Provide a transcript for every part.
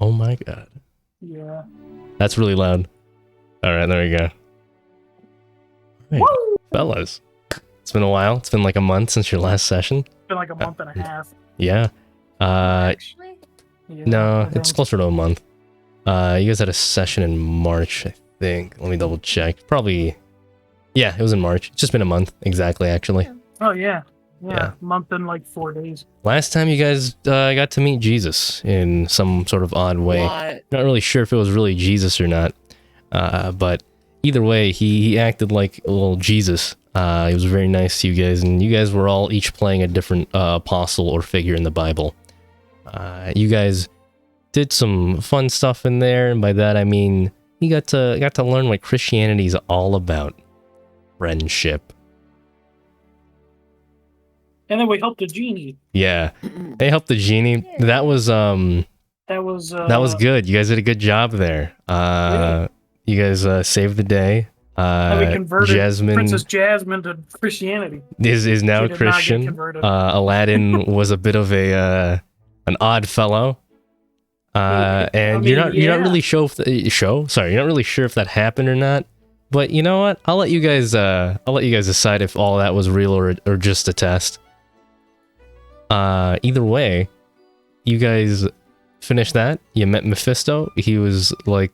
Oh my god. Yeah. That's really loud. Alright, there we go. Hey, fellas. It's been a while. It's been like a month since your last session. It's been like a month and a half. Yeah. Actually? Yeah, No, I it's think. closer to a month. You guys had a session in March, I think. Let me double check. Probably... Yeah, it was in March. It's just been a month, exactly, actually. Oh, yeah. Yeah. Yeah, month and like 4 days. Last time you guys got to meet Jesus in some sort of odd way. What? Not really sure if it was really Jesus or not. But either way, he acted like a little Jesus. He was very nice to you guys, and you guys were all each playing a different apostle or figure in the Bible. You guys did some fun stuff in there, and by that I mean you got to learn what Christianity is all about. Friendship. And then we helped a genie. Yeah. They helped the genie. That was That was good. You guys did a good job there. You guys saved the day. and we converted Jasmine Princess Jasmine to Christianity. is now She a did not get Christian. converted. Aladdin was a bit of an odd fellow. And I you're not mean, really sure if you're not really sure if that happened or not. But you know what? I'll let you guys decide if all that was real or just a test. Either way, you guys finished that. You met Mephisto. He was like,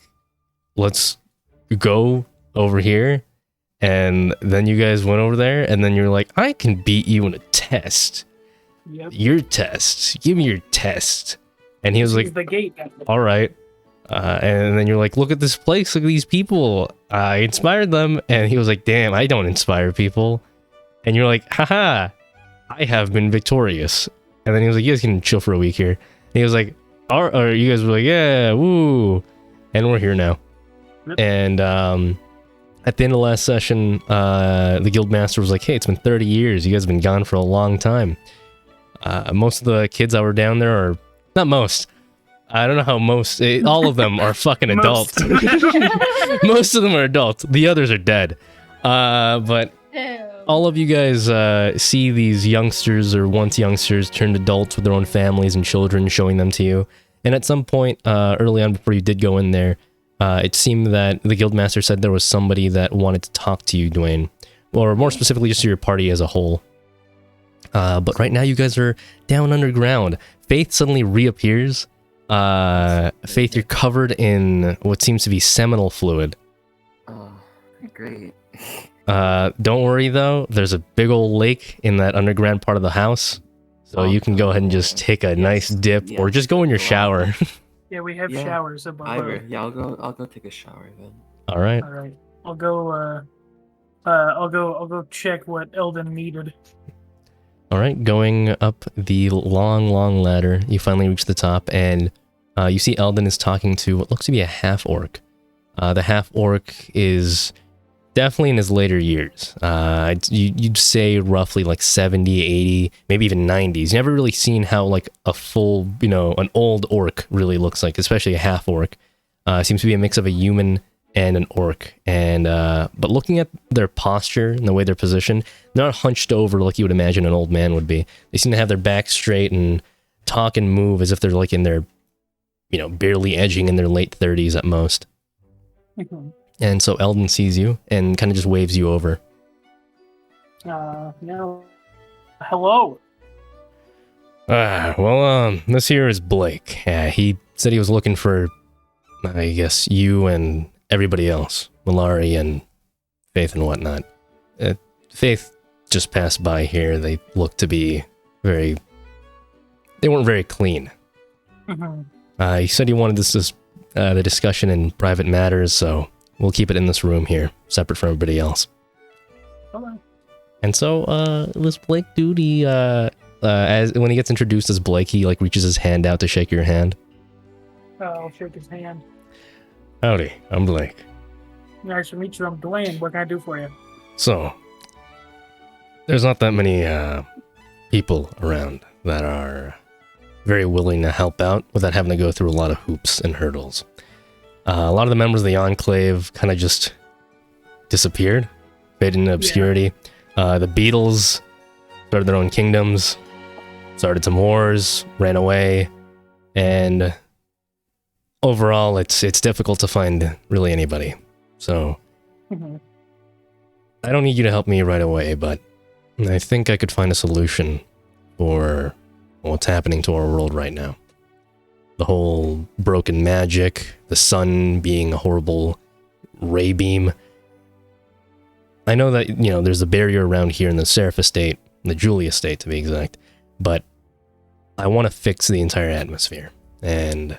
let's go over here. And then you guys went over there, and then you're like, I can beat you in a test. Yep. Your test. Give me your test. And he was He's like, the gate. all right. And then you're like, look at this place. Look at these people. I inspired them. And he was like, damn, I don't inspire people. And you're like, haha, I have been victorious. And then he was like, you guys can chill for a week here. And he was like, or you guys were like, yeah, woo. And we're here now. Yep. And at the end of the last session, the guildmaster was like, hey, it's been 30 years. You guys have been gone for a long time. Most of the kids that were down there are, not most, I don't know how all of them are fucking adults. Most of them are adults. The others are dead. But all of you guys see these youngsters or once youngsters turned adults with their own families and children showing them to you. And at some point early on before you did go in there, it seemed that the guildmaster said there was somebody that wanted to talk to you, Dwayne. Or more specifically, just to your party as a whole. But right now you guys are down underground. Faith suddenly reappears. Faith, you're covered in what seems to be seminal fluid. Oh, great. Don't worry though, there's a big old lake in that underground part of the house. So you can go ahead and just take a nice dip or just go in your shower. Yeah, we have Yeah. showers above. Either. Yeah, I'll go take a shower then. All right. All right, I'll go check what Eldon needed. All right, going up the long ladder, you finally reach the top, and you see Eldon is talking to what looks to be a half-orc. The half-orc is definitely in his later years. You'd say roughly like 70, 80, maybe even 90s. You've never really seen how like a full, an old orc really looks like, especially a half-orc. Seems to be a mix of a human and an orc. And but looking at their posture and the way they're positioned, they're not hunched over like you would imagine an old man would be. They seem to have their back straight and talk and move as if they're like in their, barely edging in their late 30s at most. And so Eldon sees you and kind of just waves you over. No. Hello. This here is Blake. He said he was looking for, I guess, you and everybody else. Malari and Faith and whatnot. Faith just passed by here. They looked to be they weren't very clean. He said he wanted the discussion in private matters, so we'll keep it in this room here, separate from everybody else. Hello. And so, this Blake dude, when he gets introduced as Blake, he like reaches his hand out to shake your hand. I'll shake his hand. Howdy, I'm Blake. Nice to meet you. I'm Dwayne. What can I do for you? So, there's not that many people around that are very willing to help out without having to go through a lot of hoops and hurdles. A lot of the members of the Enclave kind of just disappeared, faded into obscurity. The Beatles started their own kingdoms, started some wars, ran away, and overall, it's difficult to find really anybody. So Mhm. I don't need you to help me right away, but I think I could find a solution for what's happening to our world right now. The whole broken magic, the sun being a horrible ray beam. I know that, there's a barrier around here in the Seraph Estate, the Julia Estate to be exact, but I want to fix the entire atmosphere, and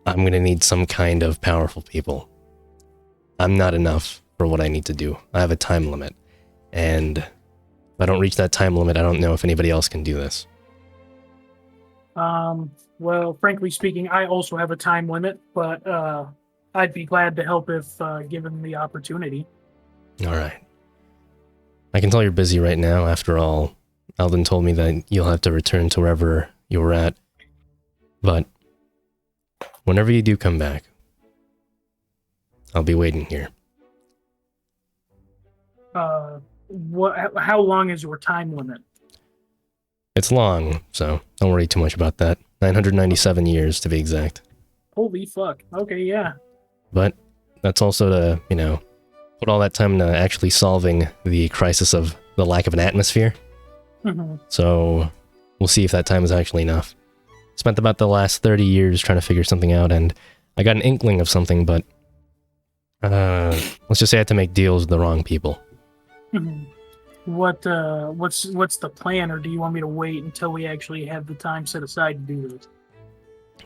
I'm going to need some kind of powerful people. I'm not enough for what I need to do. I have a time limit, and if I don't reach that time limit, I don't know if anybody else can do this. Well, frankly speaking, I also have a time limit, but I'd be glad to help if given the opportunity. All right. I can tell you're busy right now. After all, Alden told me that you'll have to return to wherever you were at. But whenever you do come back, I'll be waiting here. How long is your time limit? It's long, so don't worry too much about that. 997 years to be exact. Holy fuck. Okay, yeah. But that's also to, put all that time into actually solving the crisis of the lack of an atmosphere. Mhm. So we'll see if that time is actually enough. Spent about the last 30 years trying to figure something out, and I got an inkling of something, but let's just say I had to make deals with the wrong people. Mhm. What's the plan, or do you want me to wait until we actually have the time set aside to do this?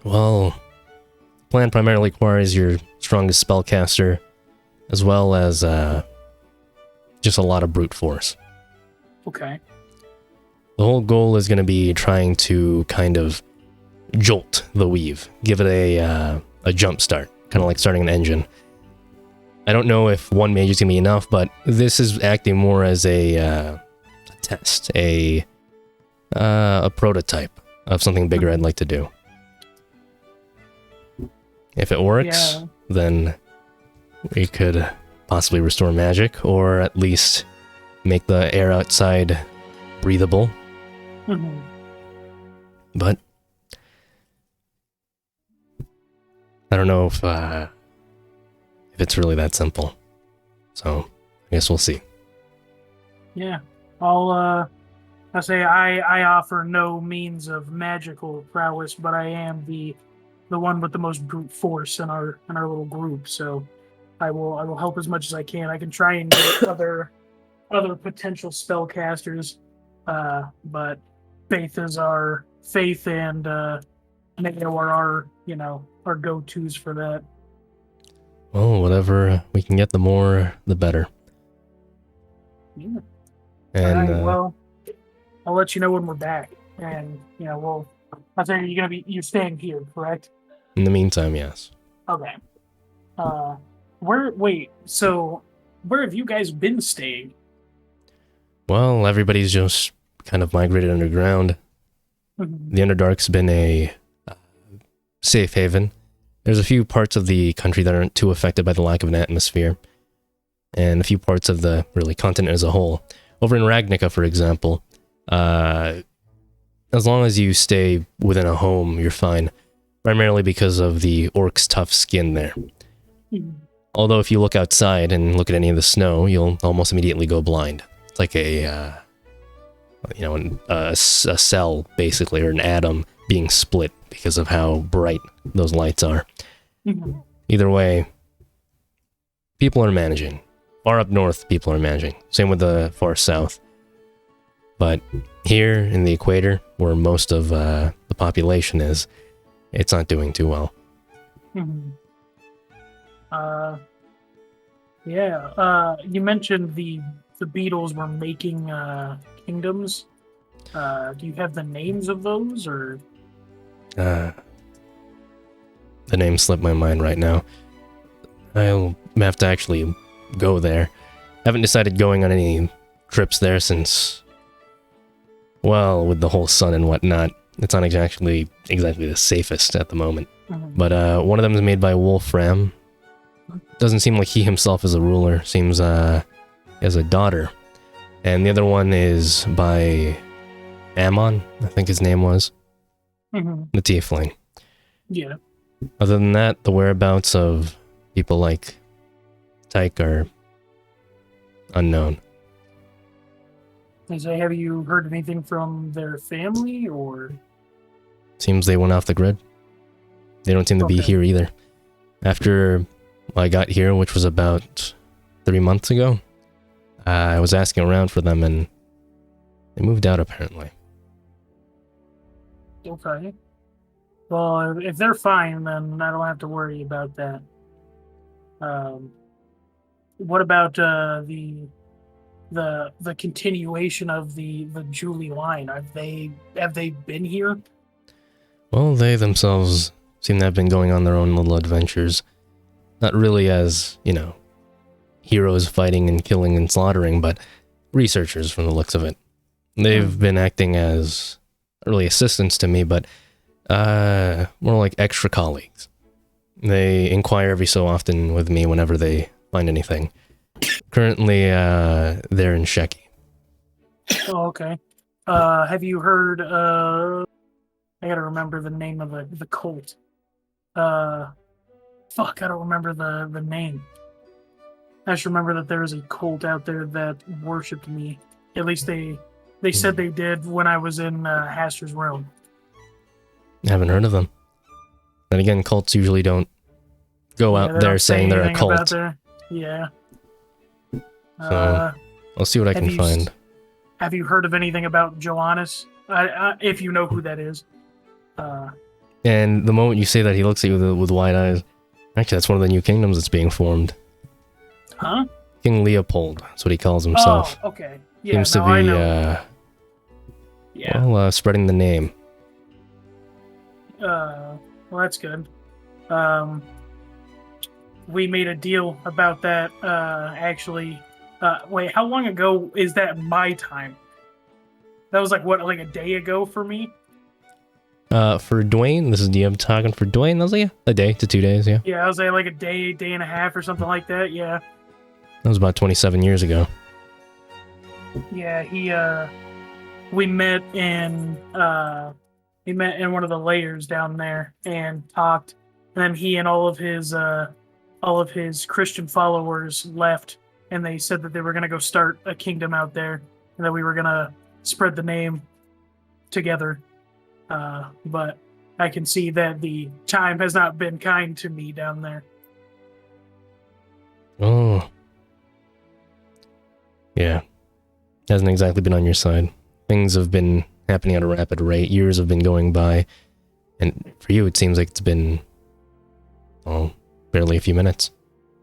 Well, the plan primarily requires your strongest spellcaster, as well as just a lot of brute force. Okay. The whole goal is going to be trying to kind of jolt the weave, give it a jump start, kind of like starting an engine. I don't know if one mage is going to be enough, but this is acting more as a test, a prototype of something bigger I'd like to do. If it works, then we could possibly restore magic, or at least make the air outside breathable. Mhm. But I don't know if it's really that simple. So I guess we'll see. Yeah. I'll say I offer no means of magical prowess, but I am the one with the most brute force in our little group. So I will help as much as I can. I can try and get other potential spellcasters, but faith and Mayo are our go-tos for that. Well, whatever we can get, the more the better. Yeah. And All right, well, I'll let you know when we're back, and I think you're staying here, correct? in the meantime, yes. Okay. So where have you guys been staying? Well, everybody's just kind of migrated underground. Mhm. The Underdark's been a safe haven. There's a few parts of the country that aren't too affected by the lack of an atmosphere, and a few parts of the continent as a whole. Over in Ravnica, for example, as long as you stay within a home, you're fine. Primarily because of the orc's tough skin there. Mhm. Although if you look outside and look at any of the snow, you'll almost immediately go blind. It's like a cell, basically, or an atom being split because of how bright those lights are. Mhm. Either way, people are managing. Far up north, people are managing. Same with the far south. But here in the equator, where most of the population is, it's not doing too well. Mhm. You mentioned the beetles were making kingdoms. Do you have the names of those, or? The name slipped my mind right now. I'll have to actually go there. Haven't decided going on any trips there since, well, with the whole sun and whatnot, it's not exactly the safest at the moment. Mhm. But one of them is made by Wolfram. Doesn't seem like he himself is a ruler. Seems he has a daughter. And the other one is by Ammon, I think his name was. Mhm. The Tiefling. Yeah. Other than that, the whereabouts of people like Tyke are unknown. Have you heard anything from their family, or? Seems they went off the grid. They don't seem to be Okay. here either. After I got here, which was about 3 months ago, I was asking around for them and they moved out apparently. Okay. Well, if they're fine, then I don't have to worry about that. What about the continuation of the Julie line? Have they been here? Well, they themselves seem to have been going on their own little adventures. Not really as, heroes fighting and killing and slaughtering, but researchers from the looks of it. They've been acting as, not really assistants to me, but more like extra colleagues. They inquire every so often with me whenever they find anything. Currently, they're in Sheki. Oh, okay. Have you heard? I gotta remember the name of the cult. Fuck, I don't remember the name. I just remember that there is a cult out there that worshipped me. At least they said they did when I was in Haster's realm. I haven't heard of them. Then again, cults usually don't go out they there don't say saying they're a anything about cult. their- Yeah. So, I'll see what I can find. Have you heard of anything about Johannes? If you know who that is. And the moment you say that, he looks at you with wide eyes. Actually, that's one of the new kingdoms that's being formed. Huh? King Leopold, that's what he calls himself. Oh, okay. Yeah, Seems to I be, know. Yeah. Spreading the name. Well, that's good. We made a deal about that, actually. Wait, how long ago is that my time? That was like a day ago for me? For Dwayne, this is DM talking for Dwayne. That was like a day to 2 days, yeah. Yeah, I was like a day and a half or something like that, yeah. That was about 27 years ago. Yeah, we met in one of the layers down there and talked, and then he and all of his Christian followers left, and they said that they were gonna go start a kingdom out there, and that we were gonna spread the name together. But I can see that the time has not been kind to me down there. Oh. Yeah. Hasn't exactly been on your side. Things have been happening at a rapid rate. Years have been going by. And for you, it seems like it's been, barely a few minutes.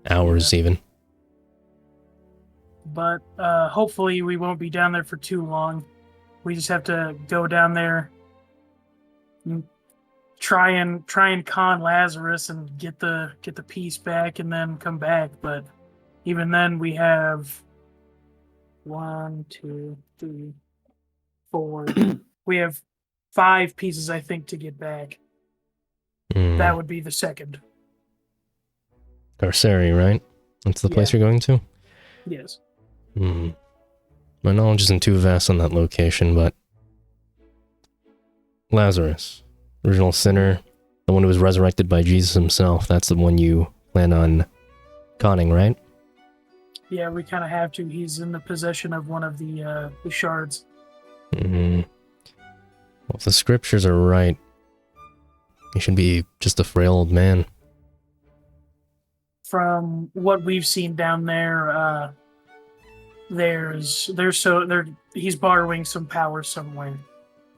Hours, even. But hopefully we won't be down there for too long. We just have to go down there, and try and con Lazarus and get the peace back, and then come back. But even then, we have 1, 2, 3, 4. We have 5 pieces, I think, to get back. That would be the second. Carceri, right? That's the place you're going to? Yes. My knowledge isn't too vast on that location, but Lazarus, original sinner, the one who was resurrected by Jesus himself, that's the one you plan on conning, right? Yeah, we kind of have to. He's in the possession of one of the shards. Well, if the scriptures are right, he should be just a frail old man. From what we've seen down there, he's borrowing some power somewhere.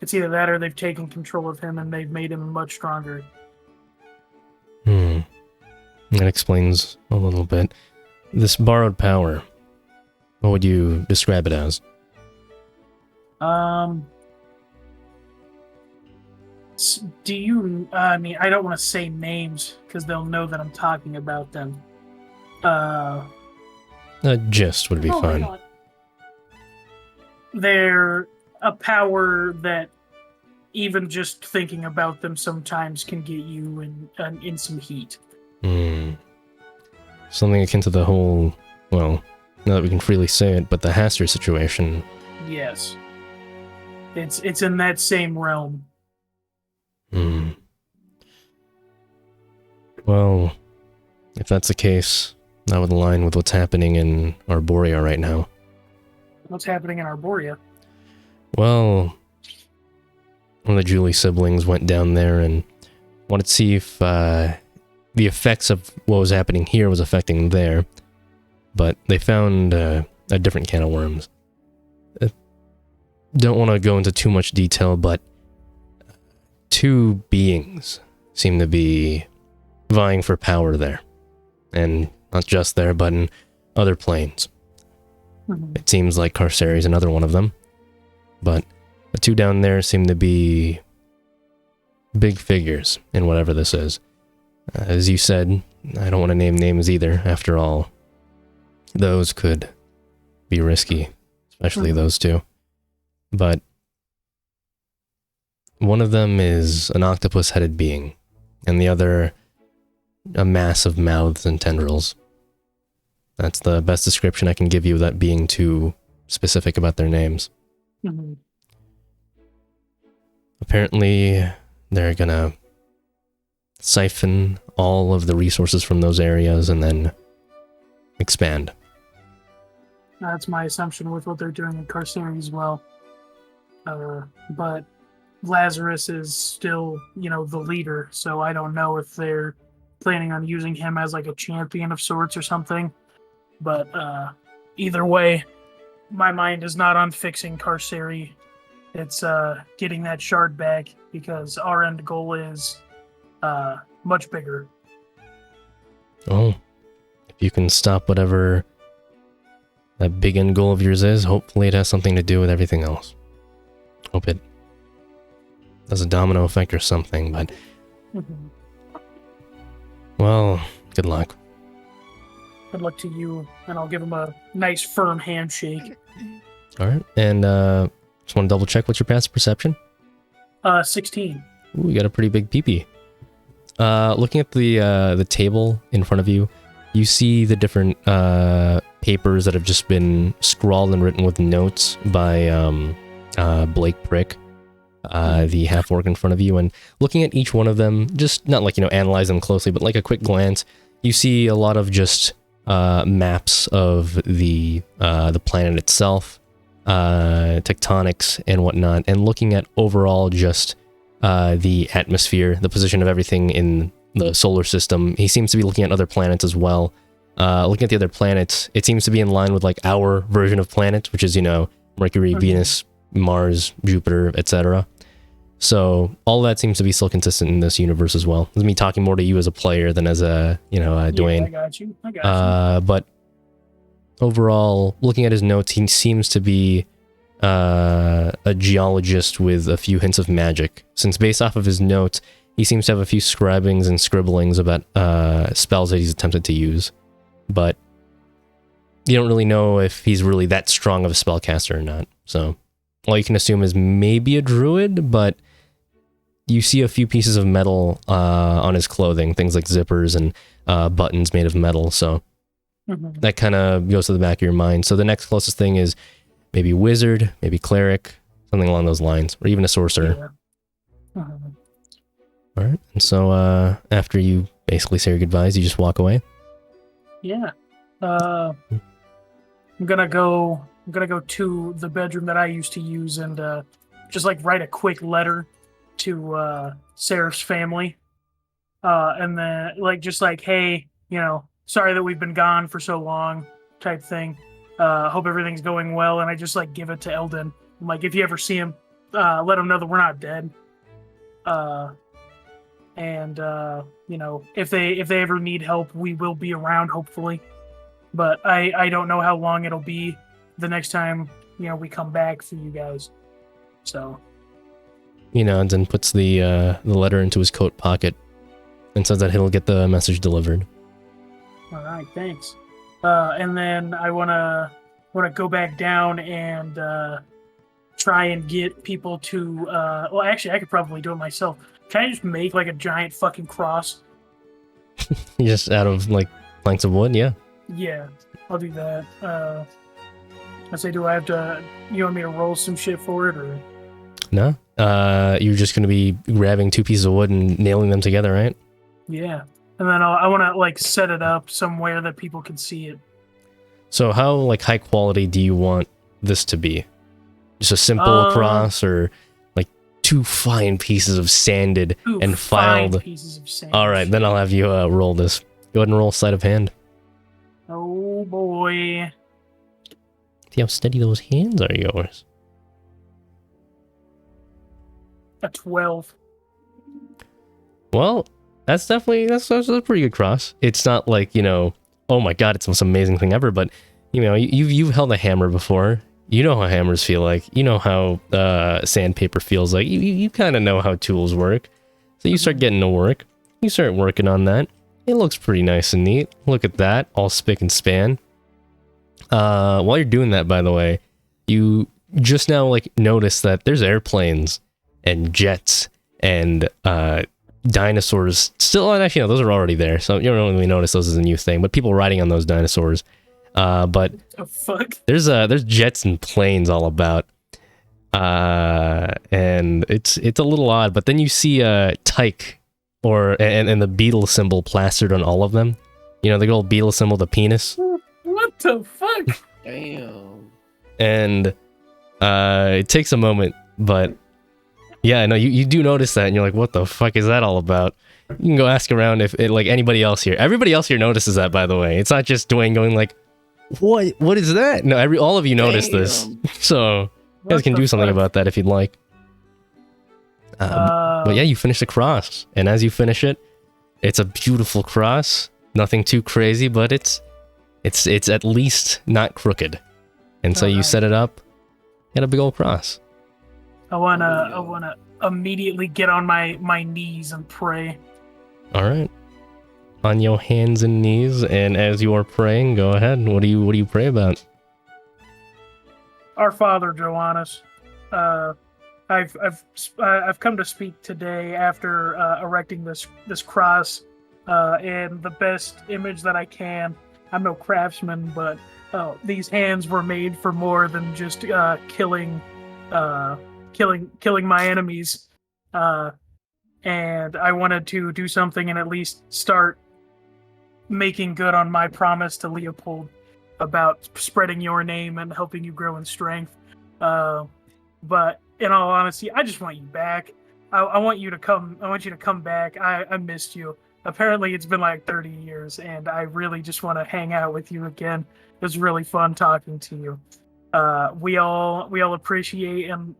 It's either that or they've taken control of him and they've made him much stronger. That explains a little bit. This borrowed power, what would you describe it as? Do you, I mean, I don't want to say names because they'll know that I'm talking about them. A gist would be fine. They're a power that even just thinking about them sometimes can get you in some heat. Something akin to the whole, well, now that we can freely say it, but the Haster situation. Yes. It's in that same realm. Well, if that's the case, that would align with what's happening in Arborea right now. What's happening in Arborea? Well, one of the Julie siblings went down there and wanted to see if the effects of what was happening here was affecting there, but they found a different can of worms. Don't want to go into too much detail, but two beings seem to be vying for power there. And not just there, but in other planes. It seems like Carceri is another one of them. But the two down there seem to be big figures in whatever this is. As you said, I don't want to name names either. After all, those could be risky, especially those two. But one of them is an octopus-headed being, and the other a mass of mouths and tendrils. That's the best description I can give you without being too specific about their names. Apparently, they're gonna siphon all of the resources from those areas and then expand. That's my assumption with what they're doing in Carceri as well. But Lazarus is still, the leader, so I don't know if they're planning on using him as like a champion of sorts or something. But either way, my mind is not on fixing Carceri. It's getting that shard back, because our end goal is much bigger. Oh, if you can stop whatever that big end goal of yours is, hopefully it has something to do with everything else. Hope it does a domino effect or something, but... Well, good luck. Good luck to you, and I'll give him a nice firm handshake. Alright, and just want to double check, what's your passive perception? 16. Ooh, you got a pretty big peepee. Looking at the table in front of you, you see the different papers that have just been scrawled and written with notes by Blake Prick, the half-orc in front of you, and looking at each one of them, just not like, analyze them closely, but like a quick glance, you see a lot of just maps of the planet itself, tectonics and whatnot, and looking at overall just the atmosphere, the position of everything in the solar system. He seems to be looking at other planets as well. Looking at the other planets, it seems to be in line with like our version of planets, which is, Mercury, Venus, Mars, Jupiter, etc. So all that seems to be still consistent in this universe as well. This is me talking more to you as a player than as a, Dwayne. Yeah, I got you. But overall, looking at his notes, he seems to be a geologist with a few hints of magic. Since based off of his notes, he seems to have a few scribings and scribblings about spells that he's attempted to use. But you don't really know if he's really that strong of a spellcaster or not. So all you can assume is maybe a druid, but you see a few pieces of metal on his clothing, things like zippers and buttons made of metal, so that kind of goes to the back of your mind. So the next closest thing is maybe wizard, maybe cleric, something along those lines, or even a sorcerer. Yeah. Alright, and so after you basically say your goodbyes, you just walk away? Yeah. I'm gonna go to the bedroom that I used to use and just like write a quick letter to Seraph's family, and then hey, sorry that we've been gone for so long, type thing. Hope everything's going well, and I just like give it to Eldon. I'm like, if you ever see him, let him know that we're not dead. And if they ever need help, we will be around, hopefully. But I don't know how long it'll be the next time, we come back for you guys. So. He nods and puts the letter into his coat pocket and says that he'll get the message delivered. All right, thanks. And then I wanna go back down and try and get people to. Well, actually, I could probably do it myself. Can I just make like a giant fucking cross? Just out of like planks of wood, yeah. Yeah, I'll do that. I say, do I have to? You want me to roll some shit for it, or? No. You're just gonna be grabbing two pieces of wood and nailing them together, right? Yeah. and then I want to like set it up somewhere that people can see it. So how like high quality do you want this to be? Just a simple cross, or like 2 fine pieces of sanded and filed? Pieces of sand. All right, then I'll have you roll this. Go ahead and roll sleight of hand. Oh boy. See how steady those hands are yours. A 12. Well, that's a pretty good cross. It's not like, you know, oh my god, it's the most amazing thing ever, but you know, you've held a hammer before. You know how hammers feel like. You know how sandpaper feels like. You kind of know how tools work. So you start getting to work. You start working on that. It looks pretty nice and neat. Look at that, all spick and span. While you're doing that, by the way, you just now like notice that there's airplanes and jets and dinosaurs still. Actually, no, those are already there, so you don't really notice those as a new thing. But people riding on those dinosaurs. But the fuck? There's jets and planes all about, and it's a little odd. But then you see a tyke, and the beetle symbol plastered on all of them. You know the old beetle symbol, the penis. What the fuck? Damn. And it takes a moment, but yeah, no, you do notice that, and you're like, what the fuck is that all about? You can go ask around if it, like anybody else here. Everybody else here notices that, by the way. It's not just Dwayne going like, what is that? No, all of you notice this. So you guys can do something about that if you'd like. But yeah, you finish the cross, and as you finish it, it's a beautiful cross. Nothing too crazy, but it's at least not crooked. And so you set it up, get a big old cross. I wanna immediately get on my knees and pray. All right. On your hands and knees, and as you are praying, go ahead. What do you pray about? Our Father, Johannes, I've come to speak today after erecting this cross in the best image that I can. I'm no craftsman, but these hands were made for more than just killing my enemies. And I wanted to do something and at least start making good on my promise to Leopold about spreading your name and helping you grow in strength. But in all honesty, I just want you back. I want you to come. I want you to come back. I missed you. Apparently, it's been like 30 years, and I really just want to hang out with you again. It was really fun talking to you. We all appreciate and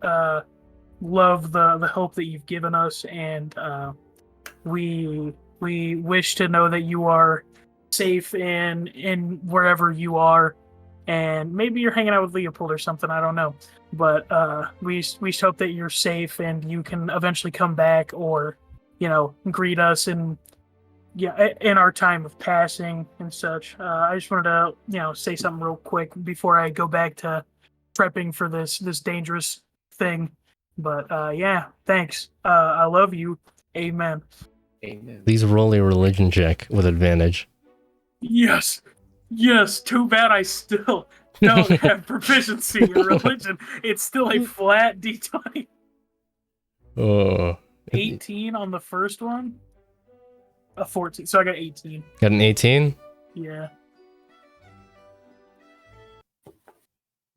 love the help that you've given us, and we wish to know that you are safe in wherever you are, and maybe you're hanging out with Leopold or something. I don't know, but we just hope that you're safe and you can eventually come back, or greet us in our time of passing and such. I just wanted to say something real quick before I go back to prepping for this dangerous thing. But yeah, thanks. I love you. Amen. Amen. Please roll a religion check with advantage. Yes. Too bad I still don't have proficiency in religion. It's still a flat D20. Oh. 18 on the first one. A 14. So I got 18. Got an 18? Yeah.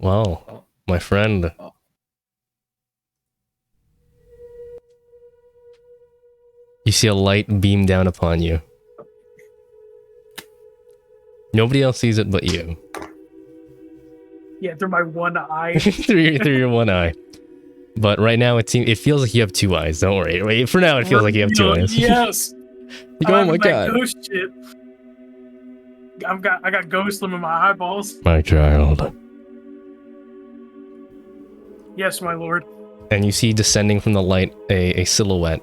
Well, my friend. You see a light beam down upon you. Nobody else sees it but you. Yeah, through my one eye. through your one eye. But right now it feels like you have two eyes. Don't worry. Wait, for now it feels like you have two eyes. Yes. Oh my god. Ghost shit. I got ghost limb in my eyeballs. My child. Yes, my lord. And you see descending from the light a silhouette.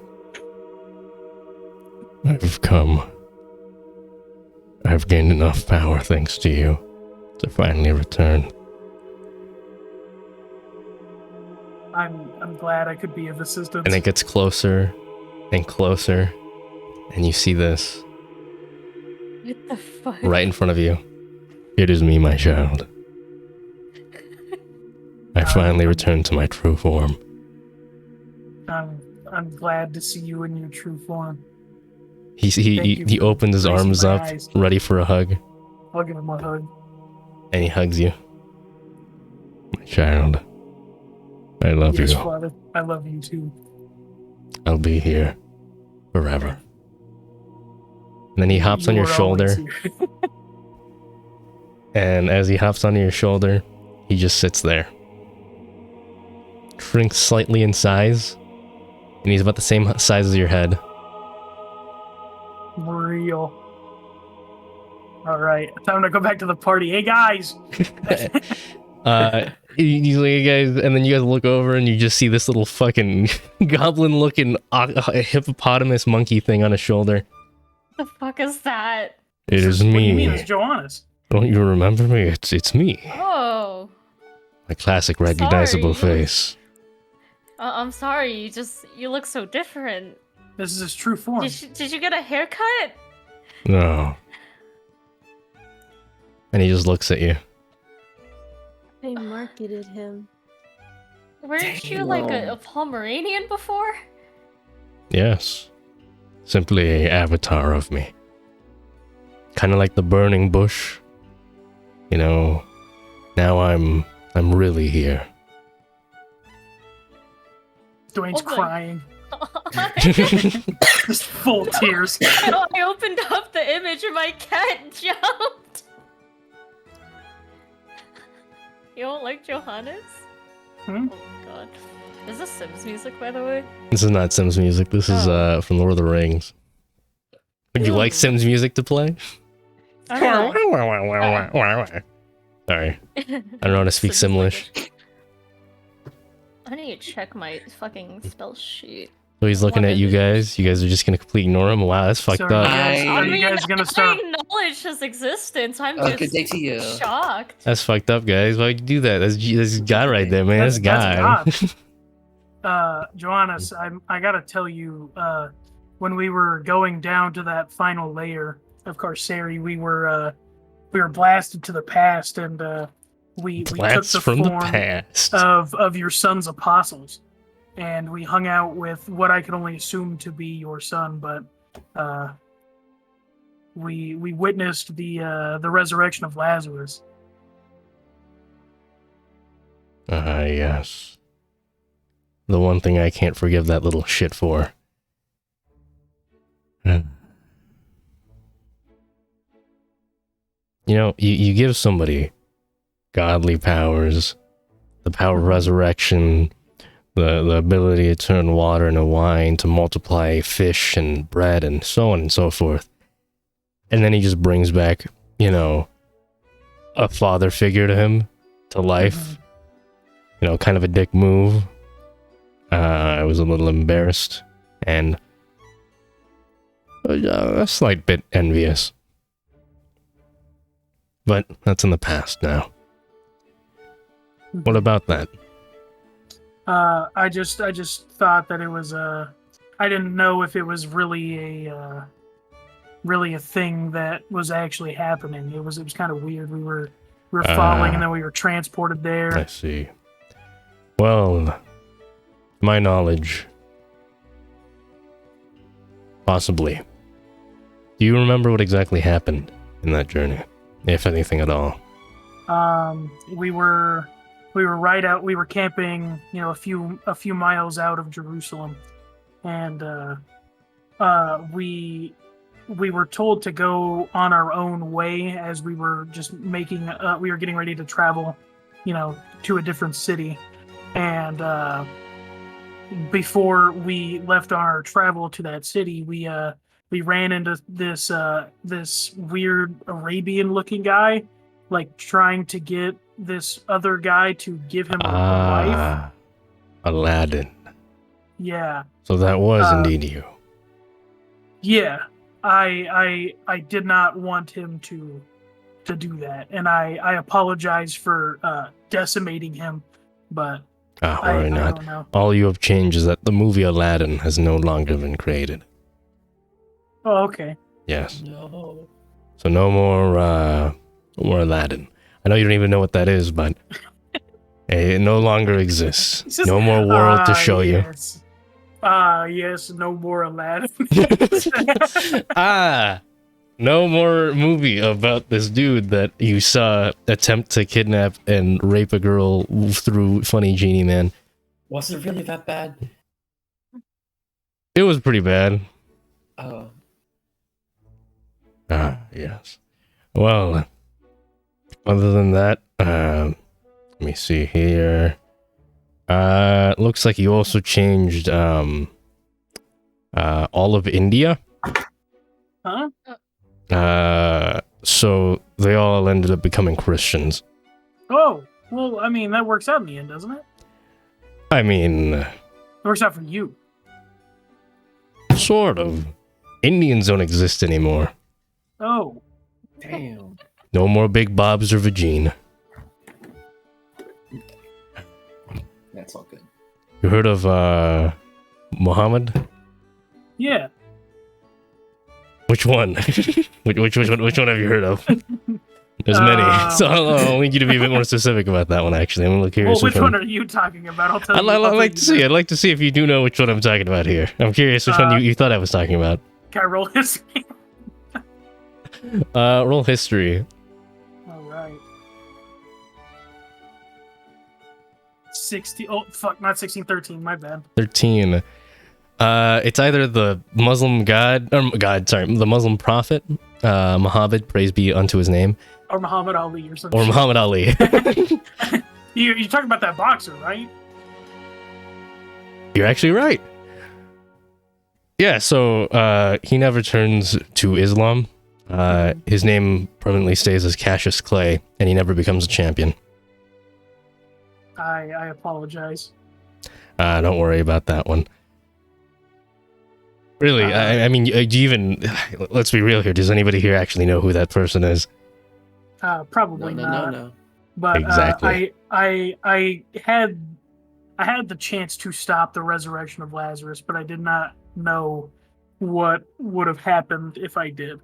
I've come. I've gained enough power thanks to you to finally return. I'm glad I could be of assistance. And it gets closer and closer, and you see this. What the fuck? Right in front of you. It is me, my child. I finally returned to my true form. I'm glad to see you in your true form. He opened his Racing arms my up, eyes. ready for a hug, I'll give him a hug. and he hugs you. My child, I love Yes, you. Father. I love you too. I'll be here forever. And then he hops on You your are always shoulder, here. and as he hops onto your shoulder, he just sits there. Shrinks slightly in size, and he's about the same size as your head. Real. All right, time to go back to the party. Hey guys. He's like, guys, and then you guys look over and you just see this little fucking goblin-looking hippopotamus monkey thing on his shoulder. The fuck is that? It is What do you me. mean? It's Johannes. Don't you remember me? It's me. Oh. My classic recognizable Sorry. face. I'm sorry, you look so different. This is his true form. Did you get a haircut? No. And he just looks at you. They marketed him. Weren't you like a Pomeranian before? Yes. Simply a avatar of me. Kind of like the burning bush. You know, now I'm really here. Dwayne's Oh my- crying. I Just full tears. opened up the image and my cat jumped. You don't like Johannes? Hmm? Oh god. Is this Sims music, by the way? This is not Sims music. This is from Lord of the Rings. Would you like Sims music to play? I don't know. Sorry. I don't know how to speak Simlish. I need to check my fucking spell sheet. So he's looking at you guys. You guys are just gonna completely ignore him? Wow, that's fucked So, up. yeah. Are you guys gonna start- I acknowledge his existence. I'm Good just day to you. shocked. That's fucked up, guys. Why'd you do that? That's guy right there, man. That's guy. Johannes, I gotta tell you, when we were going down to that final layer of Carceri, we were blasted to the past, and we took Blast the from the form past. of your son's apostles, and we hung out with what I could only assume to be your son, but we witnessed the resurrection of Lazarus. Yes. The one thing I can't forgive that little shit for. You know, you give somebody godly powers, the power of resurrection, the ability to turn water into wine, to multiply fish and bread, and so on and so forth. And then he just brings back, you know, a father figure to him, to life. You know, kind of a dick move. I was a little embarrassed and a slight bit envious. But that's in the past now. What about that? I just thought that it was I didn't know if it was really a thing that was actually happening. It was kind of weird. We were falling and then we were transported there. I see. Well, my knowledge, possibly. Do you remember what exactly happened in that journey, if anything at all? We were right out. We were camping, you know, a few miles out of Jerusalem, and we were told to go on our own way as we were just making. We were getting ready to travel, you know, to a different city, and before we left on our travel to that city, we ran into this weird Arabian-looking guy, like trying to get this other guy to give him a wife. Aladdin. Yeah. So that was indeed you. Yeah. I did not want him to do that, and I apologize for decimating him, but Worry I not. don't know. All you have changed is that the movie Aladdin has no longer been created. Oh, okay. Yes. No. So no more Aladdin. I know you don't even know what that is, but it no longer exists. It's just- No more world to show you. yes. Yes, no more Aladdin. No more movie about this dude that you saw attempt to kidnap and rape a girl through Funny Genie Man. Was it really that bad? It was pretty bad. Oh. Yes. Well, other than that, let me see here. Looks like you also changed, all of India. Huh? So they all ended up becoming Christians. Oh, well, I mean, that works out in the end, doesn't it? I mean, It works out for you. sort of. Indians don't exist anymore. Oh, Damn. No more Big Bobs or Vagine. That's all good. You heard of, Muhammad? yeah. Which one? which one have you heard of? There's many, so I'll need you to be a bit more specific about that one. Actually, I'm curious. Well, which one are you talking about? I'll tell you. I'd like to see. I'd like to see if you do know which one I'm talking about here. I'm curious which one you thought I was talking about. Can I roll history? Roll history. All right. 60. Oh, fuck, not 16, 13. My bad. 13. It's either the Muslim the Muslim prophet, Muhammad, praise be unto his name, Or Muhammad Ali or something. or Muhammad Ali. You're talking about that boxer, right? You're actually right. Yeah, so he never turns to Islam. His name permanently stays as Cassius Clay, and he never becomes a champion. I apologize. Don't worry about that one. Really, I mean, do you even... Let's be real here. Does anybody here actually know who that person is? Probably not. No. But Exactly. I had the chance to stop the resurrection of Lazarus, but I did not know what would have happened if I did.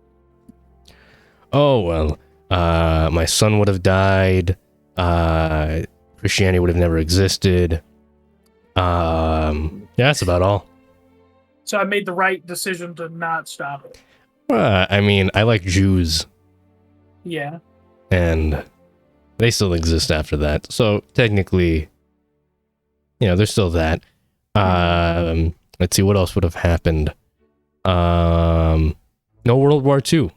Oh, well, my son would have died. Christianity would have never existed. Yeah, that's about all. So I made the right decision to not stop it. I mean, I like Jews, Yeah. and they still exist after that. So technically, there's still that. Let's see, what else would have happened? No World War II.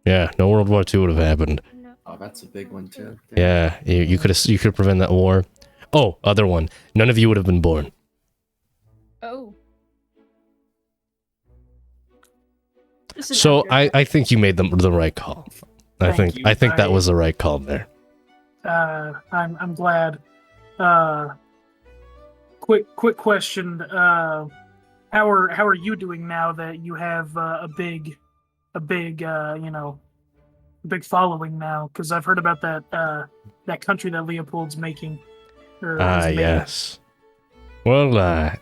Yeah, no World War II would have happened. Oh, that's a big one too. Damn. Yeah, you could have prevented that war. Oh, other one. None of you would have been born. Oh. So I think you made the right call. I Thank think you. that was the right call there. I'm glad. Quick question. How are you doing now that you have a big following now? Because I've heard about that country that Leopold's making. Yes. Well,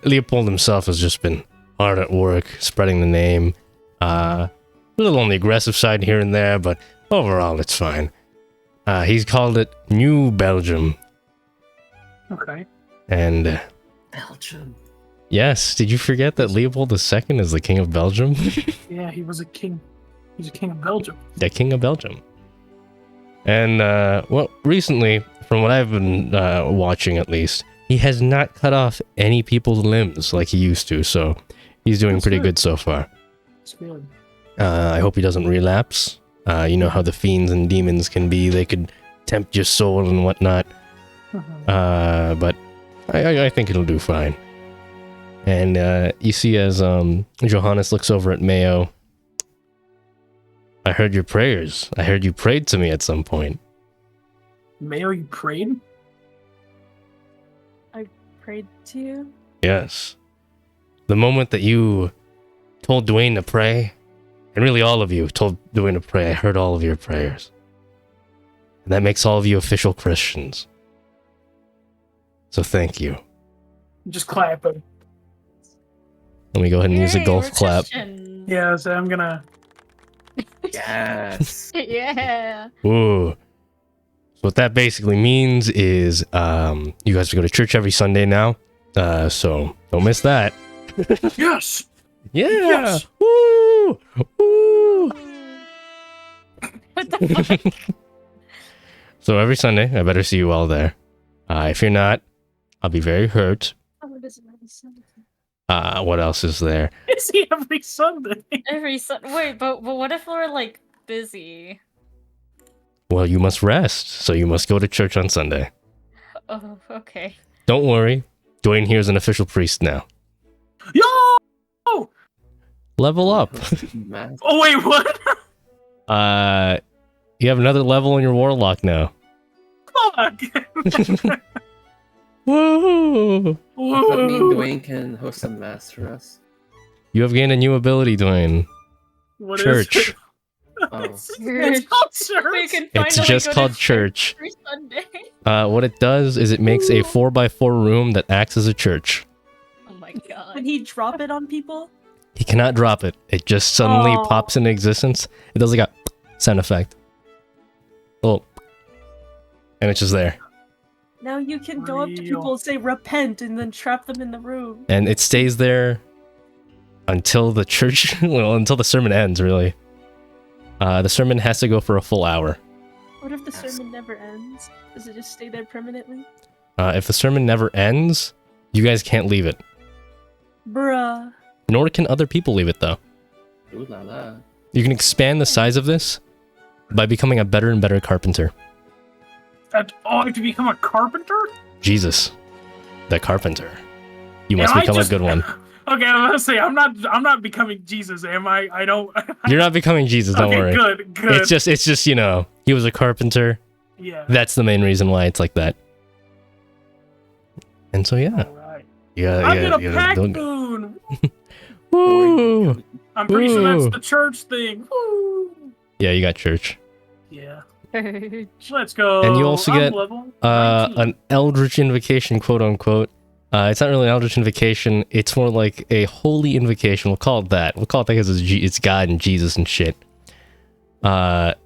Leopold himself has just been hard at work spreading the name. A little on the aggressive side here and there, but overall it's fine. He's called it New Belgium. Okay. And Belgium. yes, did you forget that Leopold II is the king of Belgium? Yeah, he was a king. He's a king of Belgium. The king of Belgium. And, well, recently, from what I've been watching at least, he has not cut off any people's limbs like he used to, so he's doing That's pretty good. good so far. It's good. I hope he doesn't relapse. You know how the fiends and demons can be. They could tempt your soul and whatnot. Mhm. But I think it'll do fine. And you see as Johannes looks over at Mayo, I heard your prayers. I heard you prayed to me at some point. Mayo, you prayed? Prayed to you? Yes. The moment that you told Dwayne to pray, and really all of you told Dwayne to pray, I heard all of your prayers. And that makes all of you official Christians. So thank you. Just clapping. Let me go ahead and use a Yay, golf we're clap. Christians. Yeah, so I'm gonna. Yes. Yeah. Ooh. So what that basically means is you guys go to church every Sunday now. So don't miss that. Yes. Yeah. Yes. Woo! Woo! What the fuck? So every Sunday, I better see you all there. If you're not, I'll be very hurt. What else is there? Is he every Sunday? Wait, but what if we're like busy? Well, you must rest, so you must go to church on Sunday. Oh, okay. Don't worry, Dwayne here is an official priest now. Yo! Level up. Math. Oh wait, what? You have another level in your warlock now. Fuck! Woo! Does that mean Whoa. Dwayne can host a mass for us? You have gained a new ability, Dwayne. What is Church. it? Oh. It's called We church. can It's finally just go to called church. every Sunday. What it does is it makes a 4x4 room that acts as a church. Oh my god. Can he drop it on people? He cannot drop it. It just suddenly Oh. pops into existence. It does like a sound effect. Oh. And it's just there. Now you can go up to Real. people, say repent, and then trap them in the room. And it stays there until the church, well, until the sermon ends, really. The sermon has to go for a full hour. What if the sermon never ends? Does it just stay there permanently? If the sermon never ends, you guys can't leave it. Bruh. Nor can other people leave it, though. Ooh la la. You can expand the size of this by becoming a better and better carpenter. I have to become a carpenter? Jesus, the carpenter. You must Am I become just- a good one. Okay, I'm gonna say I'm not becoming Jesus, am I? I don't. You're not becoming Jesus, don't okay, worry. good. It's just, you know, he was a carpenter. Yeah. That's the main reason why it's like that. And so, yeah. All right. Yeah, I get a yeah. pack don't- boon. Woo! I'm pretty sure Woo. that's the church thing. Woo. Yeah, you got church. Yeah. Church. Let's go. And you also I'm get, level 19. An eldritch invocation, quote unquote. It's not really an eldritch invocation. It's more like a holy invocation. We'll call it that. We'll call it that because it's God and Jesus and shit. Let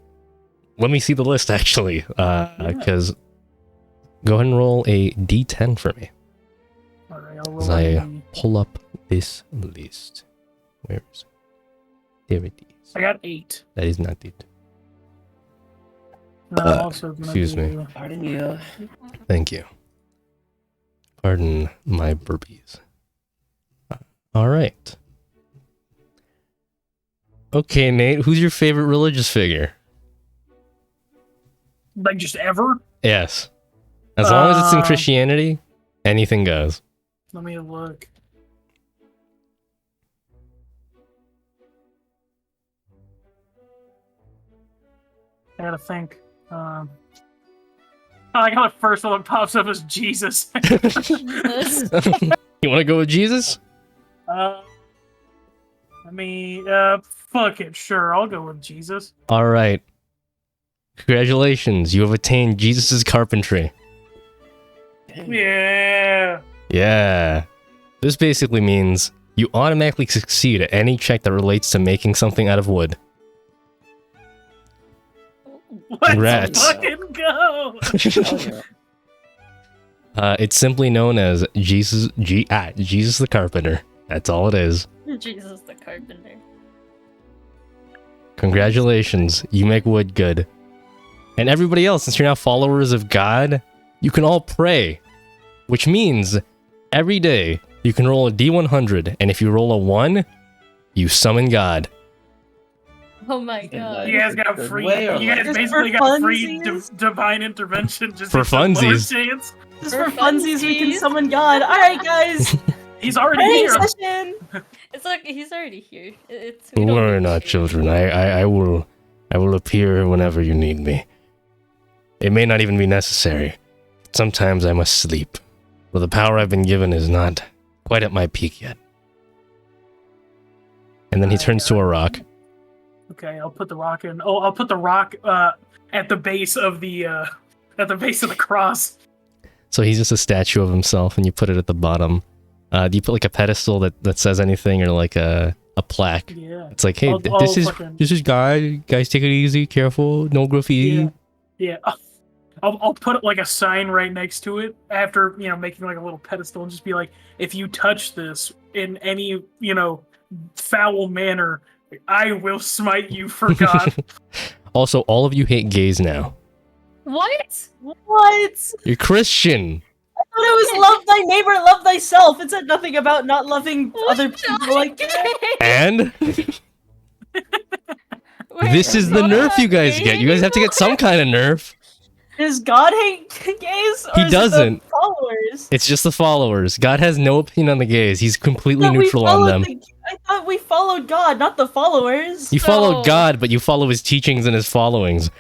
me see the list actually. Because go ahead and roll a D10 for me. All right, I'll As roll I a- pull up this list. Where is it? There it is. I got 8. That is not it. And I'm also gonna excuse me. do- Pardon you. Thank you. Pardon my burpees. All right. Okay, Nate, who's your favorite religious figure? Like just ever? Yes. As long as it's in Uh, Christianity, anything goes. Let me look. I gotta think. I got the first one that pops up as Jesus. Jesus. You want to go with Jesus? I mean, fuck it, sure, I'll go with Jesus. All right. Congratulations, you have attained Jesus' carpentry. Damn. Yeah. Yeah. This basically means you automatically succeed at any check that relates to making something out of wood. Let's Congrats. fucking go. Hell yeah. It's simply known as Jesus the Carpenter. That's all it is. Jesus the carpenter. Congratulations, you make wood good. And everybody else, since you're now followers of God, you can all pray. Which means every day you can roll a D100, and if you roll a 1, you summon God. Oh my god. You guys got Good free. way or You guys Just basically for got free funsies? divine intervention just For to lower funsies. chance. Just For for funsies, we can funsies. summon God. Alright, guys. He's already Praying here. session. It's like he's already here. It's we Don't don't worry need not, to- children. I will appear whenever you need me. It may not even be necessary. Sometimes I must sleep. But the power I've been given is not quite at my peak yet. And then he turns to a rock. Okay, I'll put the rock in. Oh, I'll put the rock at the base of the cross. So he's just a statue of himself, and you put it at the bottom. Do you put like a pedestal that says anything, or like a plaque? Yeah. It's like, hey, I'll this is fucking- God. Guys, take it easy, careful, no graffiti. Yeah. I'll put like a sign right next to it after making like a little pedestal and just be like, if you touch this in any foul manner, I will smite you for God. Also, all of you hate gays now. What? What? You're Christian. I thought it was love thy neighbor, love thyself. It said nothing about not loving other people like that. And Wait, this is the God nerf you guys get. You guys have to get some kind of nerf. Does God hate gays? Or He is doesn't. It the followers? It's just the followers. God has no opinion on the gays. He's completely I thought we neutral on them. followed I thought we followed God, not the followers. You follow No. God, but you follow his teachings and his followings.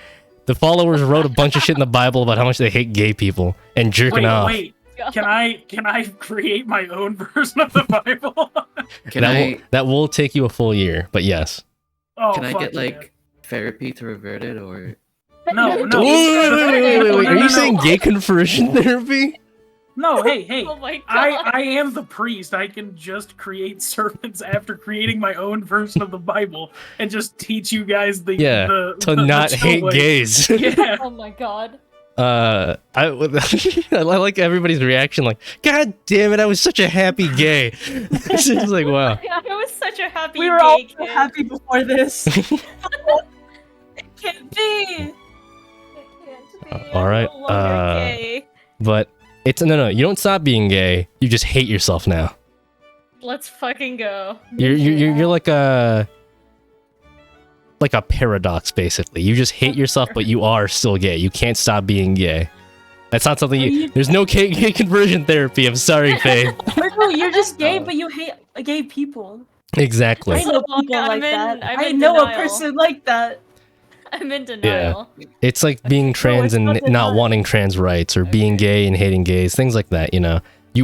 The followers wrote a bunch of shit in the Bible about how much they hate gay people and jerking off. Wait. Can I create my own version of the Bible? That will take you a full year, but yes. Oh, Can I fuck get yeah. like therapy to revert it, or No. Wait. Are No. you saying gay conversion therapy? No, hey. Oh my god. I am the priest. I can just create sermons after creating my own version of the Bible and just teach you guys the To not chill hate way. gays. Yeah. Oh my god. I like everybody's reaction, like, God damn it, I was such a happy gay. It's just like, wow. I was such a happy We were all gay so kid. happy before this. It can't be. It can't be. All right, I'm no longer gay. But it's no, you don't stop being gay. You just hate yourself now. Let's fucking go. You're like a paradox, basically. You just hate yourself, but you are still gay. You can't stop being gay. That's not something there's no gay conversion therapy. I'm sorry, Faith. No, you're just gay, but you hate gay people. Exactly. I know So, people I'm like in- that. I'm I in know a denial. person like that. I'm in denial. It's like being trans it's and not not that. wanting trans rights, or being gay and hating gays, things like that. You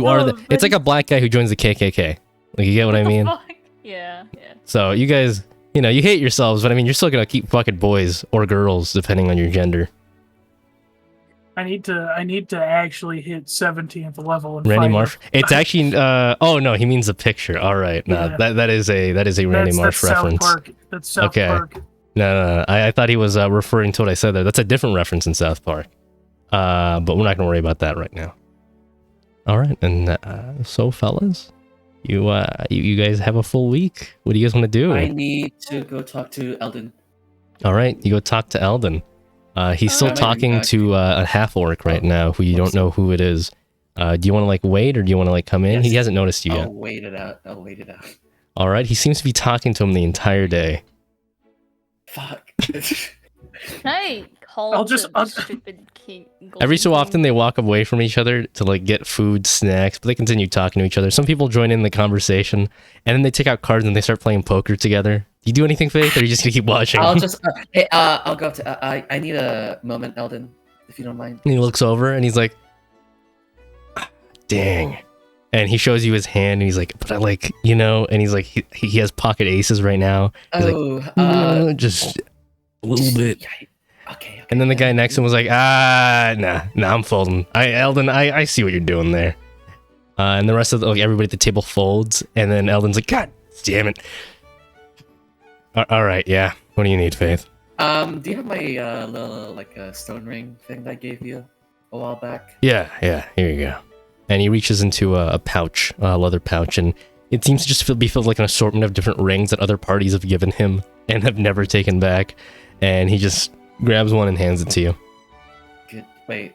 are No, it's but- like a black guy who joins the KKK. Like, you get what I mean? Fuck. Yeah. So you guys, you hate yourselves, but I mean, you're still gonna keep fucking boys or girls depending on your gender. I need to actually hit 17th level and Randy fight Marsh. her. It's actually oh no, he means the picture. All right, no, Yeah. that is a Randy Marsh that's reference. South Park. That's South Okay. Park. No. I thought he was referring to what I said there. That's a different reference in South Park. But we're not gonna worry about that right now. All right, and so fellas, you guys have a full week. What do you guys want to do? I need to go talk to Eldon. All right, you go talk to Eldon. He's still I'm talking back. to a half orc right now, who you don't know who it is. Do you want to wait, or do you want to come in? Yes. He hasn't noticed you yet. I'll wait it out. All right, he seems to be talking to him the entire day. Fuck. Can I call I'll to just- the I'll- stupid king? Every so golden often, they walk away from each other to like get food, snacks, but they continue talking to each other. Some people join in the conversation, and then they take out cards and they start playing poker together. Do you do anything, Faith, or are you just gonna keep watching? I'll just. Hey, I'll go up to. I need a moment, Eldon, if you don't mind. And he looks over and he's like, "Ah, dang. And he shows you his hand and he's like, but I like, and he's like, he has pocket aces right now. He's like, Oh, just a little bit. Okay. And then the guy next to him was like, nah, I'm folding. Eldon, I see what you're doing there. And the rest of everybody at the table folds. And then Eldon's like, God damn it. All right, yeah. What do you need, Faith? Do you have my little stone ring thing that I gave you a while back? Yeah, here you go. And he reaches into a pouch, a leather pouch, and it seems to just be filled with like an assortment of different rings that other parties have given him and have never taken back. And he just grabs one and hands it to you. Good. Wait,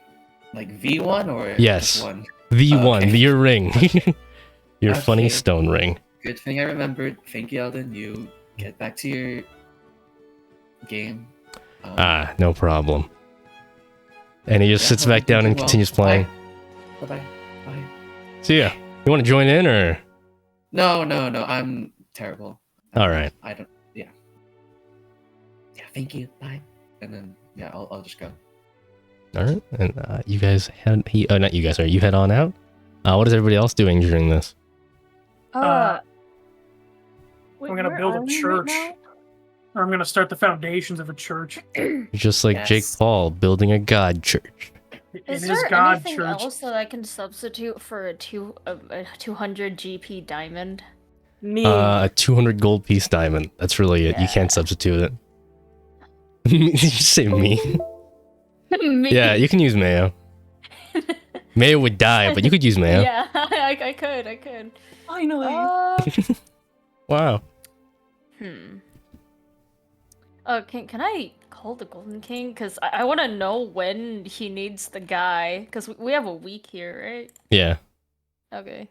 like V1 or Yes. just one? The one, Okay. your ring. Your funny Okay. stone ring. Good thing I remembered. Thank you, Eldon. You get back to your game. No problem. And he just Yeah, sits hope back you're down and doing well. continues playing. Bye. Bye. See ya. You want to join in, or? No. I'm terrible. All right. I don't. Yeah. Yeah. Thank you. Bye. And then I'll just go. All right. And you guys head. Not you guys. Sorry. You head on out. What is everybody else doing during this? Wait, I'm gonna where build are a we right church. now? Or I'm gonna start the foundations of a church. Just like Jake Yes. Paul building a god church. It Is is there God anything church. else that I can substitute for a 200 GP diamond? Me. A 200 gold piece diamond. That's really it. You can't substitute it. Did you say me? Me. Yeah, you can use Mayo. Mayo would die, but you could use Mayo. Yeah, I could. Finally. Wow. Can I call the Golden King? Because I want to know when he needs the guy. Because we have a week here, right? Yeah. Okay.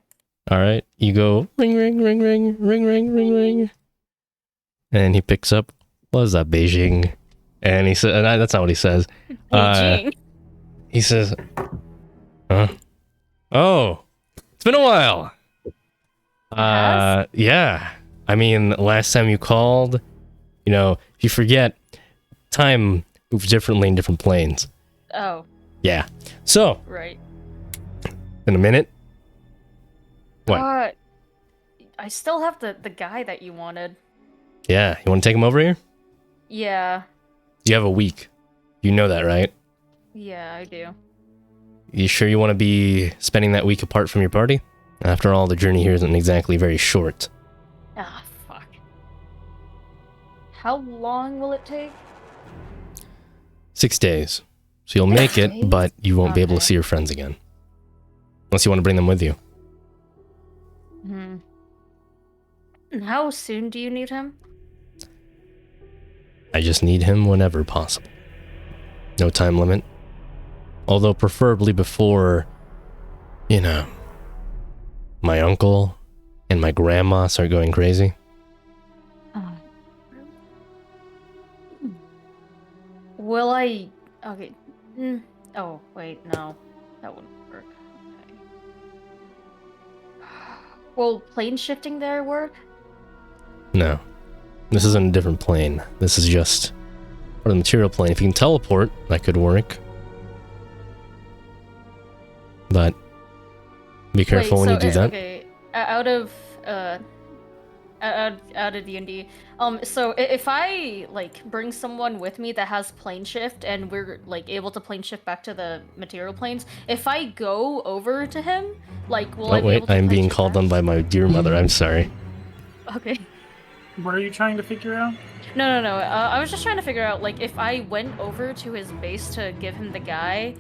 All right. You go ring, ring, ring, ring, ring, ring, ring, ring. And he picks up, Beijing? And he says, that's not what he says. Beijing. He says, huh? Oh, it's been a while. Yeah. I mean, last time you called, you know, if you forget, time moves differently in different planes. Oh. Yeah. So, Right. in a minute. What? I still have the guy that you wanted. Yeah. You want to take him over here? Yeah. You have a week. You know that, right? Yeah, I do. You sure you want to be spending that week apart from your party? After all, the journey here isn't exactly very short. Ah, fuck. How long will it take? 6 days. So you'll make it, Days? but you won't be able to Okay. see your friends again. Unless you want to bring them with you. And how soon do you need him? I just need him whenever possible. No time limit. Although preferably before, you know, my uncle and my grandma start going crazy. Will I... Okay. Oh, wait, no. That wouldn't work. Okay. Will plane shifting there work? No. This isn't a different plane. This is just for the material plane. If you can teleport, that could work. But be careful when you do that. Okay, out of D&D. So if I like bring someone with me that has plane shift and we're like able to plane shift back to the material planes, if I go over to him, like will I Oh be wait, able to I'm plane being shift called back? on by my dear mother. I'm sorry. Okay. What are you trying to figure out? No. I was just trying to figure out like if I went over to his base to give him the guy,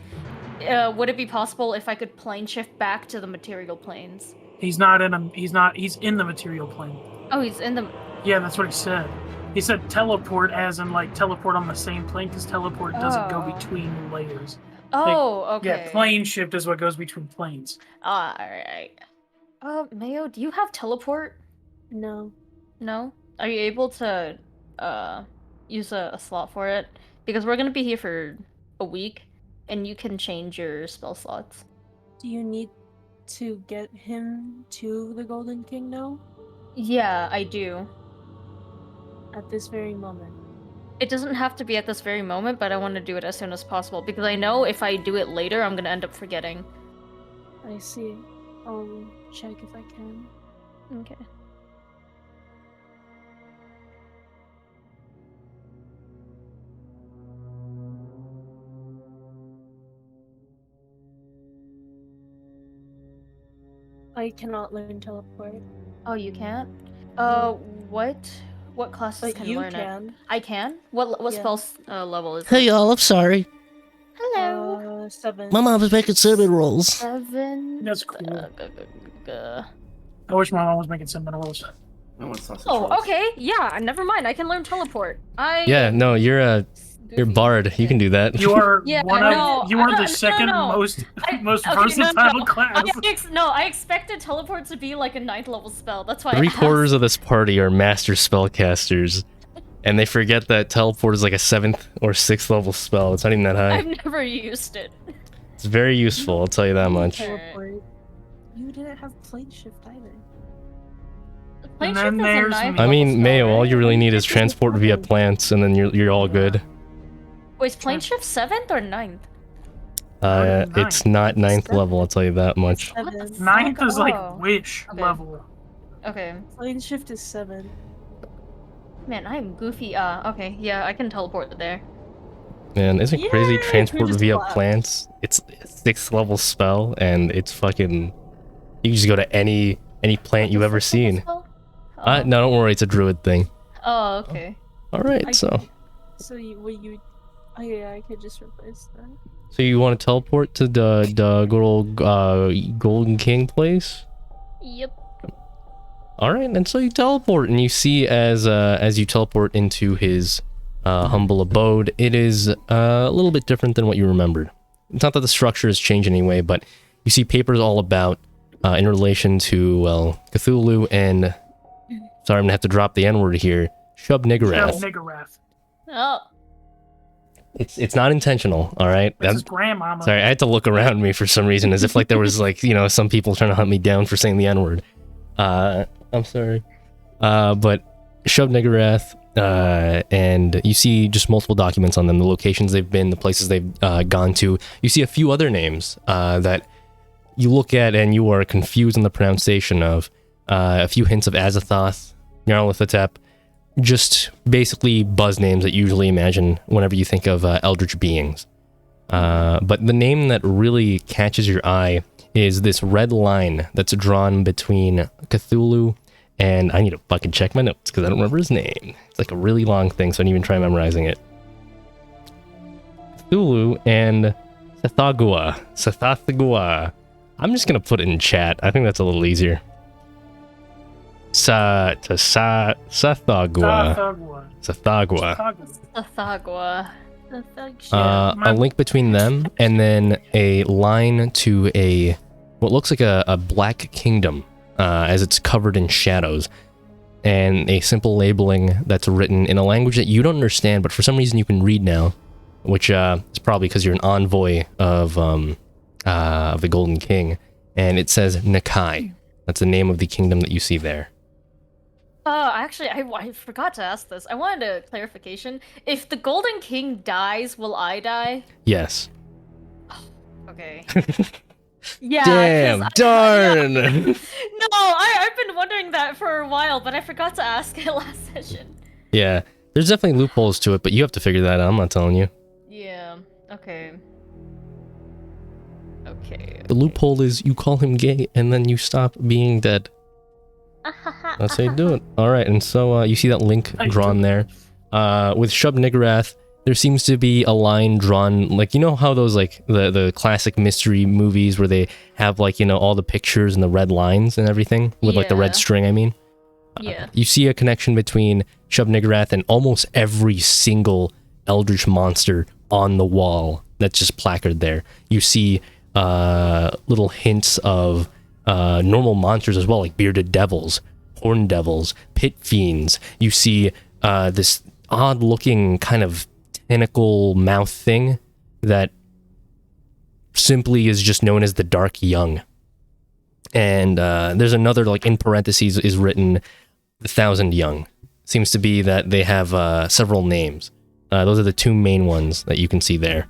would it be possible if I could plane shift back to the material planes? He's not in a. He's not. He's in the material plane. Oh, he's in the. Yeah, that's what he said. He said teleport, as in like teleport on the same plane, because teleport doesn't go Oh. between layers. Oh, okay. Yeah, plane shift is what goes between planes. Alright. Mayo, do you have teleport? No. No? Are you able to use a slot for it? Because we're gonna be here for a week, and you can change your spell slots. Do you need to get him to the Golden King now? Yeah, I do. At this very moment? It doesn't have to be at this very moment, but I want to do it as soon as possible, because I know if I do it later, I'm gonna end up forgetting. I see. I'll check if I can. Okay. I cannot learn teleport. Oh, you can't? What classes But can you learn it? can. I can? What Yeah. spell level is Hey it? y'all, I'm sorry. Hello. 7. My mom was making cinnamon rolls. 7. That's cool. Uh, I wish my mom was making cinnamon rolls. I want sausage Oh, rolls. okay. Yeah, never mind. I can learn teleport. Yeah, no, you're Goofy. Bard. You can do that. You are Yeah, one no, of. You are no, the second no. most I- most okay, no, versatile no. class. I expected teleport to be like a 9th level spell. That's why. 3/4 of this party are master spellcasters, and they forget that teleport is like a 7th or 6th level spell. It's not even that high. I've never used it. It's very useful, I'll tell you that much. Teleport. You didn't have plane shift either. Plane then shift is a there's 9th me. I level mean, spell, Mayo, all right? you really need is transport via plants, and then you're all good. Wait, is plane shift 7th or 9th? It's not 9th level, I'll tell you that much. 7. Ninth is like Oh. wish Okay. level. Okay. Plane shift is 7. Man, I'm goofy. Okay, yeah, I can teleport there. Man, isn't it crazy? Yay! Transport Who just via clapped? plants. It's a 6th level spell, and it's fucking. You can just go to any plant you've ever seen. Oh. No, don't worry, it's a druid thing. Oh, okay. All right, so So you Oh yeah, I could just replace that. So you want to teleport to the good old Golden King place? Yep. All right, and so you teleport, and you see as you teleport into his humble abode, it is a little bit different than what you remembered. It's not that the structure has changed anyway, but you see papers all about in relation to, well, Cthulhu and, sorry, I'm gonna have to drop the N-word here, Shub-Niggurath. Niggurath. Oh. It's not intentional, all right? That's his grandmama. Sorry, I had to look around me for some reason, as if like there was like, you know, some people trying to hunt me down for saying the N-word. I'm sorry. But Shub-Niggurath, and you see just multiple documents on them, the locations they've been, the places they've gone to. You see a few other names that you look at and you are confused in the pronunciation of. A few hints of Azathoth, Nyarlathotep, just basically buzz names that you usually imagine whenever you think of eldritch beings. But the name that really catches your eye is this red line that's drawn between Cthulhu and, I need to fucking check my notes because I don't remember his name. It's like a really long thing, so I didn't even try memorizing it. Cthulhu and Sathagua. I'm just gonna put it in chat. I think that's a little easier. Sathagua. Athagua. A link between them, and then a line to what looks like a black kingdom, as it's covered in shadows, and a simple labeling that's written in a language that you don't understand, but for some reason you can read now, which is probably because you're an envoy of the Golden King, and it says Nakai. That's the name of the kingdom that you see there. Actually, I forgot to ask this. I wanted a clarification. If the Golden King dies, will I die? Yes. Okay. Yeah. Damn, darn! No, I've been wondering that for a while, but I forgot to ask it last session. Yeah, there's definitely loopholes to it, but you have to figure that out. I'm not telling you. Yeah, okay. Okay. The loophole is you call him gay, and then you stop being dead. That's how you do it. All right, and so you see that link drawn there. With Shub-Niggurath, there seems to be a line drawn, like, you know how those, like, the classic mystery movies where they have, like, you know, all the pictures and the red lines and everything? With, like, the red string, I mean? Yeah. You see a connection between Shub-Niggurath and almost every single eldritch monster on the wall that's just placarded there. You see little hints of normal monsters as well, like bearded devils, horned devils, pit fiends. You see this odd-looking kind of tentacle mouth thing that simply is just known as the Dark Young. And there's another, like, in parentheses is written the Thousand Young. Seems to be that they have several names. Those are the two main ones that you can see there.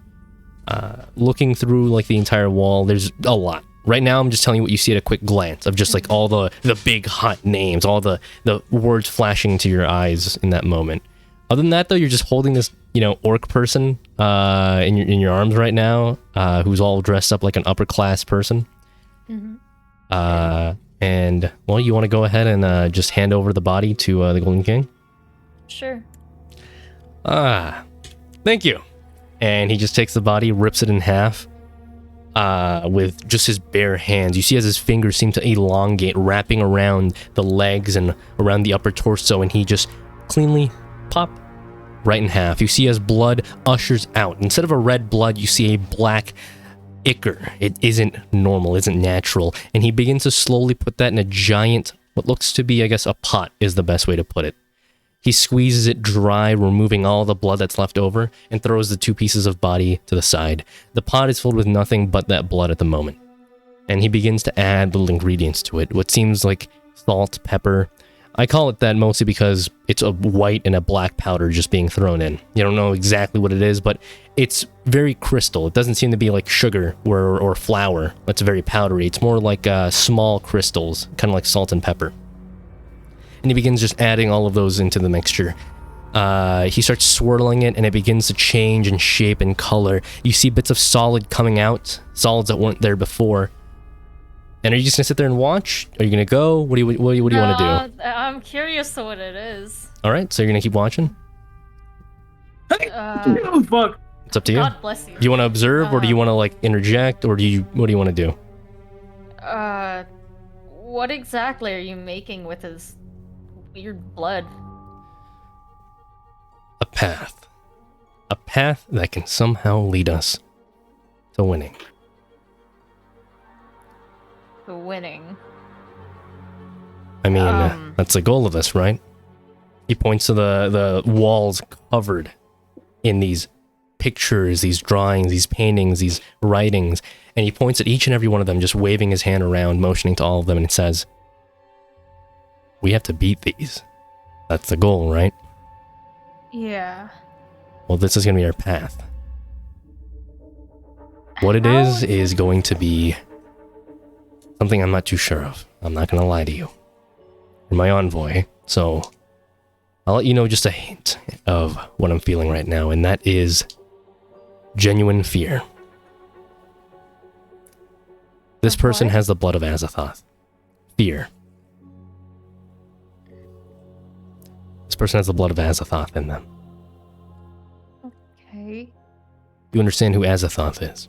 Looking through, like, the entire wall, there's a lot. Right now, I'm just telling you what you see at a quick glance of just, like, all the big hot names, all the words flashing to your eyes in that moment. Other than that, though, you're just holding this, you know, orc person in your arms right now, who's all dressed up like an upper class person. Mm-hmm. And, well, you want to go ahead and just hand over the body to the Golden King? Sure. Thank you. And he just takes the body, rips it in half, with just his bare hands. You see as his fingers seem to elongate, wrapping around the legs and around the upper torso, and he just cleanly pop right in half. You see as blood ushers out. Instead of a red blood, you see a black ichor. It isn't normal, isn't natural. And he begins to slowly put that in a giant, what looks to be, I guess, a pot is the best way to put it. He squeezes it dry, removing all the blood that's left over, and throws the two pieces of body to the side. The pot is filled with nothing but that blood at the moment. And he begins to add little ingredients to it, what seems like salt, pepper. I call it that mostly because it's a white and a black powder just being thrown in. You don't know exactly what it is, but it's very crystal. It doesn't seem to be like sugar or flour that's very powdery. It's more like small crystals, kind of like salt and pepper. And he begins just adding all of those into the mixture. He starts swirling it, and it begins to change in shape and color. You see bits of solid coming out, solids that weren't there before. And are you just gonna sit there and watch? Are you gonna go? What do you want to do? I'm curious to what it is. All right, so you're gonna keep watching. Oh fuck! It's up to you. God bless you. Do you want to observe, or do you want to like interject, or what do you want to do? What exactly are you making with his weird blood? A path. A path that can somehow lead us to winning. The winning. I mean, that's the goal of this, right? He points to the walls covered in these pictures, these drawings, these paintings, these writings, and he points at each and every one of them, just waving his hand around, motioning to all of them, and it says, we have to beat these. That's the goal, right? Yeah. Well, this is going to be our path. What it is going to be something I'm not too sure of. I'm not going to lie to you. You're my envoy, so I'll let you know just a hint of what I'm feeling right now, and that is genuine fear. This person has the blood of Azathoth. Fear. This person has the blood of Azathoth in them. Okay. You understand who Azathoth is?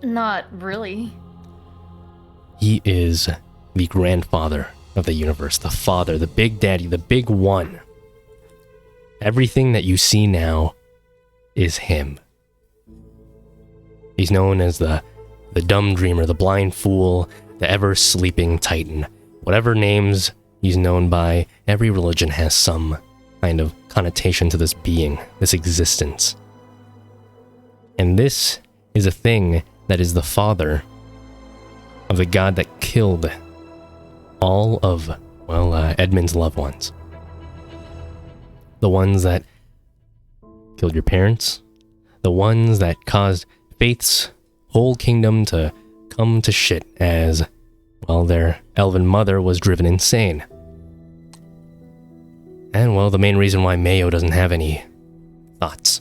Not really. He is the grandfather of the universe, the father, the big daddy, the big one. Everything that you see now is him. He's known as the dumb dreamer, the blind fool, the ever-sleeping titan. Whatever names he's known by, every religion has some kind of connotation to this being, this existence. And this is a thing that is the father of the god that killed all of, Edmund's loved ones. The ones that killed your parents. The ones that caused Faith's whole kingdom to come to shit as, their elven mother was driven insane. And, the main reason why Mayo doesn't have any thoughts.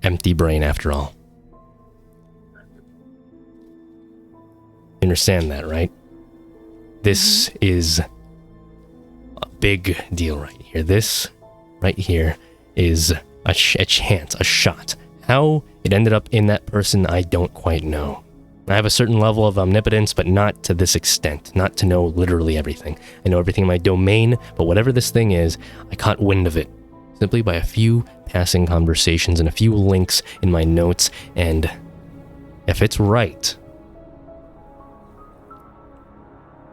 Empty brain, after all. You understand that, right? This is a big deal right here. This right here is a chance, a shot. How it ended up in that person, I don't quite know. I have a certain level of omnipotence, but not to this extent. Not to know literally everything. I know everything in my domain, but whatever this thing is, I caught wind of it. Simply by a few passing conversations and a few links in my notes, and if it's right,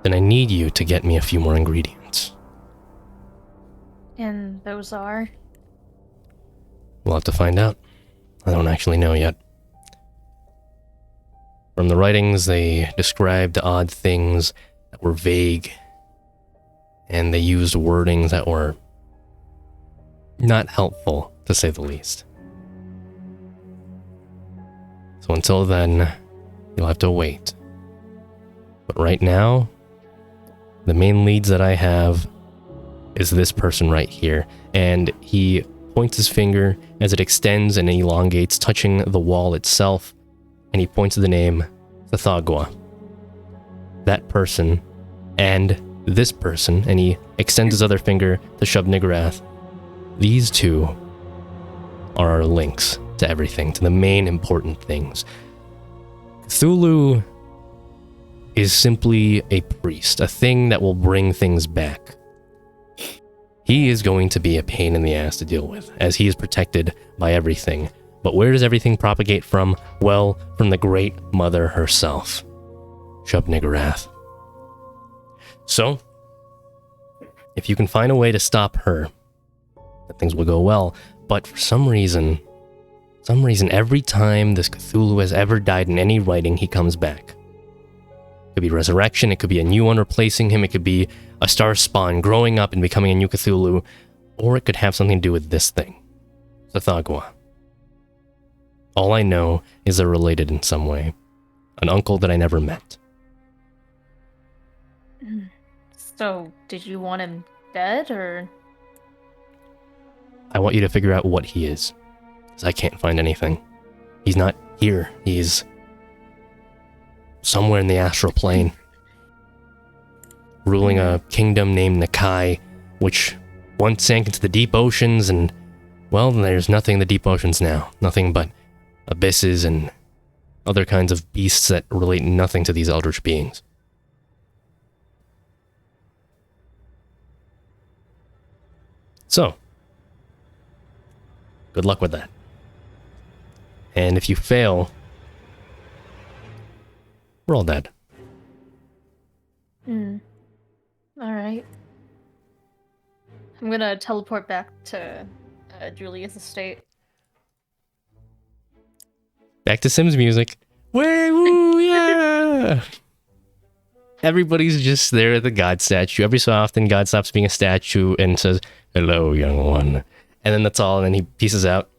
then I need you to get me a few more ingredients. And those are? We'll have to find out. I don't actually know yet. From the writings, they described odd things that were vague, and they used wordings that were not helpful, to say the least. So until then, you'll have to wait. But right now, the main leads that I have is this person right here, and he points his finger as it extends and elongates, touching the wall itself, and he points to the name Thagua. That person and this person, and he extends his other finger to Shub-Niggurath. These two are our links to everything, to the main important things. Cthulhu is simply a priest, a thing that will bring things back. He is going to be a pain in the ass to deal with, as he is protected by everything. But where does everything propagate from? Well, from the Great Mother herself, Shub-Niggurath. So, if you can find a way to stop her, that things will go well. But for some reason, every time this Cthulhu has ever died in any writing, he comes back. It could be resurrection, it could be a new one replacing him, it could be a star spawn growing up and becoming a new Cthulhu, or it could have something to do with this thing, Thagua. All I know is they're related in some way. An uncle that I never met. So, did you want him dead, or? I want you to figure out what he is, because I can't find anything. He's not here. He's somewhere in the astral plane, ruling a kingdom named Nakai, which once sank into the deep oceans and well, then there's nothing in the deep oceans now. Nothing but abysses and other kinds of beasts that relate nothing to these eldritch beings. So, good luck with that. And if you fail, we're all dead. Alright. I'm gonna teleport back to Julia's estate. Back to Sims music. Woo, yeah! Everybody's just there at the god statue. Every so often, God stops being a statue and says, "Hello, young one." And then that's all, and then he pieces out.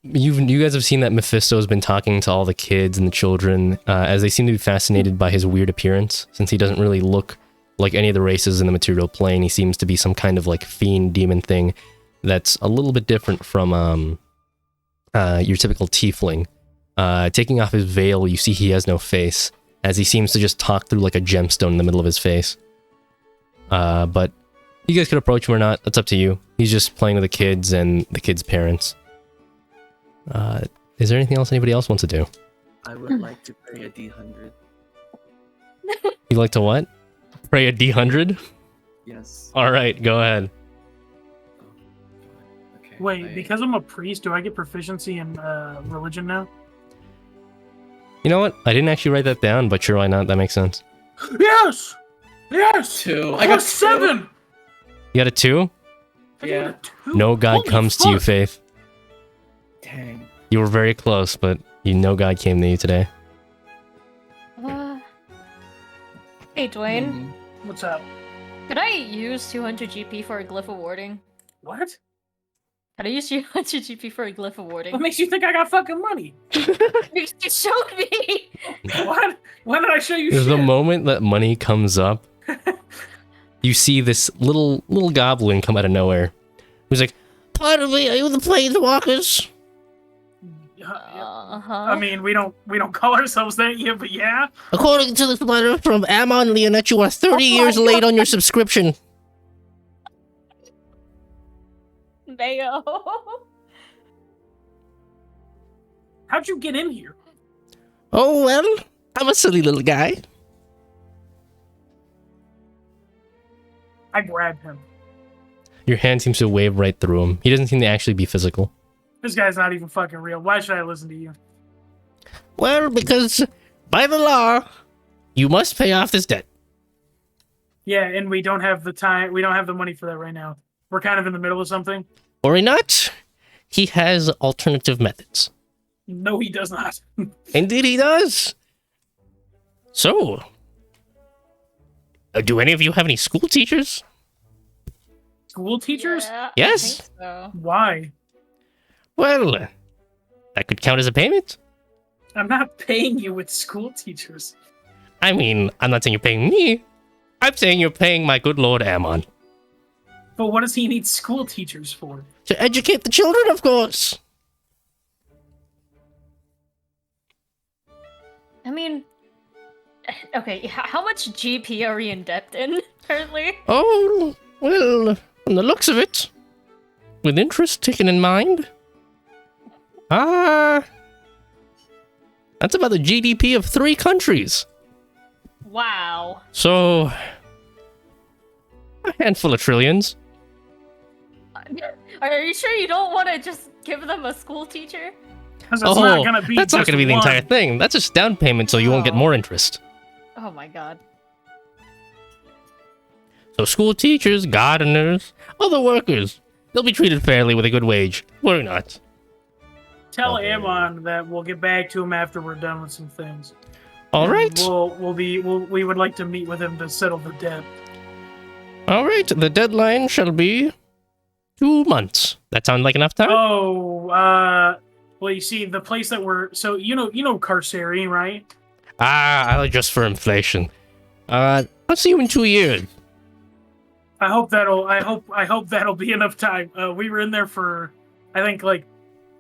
You guys have seen that Mephisto's been talking to all the kids and the children, as they seem to be fascinated by his weird appearance, since he doesn't really look like any of the races in the material plane. He seems to be some kind of like fiend demon thing that's a little bit different from your typical tiefling. Taking off his veil, you see he has no face, as he seems to just talk through like a gemstone in the middle of his face. But you guys could approach him or not, that's up to you. He's just playing with the kids and the kids' parents. Is there anything else anybody else wants to do? I would like to pray a D100. You like to what? Pray a D100? Yes. Alright, go ahead. Okay. Wait, because I'm a priest, do I get proficiency in religion now? You know what? I didn't actually write that down, but sure, why not? That makes sense. Yes! Yes! 2. I got 7! You got a 2? Yeah. I got a 2. No God Holy comes to you, fuck. Faith. Dang. You were very close, but you know God came to you today. Hey, Dwayne. Mhm. What's up? Could I use 200 GP for a glyph awarding? What? Could I use 200 GP for a glyph awarding? What makes you think I got fucking money? You showed me! What? When did I show you The shit? moment that money comes up, you see this little goblin come out of nowhere. Who's like, "Pardon me, are you the Planeswalkers?" Uh-huh. I mean, we don't call ourselves that yet, but yeah. According to this letter from Amon Leonette, you are 30 years late on your subscription. Mayo. How'd you get in here? Oh, well, I'm a silly little guy. I grabbed him. Your hand seems to wave right through him. He doesn't seem to actually be physical. This guy's not even fucking real. Why should I listen to you? Well, because by the law, you must pay off this debt. Yeah, and we don't have the time. We don't have the money for that right now. We're kind of in the middle of something. Or not, he has alternative methods. No, he does not. Indeed he does. So, do any of you have any school teachers? School teachers? Yeah, Yes. I think so. Why? Well, that could count as a payment. I'm not paying you with school teachers. I mean, I'm not saying you're paying me. I'm saying you're paying my good Lord Ammon. But what does he need school teachers for? To educate the children, of course. I mean, okay, how much GP are we in debt in currently? Oh, well, from the looks of it, with interest taken in mind, that's about the GDP of 3 countries. Wow. So, a handful of trillions. Are you sure you don't want to just give them a school teacher? Because it's not gonna be that's not just going to be the one. entire thing. That's just down payment, so you won't get more interest. Oh my god. So school teachers, gardeners, other workers, they'll be treated fairly with a good wage. Worry not. Tell Amon that we'll get back to him after we're done with some things. All And right. we would like to meet with him to settle the debt. All right. The deadline shall be 2 months. That sound like enough time? Well, you see, the place that we're you know Carceri, right? I'll adjust for inflation. I'll see you in 2 years. I hope that'll be enough time. We were in there for, I think like,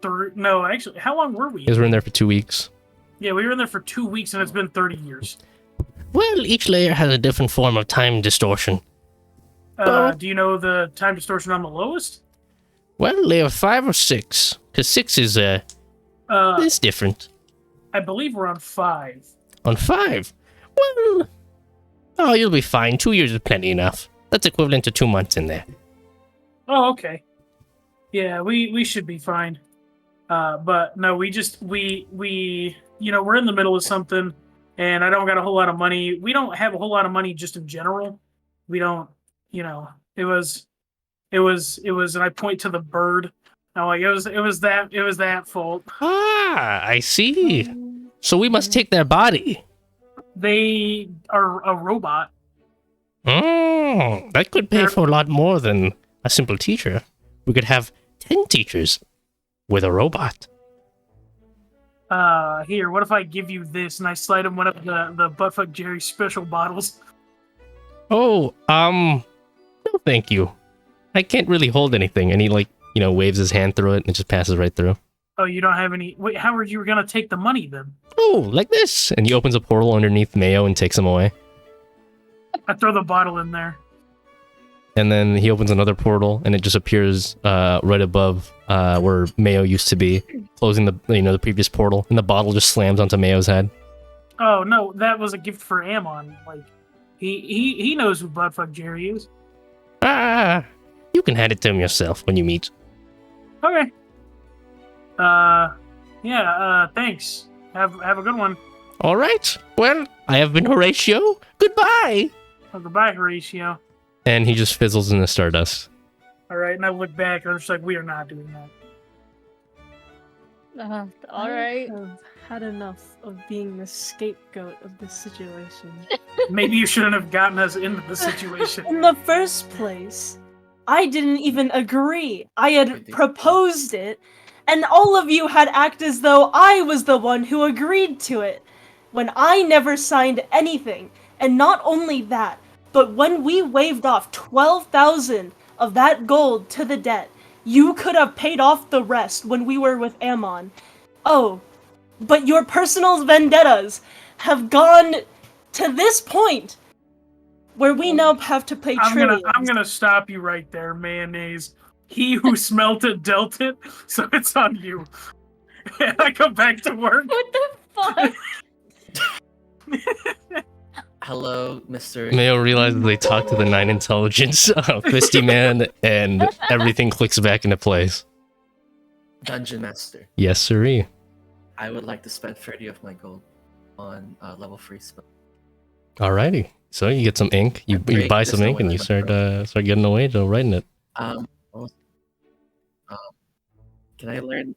actually, how long were we? Because we're in there for 2 weeks. Yeah, we were in there for 2 weeks, and it's been 30 years. Well, each layer has a different form of time distortion. Do you know the time distortion on the lowest? Well, they are 5 or 6. Because 6 is, it's different. I believe we're on 5. On 5? Well, oh, you'll be fine. 2 years is plenty enough. That's equivalent to 2 months in there. Oh, okay. Yeah, we should be fine. But no, we we're in the middle of something, and I don't got a whole lot of money. We don't have a whole lot of money just in general. We don't, it was, and I point to the bird. I'm like, it was that fault. Ah, I see. So we must take their body. They are a robot. That could pay for a lot more than a simple teacher. We could have 10 teachers with a robot. Here, what if I give you this and I slide him one of the Buttfuck Jerry special bottles? Oh, no thank you. I can't really hold anything. And he, waves his hand through it and it just passes right through. Oh, you don't have any... Wait, how are you gonna take the money, then? Oh, like this! And he opens a portal underneath Mayo and takes him away. I throw the bottle in there. And then he opens another portal and it just appears right above where Mayo used to be, closing the previous portal, and the bottle just slams onto Mayo's head. Oh, no, that was a gift for Ammon. Like, he knows who Buttfuck Jerry is. Ah! You can hand it to him yourself when you meet. Okay. Thanks. Have a good one. All right. Well, I have been Horatio. Goodbye. Oh, goodbye, Horatio. And he just fizzles in the stardust. All right, and I look back, and I'm just like, we are not doing that. All right. I've had enough of being the scapegoat of this situation. Maybe you shouldn't have gotten us into the situation. In the first place, I didn't even agree. I had proposed it, and all of you had acted as though I was the one who agreed to it, when I never signed anything. And not only that, but when we waived off 12,000 of that gold to the debt, you could have paid off the rest when we were with Ammon. Oh, but your personal vendettas have gone to this point, where we now have to pay trillions. I'm gonna stop you right there, mayonnaise. He who smelt it dealt it, so it's on you. And I go back to work. What the fuck? Hello, Mr. Mayo realizes they talk to the 9 intelligence Fisty Man, and everything clicks back into place. Dungeon Master. Yes, sirree. I would like to spend 30 of my gold on level 3 spell. Alrighty. So you get some ink, you buy some ink, and you start getting away to writing it. Can I learn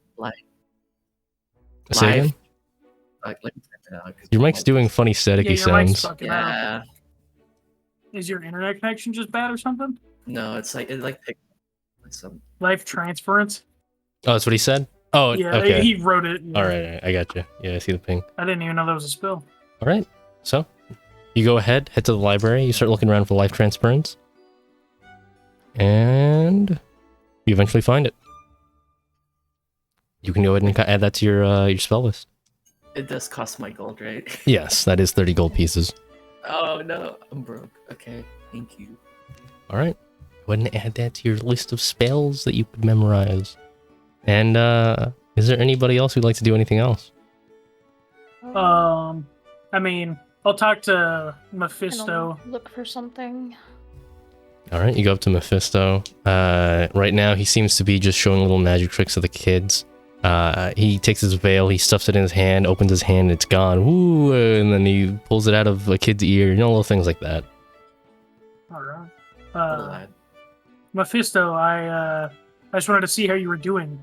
Say again? Let me type it out, 'cause Your mic's doing funny staticky your mic's sounds. fucking out. Yeah. Is your internet connection just bad or something? No, it's like some. Life transference? Oh, that's what he said? Oh, Yeah, okay. he wrote it. Yeah. Alright, I got you. Yeah, I see the ping. I didn't even know that was a spill. Alright, so you go ahead, head to the library, you start looking around for life transference, and you eventually find it. You can go ahead and add that to your spell list. It does cost my gold, right? Yes, that is 30 gold pieces. Oh no, I'm broke. Okay, thank you. Alright, go ahead and add that to your list of spells that you could memorize. And is there anybody else who'd like to do anything else? I mean, I'll talk to Mephisto. Look for something. Alright, you go up to Mephisto. Right now, he seems to be just showing little magic tricks to the kids. He takes his veil, he stuffs it in his hand, opens his hand, it's gone. Ooh, and then he pulls it out of a kid's ear, little things like that. Alright. Mephisto, I just wanted to see how you were doing.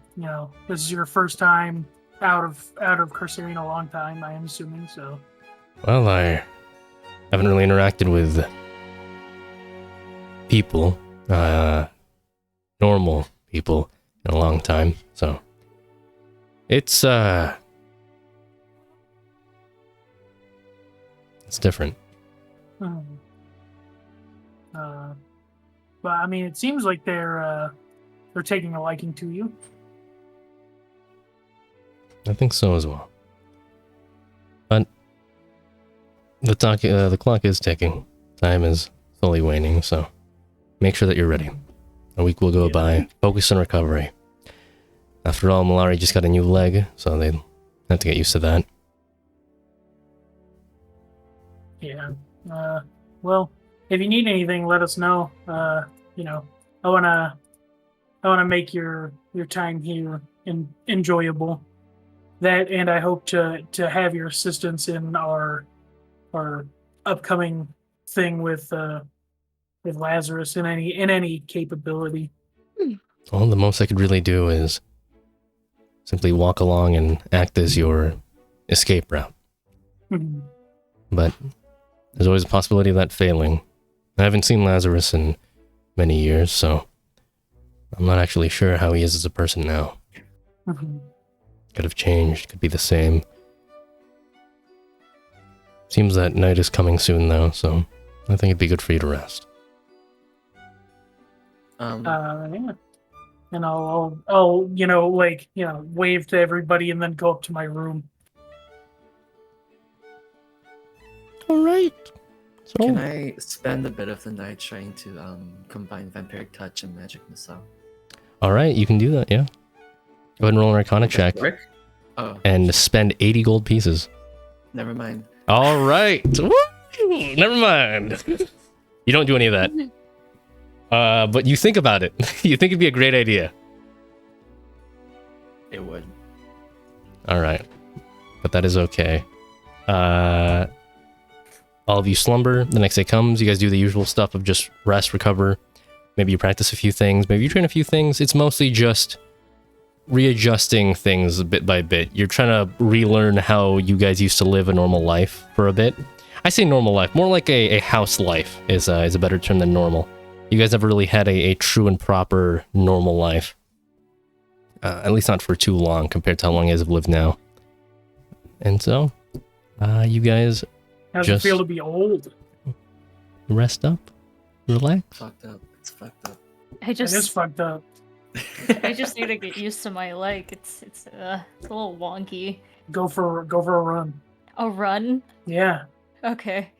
This is your first time out of Corsair in a long time, I am assuming, so. Well, I haven't really interacted with people, normal people, in a long time, so it's different. But I mean, it seems like they're taking a liking to you. I think so as well. But the clock is ticking. Time is slowly waning, so make sure that you're ready. A week will go by. Focus on recovery. After all, Malari just got a new leg, so they have to get used to that. Yeah. Well, if you need anything, let us know. You know, I wanna make your time here enjoyable. That, and I hope to have your assistance in our upcoming thing with Lazarus in any capability. Well, the most I could really do is simply walk along and act as your escape route. Mhm. But there's always a possibility of that failing. I haven't seen Lazarus in many years, so I'm not actually sure how he is as a person now. Mhm. Could have changed, could be the same. Seems that night is coming soon, though, so I think it'd be good for you to rest. Yeah. And I'll wave to everybody and then go up to my room. All right. So, Can I spend a bit of the night trying to combine Vampiric Touch and Magic Missile? all right, you can do that, yeah. Go ahead and roll an Arcana Does check that work? Oh, and spend 80 gold pieces. never mind. All right. Woo! Never mind. You don't do any of that. But you think about it. You think it'd be a great idea. It would. All right. But that is okay. All of you slumber. The next day comes. You guys do the usual stuff of just rest, recover. Maybe you practice a few things. Maybe you train a few things. It's mostly just readjusting things bit by bit. You're trying to relearn how you guys used to live a normal life for a bit. I say normal life. More like a house life is a better term than normal. You guys never really had a true and proper normal life. At least not for too long compared to how long you guys have lived now. And so, you guys How's just it feel to be old? rest up, relax. Fucked up. It's fucked up. I It is just fucked up. I just need to get used to my leg. It's a little wonky. Go for a run. A run? Yeah. Okay.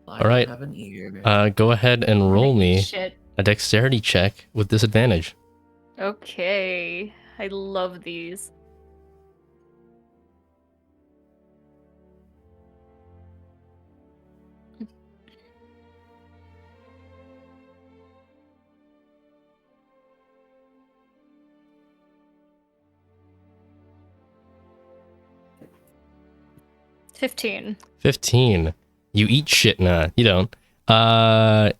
I All right. Have an ear. Go ahead and roll me Shit. a dexterity check with disadvantage. Okay. I love these. $15. 15. You eat shit? Nah, you don't.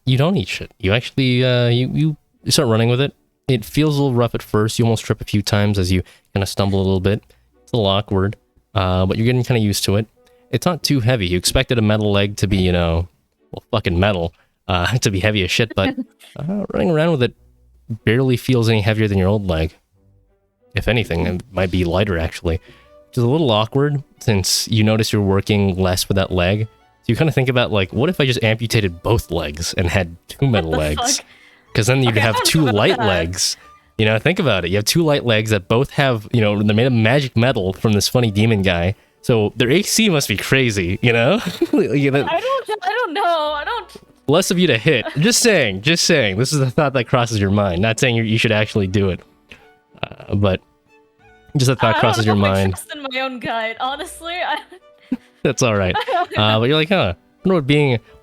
You don't eat shit. You actually, you start running with it. It feels a little rough at first. You almost trip a few times as you kind of stumble a little bit. It's a little awkward, but you're getting kind of used to it. It's not too heavy. You expected a metal leg to be, fucking metal, to be heavy as shit, but running around with it barely feels any heavier than your old leg. If anything, it might be lighter, actually. Which is a little awkward, since you notice you're working less with that leg. So you kind of think about, like, what if I just amputated both legs and had two metal legs? Because then you'd have two light legs. Think about it. You have two light legs that both have, they're made of magic metal from this funny demon guy. So their AC must be crazy, I don't know. Less of you to hit. Just saying. This is the thought that crosses your mind. Not saying you should actually do it. But just a thought crosses your mind. I trust in my own guide, honestly. That's all right. But you're like, what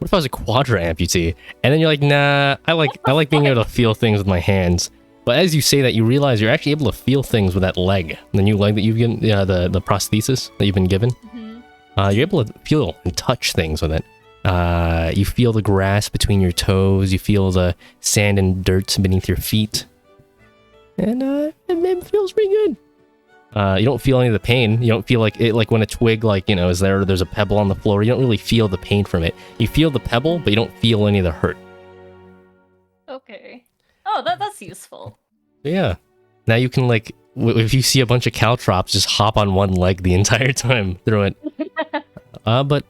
if I was a quadra amputee? And then you're like, nah, I like being able to feel things with my hands. But as you say that, you realize you're actually able to feel things with that leg, the new leg that you've given, the prosthesis that you've been given. Mm-hmm. You're able to feel and touch things with it. You feel the grass between your toes. You feel the sand and dirt beneath your feet. And it feels pretty good. You don't feel any of the pain. You don't feel like it, like when a twig, is there's a pebble on the floor. You don't really feel the pain from it. You feel the pebble, but you don't feel any of the hurt. Okay. Oh, that's useful. Yeah. Now you can, if you see a bunch of caltrops, just hop on one leg the entire time through it. But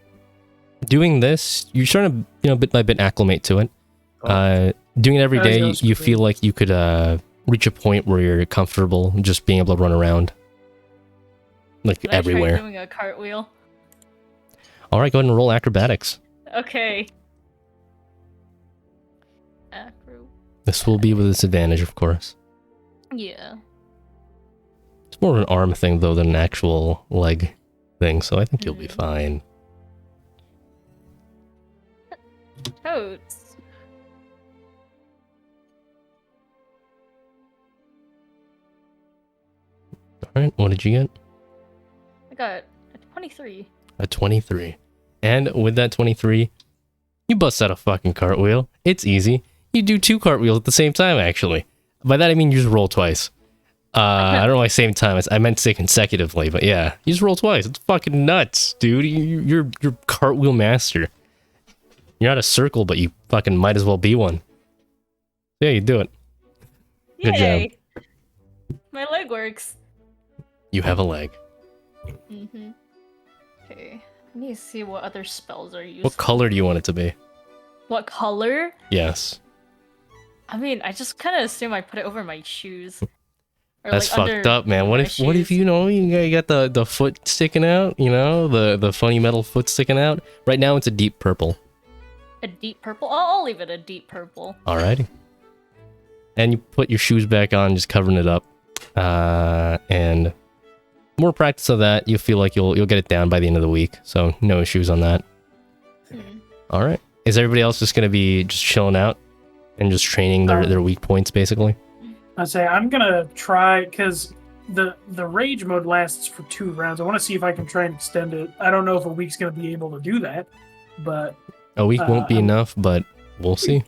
doing this, you're starting to, bit by bit acclimate to it. Doing it every day, you feel like you could reach a point where you're comfortable just being able to run around. Everywhere. Doing a cartwheel. All right, go ahead and roll acrobatics. Okay. Acro. This will be with disadvantage, of course. Yeah. It's more of an arm thing, though, than an actual leg thing, so I think you'll be fine. Totes. Alright, what did you get? I got a 23. A 23. And with that 23, you bust out a fucking cartwheel. It's easy. You do 2 cartwheels at the same time, actually. By that I mean you just roll twice. I don't know why same time. I meant to say consecutively, but yeah. You just roll twice. It's fucking nuts, dude. You're cartwheel master. You're not a circle, but you fucking might as well be one. Yeah, you do it. Good Yay. job. My leg works. You have a leg. Mm-hmm. Okay. I need to see what other spells are used. What color do you want it to be? What color? Yes. I mean, I just kind of assume I put it over my shoes. Or That's like fucked up, man. What my if shoes. you know you got the foot sticking out, you know, the funny metal foot sticking out? Right now it's a deep purple. A deep purple? I'll leave it a deep purple. Alrighty. And you put your shoes back on, just covering it up. And more practice of that, you feel like you'll get it down by the end of the week. So no issues on that. Alright. Is everybody else just gonna be just chilling out and just training their weak points basically? I say I'm gonna try because the rage mode lasts for 2 rounds. I want to see if I can try and extend it. I don't know if a week's gonna be able to do that, but A week won't be enough, but we'll see.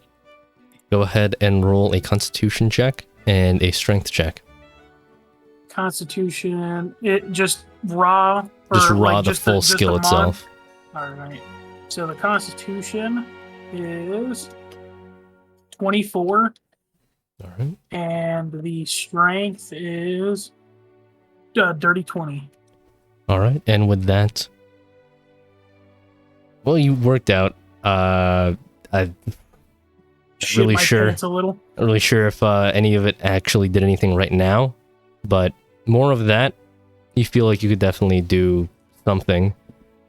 Go ahead and roll a Constitution check and a Strength check. Constitution, it just raw. Just or, raw like, the just full just skill mod? itself. All right. So the Constitution is 24. Alright. And the strength is dirty 20. Alright, and with that, well, you worked out. I'm Shit really my sure. pants a little. Not really sure if any of it actually did anything right now, but more of that, you feel like you could definitely do something.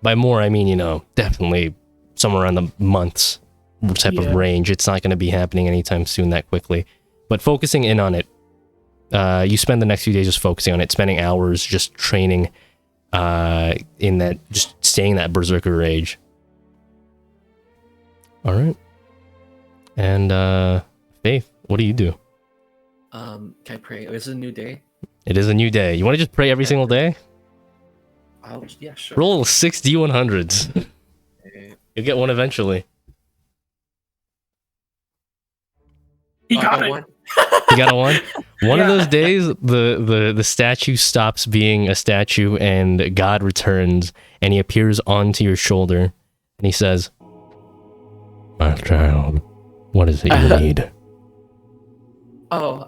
By more, I mean, you know, definitely somewhere around the months type of range. It's not going to be happening anytime soon that quickly. But focusing in on it, you spend the next few days just focusing on it, spending hours just training in that, just staying in that berserker rage. Alright. And Faith, what do you do? Can I pray? It's a new day. It is a new day. You want to just pray every single day? Yeah, sure. Roll 6 D100s. You'll get one eventually. He got it. One. You got a 1? One of those days, the statue stops being a statue and God returns and he appears onto your shoulder and he says, "My child, what is it you need?" I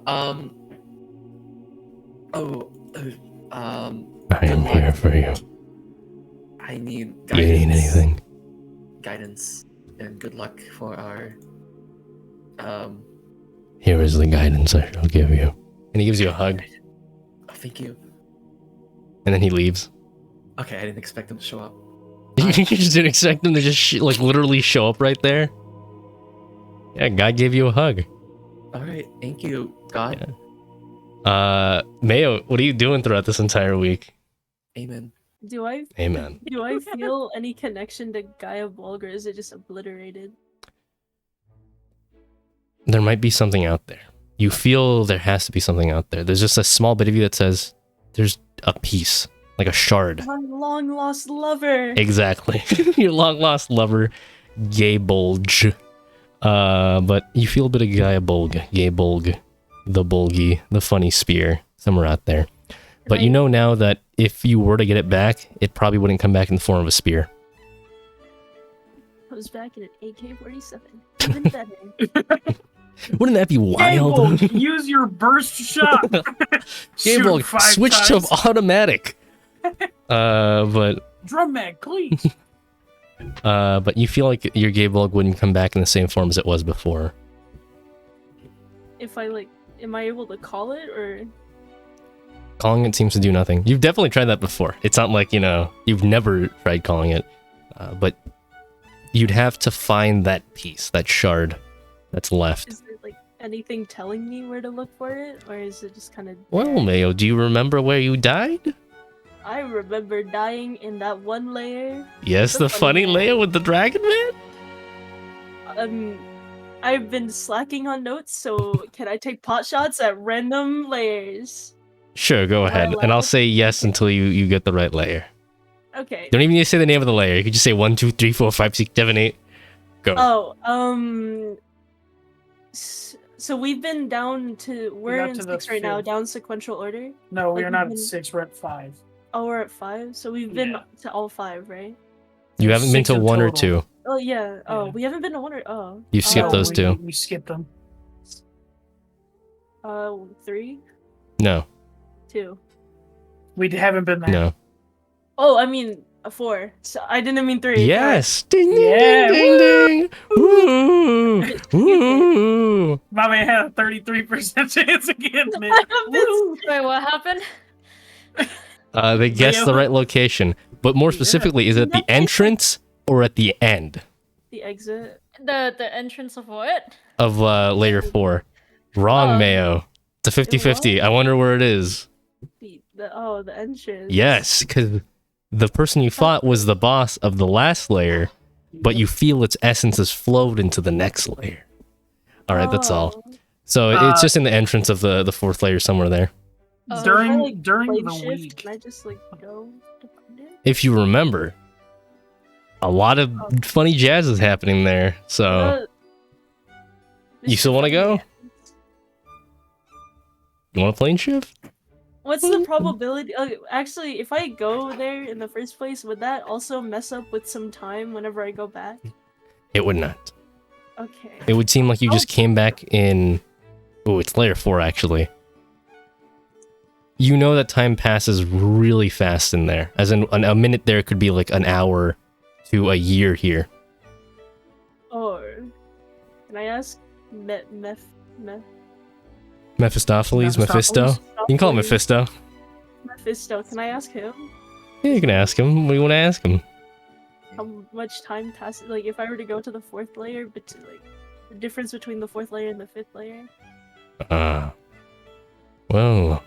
am here for you. I need Do you need anything? guidance and good luck for our Here is the guidance I shall give you. And he gives you a hug. Oh, thank you. And then he leaves. Okay, I didn't expect him to show up. You just didn't expect him to just like literally show up right there? Yeah, God gave you a hug. Alright, thank you, God. Yeah. Mayo, what are you doing throughout this entire week? Amen. Do I Amen. feel any connection to Gaia Bulg, or is it just obliterated? There might be something out there. You feel there has to be something out there. There's just a small bit of you that says there's a piece, like a shard. My long lost lover. Exactly. Your long lost lover, Gay Bulge. But you feel a bit of Gaia Bulg, Gay Bulg, the Bulgy, the funny spear, somewhere out there. But you know now that if you were to get it back, it probably wouldn't come back in the form of a spear. I was back in an AK-47. Even better. Wouldn't that be wild? Gable, use your burst shot. Gay Bulg, switch to automatic. But drum mag, please. but you feel like your Gay Bulg wouldn't come back in the same form as it was before. If I am I able to call it, or? Calling it seems to do nothing. You've definitely tried that before. It's not like, you know, you've never tried calling it. But you'd have to find that piece, that shard that's left. Is there anything telling me where to look for it, or is it just kind of? Well, Mayo, do you remember where you died? I remember dying in that one layer. Yes, the funny layer with the dragon man? I've been slacking on notes, so can I take pot shots at random layers? Sure, go ahead. And I'll say yes until you get the right layer. Okay. Don't even need to say the name of the layer. You can just say 1, 2, 3, 4, 5, 6, 7, 8. Go. Oh, so we've been down to we're in 6 right now, down sequential order. No, we're not at 6. We're at 5. Oh, we're at 5. So we've been to all 5, right? You haven't been to 1 or 2. Oh yeah. Oh, we haven't been to 1 or oh. You've skipped those 2. We skipped them. 3. No. 2. We haven't been there. No. Oh, I mean 4. So I didn't mean 3. Yes. Ding ding Yeah. ding ding. Woo. Woo. My man had a 33% chance again, man. Wait, what happened? They guessed the right location, but more specifically, is it at the entrance or at the end The exit. The entrance of what? of layer 4? Wrong, Mayo. It's a 50-50. I wonder where it is. The entrance. Yes, because the person you fought was the boss of the last layer, but you feel its essence has flowed into the next layer. All right, that's all. So it's just in the entrance of the 4th layer somewhere there. During play the shift, week. Can I just go to find it? If you remember, a lot of funny jazz is happening there. So you still want to go? You want to plane shift? What's the probability? Actually, if I go there in the first place, would that also mess up with some time whenever I go back? It would not. Okay. It would seem like you just came back in... Oh, it's layer 4, actually. You know that time passes really fast in there. As in, a minute there could be like an hour to a year here. Or... Can I ask Mephistopheles? Mephisto? You can call him Mephisto. Mephisto, can I ask him? Yeah, you can ask him. What do you want to ask him? How much time passes? Like, if I were to go to the 4th layer, but the difference between the 4th layer and the 5th layer? Well...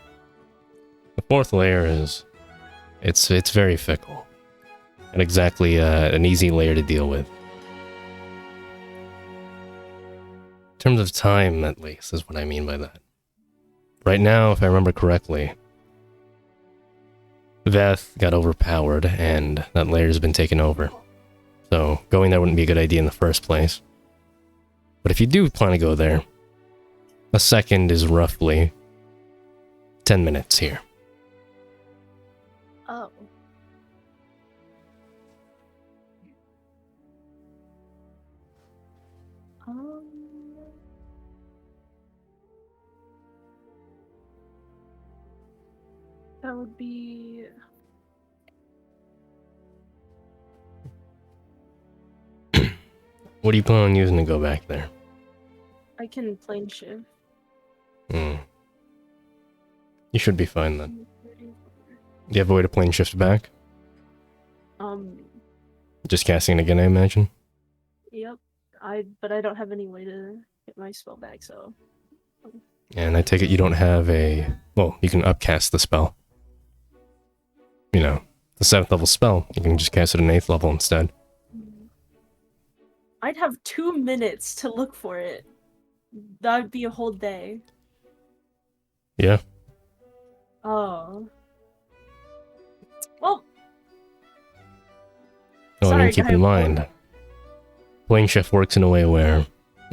The 4th layer is... It's very fickle. And exactly an easy layer to deal with. In terms of time, at least, is what I mean by that. Right now, if I remember correctly, Veth got overpowered, and that layer's been taken over. So, going there wouldn't be a good idea in the first place. But if you do plan to go there, a second is roughly 10 minutes here. Oh. That would be... What do you plan on using to go back there? I can plane shift. You should be fine then. Do you have a way to plane shift back? Just casting it again, I imagine? Yep. But I don't have any way to get my spell back, so... And I take it you don't have a... Well, you can upcast the spell. You know, the 7th level spell. You can just cast it at an 8th level instead. I'd have 2 minutes to look for it. That would be a whole day. Yeah. Oh. Well... Oh, I mean, keep in mind, Plane Shift works in a way where,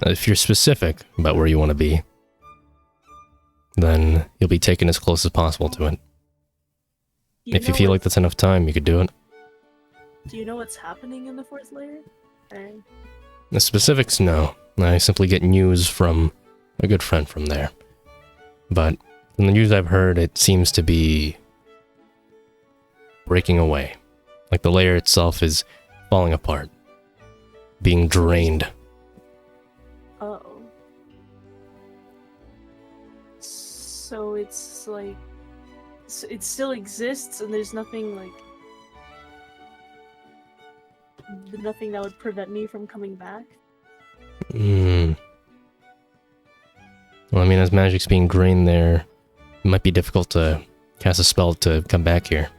if you're specific about where you want to be, then you'll be taken as close as possible to it. If you feel like that's enough time, you could do it. Do you know what's happening in the 4th layer? Or... The specifics, no. I simply get news from a good friend from there. But from the news I've heard, it seems to be breaking away. Like the layer itself is falling apart. Being drained. Oh. So it's like... So it still exists and there's nothing like... Nothing that would prevent me from coming back? Well, I mean, as magic's being drained there, it might be difficult to cast a spell to come back here.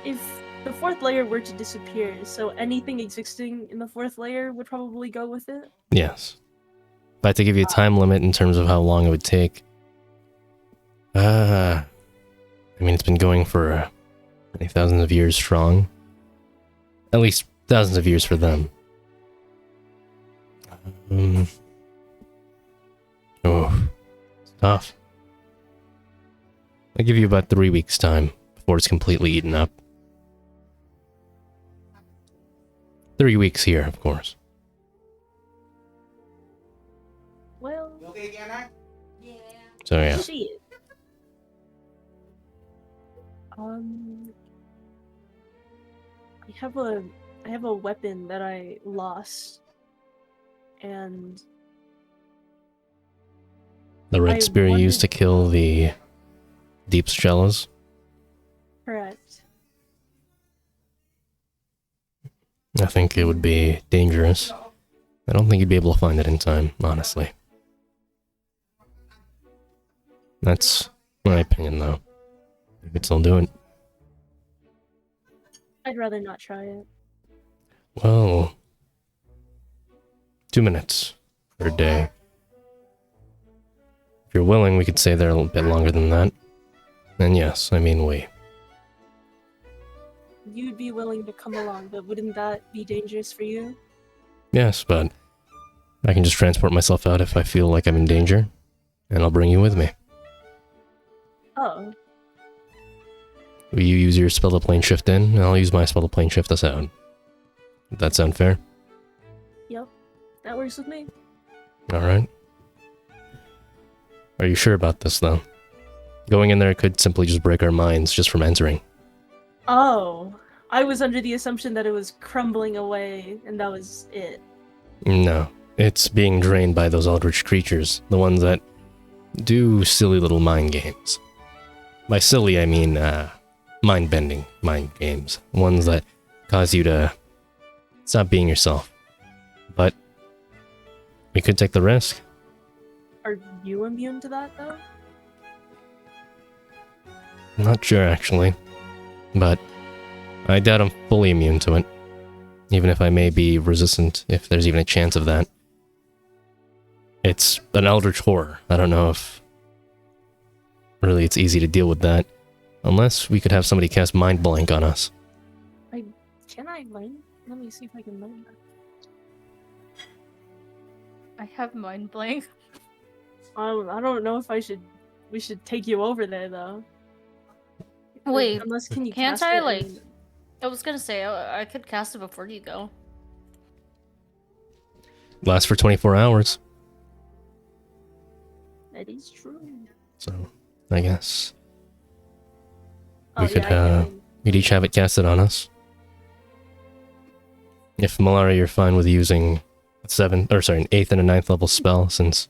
If the fourth layer were to disappear, so anything existing in the fourth layer would probably go with it? Yes. If I had to give you a time limit in terms of how long it would take. I mean, it's been going for many thousands of years strong. At least thousands of years for them. Oh, it's tough. I'll give you about 3 weeks' time before it's completely eaten up. 3 weeks here, of course. Well, So yeah. shit. I have a weapon that I lost, and The red I spear you used to wanted- kill the deep shellas. correct. I think it would be dangerous. I don't think you'd be able to find it in time, honestly. That's my opinion, though. You could still do it. I'd rather not try it. Well, 2 minutes per day. If you're willing, we could stay there a little bit longer than that. And yes, I mean we. You'd be willing to come along, but wouldn't that be dangerous for you? Yes, but I can just transport myself out if I feel like I'm in danger, and I'll bring you with me. Oh, Will you use your spell to plane shift in, and I'll use my spell to plane shift us out. Does that sound fair? yep. That works with me. Alright. Are you sure about this, though? Going in there could simply just break our minds just from entering. Oh, I was under the assumption that it was crumbling away, and that was it. No. It's being drained by those eldritch creatures, the ones that do silly little mind games. By silly, I mean, mind-bending mind games. Ones that cause you to stop being yourself. But we could take the risk. Are you immune to that, though? I'm not sure, actually. But I doubt I'm fully immune to it. Even if I may be resistant, if there's even a chance of that. It's an eldritch horror. I don't know if really it's easy to deal with that. Unless we could have somebody cast Mind Blank on us. Can I learn? Let me see if I can learn that. I have mind blank. I don't know if we should take you over there, though. Wait, Unless can you can't cast I, it like- and- I was gonna say I could cast it before you go. Lasts for 24 hours. That is true. So, I guess Oh, we could yeah, I can. we'd each have it casted on us. If Malaria, you're fine with using an 8th and a 9th level spell, since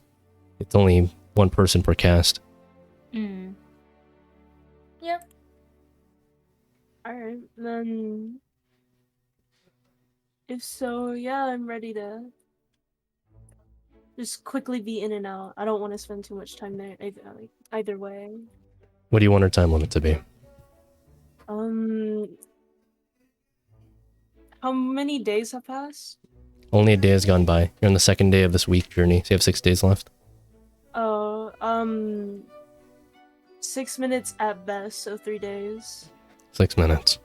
it's only one person per cast. Hmm. Yep. Alright, then. If so, yeah, I'm ready to just quickly be in and out. I don't want to spend too much time there either way. What do you want our time limit to be? How many days have passed? Only a day has gone by. You're on the 2nd day of this week journey, so you have 6 days left. Oh, 6 minutes at best, so 3 days. 6 minutes.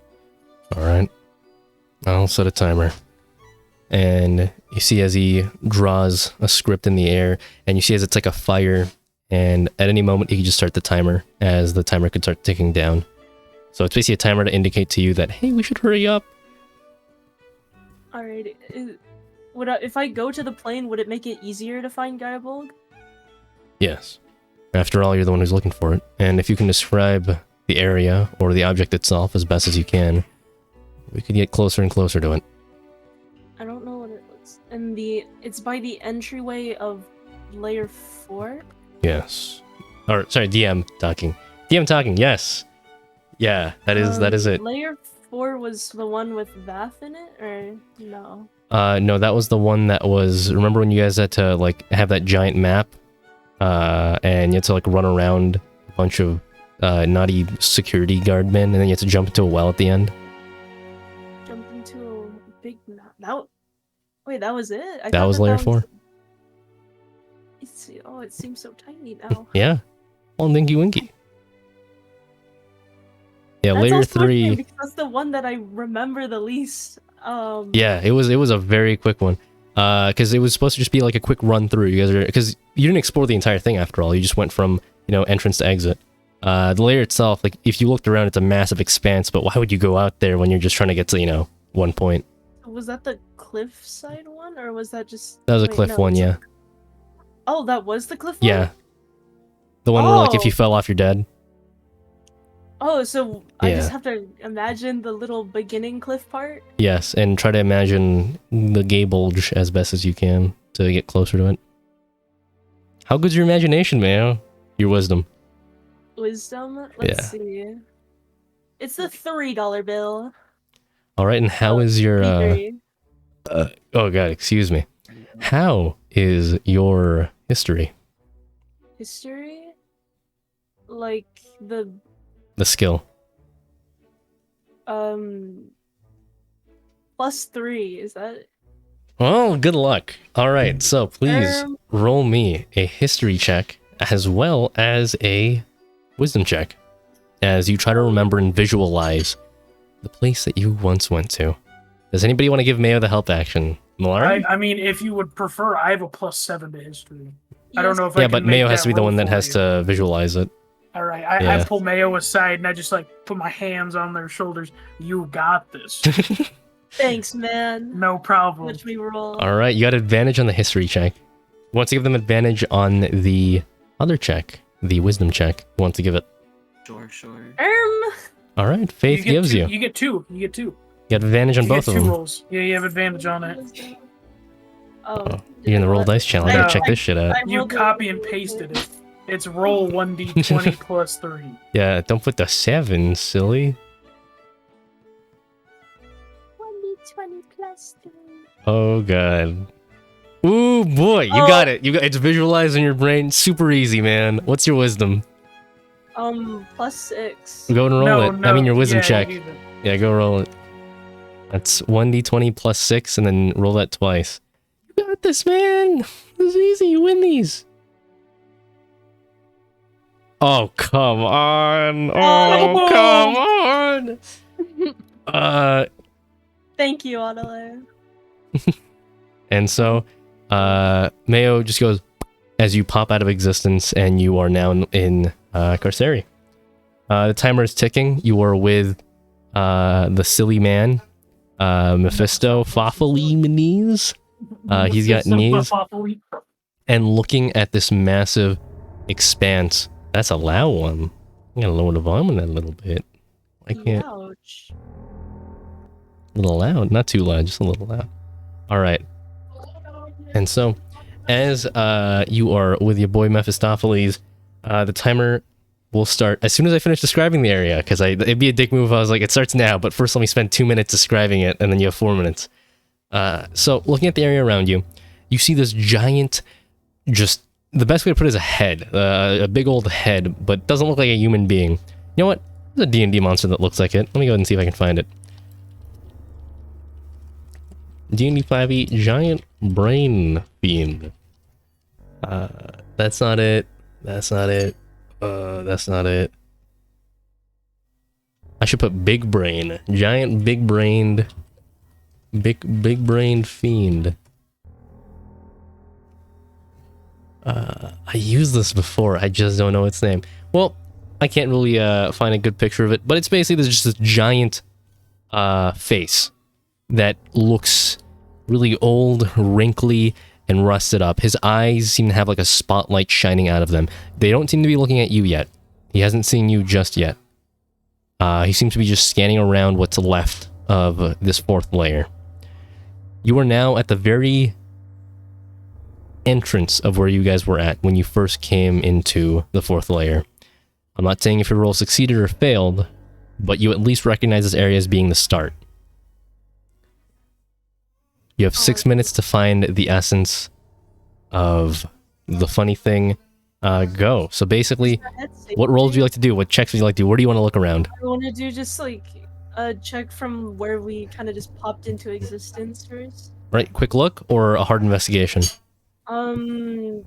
Alright. I'll set a timer. And you see as he draws a script in the air, and you see as it's like a fire, and at any moment he can just start the timer, as the timer could start ticking down. So it's basically a timer to indicate to you that, hey, we should hurry up. Alright, if I go to the plane, would it make it easier to find Gaiabolg? Yes. After all, you're the one who's looking for it. And if you can describe the area or the object itself as best as you can, we could get closer and closer to it. I don't know what it looks. And it's by the entryway of layer 4? Yes. Or, sorry, DM talking. DM talking, yes. Yeah, that is it. Layer 4 was the one with Vath in it, or no? No, that was the one that was... Remember when you guys had to, like, have that giant map? And you had to, like, run around a bunch of naughty security guard men, and then you had to jump into a well at the end? Jump into a big map. Wait, that was it? That was layer 4? It seems so tiny now. Yeah. Well, Dinky Winky. Yeah, That's layer also 3... okay, because that's the one that I remember the least. Yeah, it was a very quick one. Because it was supposed to just be like a quick run through. You guys are... Because you didn't explore the entire thing after all. You just went from, you know, entrance to exit. The layer itself, like, if you looked around, it's a massive expanse, but why would you go out there when you're just trying to get to, you know, one point? Was that the cliffside one, or was that just... That was a Wait, cliff no, one, it's- yeah. Oh, that was the cliff one? Yeah. The one where, like, if Oh. you fell off, you're dead. Oh, so I Yeah. just have to imagine the little beginning cliff part? Yes, and try to imagine the Gaybulge as best as you can to get closer to it. How good's your imagination, man? Your wisdom. Wisdom? Yeah. Let's see. It's the $3 bill. Alright, and how is your, Three. oh god, excuse me. How is your history? History? Like, the, The skill. +3, is that... Well, good luck. Alright, so please roll me a history check as well as a wisdom check as you try to remember and visualize the place that you once went to. Does anybody want to give Mayo the help action? Malara? I mean, if you would prefer, I have a +7 to history. I don't know if I Yeah, can but make Mayo has that to be the roll one that for has you. to visualize it. All right, I Yeah. pull Mayo aside and I just like put my hands on their shoulders. You got this. Thanks, man. No problem. Which we roll. Alright, you got advantage on the history check. You want to give them advantage on the other check, the wisdom check. You want to give it. Sure. Alright, Faith gives you. You get two. You get two. You got advantage on You both get of two them. rolls. Yeah, you have advantage on it. Oh, you're in the roll dice channel. I gotta check this shit out. You copy and pasted it. It's roll 1d20 plus 3. Yeah, don't put the 7, silly. 1d20 plus 3. Oh god. Ooh boy, you got it. It's visualized in your brain. Super easy, man. What's your wisdom? +6. Go and roll it. I mean your wisdom check. You do Yeah, go roll it. That's 1d20 plus 6, and then roll that twice. You got this, man. This is easy. You win these. Oh, come on. Oh, come on. Thank you, Adelaide. And so, Mayo just goes as you pop out of existence, and you are now in Carceri. The timer is ticking. You are with the silly man, Mephisto Fopholemenes. He's got knees, and looking at this massive expanse. That's a loud one. I'm gonna lower the volume on that a little bit. I can't. Ouch. A little loud, not too loud, just a little loud. All right. And so, as you are with your boy Mephistopheles, the timer will start as soon as I finish describing the area, because it'd be a dick move if I was like, it starts now, but first let me spend 2 minutes describing it, and then you have 4 minutes. So, looking at the area around you, you see this giant, just, the best way to put it is a head, a big old head, but doesn't look like a human being. You know what? There's a D&D monster that looks like it. Let me go ahead and see if I can find it. D&D 5e Giant Brain Fiend. That's not it. That's not it. That's not it. I should put Big Brain. Giant Big Brained Fiend. I used this before. I just don't know its name. Well, I can't really find a good picture of it, but it's basically there's just this giant face that looks really old, wrinkly, and rusted up. His eyes seem to have like a spotlight shining out of them. They don't seem to be looking at you yet. He hasn't seen you just yet. He seems to be just scanning around what's left of this fourth layer. You are now at the very entrance of where you guys were at when you first came into the fourth layer. I'm not saying if your roll succeeded or failed, but you at least recognize this area as being the start. You have 6 minutes to find the essence of the funny thing. Go. So basically, what rolls do you like to do? What checks would you like to do? Where do you want to look around? I want to do just like a check from where we kind of just popped into existence first. Right, quick look or a hard investigation? Can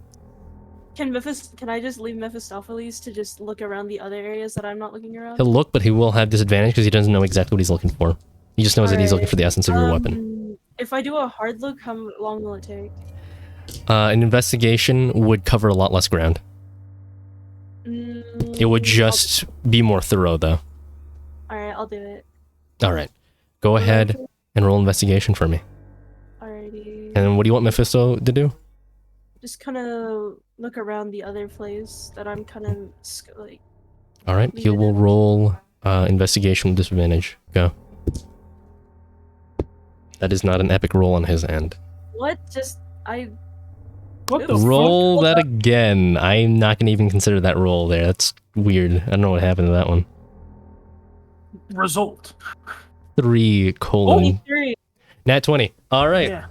I just leave Mephistopheles to just look around the other areas that I'm not looking around? He'll look, but he will have disadvantage because he doesn't know exactly what he's looking for. He just knows that he's looking for the essence of your weapon. If I do a hard look, how long will it take? An investigation would cover a lot less ground. It would just be more thorough, though. Alright, I'll do it. Alright. Go ahead and roll investigation for me. Alrighty. And what do you want Mephisto to do? Just kind of look around the other place that I'm kind of like. Alright, he will roll investigation with disadvantage. Go. That is not an epic roll on his end. What? What the Roll fuck? that again. I'm not going to even consider that roll there. That's weird. I don't know what happened to that one. Result. 3 colon. 3. Nat 20. Alright. Yeah.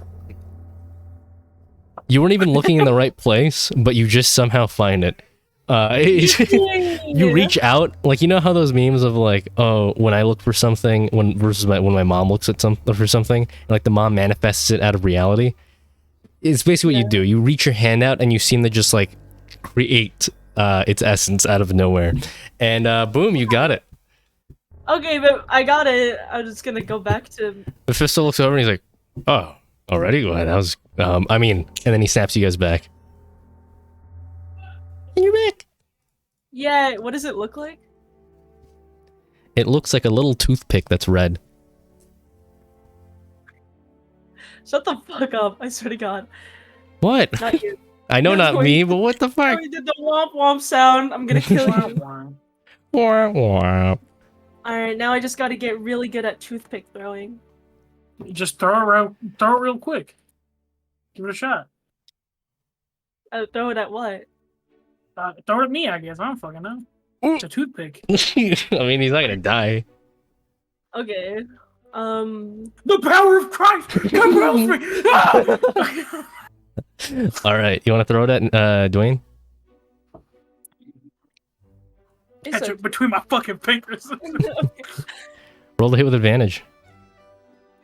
You weren't even looking in the right place, but you just somehow find it. You reach out, like, you know how those memes of like, oh, when I look for something, when my mom looks at for something, and like the mom manifests it out of reality. It's basically what you do. You reach your hand out and you seem to just like create its essence out of nowhere, and boom, you got it. Okay, but I got it. I'm just gonna go back to. Mephisto looks over and he's like, oh, already? Well, that was, and then he snaps you guys back. And you're back. Yeah, what does it look like? It looks like a little toothpick that's red. Shut the fuck up, I swear to God. What? Not you. I know not me, but what the fuck? We did the womp womp sound. I'm gonna kill you. Wah, wah. Alright, now I just gotta get really good at toothpick throwing. Just throw it real quick. Give it a shot. Throw it at what? Throw it at me, I guess. I don't fucking know. It's a toothpick. I mean, he's not gonna die. Okay. The power of Christ compels me! All right, you want to throw it at Dwayne? Catch it between my fucking fingers. Roll the hit with advantage.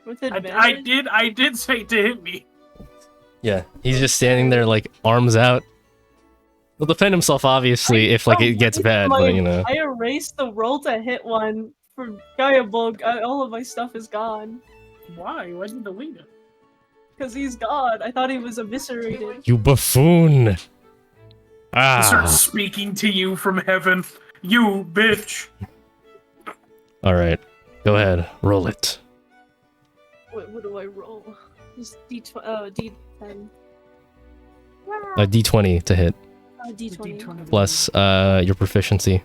With advantage? I did say to hit me. Yeah, he's just standing there like arms out. He'll defend himself, obviously, if like it gets bad, but you know. I erased the roll to hit one for Gaiabulk. All of my stuff is gone. Why? Why'd you delete it? Because he's gone. I thought he was eviscerated. You buffoon! I start speaking to you from heaven. You bitch. All right, go ahead, roll it. What do I roll? Just D10. A D20 to hit, D20. plus your proficiency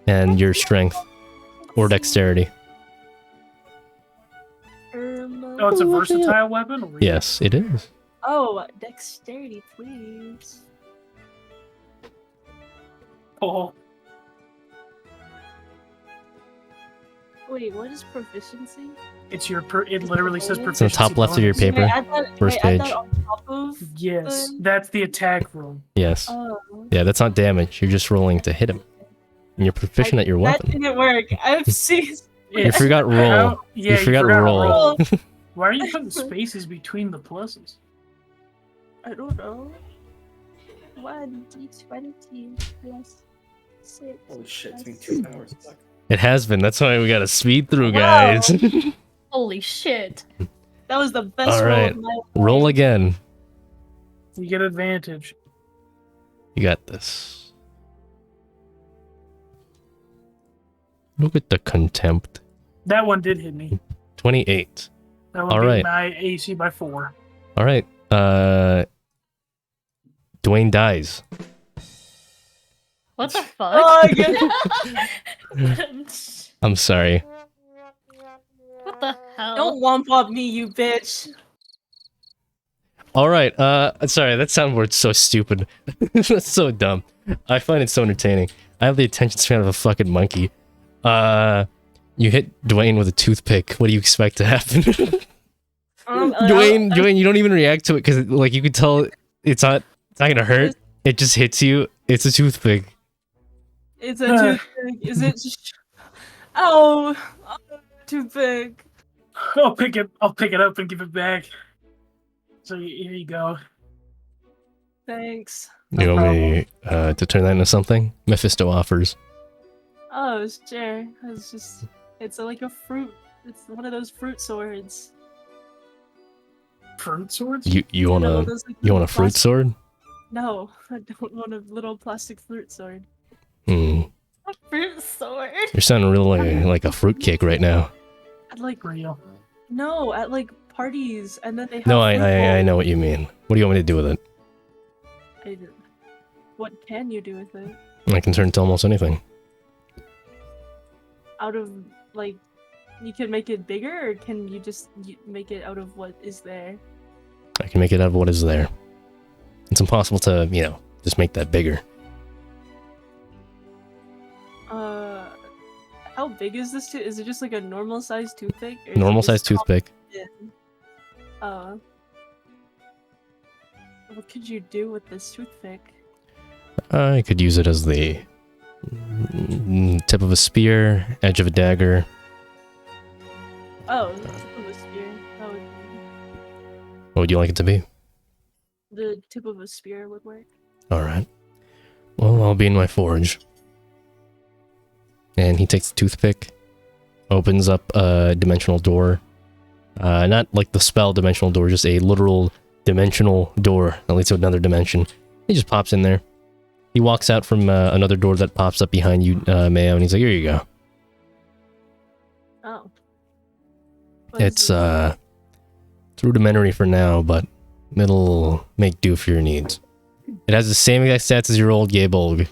and your strength or dexterity. Oh, it's a versatile weapon? Or Yes, it is. Oh, dexterity, please. Oh, Wait, what is proficiency? it's your it literally says It's on proficiency. It's on the top left of your bonus. paper. Can I add that, First can I add page. that on top of? Yes, that's the attack roll. Yes. Oh. Yeah, that's not damage. You're just rolling to hit him. And you're proficient at your That weapon. didn't work. I've seen. You forgot roll. Yeah, You forgot roll. Why are you putting spaces between the pluses? I don't know. 1d20 plus 6. Holy shit, it's been plus 2 hours. Fuck. It has been. That's why we gotta speed through, Wow. guys. Holy shit. That was the best All roll right. of my life. Roll again. You get advantage. You got this. Look at the contempt. That one did hit me. 28. That one All beat right. my AC by 4. All right. Dwayne dies. What the Oh, fuck? good. I'm sorry. What the hell? Don't womp up me, you bitch. All right. Sorry, that soundboard's so stupid. That's so dumb. I find it so entertaining. I have the attention span of a fucking monkey. You hit Dwayne with a toothpick. What do you expect to happen? Dwayne, you don't even react to it because like you could tell it's not gonna hurt. It just hits you. It's a toothpick. It's a toothpick. Is it? Oh, toothpick. I'll pick it up and give it back. So here you go. Thanks. You want me to turn that into something? Mephisto offers. Oh, sure. It's like a fruit. It's one of those fruit swords. Fruit swords? You want a fruit sword? No, I don't want a little plastic fruit sword. A fruit sword? You're sounding really like a fruitcake right now. I'd like real. No, at like parties, and then they have No, fruit I know what you mean. What do you want me to do with it? What can you do with it? I can turn it to almost anything. Out of, like, you can make it bigger, or can you just make it out of what is there? I can make it out of what is there. It's impossible to, just make that bigger. How big is this? Is it just like a normal sized toothpick? Normal sized toothpick. What could you do with this toothpick? I could use it as the tip of a spear, edge of a dagger. Oh, the tip of a spear. That would What would you like it to be? the tip of a spear would work. Alright. Well, I'll be in my forge. And he takes the toothpick, opens up a dimensional door. Not like the spell dimensional door, just a literal dimensional door that leads to another dimension. He just pops in there. He walks out from another door that pops up behind you, Mayo, and he's like, here you go. Oh. It's rudimentary for now, but it'll make do for your needs. It has the same exact stats as your old Gabolg.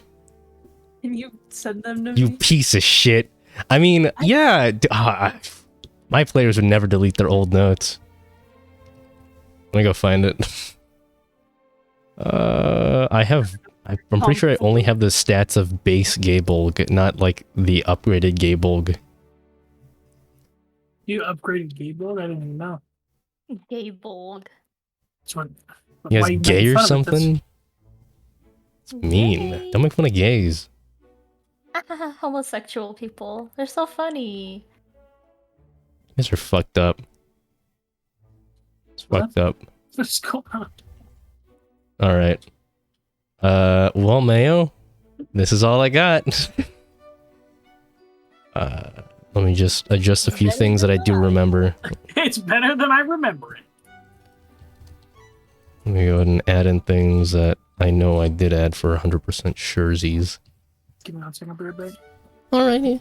Can you send them to You me? piece of shit. I mean, yeah. My players would never delete their old notes. Let me go find it. I'm pretty sure I only have the stats of base Gabolg, not like the upgraded Gabolg. You upgraded Gabolg? I didn't even know. Gabolg. That's what. You why guys you gay making or fun of it? something? It's mean. Gay. Don't make fun of gays. Homosexual people. They're so funny. You guys are fucked up. It's fucked up. What's going on? Alright. Well, Mayo, this is all I got. Let me just adjust a few things that I do remember. It's better than I remember it. Let me go ahead and add in things that I know I did add for 100% surezies. Give me 1 second, I'll be right back. Alrighty.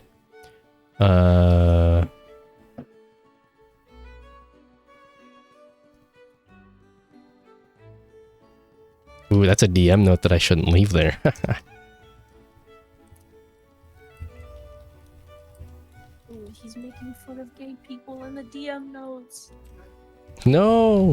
Ooh, that's a DM note that I shouldn't leave there. Ooh, he's making fun of gay people in the DM notes. No!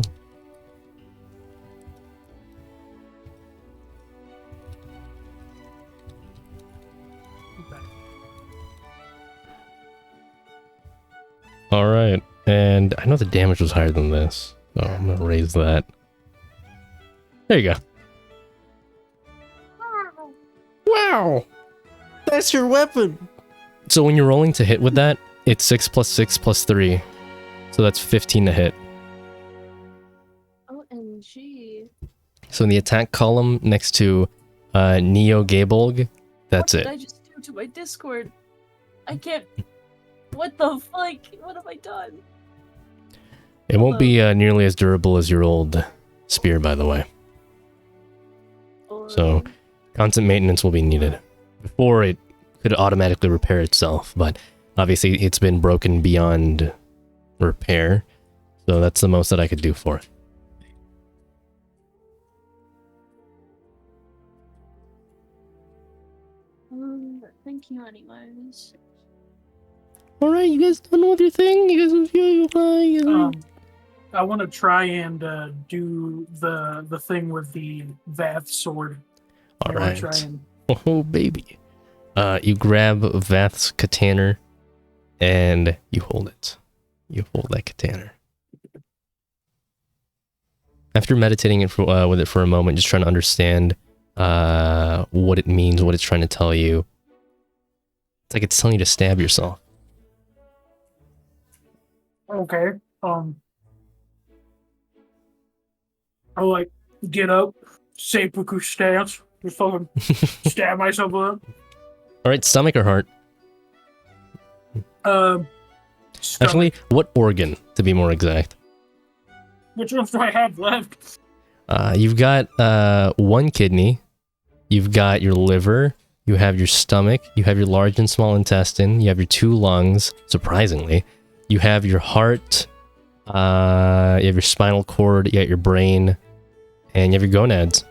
Alright, and I know the damage was higher than this, so I'm gonna raise that. There you go. Wow! That's your weapon! So when you're rolling to hit with that, it's 6 + 6 + 3. So that's 15 to hit. OMG. So in the attack column next to Neo Gabolg, that's What it. did I just do to my Discord? I can't. What the fuck? What have I done? It won't be nearly as durable as your old spear, by the way. So constant maintenance will be needed before it could automatically repair itself, but obviously it's been broken beyond repair, so that's the most that I could do for it. Thank you, anyways. Alright, you guys done with your thing? You guys feel I want to try and do the thing with the Vath sword. I wanna Alright. try and- Oh, baby. You grab Vath's katana and you hold it. You hold that katana. after meditating with it for a moment, just trying to understand what it means, what it's trying to tell you. It's like it's telling you to stab yourself. Okay. I'll like get up, seppuku stance, just fucking stab myself up. All right, stomach or heart? Stomach. Actually, what organ, to be more exact? Which ones do I have left? You've got one kidney, you've got your liver, you have your stomach, you have your large and small intestine, you have your 2 lungs, surprisingly, you have your heart, you have your spinal cord, you got your brain, and you have your gonads.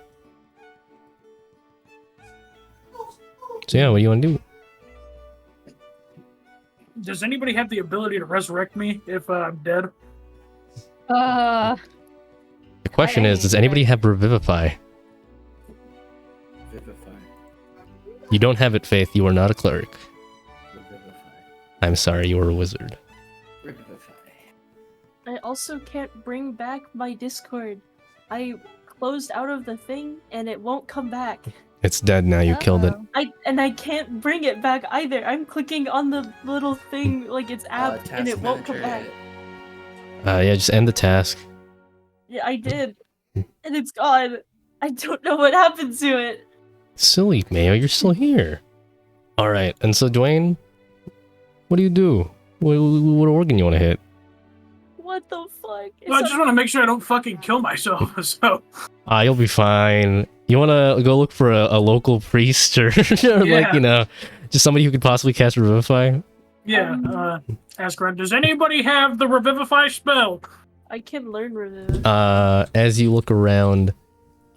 So yeah, what do you want to do? Does anybody have the ability to resurrect me if I'm dead? The question is, does anybody have Revivify? Vivify. You don't have it, Faith. You are not a cleric. Revivify. I'm sorry, you are a wizard. Revivify. I also can't bring back my Discord. I closed out of the thing and it won't come back. It's dead now, you killed it. I can't bring it back either. I'm clicking on the little thing like it's app and it won't come back. Yeah, just end the task. Yeah, I did. And it's gone. I don't know what happened to it. Silly, Mayo, you're still here. Alright, and so Dwayne, what do you do? What organ you want to hit? What the fuck? Well, I just want to make sure I don't fucking kill myself, so... You'll be fine. You want to go look for a local priest or, or Yeah. like, you know, just somebody who could possibly cast Revivify? Yeah, ask around. Does anybody have the Revivify spell? I can learn Revive. As you look around,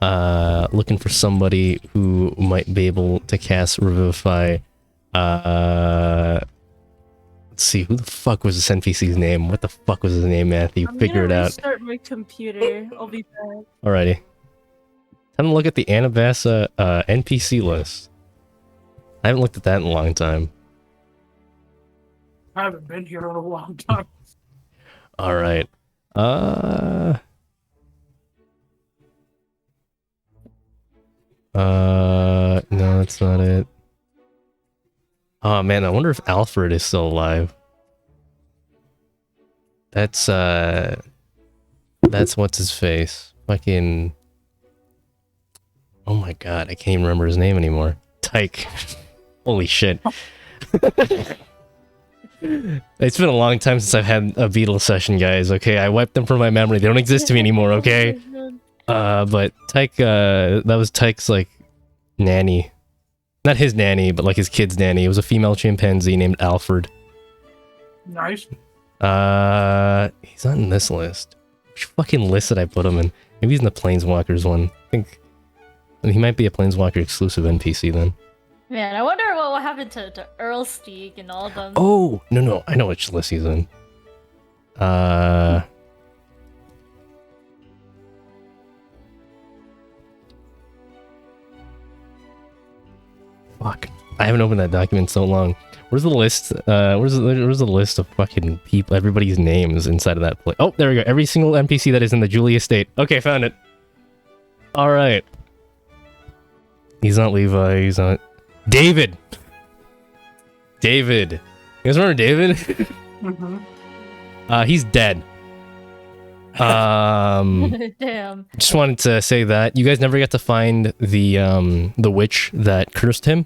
looking for somebody who might be able to cast Revivify, let's see, who the fuck was this NPC's name? What the fuck was his name, Matthew? Figure it out. Restart my computer. I'll be back. Alrighty. Time to look at the Anabassa NPC list. I haven't looked at that in a long time. I haven't been here in a long time. Alright. No, that's not it. Oh man, I wonder if Alfred is still alive. That's what's his face. Fucking... Oh my god, I can't even remember his name anymore. Tyke. Holy shit. It's been a long time since I've had a Beatles session, guys, okay? I wiped them from my memory. They don't exist to me anymore, okay? But Tyke, that was Tyke's, like, nanny. Not his nanny, but, like, his kid's nanny. It was a female chimpanzee named Alfred. Nice. He's not in this list. Which fucking list did I put him in? Maybe he's in the Planeswalkers one. I think... He might be a Planeswalker exclusive NPC then. Man, I wonder what will happen to Earlsteak and all of them. Oh, no, I know which list he's in. Fuck. I haven't opened that document in so long. Where's the list? Where's the list of fucking people, everybody's names inside of that place? Oh, there we go. Every single NPC that is in the Julia estate. Okay, found it. Alright. He's not Levi, he's not... David! David. You guys remember David? Mm-hmm. He's dead. Damn. Just wanted to say that. You guys never got to find the witch that cursed him,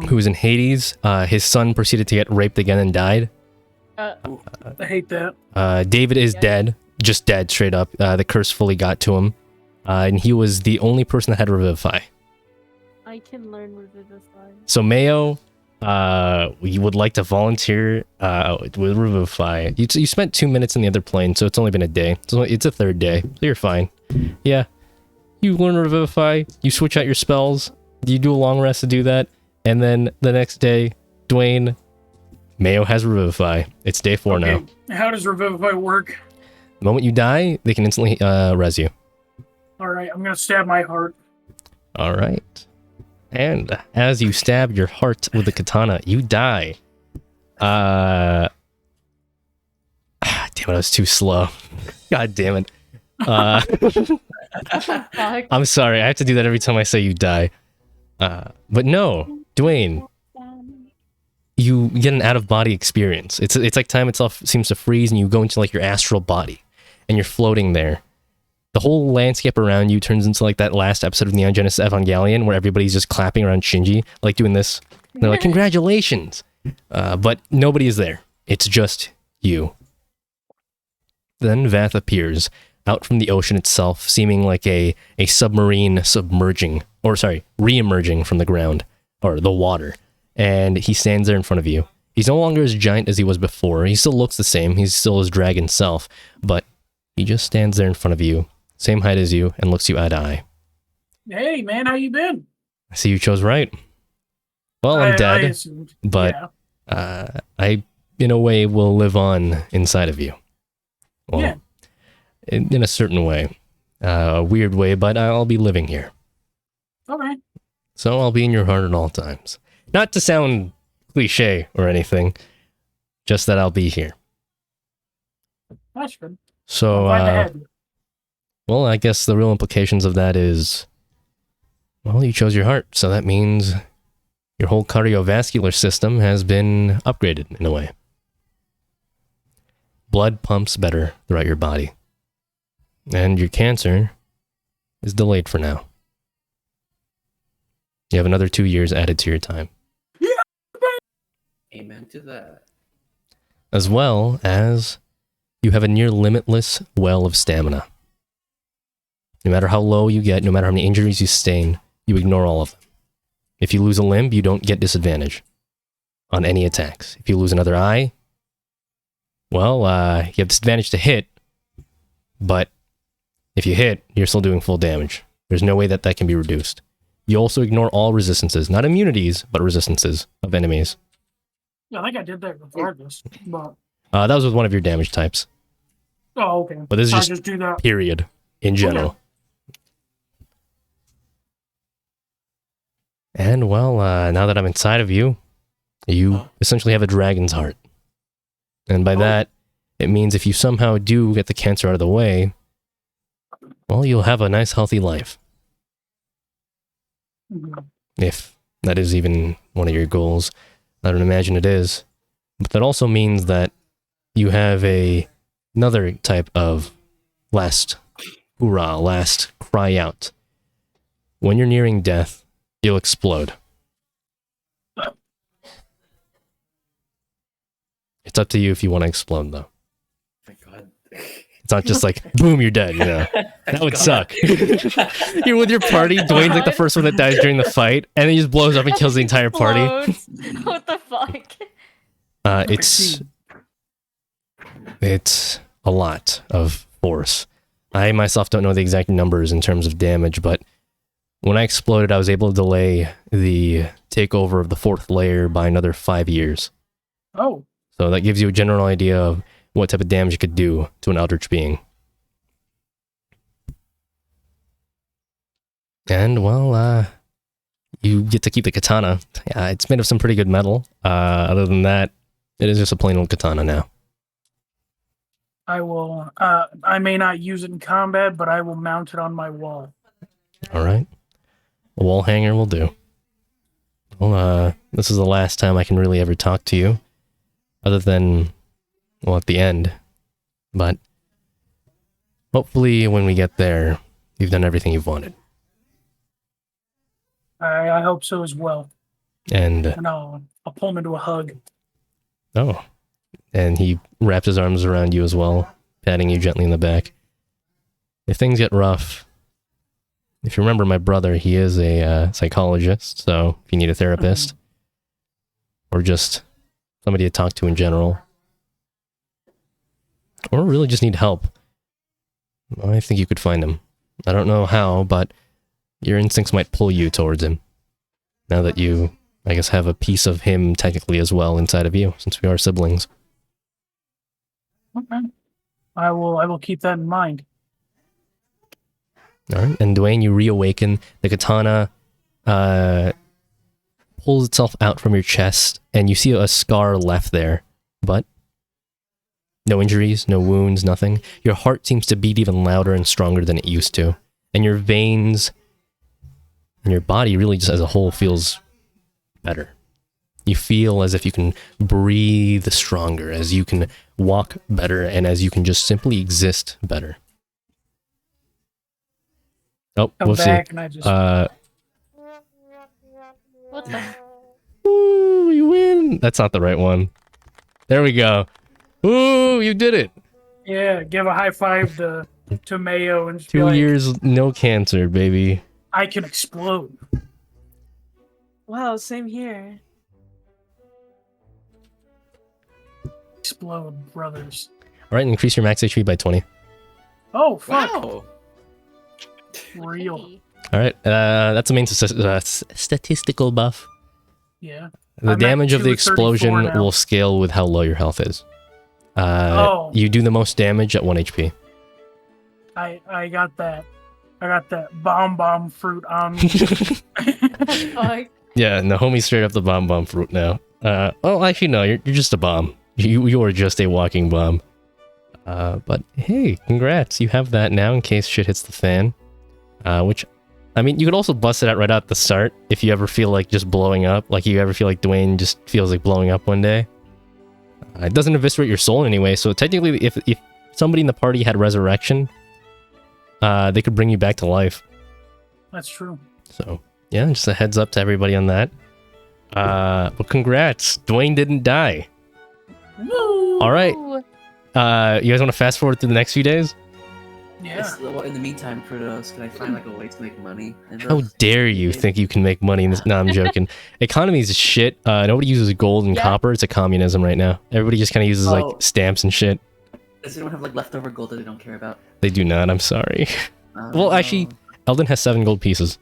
who was in Hades. His son proceeded to get raped again and died. I hate that. David is dead. Just dead, straight up. The curse fully got to him. And he was the only person that had Revivify. I can learn Revivify. So Mayo, you would like to volunteer with Revivify. You spent 2 minutes in the other plane, so it's only been a day. It's a third day, so you're fine. Yeah. You learn Revivify, you switch out your spells, you do a long rest to do that, and then the next day, Dwayne, Mayo has Revivify. It's day 4 now. How does Revivify work? The moment you die, they can instantly res you. Alright, I'm gonna stab my heart. Alright. And as you stab your heart with the katana, you die. Damn it, I was too slow. God damn it. Fuck. I'm sorry, I have to do that every time I say you die. But no, Dwayne, you get an out-of-body experience. It's like time itself seems to freeze, and you go into like your astral body, and you're floating there. The whole landscape around you turns into like that last episode of Neon Genesis Evangelion, where everybody's just clapping around Shinji, like doing this. And they're like, "Congratulations!" But nobody is there. It's just you. Then Vath appears out from the ocean itself, seeming like a submarine re-emerging from the ground, or the water. And he stands there in front of you. He's no longer as giant as he was before. He still looks the same. He's still his dragon self, but he just stands there in front of you, same height as you, and looks you eye to eye. Hey, man, how you been? I see you chose right. Well, I'm I dead, assumed. but Yeah. I, in a way, will live on inside of you. Well, Yeah. in a certain way. A weird way, but I'll be living here. Okay. So I'll be in your heart at all times. Not to sound cliche or anything, just that I'll be here. That's good. So, Glad to have you. well, I guess the real implications of that is, well, you chose your heart, so that means your whole cardiovascular system has been upgraded in a way. Blood pumps better throughout your body. And your cancer is delayed for now. You have another 2 years added to your time. Amen to that. As well as you have a near limitless well of stamina. No matter how low you get, no matter how many injuries you sustain, you ignore all of them. If you lose a limb, you don't get disadvantage on any attacks. If you lose another eye, well, you have disadvantage to hit, but if you hit, you're still doing full damage. There's no way that can be reduced. You also ignore all resistances, not immunities, but resistances of enemies. Yeah, I think I did that regardless. But That was with one of your damage types. oh, okay. But this is I just do that. period in general. And well, now that I'm inside of you, you essentially have a dragon's heart. And by that, it means if you somehow do get the cancer out of the way, well, you'll have a nice, healthy life. Mhm. If that is even one of your goals. I don't imagine it is. But that also means that you have another type of last hoorah, last cry out. When you're nearing death, you'll explode. It's up to you if you want to explode, though. My God. It's not just like, boom, you're dead, you know. That would suck. You're with your party, Dwayne's like the first one that dies during the fight, and he just blows up and kills the entire party. Explodes. What the fuck? It's a lot of force. I myself don't know the exact numbers in terms of damage, but when I exploded, I was able to delay the takeover of the fourth layer by another 5 years. Oh, So that gives you a general idea of what type of damage it could do to an eldritch being. And, well, you get to keep the katana. It's made of some pretty good metal. Other than that, it is just a plain old katana now. I will. I may not use it in combat, but I will mount it on my wall. All right. A wall hanger will do. Well, this is the last time I can really ever talk to you. Other than, well, at the end. But hopefully when we get there, you've done everything you've wanted. I hope so as well. And, And I'll pull him into a hug. oh. And he wraps his arms around you as well, patting you gently in the back. If things get rough, if you remember my brother, he is a psychologist, so if you need a therapist, or just somebody to talk to in general, or really just need help, I think you could find him. I don't know how, but your instincts might pull you towards him. Now that you, I guess, have a piece of him technically as well inside of you, since we are siblings. Okay. I will keep that in mind. All right, and Dwayne, you reawaken. The katana pulls itself out from your chest, and you see a scar left there, but No injuries, no wounds, nothing. Your heart seems to beat even louder and stronger than it used to. And your veins and your body really just as a whole feels better. You feel as if you can breathe stronger, as you can walk better, and as you can just simply exist better. Oh, Come whoopsie. back and I just What the? Ooh, we win. That's not the right one. There we go. Ooh, you did it. yeah, give a high five to Mayo and just be 2 like, years, no cancer, baby. I can explode. Wow, same here. Explode, brothers. All right, increase your max HP by 20. Oh fuck. Wow. Real. All right, that's a main statistical buff. Yeah. The I'm at damage of the 234 explosion now. will scale with how low your health is. Oh. You do the most damage at 1 HP. I got that. I got that bomb fruit on me. Fuck. Yeah, no, homie straight up the bomb fruit now. Oh, actually, no, you're just a bomb. You are just a walking bomb. But hey, congrats. You have that now in case shit hits the fan. Which, I mean, you could also bust it out right at the start if you ever feel like just blowing up. Like you ever feel like Dwayne just feels like blowing up one day. It doesn't eviscerate your soul in any way, so technically if somebody in the party had resurrection, they could bring you back to life. That's true. So, yeah, just a heads up to everybody on that. But congrats. Dwayne didn't die. Woo! All right. Ooh. You guys want to fast forward through the next few days? Yeah. Well, in the meantime, Protos, can I find like a way to make money? How dare you think you can make money in this? No, I'm joking. Economy is shit. Nobody uses gold and Yeah. copper. It's a communism right now. Everybody just kind of uses Oh. like stamps and shit. Does anyone have like leftover gold that they don't care about? They do not. I'm sorry. Well, actually, Eldon has 7 gold pieces.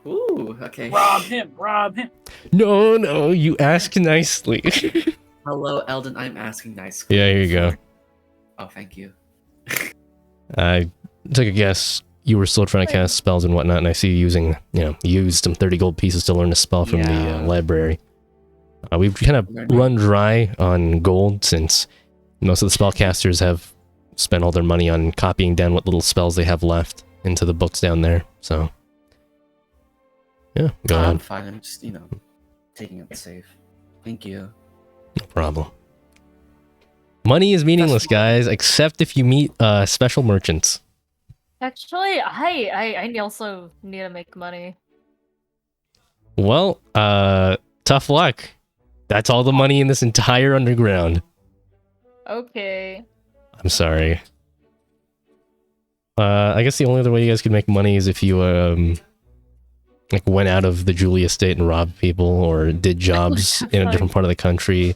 Ooh, okay. Rob him. Rob him. No, you ask nicely. Hello, Eldon. I'm asking nice. Yeah, here you go. Oh, thank you. I took a guess. You were still trying to cast spells and whatnot, and I see you using, you used some 30 gold pieces to learn a spell from the Yeah. library. We've kind of run dry on gold since most of the spellcasters have spent all their money on copying down what little spells they have left into the books down there. So, yeah, go I'm ahead. fine. I'm just, taking it safe. Thank you. No problem. Money is meaningless, guys, except if you meet special merchants. Actually, I also need to make money. Well, tough luck. That's all the money in this entire underground. Okay. I'm sorry. I guess the only other way you guys could make money is if you like went out of the Julia estate and robbed people, or did jobs in a different part of the country,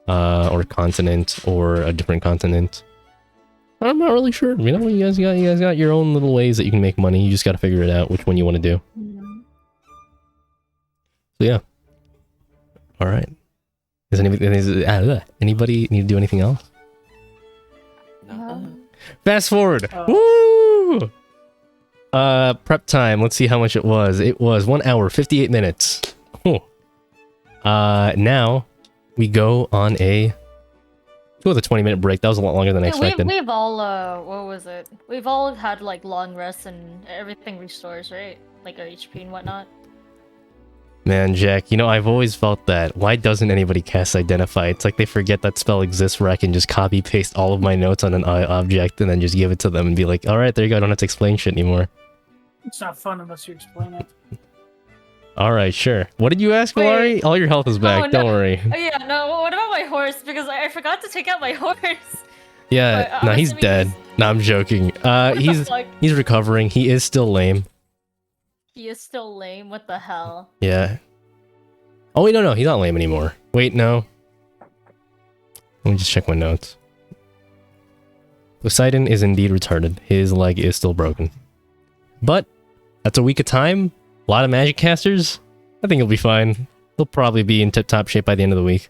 or continent, or a different continent. I'm not really sure. You know, you guys got your own little ways that you can make money. You just got to figure it out which one you want to do. So yeah. All right. Does anybody need to do anything else? No. Fast forward. Woo! Prep time. Let's see how much it was. It was 1 hour, 58 minutes. Oh. Now we go on a 20-minute break. That was a lot longer than I expected. We've all what was it? We've all had like long rests and everything restores, right? Like our HP and whatnot. Man, Jack, I've always felt that. Why doesn't anybody cast Identify? It's like they forget that spell exists where I can just copy paste all of my notes on an object and then just give it to them and be like, alright, there you go, I don't have to explain shit anymore. It's not fun unless you explain it. Alright, sure. What did you ask, Malari? All your health is back, no. don't worry. Oh yeah, no, what about my horse? Because I forgot to take out my horse. Yeah, But, no, I'm he's assuming dead. No, I'm joking. What the fuck? He's recovering. He is still lame. He is still lame, what the hell? Yeah. Oh, wait, no, he's not lame anymore. Wait, no. Let me just check my notes. Poseidon is indeed retarded. His leg is still broken. But, that's a week of time. A lot of magic casters. I think he'll be fine. He'll probably be in tip-top shape by the end of the week.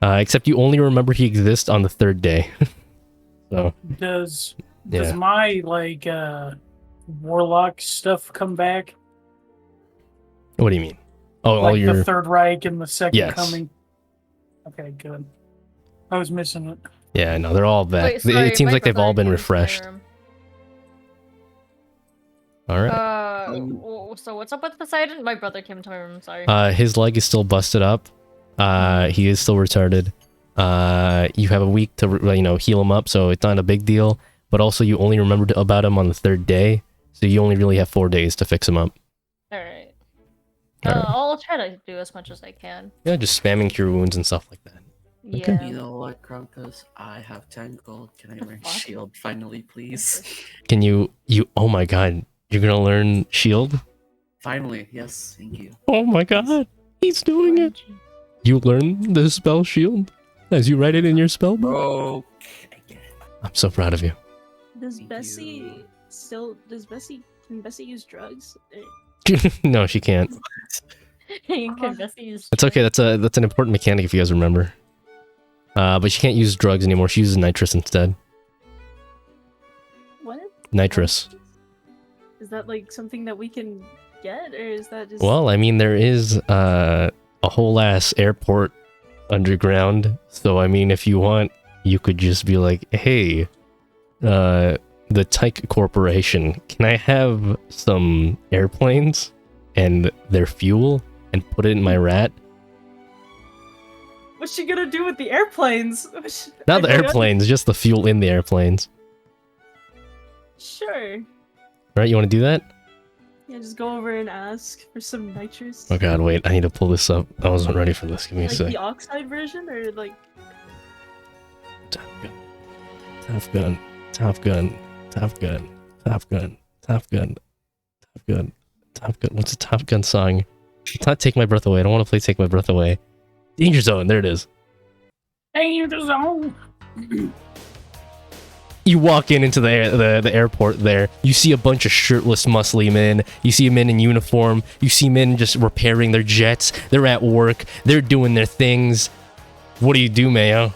Except you only remember he exists on the 3rd day. So, Does yeah. my warlock stuff come back? What do you mean? Oh, all Like your... the Third Reich and the Second Yes. Coming? Okay, good. I was missing it. Yeah, no, they're all back. Wait, sorry, It seems my like they've all brother been came to my refreshed. room. All right. So what's up with Poseidon? My brother came to my room. Sorry. His leg is still busted up. He is still retarded. You have a week to heal him up, so it's not a big deal. But also, you only remembered about him on the 3rd day, so you only really have 4 days to fix him up. All right. All right. I'll try to do as much as I can. Yeah, just spamming cure wounds and stuff like that. Okay. Yeah. You know what, Krampus? I have 10 gold. Can I learn fuck? shield finally, please? Can you? Oh my god, you're gonna learn shield? Finally, yes, thank you. Oh my god, he's doing it. You learn the spell shield as you write it in your spell book. Oh, I'm so proud of you. Does Thank Bessie can Bessie use drugs? No, she can't. Can Bessie use That's okay. That's an important mechanic if you guys remember. But she can't use drugs anymore. She uses nitrous instead. What? Nitrous. Is that like something that we can get, or is that just? Well, I mean, there is a whole ass airport underground. So I mean, if you want, you could just be like, hey, the Tyke Corporation, can I have some airplanes and their fuel and put it in my rat? What's she gonna do with the airplanes? Not the airplanes, just the fuel in the airplanes. Sure. Right, you want to do that? Yeah, just go over and ask for some nitrous. Oh god, wait, I need to pull this up. I wasn't ready for this. Give me a Like sec. the oxide version, or like. Top gun. Top gun. Top gun. Top gun. Top gun. Top gun. Top gun. Top gun. What's a Top Gun song? It's not Take My Breath Away. I don't want to play Take My Breath Away. Danger Zone. There it is. Danger Zone. You walk into the airport there. You see a bunch of shirtless, muscly men. You see men in uniform. You see men just repairing their jets. They're at work. They're doing their things. What do you do, Mayo?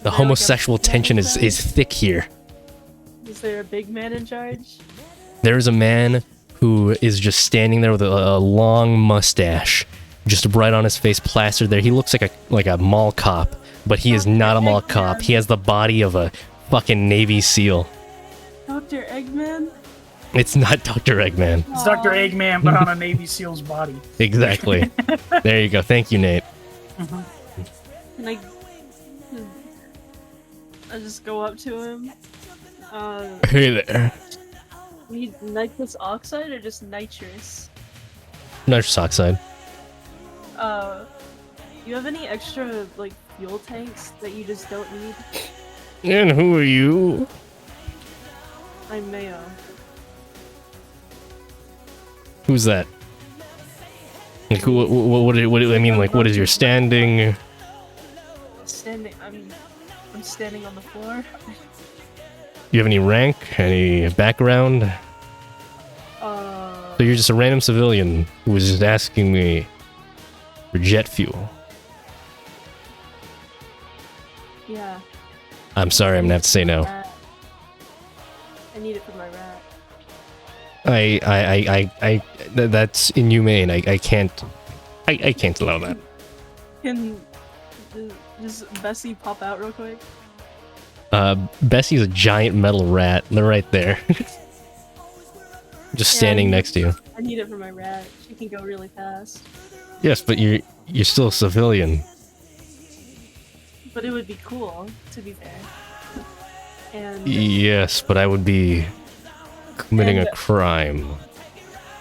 The homosexual tension is thick here. Is there a big man in charge? There's a man who is just standing there with a long mustache, just right on his face, plastered there. He looks like a mall cop, but he is not a mall cop. He has the body of a fucking Navy SEAL. Dr. Eggman? It's not Dr. Eggman. It's Dr. Eggman, but on a Navy SEAL's body. Exactly. There you go. Thank you, Nate. Can I just go up to him? Hey there. Need nitrous oxide or just nitrous? Nitrous oxide. You have any extra, like, fuel tanks that you just don't need? And who are you? I'm Mayo. Who's that? Like, what I mean, like, what is your standing? I'm standing on the floor. You have any rank? Any background? So you're just a random civilian who was just asking me for jet fuel. Yeah. I'm sorry, I'm gonna have to say no. I need it for my rat. That's inhumane. I can't allow that. Can does Bessie pop out real quick? Bessie's a giant metal rat. They're right there. Just standing next to you. I need it for my rat. She can go really fast. Yes, but you're still a civilian. But it would be cool, to be fair. And Yes, but I would be committing a crime.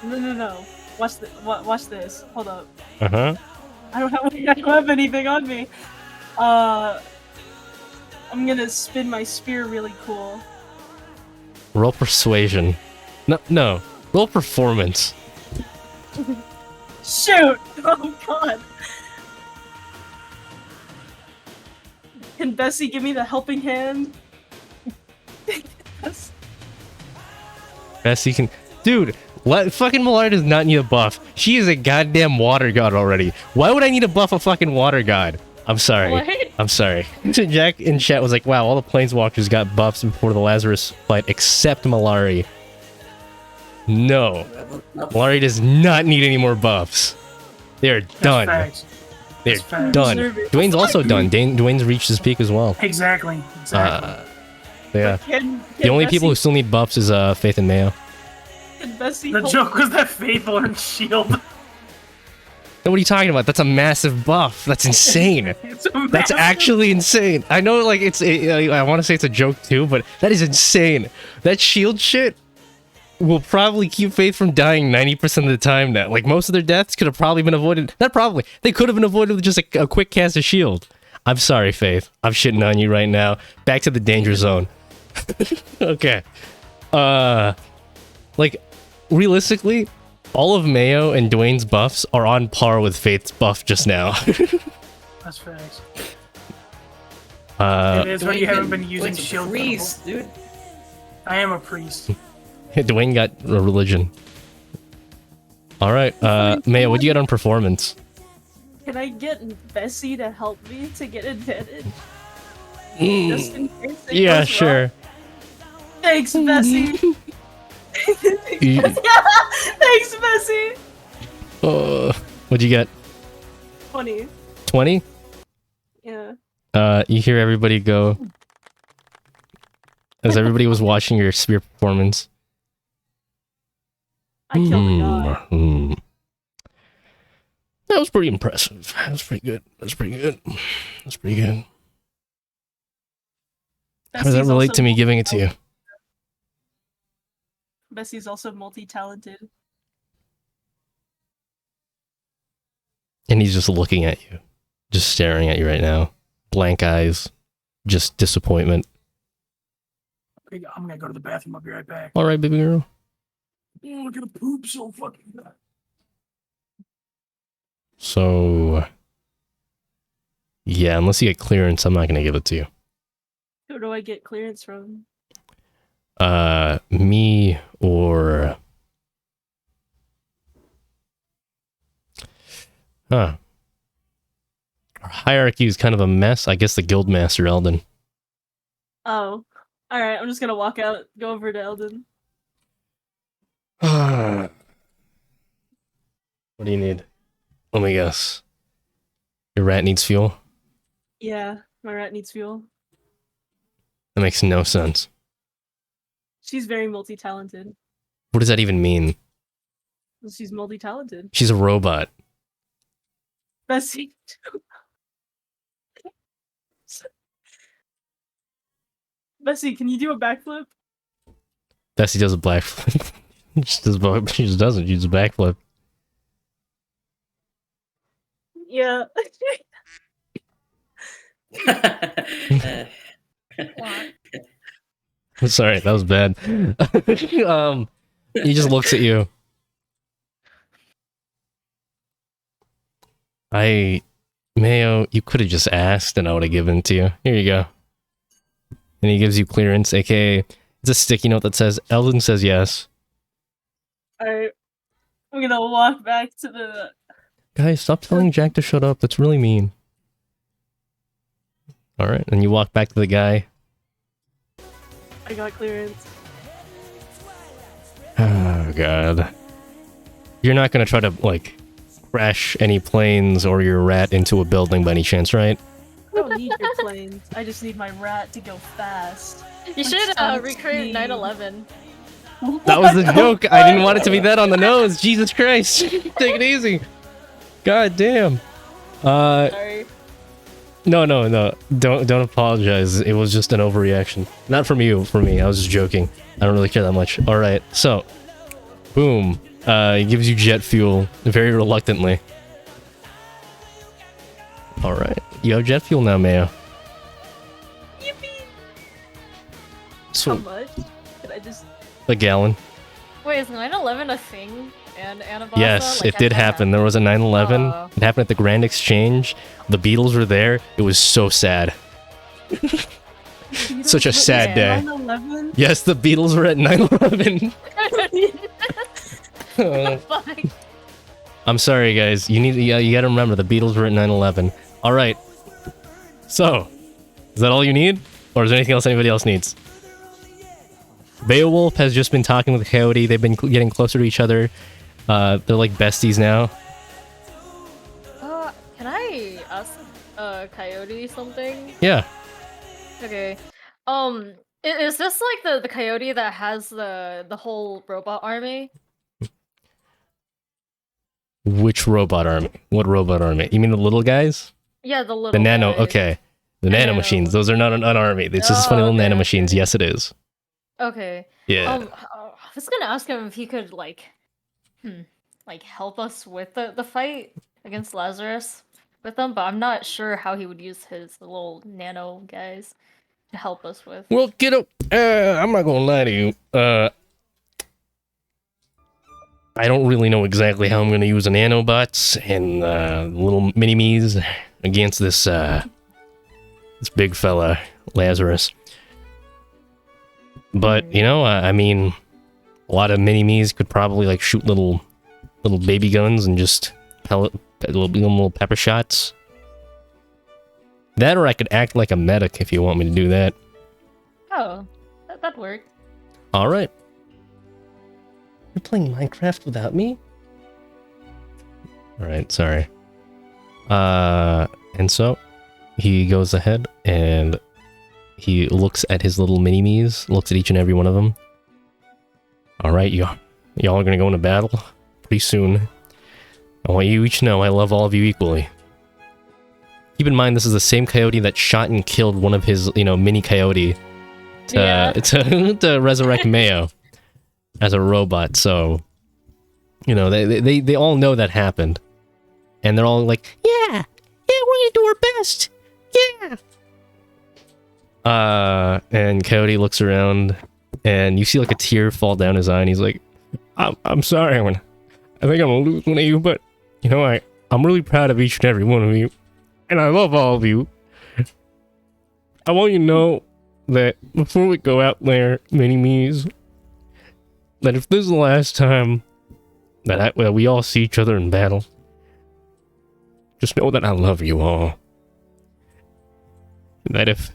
no. Watch this. Hold up. Uh-huh. I don't have anything on me. I'm gonna spin my spear really cool. Roll persuasion. No. Roll performance. Shoot! Oh god. Can Bessie give me the helping hand? Bessie can... Dude, fucking Malari does not need a buff. She is a goddamn water god already. Why would I need to buff a fucking water god? I'm sorry. What? I'm sorry. Jack in chat was like, wow, all the Planeswalkers got buffs before the Lazarus fight except Malari. No. Malari does not need any more buffs. They are done. Facts. They're That's fact. done. Deserve it. Dwayne's also done. Dwayne's reached his peak as well. Exactly. Yeah. Can The only Bessie- people who still need buffs is Faith and Mayo. can Bessie The help joke was that Faith learned shield. Now, what are you talking about? That's a massive buff. That's insane. It's a That's massive- actually insane. I know, like, I want to say it's a joke too, but that is insane. That shield shit will probably keep Faith from dying 90% of the time now. Like, most of their deaths could have probably been avoided. Not probably. They could have been avoided with just a quick cast of shield. I'm sorry, Faith. I'm shitting on you right now. Back to the danger zone. Okay. Like, realistically, all of Mayo and Dwayne's buffs are on par with Faith's buff just now. That's facts. Uh, It is when you haven't been using Dwayne's a shield. priest, dude. I am a priest. Dwayne got a religion. Alright, Mayo, what'd you get on performance? Can I get Bessie to help me to get advantage? Mm, Just in case it yeah, goes sure. wrong? Thanks, Bessie. You- Thanks, Bessie. What'd you get? 20. 20? Yeah. You hear everybody go... As everybody was watching your spear performance. I killed a guy. Hmm. That was pretty impressive. That was pretty good. That's pretty good. That's pretty good. How does that Bessie's relate also to me giving it to you? Bessie's also multi-talented. And he's just looking at you. Just staring at you right now. Blank eyes. Just disappointment. Okay, I'm gonna go to the bathroom. I'll be right back. Alright, baby girl. Oh, I'm gonna poop so fucking bad. So... Yeah, unless you get clearance, I'm not gonna give it to you. Who do I get clearance from? Me or... Huh. Our hierarchy is kind of a mess. I guess the Guildmaster Eldon. Oh. Alright, I'm just gonna walk out, go over to Eldon. What do you need? Let me guess. Your rat needs fuel? Yeah, my rat needs fuel. That makes no sense. She's very multi-talented. What does that even mean? She's multi-talented. She's a robot. Bessie. Bessie, can you do a backflip? Bessie does a backflip. She just doesn't. She does a backflip. Yeah. Sorry, that was bad. He just looks at you. Mayo, you could have just asked and I would have given it to you. Here you go. And he gives you clearance, aka it's a sticky note that says Eldon says yes. Alright. I'm gonna walk back to the... Guys, stop telling Jack to shut up. That's really mean. Alright, and you walk back to the guy. I got clearance. Oh god. You're not gonna try to, like, crash any planes or your rat into a building by any chance, right? I don't need your planes. I just need my rat to go fast. You should Sounds recreate mean. 9/11. That was the joke. I didn't want it to be that on the nose. Jesus Christ. Take it easy. God damn. Sorry. No. Don't apologize. It was just an overreaction. Not from you, from me. I was just joking. I don't really care that much. All right. So, boom. He gives you jet fuel very reluctantly. All right. You have jet fuel now, Mayo. Yippee! How So, much? Can I just... a gallon. Wait, is 9/11 a thing? And Anabasa? Yes, Like, it did has that happen. There was a 9/11. Oh. It happened at the Grand Exchange. The Beatles were there. It was so sad. Such a sad day. 9/11? Yes, the Beatles were at 9/11. Fuck. I'm sorry, guys. You gotta remember the Beatles were at 9/11. All right. So, is that all you need, or is there anything else anybody else needs? Beowulf has just been talking with Coyote. They've been getting closer to each other. They're like besties now. Can I coyote something? Yeah. Okay. Is this like the coyote that has the whole robot army? Which robot army? What robot army? You mean the little guys? Yeah, the little The nano. guys. Okay. The nano machines. Those are not an army. It's just funny little nano machines. Yes, it is. Okay. Yeah. I was gonna ask him if he could like help us with the fight against Lazarus with them, but I'm not sure how he would use his little nano guys to help us with. Well, get up. I'm not gonna lie to you. I don't really know exactly how I'm gonna use an nanobots and little mini-me's against this this big fella, Lazarus. But, you know, I mean, a lot of mini-me's could probably, like, shoot little baby guns and just little pepper shots. That, or I could act like a medic if you want me to do that. Oh, that'd work. Alright. You're playing Minecraft without me? Alright, sorry. And so, he goes ahead and he looks at his little mini-me's, looks at each and every one of them. Alright, y'all are gonna go into battle pretty soon. I want you each to know I love all of you equally. Keep in mind, this is the same coyote that shot and killed one of his, mini coyote to resurrect Mayo as a robot, so, they all know that happened. And they're all like, yeah, we're gonna do our best, yeah! And Coyote looks around, and you see like a tear fall down his eye, and he's like, I'm sorry, I think I'm gonna lose one of you, but, I'm really proud of each and every one of you, and I love all of you. I want you to know that before we go out there, mini-me's, that if this is the last time that we all see each other in battle, just know that I love you all. That if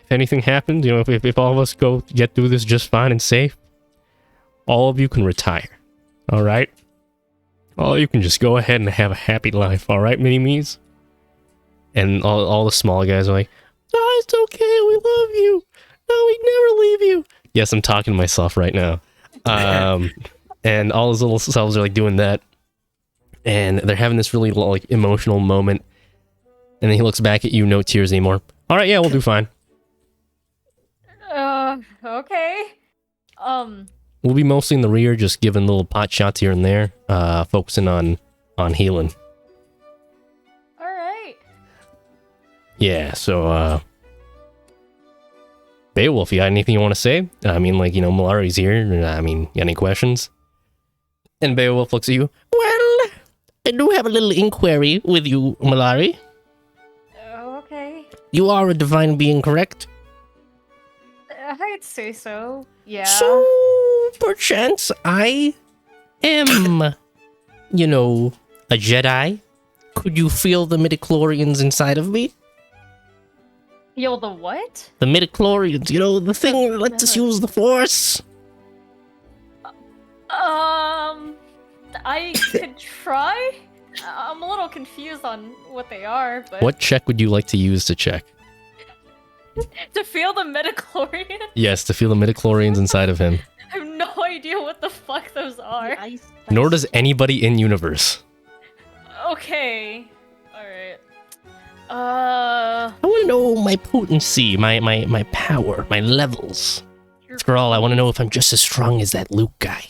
anything happens, if all of us get through this just fine and safe, all of you can retire. Alright? All you can just go ahead and have a happy life, alright, mini-me's? And all the small guys are like, oh, it's okay, we love you. No, we never leave you. Yes, I'm talking to myself right now. And all his little selves are like doing that. And they're having this really like emotional moment. And then he looks back at you, no tears anymore. Alright, yeah, we'll do fine. Okay. We'll be mostly in the rear, just giving little pot shots here and there, focusing on healing. Alright. Yeah, so, Beowulf, you got anything you want to say? I mean, like, Malari's here. I mean, you got any questions? And Beowulf looks at you. Well, I do have a little inquiry with you, Malari. Okay. You are a divine being, correct? I'd say so. Yeah. So, perchance, I am, a Jedi. Could you feel the midichlorians inside of me? Yo, the what? The midichlorians, the thing that lets us use the Force. I could try. I'm a little confused on what they are, but... What check would you like to use to check? To feel the midichlorian? Yes, to feel the midichlorians inside of him. I have no idea what the fuck those are. Nor does anybody in universe. Okay. Alright. I want to know my potency, my power, my levels. For all, I want to know if I'm just as strong as that Luke guy.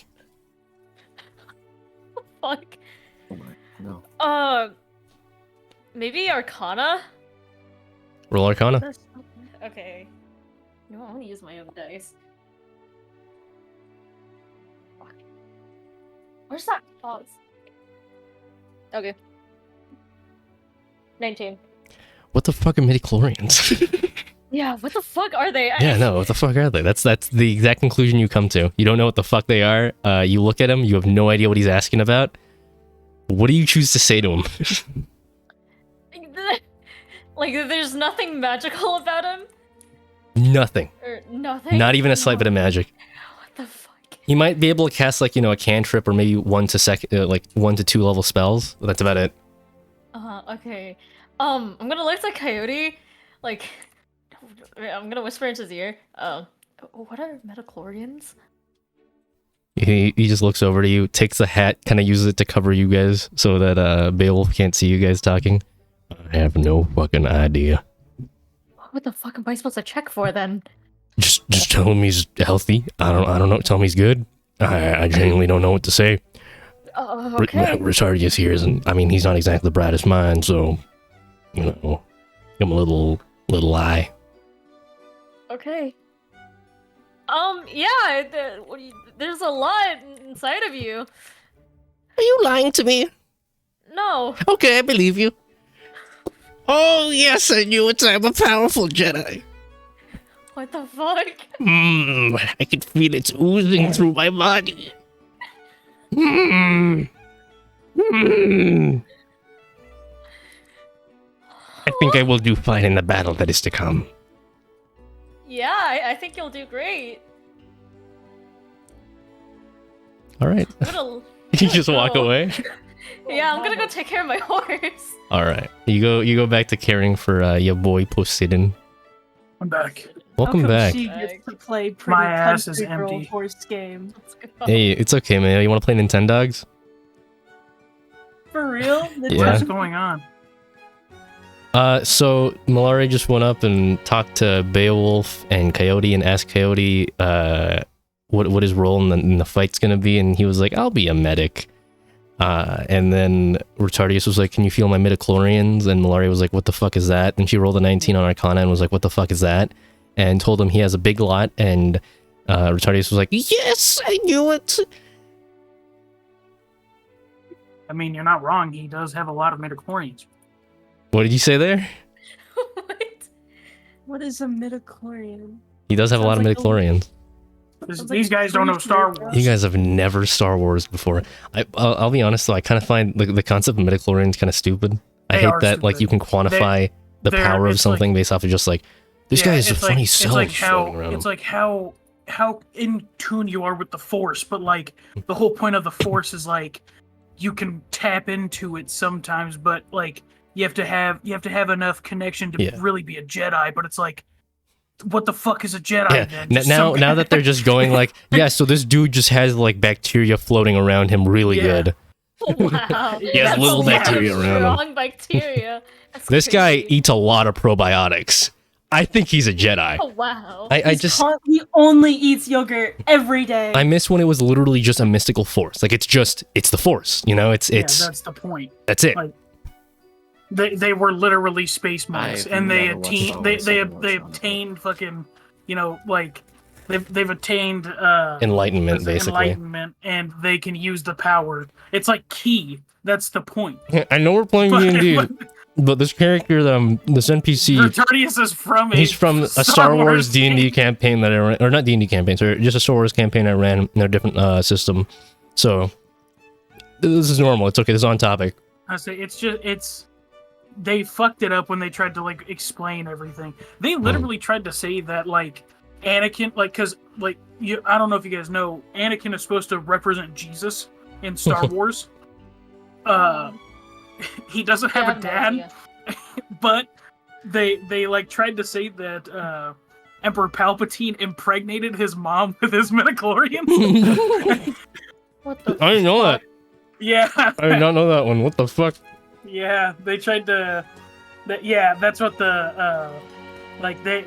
Fuck. Oh my, no. Maybe Arcana? Roll Arcana. Okay. No, I'm gonna use my own dice. Fuck. Where's that pause? Okay. 19. What the fuck are midichlorians? Yeah, what the fuck are they? Yeah, no, what the fuck are they? That's the exact conclusion you come to. You don't know what the fuck they are. You look at him, you have no idea what he's asking about. What do you choose to say to him? Like, there's nothing magical about him? Nothing. Or nothing? Not even a slight bit of magic. What the fuck? He might be able to cast, like, a cantrip or maybe 1 to 2 level spells. But that's about it. Okay. I'm gonna look at Coyote, like, I'm gonna whisper into his ear. What are metachlorians? He just looks over to you, takes the hat, kind of uses it to cover you guys so that Beowulf can't see you guys talking. I have no fucking idea. What the fuck am I supposed to check for then? Just tell him he's healthy. I don't know. Tell him he's good. I genuinely don't know what to say. Okay. Retardius here isn't. I mean, he's not exactly the brightest mind, so you know, give him a little eye. Okay. Yeah. There's a lot inside of you. Are you lying to me? No. Okay, I believe you. Oh yes, I knew it. I'm a powerful Jedi. What the fuck? I can feel it oozing through my body. I think I will do fine in the battle that is to come. Yeah, I think you'll do great. All right. You just walk away. Yeah, I'm gonna go take care of my horse. All right. You go back to caring for your boy Poseidon. I'm back. Welcome back. She gets to play pretty My ass is country girl empty. horse game. Let's go. Hey, it's okay, man. You want to play Nintendogs? For real? Yeah. What's going on? So Malari just went up and talked to Beowulf and Coyote and asked Coyote what his role in the fight's gonna be, and he was like, I'll be a medic. And then Retardius was like, can you feel my midichlorians? And Malari was like, what the fuck is that? And she rolled a 19 on Arcana and was like, what the fuck is that? And told him he has a big lot, and Retardius was like, yes, I knew it. I mean, you're not wrong. He does have a lot of midichlorians. What did you say there? What? What is a midichlorian? He does have a lot of Sounds like a- midichlorians. These guys don't know Star Wars. You guys have never Star Wars before. I'll be honest though, I kind of find the concept of midichlorians kind of stupid. I They hate are that like stupid. you can quantify the they're- power of it's like- something based off of just like this guy has a it's funny it's cell like floating how around it's him. like how in tune you are with the Force, but like the whole point of the Force is like you can tap into it sometimes, but like you have to have enough connection to Yeah. really be a Jedi. But it's like, what the fuck is a Jedi Yeah, then? n- Just now some now guy- that they're just going like, yeah, so this dude just has like bacteria floating around him really Yeah. good. Wow. He has That's little a lot of bacteria around him. strong bacteria. That's This guy crazy. eats a lot of probiotics. I think he's a Jedi. Oh wow. I just He only eats yogurt every day. I miss when it was literally just a mystical force. Like it's the force, you know? It's Yeah, that's the point. that's it. like- They were literally space monks, I've and they never watched attained Star they Wars, they so I'm they not obtained fucking, you know, like they've attained Enlightenment, basically. enlightenment, and they can use the power. It's like key. That's the point. I know we're playing D&D, but this character this NPC, Retardius is from he's from a Star Wars D&D campaign that I ran, or not D&D campaign, sorry, just a Star Wars campaign I ran in a different system. So this is normal. It's okay. This is on topic. I say it's they fucked it up when they tried to like explain everything. They literally tried to say that like Anakin, like, because like I don't know if you guys know, Anakin is supposed to represent Jesus in Star Wars. He doesn't have a dad, but they like tried to say that Emperor Palpatine impregnated his mom with his midichlorians. What the I didn't know that. Yeah, I did not know that one. What the fuck? yeah, they tried to. Yeah, that's what the like they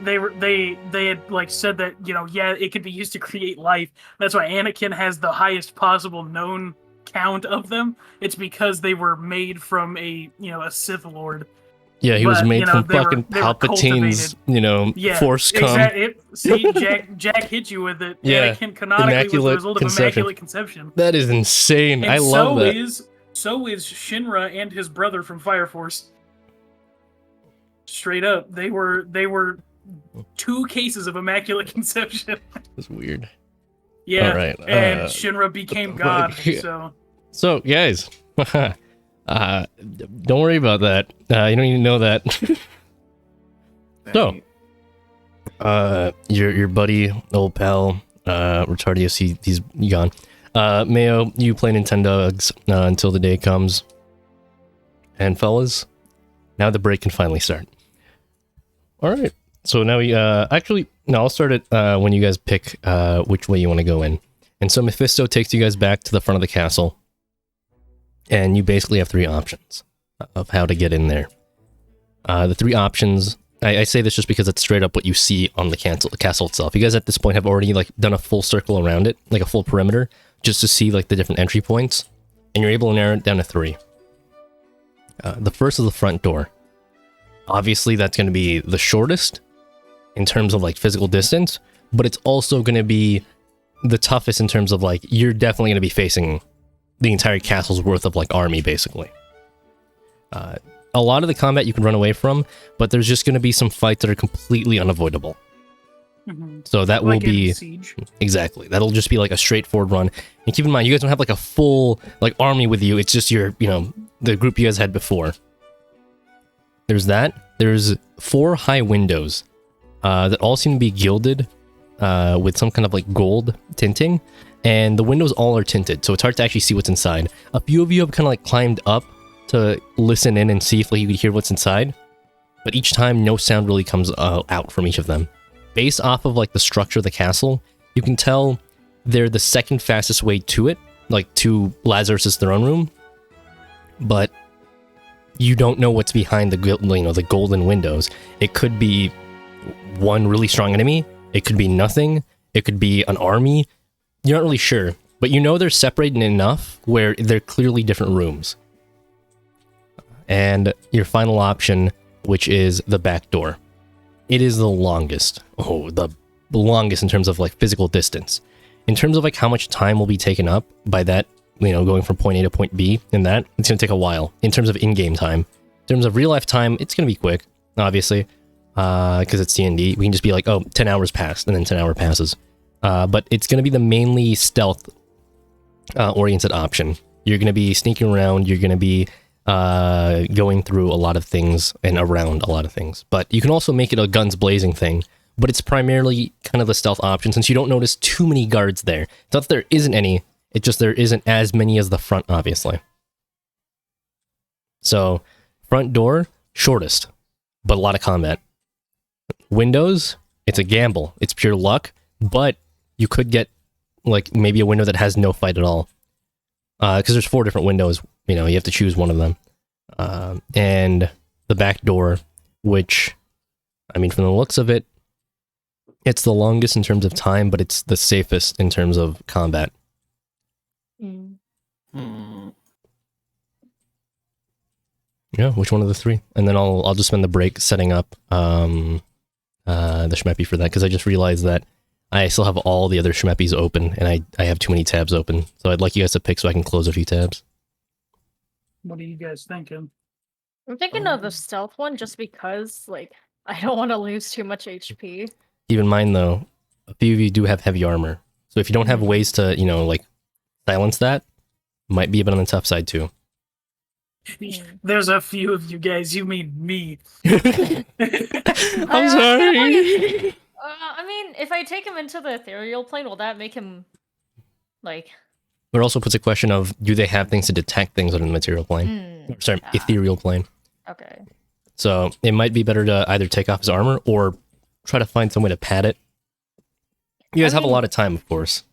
had like said that, you know, yeah, it could be used to create life. That's why Anakin has the highest possible known count of them. It's because they were made from a Sith Lord. Yeah, he was But, made you know, from they were- fucking they were Palpatine's, Yeah, force cum. See, Jack hit you with it. Yeah, Anakin canonically was the Immaculate result of Conception. immaculate conception. That is insane. And I love that. So is Shinra and his brother from Fire Force. Straight up, they were 2 cases of immaculate conception. That's weird. Yeah, All right, and Shinra became God. fuck? So So, guys, don't worry about that. You don't need to know that. So, your buddy, old pal, Retardius, he's gone. You play Nintendogs until the day comes. And fellas, Now the break can finally start. All right. So now we actually no, I'll start it when you guys pick which way you want to go in. And so Mephisto takes you guys back to the front of the castle, and you basically have 3 options of how to get in there. The 3 options. I say this just because it's straight up what you see on the castle itself. You guys at this point have already like done a full circle around it, like a full perimeter, just to see like the different entry points, and you're able to narrow it down to 3. The first is the front door. Obviously, that's going to be the shortest in terms of like physical distance, but it's also going to be the toughest in terms of like you're definitely going to be facing the entire castle's worth of like army, basically. A lot of the combat you can run away from, but there's just going to be some fights that are completely unavoidable. So that will be Siege. exactly. That'll just be like a straightforward run. And keep in mind, you guys don't have like a full like army with you. It's just your, the group you guys had before. There's that. There's 4 high windows that all seem to be gilded with some kind of like gold tinting, and the windows all are tinted, so it's hard to actually see what's inside. A few of you have kind of like climbed up to listen in and see if like you could hear what's inside, but each time no sound really comes out from each of them. Based off of like the structure of the castle, you can tell they're the second fastest way to it, like to Lazarus's throne room, but you don't know what's behind the golden windows. It could be one really strong enemy, it could be nothing, it could be an army. You're not really sure, but you know they're separated enough where they're clearly different rooms. And your final option, which is the back door. It is the longest. Oh, the longest in terms of like physical distance. In terms of like how much time will be taken up by that, going from point A to point B, and that, it's going to take a while. In terms of in-game time. In terms of real-life time, it's going to be quick, obviously, because it's D&D. We can just be like, 10 hours passed, and then 10 hour passes. But it's going to be the mainly stealth oriented option. You're going to be sneaking around, you're going to be going through a lot of things and around a lot of things. But you can also make it a guns blazing thing, but it's primarily kind of the stealth option since you don't notice too many guards there. It's not that there isn't any, it's just there isn't as many as the front, obviously. So, front door, shortest, but a lot of combat. Windows, it's a gamble. It's pure luck, but you could get like maybe a window that has no fight at all. Because there's 4 different windows, you have to choose one of them. And the back door, which, from the looks of it, it's the longest in terms of time, but it's the safest in terms of combat. Yeah, which one of the 3? And then I'll just spend the break setting up the Shmeppy for that, because I just realized that I still have all the other Shmeppies open, and I have too many tabs open. So I'd like you guys to pick so I can close a few tabs. What are you guys thinking? I'm thinking of the stealth one just because, I don't want to lose too much HP. Keep in mind, though, a few of you do have heavy armor. So if you don't have ways to, silence that, might be a bit on the tough side, too. There's a few of you guys, you mean me. I'm sorry. If I take him into the ethereal plane, will that make him, It also puts a question of, do they have things to detect things on the material plane? Ethereal plane. Okay. So it might be better to either take off his armor or try to find some way to pad it. You guys have a lot of time, of course.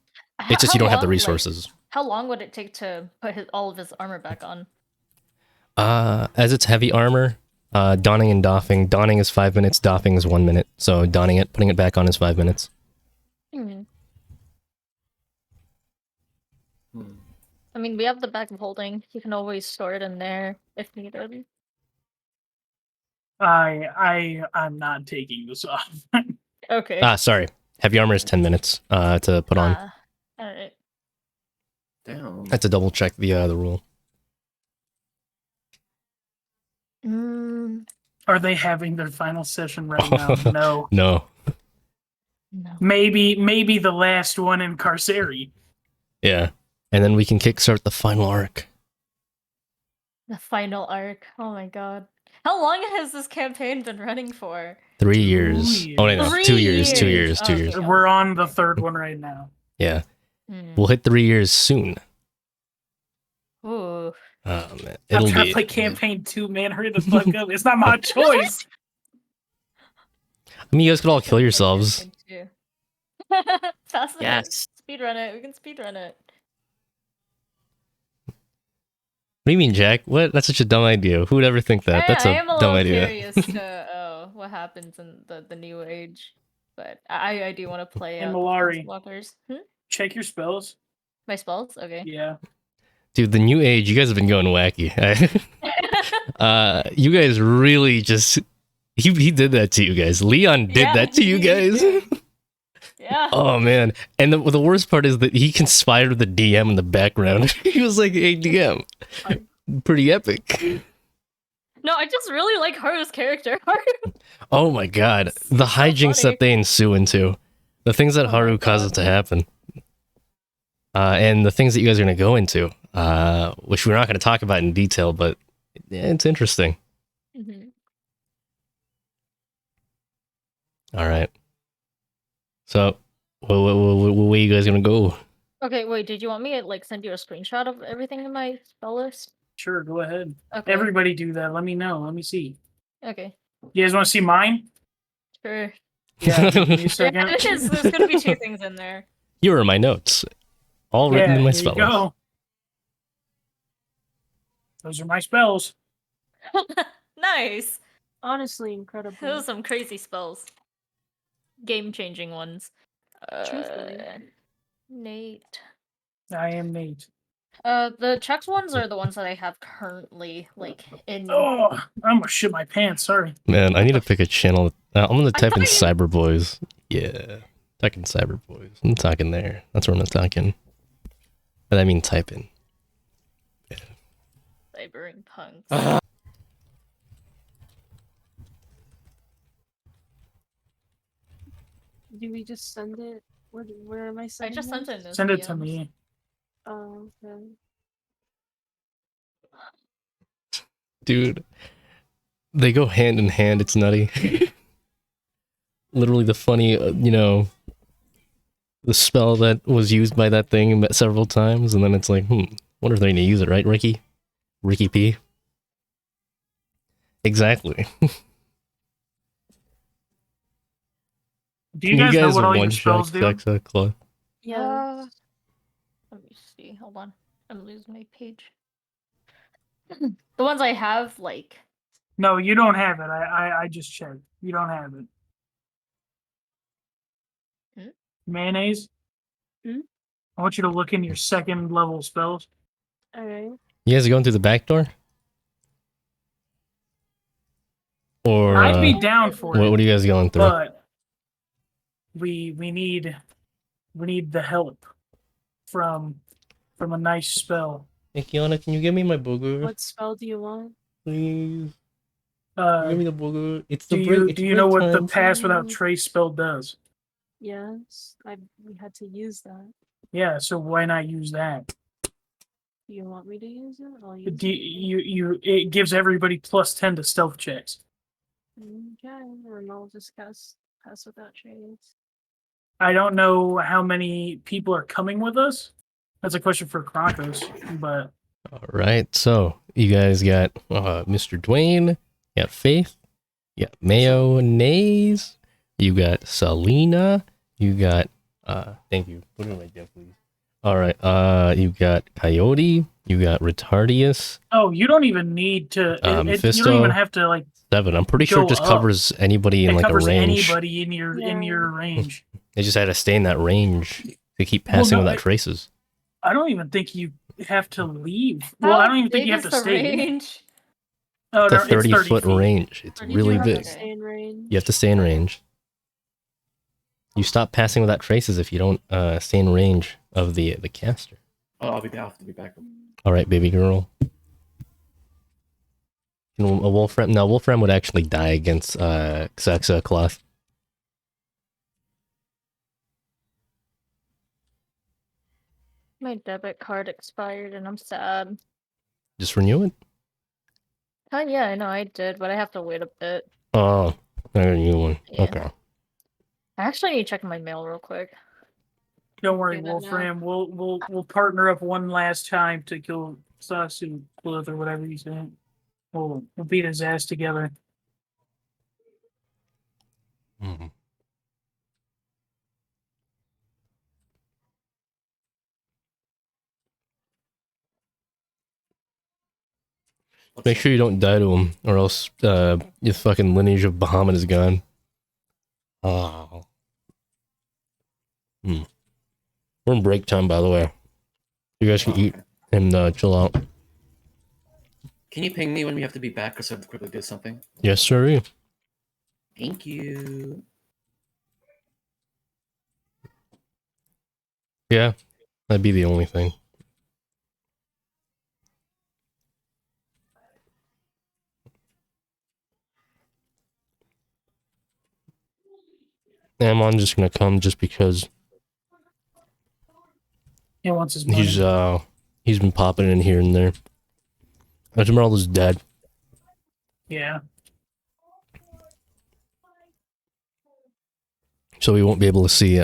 It's just you don't have the resources. How long would it take to put all of his armor back on? As it's heavy armor, donning and doffing. Donning is 5 minutes, doffing is 1 minute. So donning it, putting it back on is 5 minutes. We have the bag of holding. You can always store it in there if needed. I'm not taking this off. Okay. Sorry. Heavy armor is 10 minutes to put on. Alright. Damn. I have to double check the rule. Are they having their final session right now? No. No. Maybe the last one in Carceri. Yeah. And then we can kickstart the final arc. The final arc. Oh my god. How long has this campaign been running for? 3 years. 2 Oh, no. 2 years. 2 years. 2 Okay. years. We're on the 3rd one right now. Yeah. We'll hit 3 years soon. Ooh. Oh man, I'm it'll trying be. to play campaign 2, man. Hurry the fuck up. It's not my choice. I mean, you guys could all kill yourselves. Fast Yes. Speedrun it. We can speedrun it. What do you mean, Jack? What? That's such a dumb idea. Who would ever think that? That's I a am a dumb little idea. curious to what happens in the new age, but I do want to play And the Malari. Planeswalkers. Check your spells. My spells? Okay. Yeah. Dude, the new age, you guys have been going wacky. You guys really just he did that to you guys. Leon did Yeah, that to you he guys. did. Yeah. Oh man. And the worst part is that he conspired with the DM in the background. He was like, "Hey DM." Pretty epic. No, I just really like Haru's character. Oh my god. The hijinks funny. that they ensue into. The things that Oh my Haru causes God. to happen. And the things that you guys are going to go into, which we're not going to talk about in detail, but yeah, it's interesting. Mhm. All right. So, where are you guys going to go? Okay, wait. Did you want me to like send you a screenshot of everything in my spell list? Sure, go ahead. Okay. Everybody do that. Let me know. Let me see. Okay. You guys want to see mine? Sure. Yeah, give me a Yeah, second. it is. There's gonna be 2 things in there. Here are my notes. All written in my there you spell list. go. Those are my spells. Nice. Honestly, incredible. Those are some crazy spells. Game-changing ones. Truthfully. Nate. I am Nate. The checked ones are the ones that I have currently, like, in... Oh, I'm gonna shit my pants. Sorry. Man, I need to pick a channel. I'm going to type in thought Cyber Boys. Yeah. Type in Cyber Boys. I'm talking there. That's where I'm talking. But I mean type in. Cybering punks. Do we just send it? Where am I I sending just sent it in Send it to DMs. me. Oh, okay. Dude. They go hand in hand. It's nutty. Literally the funny, the spell that was used by that thing several times, and then it's like, wonder if they're gonna use it, right, Ricky? Ricky P? Exactly. Do you guys know what all your one-shot spells do? Sexa Club? Yeah. Let me see. Hold on. I'm losing my page. The ones I have, like... No, you don't have it. I just checked. You don't have it. Mayonnaise? Hmm? I want you to look in your second level spells. Alright. You guys are going through the back door? Or I'd be down for it. what are you guys going through? But we need the help from a nice spell. Hey, Kiana, can you give me my booger? What spell do you want? Please. Give me the booger. It's the break. Do you know what the time. pass without trace spell does? Yes. We had to use that. Yeah, so why not use that? Do you want me to use it? I'll use It gives everybody +10 to stealth checks. Okay, and I'll just pass without trace. I don't know how many people are coming with us. That's a question for Kronkos, but All right, so you guys got Mr. Dwayne, you got Faith, you got Mayonnaise, you got Selena, you got thank you. Put it in my gem, please. All right, you got Coyote, you got Retardius. oh, you don't even need to. You don't Mephisto, even have to like. 7. I'm pretty sure go it just up. covers anybody in It like a covers range. anybody in your range. They just had to stay in that range to keep passing no, without traces. I don't even think you have to leave. Well, I don't even think you have to stay. Range? Oh, It's a no, 30 30 foot feet. range. It's 30 really You have big. to stay in range. You have to stay in range. You stop passing without traces if you don't stay in range of the caster. Oh, I'll have to be back. All right, baby girl. A Wolfram? No, Wolfram would actually die against Xexa Cloth. My debit card expired and I'm sad. Just renew it? Oh yeah, I know I did, but I have to wait a bit. Oh, I got a new one. Yeah. Okay. I actually need to check my mail real quick. Don't worry, Do that now. Wolfram. We'll partner up one last time to kill Sawsuit, Blood, or whatever you say. We'll beat his ass together. Mhm. Make sure you don't die to him, or else your fucking lineage of Bahamut is gone. Oh. We're in break time, by the way. You guys can eat and chill out. Can you ping me when we have to be back, or so I have to quickly do something? Yes, sir. Thank you. Yeah, that'd be the only thing. Amon's just gonna come just because He wants his money. he's been popping in here and there. Esmeralda's dead. Yeah. So we won't be able to see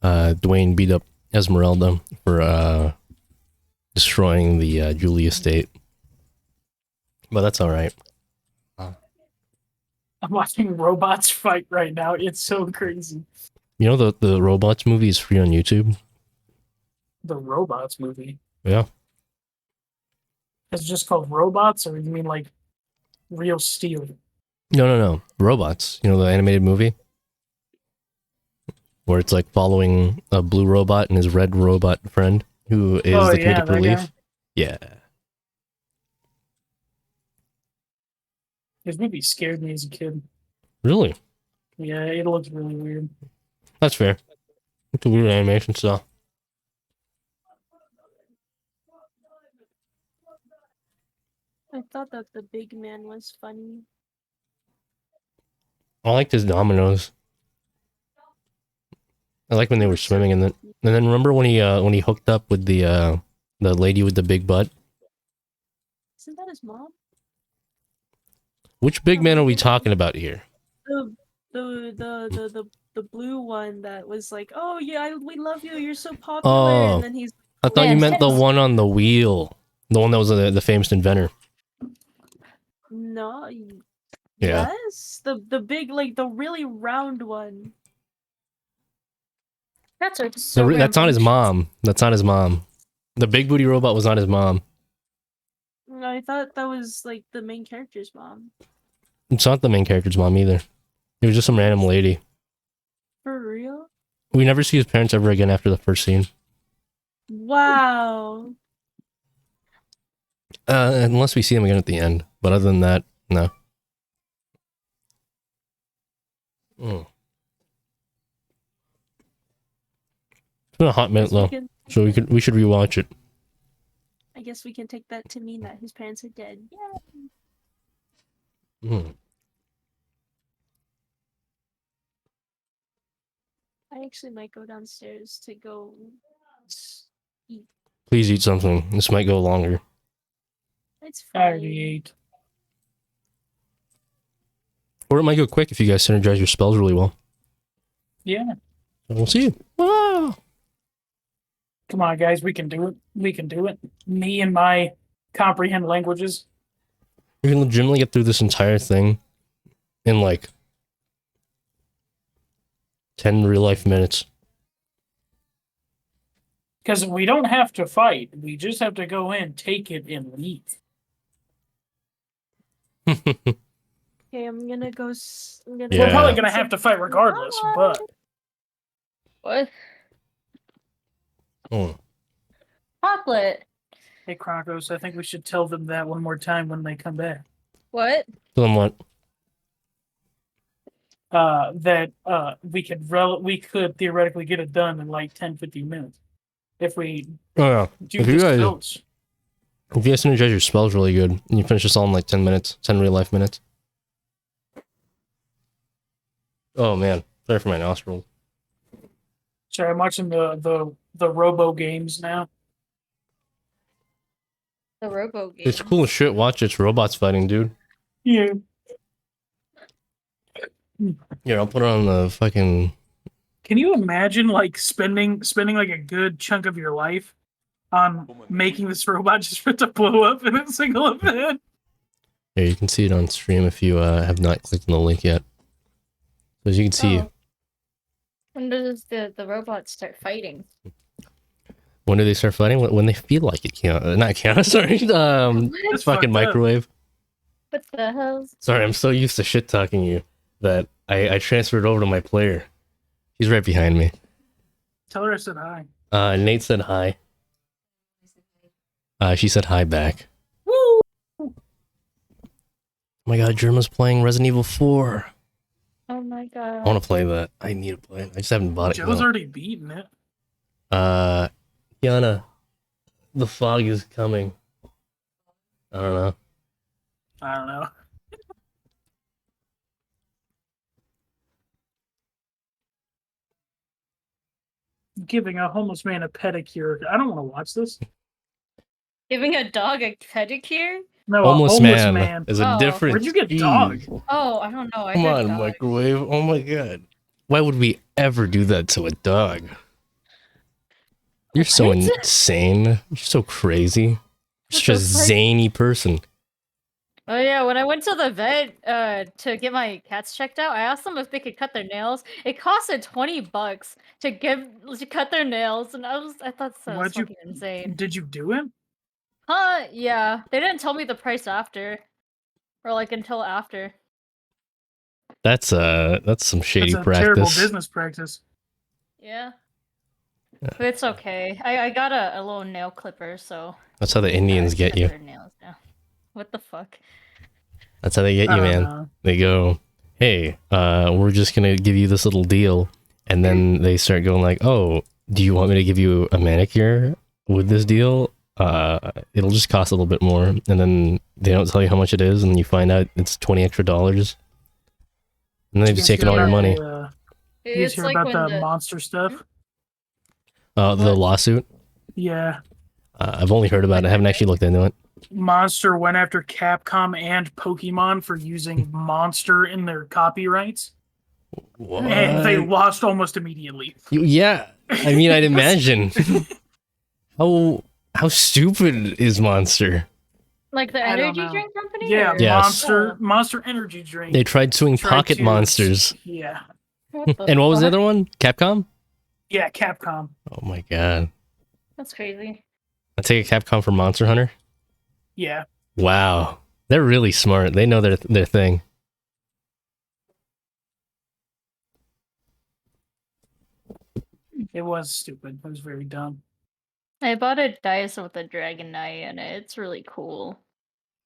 Dwayne beat up Esmeralda for destroying the Julie estate. But that's alright. I'm watching robots fight right now. It's so crazy. You know the Robots movie is free on YouTube? The Robots movie. Yeah. It's just called Robots, or you mean like Real Steel? No. Robots. You know the animated movie? Where it's like following a blue robot and his red robot friend who is the comedic that relief. guy. Yeah. This movie scared me as a kid. Really? Yeah, it looks really weird. That's fair. It's a weird animation style. I thought that the big man was funny. I liked his dominoes. I like when they were swimming and then remember when he hooked up with the lady with the big butt? Isn't that his mom? Which big man are we talking about here? The blue one that was like, oh yeah, we love you, you're so popular, Oh, and then he's. I thought you Yeah, meant the yes. one on the wheel. The one that was the famous inventor. No. Yeah. Yes, the big, like the really round one. That's so That's not his rambunctious. mom. That's not his mom. The big booty robot was not his mom. I thought that was like the main character's mom. It's not the main character's mom either. It was just some random lady. For real? We never see his parents ever again after the first scene. Wow. Unless we see them again at the end. But other than that, no. Mm. It's been a hot minute though, so we should rewatch it. I guess we can take that to mean that his parents are dead. Yeah. Mm. I actually might go downstairs to go eat. Please eat something. This might go longer. It's I fine. already ate. Or it might go quick if you guys synergize your spells really well. Yeah. We'll see you. Wow. Come on, guys. We can do it. We can do it. Me and my comprehend languages. You can legitimately get through this entire thing in like 10 real life minutes. Because we don't have to fight. We just have to go in, take it, and leave. Okay, I'm gonna go. We're Yeah. probably going to have to fight regardless, but... What? Oh. Chocolate. Hey, Kronkos, I think we should tell them that one more time when they come back. What? Somewhat. That we could theoretically get it done in like 10-15 minutes. If we Oh yeah. do If you this guys- notes. If you guys synergize your spells really good, and you finish this all in like 10 minutes, 10 real life minutes. Oh man, sorry for my nostrils. Sorry, I'm watching the Robo games now. The Robo game. It's cool as shit. Watch it's robots fighting, dude. Yeah. Here, I'll put it on the fucking. Can you imagine like spending like a good chunk of your life on making this robot just for it to blow up in a single event. Here, you can see it on stream if you have not clicked on the link yet. So as you can see, when does the robots start fighting? when do they start fighting? When they feel like it. Not Kiana, sorry. It's fucking microwave. What the hell? Sorry, I'm so used to shit talking you that I transferred over to my player. He's right behind me. Tell her I said hi. Nate said hi. She said hi back. Woo! Oh my god, Germa's playing Resident Evil 4. Oh my god. I want to play that. I need to play it. I just haven't bought it Joe's yet. already beaten it. Kiana, the fog is coming. I don't know. I don't know. Giving a homeless man a pedicure. I don't want to watch this. Giving a dog a pedicure? No, Homeless a homeless man, man. is a Oh. different. Where'd you get Jeez. dog? Oh, I don't know. I Come heard on, dog. microwave. Oh my god. Why would we ever do that to a dog? You're so What? insane. You're so crazy. Such a What the fuck? zany person. Oh yeah, when I went to the vet to get my cats checked out, I asked them if they could cut their nails. It costed $20 to cut their nails, and I thought that was Why'd you- fucking insane. Did you do it? Huh? Yeah, they didn't tell me the price after, or like until after. That's some shady That's a terrible practice. business practice. Yeah. But it's okay. I got a little nail clipper, so That's how the Indians I get cut you. their nails now. What the fuck? That's how they get you, man. know. They go, hey, we're just gonna give you this little deal, and then they start going like, oh, do you want me to give you a manicure with this deal? It'll just cost a little bit more, and then they don't tell you how much it is, and then you find out it's $20 extra, and then they've just taken all your money. You guys It's hear like about when the monster stuff? The lawsuit. Yeah. I've only heard about it. I haven't actually looked into it. Monster went after Capcom and Pokemon for using Monster in their copyrights, What? and they lost almost immediately. Yeah, I mean, I'd imagine. How stupid is Monster? like the I don't energy know. drink company? Yeah, or- Yes. Monster Energy Drink. They tried suing Tried Pocket to- Monsters. Yeah. What the And what was the fuck? other one? Capcom? Yeah, Capcom. Oh my god. That's crazy. I take a Capcom for Monster Hunter? Yeah. Wow. They're really smart. They know their thing. It was stupid. It was very dumb. I bought a dice with a dragon eye in it. It's really cool.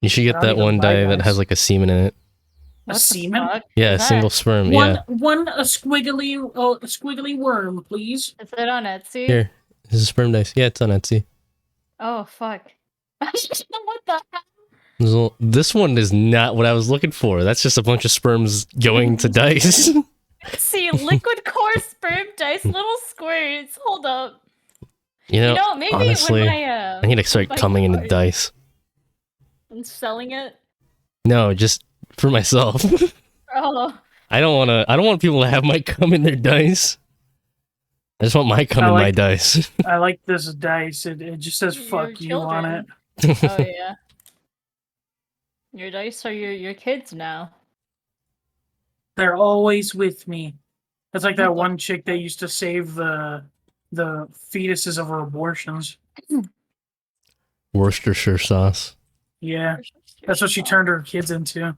You should I get don't that even one buy die that dice. has like a semen in it. A What the semen? fuck Yeah, a is that? single sperm. Yeah. One a squiggly worm, please. Is it on Etsy? Here. This is a sperm dice. Yeah, it's on Etsy. Oh fuck. what the hell? This one is not what I was looking for. That's just a bunch of sperms going to dice. See, liquid core sperm dice, little squirts. Hold up. You know, Maybe honestly, when my I need to start my coming into card- dice. I'm selling it. No, just for myself. Oh, I don't want people to have my cum in their dice. I just want my cum I in my like- dice. I like this dice. It just says Your "fuck you" on it. children. Oh yeah. Your dice are your kids now. They're always with me. It's like that What the one chick that used to save the fetuses of her abortions. Worcestershire sauce. Yeah, that's what she turned her kids into.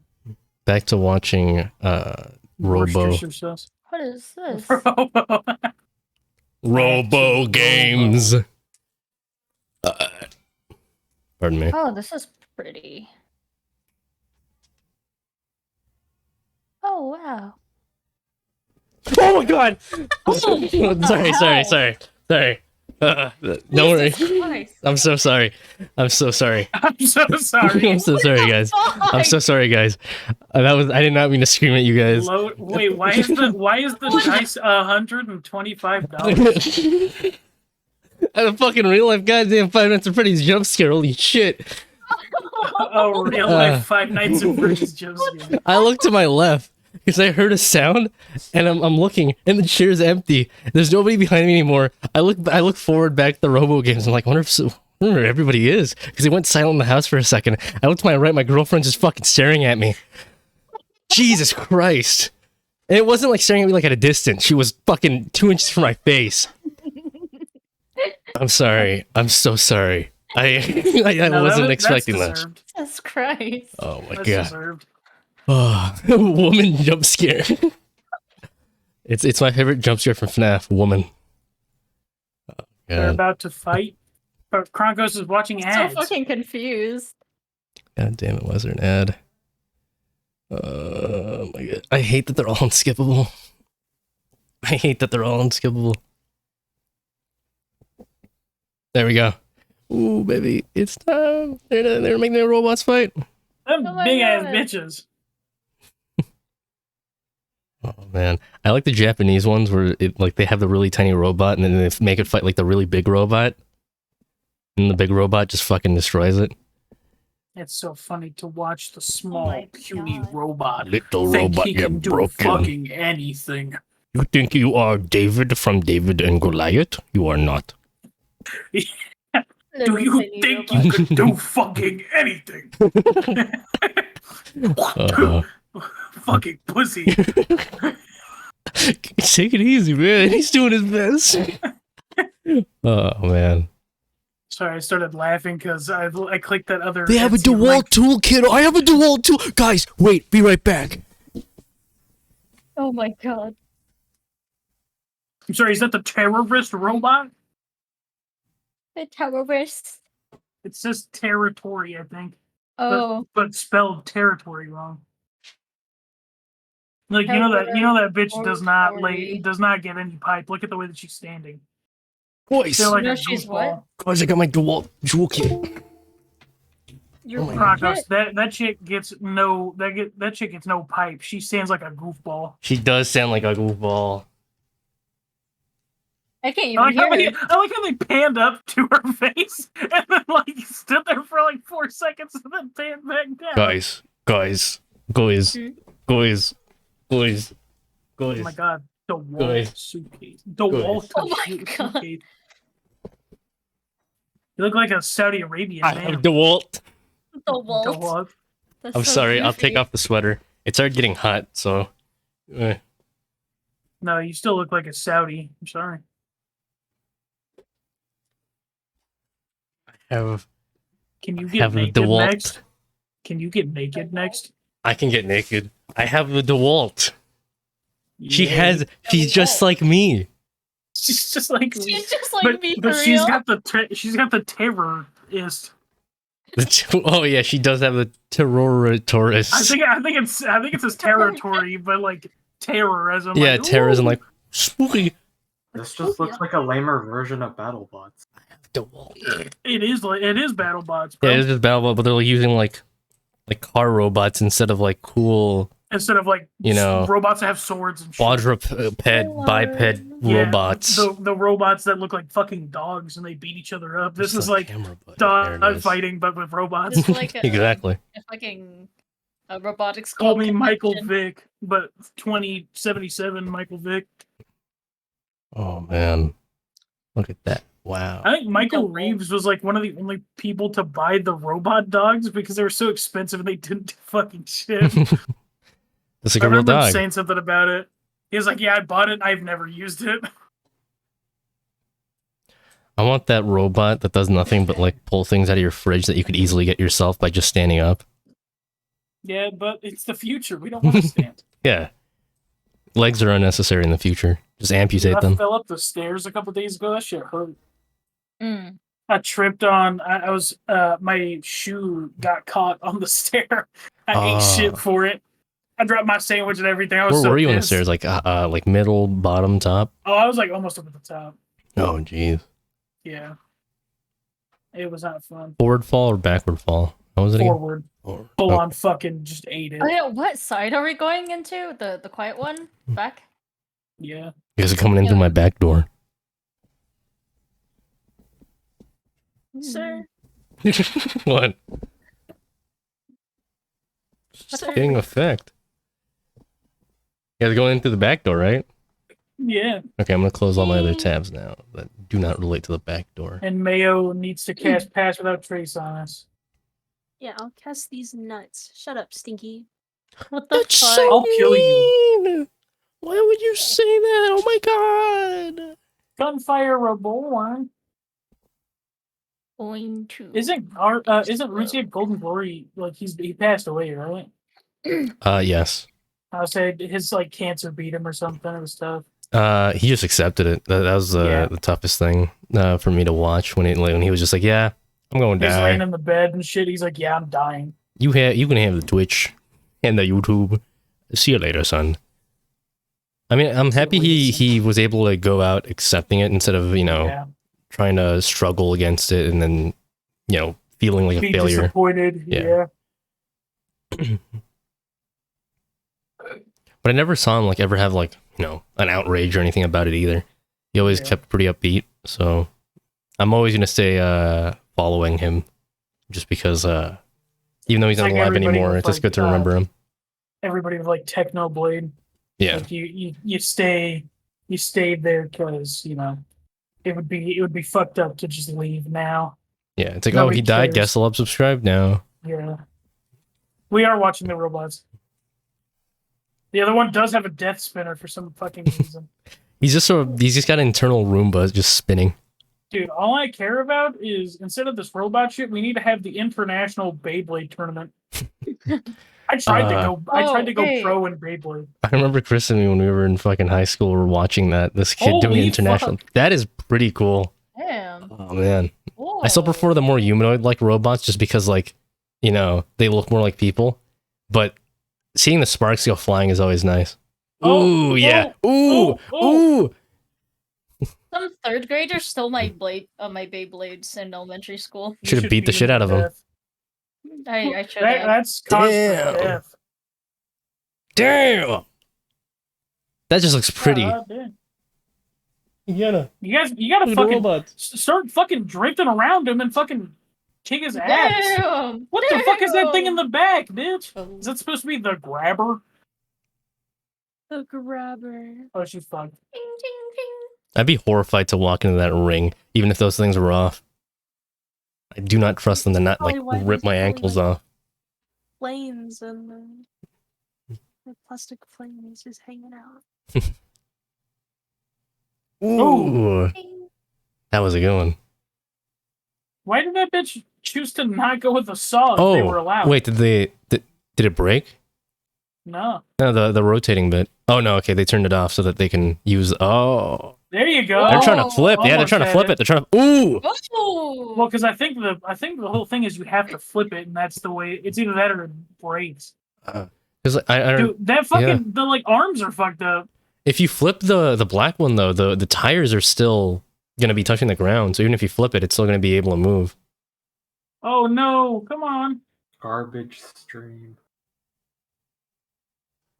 Back to watching Robo. Worcestershire sauce. What is this? Robo games. Pardon me. Oh, this is pretty. Oh wow. Oh my god! the sorry. Don't worry. Jesus Christ. I'm so sorry. I'm so sorry. I'm so sorry. I'm so sorry, guys. I'm so sorry, guys. I did not mean to scream at you guys. Wait, why is the dice $125? At a fucking real life goddamn Five Nights at Freddy's jump scare. Holy shit! Oh, real life Five Nights at Freddy's jump scare. I looked to my left because I heard a sound, and I'm looking, and the chair's empty. There's nobody behind me anymore. I look forward back to the Robo games. I'm like, I wonder where everybody is, because it went silent in the house for a second. I looked to my right, my girlfriend's just fucking staring at me. Jesus Christ! And it wasn't like staring at me like at a distance. She was fucking 2 inches from my face. I'm sorry. I'm so sorry. I wasn't expecting that. Jesus Christ. Oh my That's god. deserved. Oh, woman jump scare. It's my favorite jump scare from FNAF. Woman. Oh, They're god. about to fight, but Kronkos is watching So ads. fucking confused. God damn it! Was there an ad? Oh my god! I hate that they're all unskippable. I hate that they're all unskippable. There we go. Ooh, baby, it's time. They're making their robots fight. Them Oh my big ass God. bitches. Oh man, I like the Japanese ones where it like they have the really tiny robot and then they make it fight like the really big robot, and the big robot just fucking destroys it. It's so funny to watch the small, my puny God. robot Little think robot, he you're can do broken. fucking anything. You think you are David from David and Goliath? You are not. Do Little you tiny think robot. you can do fucking anything? Fucking pussy. Take it easy, man. He's doing his best. Oh man. Sorry, I started laughing because I clicked that other. They have a Etsy DeWalt link. tool, kiddo. I have a DeWalt tool. Guys, wait. Be right back. Oh my god. I'm sorry, is that the terrorist robot? The terrorists. It says territory, I think, Oh. but spelled territory wrong. Like you know that bitch does not get any pipe. Look at the way that she's standing. Boys, Feel like No, a she's goofball. guys, I got my DeWalt jewel kit. You're Oh my right. Kronkos, that chick gets no that chick gets no pipe. She stands like a goofball. She does sound like a goofball. I can't I even like, hear it. I like how they panned up to her face and then like stood there for like 4 seconds and then panned back down. Guys. Oh my god, the wall Guys. suitcase. The wall Oh my God. suitcase. You look like a Saudi Arabian I man. have DeWalt. The Walt. DeWalt. That's I'm so sorry, I'll goofy. take off the sweater. It started getting hot, so. No, you still look like a Saudi. I'm sorry. Can you get have a naked DeWalt. next? Can you get naked next? I can get naked. I have a DeWalt. She's DeWalt. just like me. She's just like me. She's just like me for she's real. got the terrorist. Oh yeah, she does have the terrorist. I think it's his territory, but like terrorism. Yeah, like, terrorism, ooh. like spooky. This just looks like a lamer version of BattleBots. DeWalt. It is BattleBots, Yeah, bro. it's just Battlebot, but they're like using like car robots instead of like cool Instead of like You know, robots that have swords and shit. quadruped, biped Yeah, robots. The robots that look like fucking dogs and they beat each other up. This Where's is the like camera button? dog There it is. fighting, but with robots. It's like a, Exactly. a fucking robotics. Call club me Michael convention. Vick, but 2077 Michael Vick. Oh man, look at that! Wow. I think Michael Double. Reeves was like one of the only people to buy the robot dogs because they were so expensive and they didn't do fucking shit. It's like I a real remember him dog. saying something about it. He was like, "Yeah, I bought it. And I've never used it." I want that robot that does nothing but like pull things out of your fridge that you could easily get yourself by just standing up. Yeah, but it's the future. We don't want to stand. Yeah. Legs are unnecessary in the future. Just amputate I them. fell up the stairs a couple days ago. That shit hurt. Mm. I tripped on. I was. My shoe got caught on the stair. I ate shit for it. I dropped my sandwich and everything. I was Where so were you on the pissed. stairs? Like middle, bottom, top? Oh, I was like almost up at the top. Oh, jeez. Yeah. It was not fun. Forward fall or backward fall? How was it again? Forward. Forward. Full Oh, on fucking just ate it. Oh yeah, what side are we going into? The quiet one? Back? Yeah. You guys are coming in through Yeah. my back door. Sir. What? What's Getting effect. Yeah, they're going in through the back door, right? Yeah. Okay, I'm gonna close all my other tabs now that do not relate to the back door. And Mayo needs to cast Pass Without Trace on us. Yeah, I'll cast these nuts. Shut up, Stinky. What the That's fuck? so I'll kill you. mean! Why would you say that? Oh my god! Gunfire Reborn. Going to. Isn't RuneScape Golden Glory like he passed away, right? Yes. I would say his like cancer beat him or something. It was tough. He just accepted it. That was the toughest thing for me to watch when he was just like, yeah, I'm going to He's die. laying in the bed and shit. He's like, yeah, I'm dying. You can have the Twitch and the YouTube. See you later, son. I mean, I'm happy he was able to go out accepting it instead of, trying to struggle against it and then, feeling like a failure. Disappointed. Yeah. But I never saw him ever have an outrage or anything about it either. He always kept pretty upbeat. So I'm always gonna stay following him, just because even though he's not alive anymore, it's just good to remember him. Everybody with Technoblade. Yeah. Like you stay there because it would be fucked up to just leave now. Yeah, it's like, he died. Guess I'll subscribe now. Yeah. We are watching the robots. The other one does have a death spinner for some fucking reason. He's just got an internal Roomba just spinning. Dude, all I care about is instead of this robot shit, we need to have the international Beyblade tournament. I tried to go pro in Beyblade. I remember Chris and me when we were in fucking high school were watching that. This kid doing international. Fuck. That is pretty cool. Damn. Oh man. Whoa. I still prefer the more humanoid robots just because they look more like people. But seeing the sparks go flying is always nice. Ooh, yeah. Ooh. Some third graders stole my Beyblades in elementary school. Should have beat the shit out of them. I should have. That's constant death. Damn. That just looks pretty. You gotta fucking start fucking drifting around him and fucking kick his ass. Damn. What the fuck is that thing in the back, bitch? Is that supposed to be the grabber? The grabber. Oh, she's fucked. Ding, ding, ding. I'd be horrified to walk into that ring, even if those things were off. I do not trust them to not rip my ankles off. Planes and the plastic planes just hanging out. Ooh, that was a good one. Why did that bitch choose to not go with the saw if they were allowed? Wait, did it break? No. No, the rotating bit. Oh no, okay, they turned it off so that they can use. Oh, there you go. They're trying to flip. Yeah, they're trying to flip it. They're trying to. Ooh. Oh. Well, because I think the whole thing is you have to flip it, and that's the way. It's either that or it breaks. Because I don't. Dude, that fucking the arms are fucked up. If you flip the black one though, the tires are still gonna be touching the ground. So even if you flip it, it's still gonna be able to move. Oh no! Come on. Garbage stream.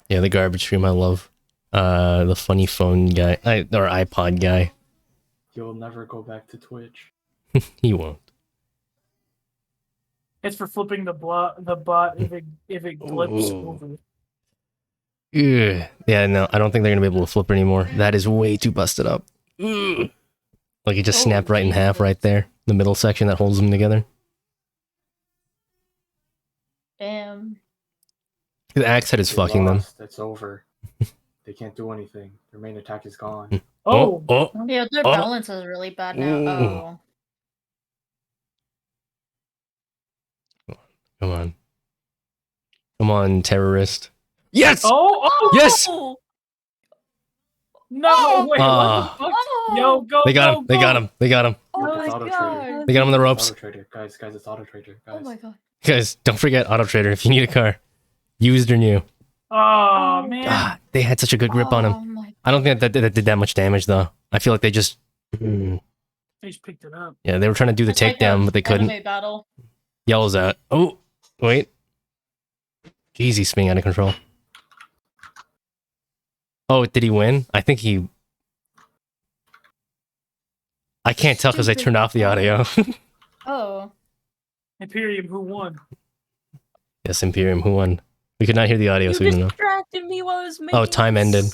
Yeah, the garbage stream I love. The funny phone guy, or iPod guy. You'll never go back to Twitch. He won't. It's for flipping the bot if it blips over. Ugh. Yeah, no, I don't think they're gonna be able to flip it anymore. That is way too busted up. Ugh. Like it just snapped right in half right there. The middle section that holds them together. Damn. The axe head is fucking them. It's over. They can't do anything. Their main attack is gone. Oh. Yeah, their balance is really bad now. Oh. Come on. Come on, terrorist. Yes! Oh! Yes! No! Wait, what the fuck? Yo, go! They got him. They got him. They got him. Oh my Auto god. Trader. They got him on the ropes. Auto Trader. Guys, it's Auto Trader. Guys. Oh my god. Guys, don't forget Auto Trader if you need a car. Used or new. Oh, man. Ah, they had such a good grip on him. I don't think that did that much damage, though. I feel like they just... They just picked it up. Yeah, they were trying to do the takedown, but they couldn't. Battle. Yellow's out. Oh, wait. Jeez, he's spinning out of control. Oh, did he win? I think he... I can't tell because I turned off the audio. Oh. Imperium, who won? Yes, Imperium, who won? We could not hear the audio, so we don't know. interrupted me while I was making. Oh, time ended.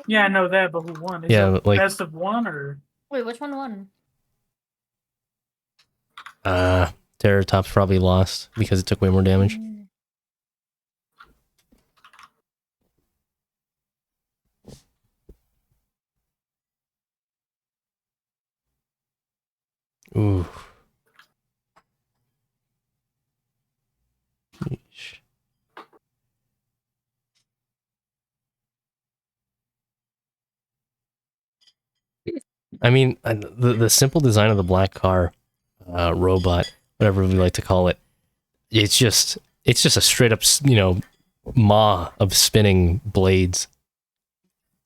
Yeah, I know that, but who won? Is Yeah, it like best of one or? Wait, which one won? Terrortops probably lost because it took way more damage. Ooh. Yeesh. I mean, the simple design of the black car robot, whatever we like to call it, it's just a straight up, maw of spinning blades.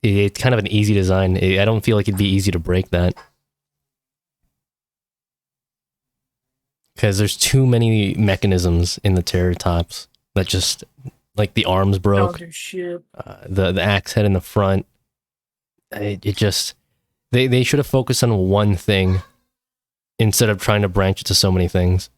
It's kind of an easy design. I don't feel like it'd be easy to break that. Because there's too many mechanisms in the Terratops that just, like the arms broke, Don't do shit. the axe head in the front. It just, they should have focused on one thing instead of trying to branch it to so many things.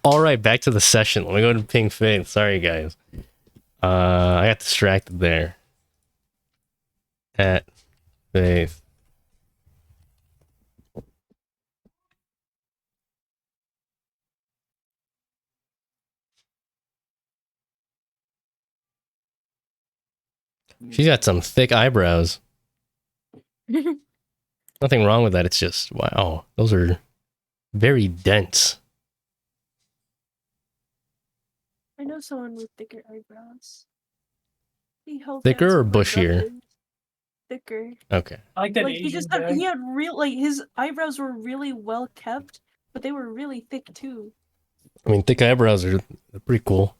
All right, back to the session. Let me go to Pink Faith. Sorry, guys. I got distracted there. At Faith. She's got some thick eyebrows. Nothing wrong with that. It's just, wow, those are very dense. I know someone with thicker eyebrows. He held Thicker hands or with my bushier? brother. Thicker. Okay. I like that Like he Asian just guy. he had his eyebrows were really well kept, but they were really thick too. I mean, thick eyebrows are pretty cool.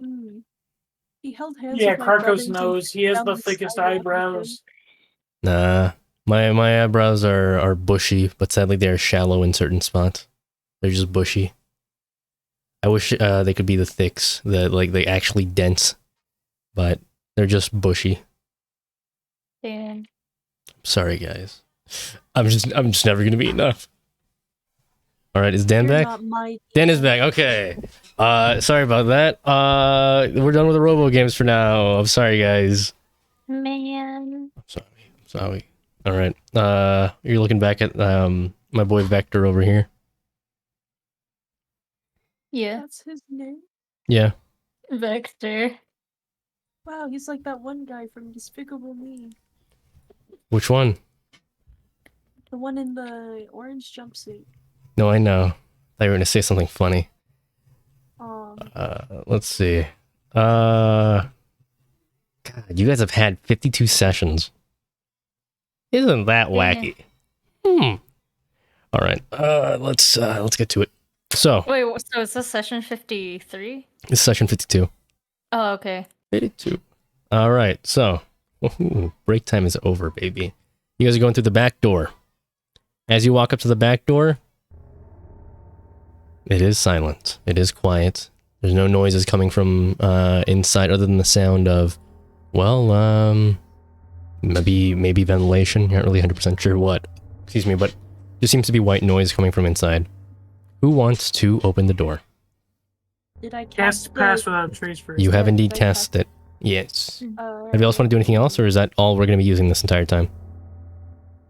Mm. He held hands Yeah, with my brother Karkos and knows he has down the the thickest sidewalk with him. eyebrows. Nah, my eyebrows are bushy, but sadly they are shallow in certain spots. They're just bushy. I wish they could be the thicks, they actually dense, but they're just bushy. Damn. Sorry, guys. I'm just never gonna be enough. All right, is Dan You're back? not my Dan is back. Okay. Sorry about that. We're done with the Robo games for now. I'm sorry, guys. Man. I'm sorry. All right. You're looking back at my boy Vector over here. Yeah. That's his name. Yeah. Vector. Wow, he's like that one guy from Despicable Me. Which one? The one in the orange jumpsuit. No, I know. I thought you were gonna say something funny. Um, Let's see. God, you guys have had 52 sessions. Isn't that wacky? All right. Let's get to it. So, Wait, so is this session 53? this is session 52. Oh, okay. 52. All right. So, break time is over, baby. You guys are going through the back door. As you walk up to the back door, it is silent. It is quiet. There's no noises coming from inside other than the sound of, well, maybe ventilation. You're not really 100% sure what. Excuse me, but there seems to be white noise coming from inside. Who wants to open the door? did I Cast cast pass without a trace first. You have Yeah, indeed did I cast it. Yes. Have Have you else want to do anything else, or is that all we're going to be using this entire time?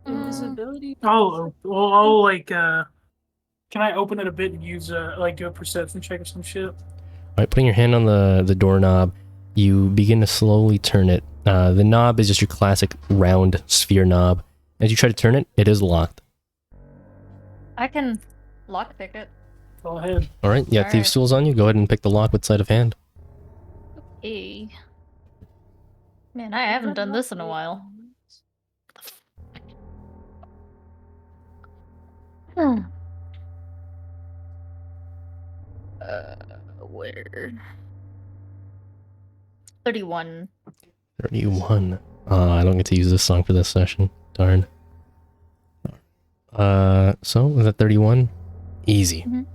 Invisibility. I'll like can I open it a bit and use do a perception check or some shit? All right, putting your hand on the doorknob, you begin to slowly turn it. The knob is just your classic round sphere knob. As you try to turn it, it is locked. I can lockpick it. Go ahead. All right, yeah, All Thieves' right. Tools on you. Go ahead and pick the lock with sleight of hand. Hey. Man, I haven't done this in a while. Where? 31. 31. I don't get to use this song for this session. Darn. So, was that 31? Easy. Mhm.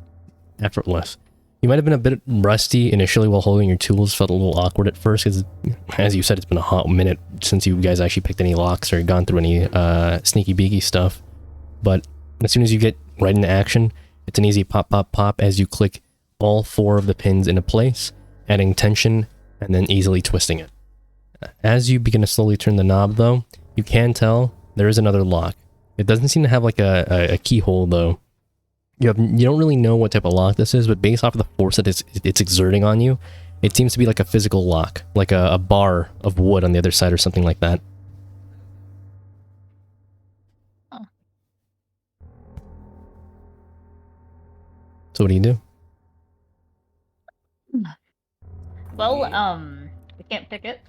Effortless. You might have been a bit rusty initially while holding your tools. Felt a little awkward at first because, as you said, it's been a hot minute since you guys actually picked any locks or gone through any sneaky beaky stuff. But as soon as you get right into action. It's an easy pop, pop, pop as you click all 4 of the pins into place, adding tension and then easily twisting it. As you begin to slowly turn the knob though, you can tell there is another lock. It doesn't seem to have like a keyhole though. You don't really know what type of lock this is, but based off of the force that it's exerting on you, it seems to be like a physical lock, like a bar of wood on the other side or something like that. Oh. So what do you do? Well, we can't pick it.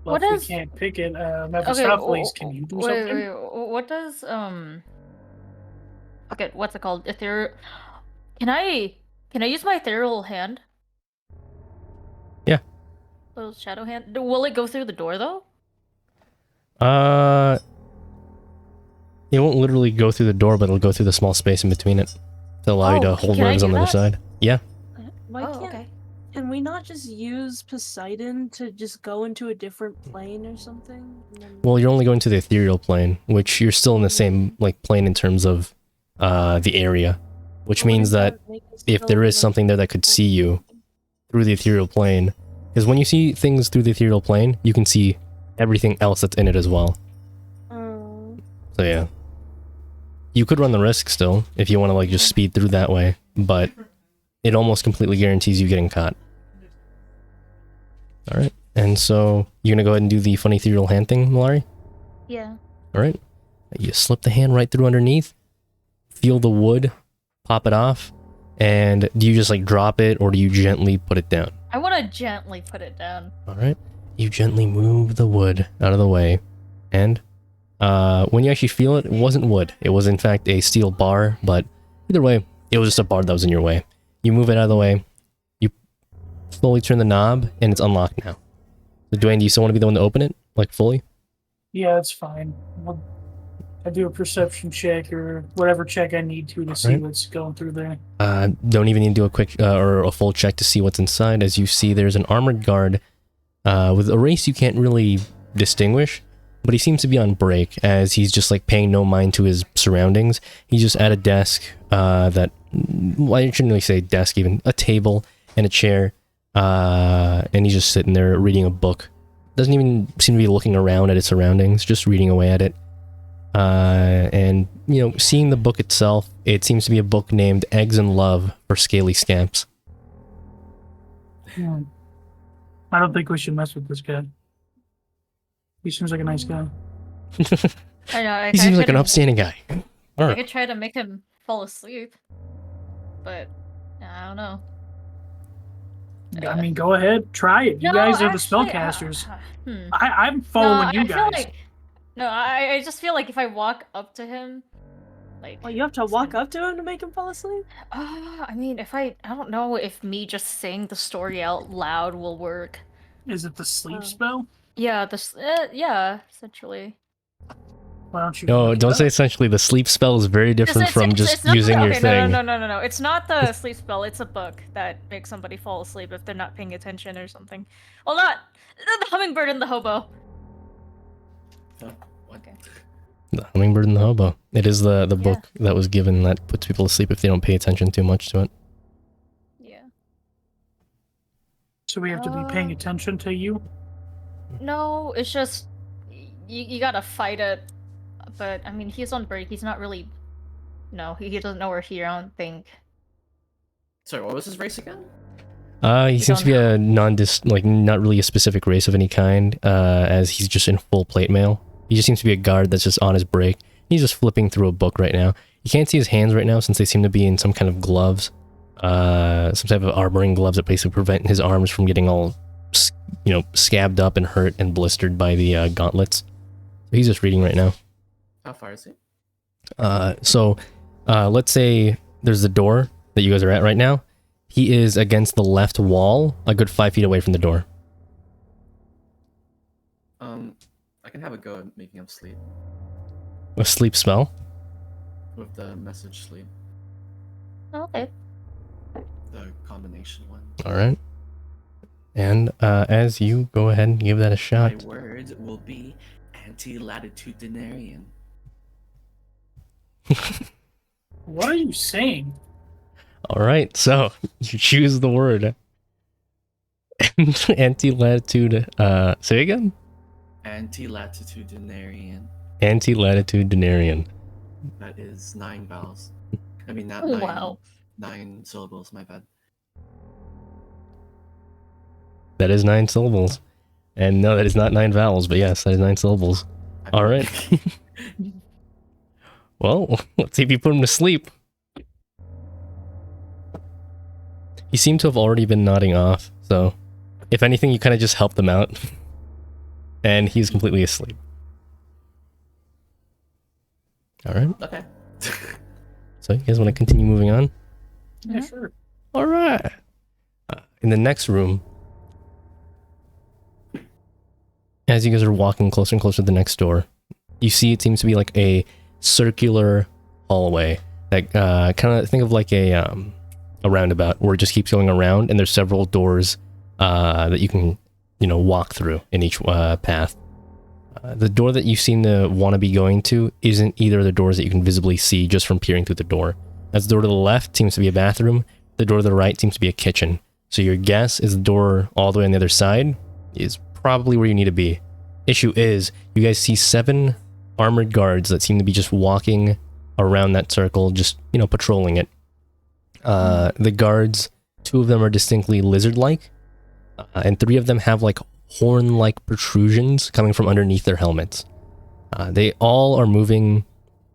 Well, What if is- we can't pick it, Mephistopheles, can you do something? Wait, what does okay, what's it called? Can I use my ethereal hand? Yeah. Little shadow hand. Will it go through the door though? It won't literally go through the door, but it'll go through the small space in between it to allow you to hold can I whatever's on do the other that? side. Yeah. Why can't Okay. Can we not just use Poseidon to just go into a different plane or something? And then- Well, you're only going to the ethereal plane, which you're still in the same like plane in terms of the area, which What means does that make us if go there is like- something there that could see you through the ethereal plane, because when you see things through the ethereal plane, you can see everything else that's in it as well. So yeah, you could run the risk still if you want to like just speed through that way, but it almost completely guarantees you getting caught. All right, and so you're gonna go ahead and do the funny ethereal hand thing, Malari. Yeah. All right, you slip the hand right through underneath, feel the wood, pop it off, and do you just like drop it or do you gently put it down? I want to gently put it down. All right, you gently move the wood out of the way, and when you actually feel it, it wasn't wood. It was in fact a steel bar, but either way, it was just a bar that was in your way. You move it out of the way, you slowly turn the knob, and it's unlocked now. So Dwayne, do you still want to be the one to open it, like fully? Yeah, it's fine. I do a perception check or whatever check I need to see Right. what's going through there. Don't even need to do a quick or a full check to see what's inside. As you see, there's an armored guard with a race you can't really distinguish, but he seems to be on break as he's just like paying no mind to his surroundings. He's just at a desk well, I shouldn't really say desk, even a table and a chair, and he's just sitting there reading a book. Doesn't even seem to be looking around at his surroundings, just reading away at it. And, you know, seeing the book itself, it seems to be a book named Eggs and Love for Scaly Scamps. I don't think we should mess with this guy. He seems like a nice guy. I know. He seems like an upstanding guy. I Alright. could try to make him fall asleep, but I don't know. I mean, go ahead, try it. You guys are the spellcasters. I'm following you guys. I just feel like if I walk up to him, like. Well, you have to walk up to him to make him fall asleep? I mean, I don't know if me just saying the story out loud will work. Is it the sleep spell? Yeah, yeah, essentially. Why don't you? No, look it don't up? say essentially. The sleep spell is very different from just using your thing. No. It's not the sleep spell. It's a book that makes somebody fall asleep if they're not paying attention or something. Well, not the hummingbird and the hobo. Okay. The Hummingbird and the Hobo. It is the book that was given that puts people to sleep if they don't pay attention too much to it. Yeah. So we have to be paying attention to you. No, it's just you gotta fight it. But I mean, he's on break. He's not really. No, he doesn't know we're here. I don't think. Sorry, what was his race again? He seems to be a not really a specific race of any kind, as he's just in full plate mail. He just seems to be a guard that's just on his break. He's just flipping through a book right now. You can't see his hands right now since they seem to be in some kind of gloves. Some type of armoring gloves that basically prevent his arms from getting all, scabbed up and hurt and blistered by the gauntlets. So he's just reading right now. How far is he? Let's say there's the door that you guys are at right now. He is against the left wall, a good 5 feet away from the door. I can have a go at making him sleep A sleep spell? with the message sleep. Okay. the combination one. All right. And as you go ahead and give that a My shot. words will be anti-latitudinarian. What are you saying? All right, so you choose the word anti-latitude. Say again. Anti-latitudinarian. Anti-latitudinarian. That is 9 vowels. I mean, not Oh, 9. wow. 9 syllables. My bad. That is 9 syllables. And no, that is not 9 vowels, but yes, that is 9 syllables. All right. Well, let's see if you put him to sleep. He seemed to have already been nodding off, so if anything, you kind of just helped him out. And he's completely asleep. All right. Okay. So you guys want to continue moving on? Yeah, sure. All right. In the next room, as you guys are walking closer and closer to the next door, you see it seems to be like a circular hallway. That kind of think of like a roundabout where it just keeps going around, and there's several doors that you can, walk through in each path. The door that you seem to want to be going to isn't either of the doors that you can visibly see just from peering through the door. As the door to the left seems to be a bathroom, the door to the right seems to be a kitchen. So your guess is the door all the way on the other side is probably where you need to be. Issue is, you guys see 7 armored guards that seem to be just walking around that circle, just, patrolling it. The guards, 2 of them are distinctly lizard-like, and 3 of them have like horn-like protrusions coming from underneath their helmets. They all are moving